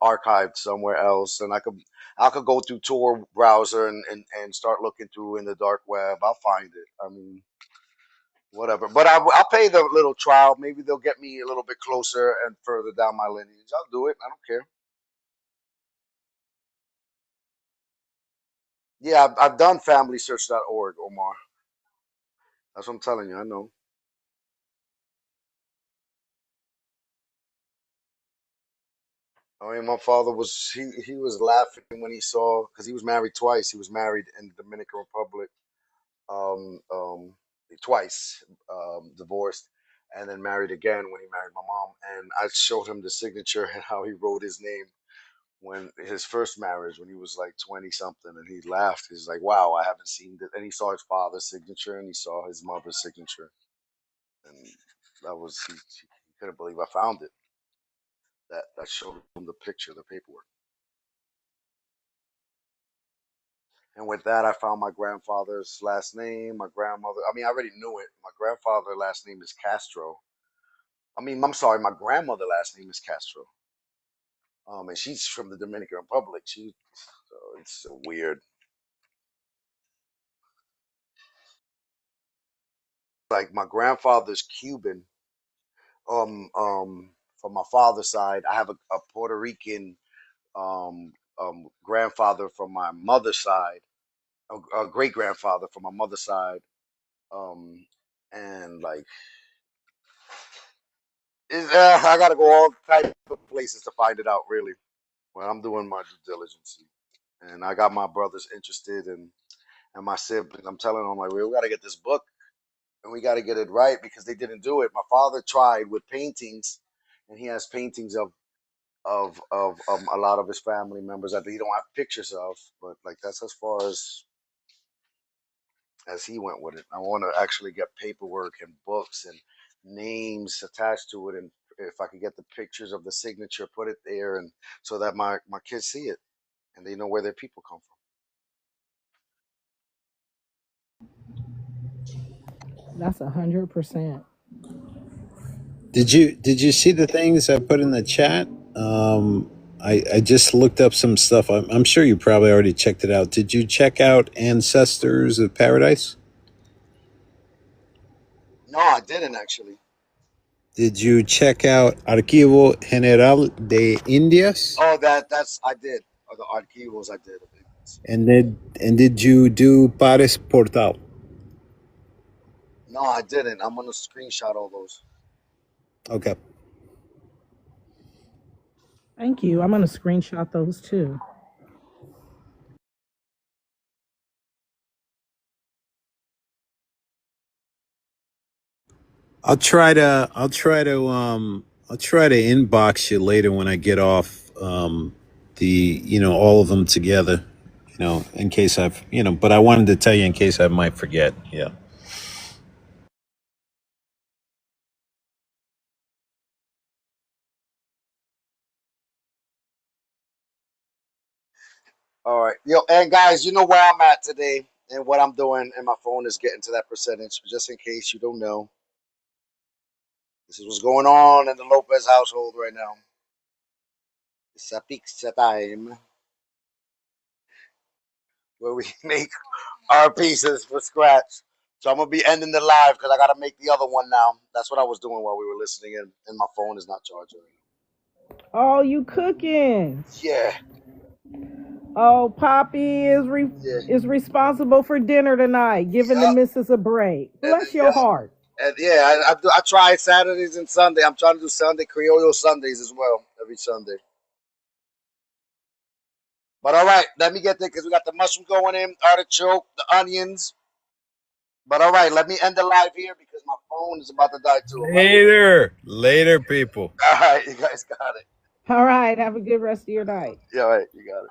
archived somewhere else, and I could go through Tor browser and start looking through in the dark web. I'll find it. I mean, whatever. But I'll pay the little trial. Maybe they'll get me a little bit closer and further down my lineage. I'll do it. I don't care. Yeah, I've done FamilySearch.org, Omar. That's what I'm telling you. I know. I mean, my father was he was laughing when he saw because he was married twice. He was married in the Dominican Republic, um, um, twice, divorced, and then married again when he married my mom. And I showed him the signature and how he wrote his name when his first marriage when he was like 20 something, and he laughed. He's like, "Wow, I haven't seen that." And he saw his father's signature and he saw his mother's signature, and that was he couldn't believe I found it. That showed him the picture, the paperwork. And with that, I found my grandfather's last name. My grandmother, I mean, I already knew it. My grandfather's last name is Castro. I mean, I'm sorry, my grandmother's last name is Castro. And she's from the Dominican Republic. So it's so weird. Like my grandfather's Cuban. From my father's side, I have a Puerto Rican grandfather from my mother's side, a great grandfather from my mother's side. Um, and like I gotta go all types of places to find it out, really. Well, I'm doing my due diligence, and I got my brothers interested, and my siblings. I'm telling them like, we gotta get this book, and we gotta get it right because they didn't do it. My father tried with paintings, and he has paintings of of a lot of his family members that he don't have pictures of, but like that's as far as he went with it. I want to actually get paperwork and books and names attached to it, and if I could get the pictures of the signature, put it there, and so that my kids see it and they know where their people come from. That's 100%. Did you see the things I put in the chat? I just looked up some stuff. I'm sure you probably already checked it out. Did you check out Ancestors of Paradise? No, I didn't actually. Did you check out Archivo General de Indias? Oh, that's I did. Oh, the archivos I did. And did you do Pares Portal? No, I didn't. I'm gonna screenshot all those. Okay. Thank you. I'm going to screenshot those too. I'll try to inbox you later when I get off all of them together, in case I've, but I wanted to tell you in case I might forget. Yeah. All right, yo, and guys, you know where I'm at today and what I'm doing, and my phone is getting to that percentage. Just in case you don't know, this is what's going on in the Lopez household right now. It's a pizza time where we make our pieces from scratch. So I'm gonna be ending the live because I gotta make the other one now. That's what I was doing while we were listening in, and my phone is not charging. Oh, you cooking? Yeah. Oh, Poppy is responsible for dinner tonight, giving the missus a break. Bless your heart. And yeah, I try Saturdays and Sunday. I'm trying to do Sunday Criollo Sundays as well every Sunday. But all right, let me get there because we got the mushroom going in, artichoke, the onions. But all right, let me end the live here because my phone is about to die too. Later, people. All right, you guys got it. All right, have a good rest of your night. Yeah, all right, you got it.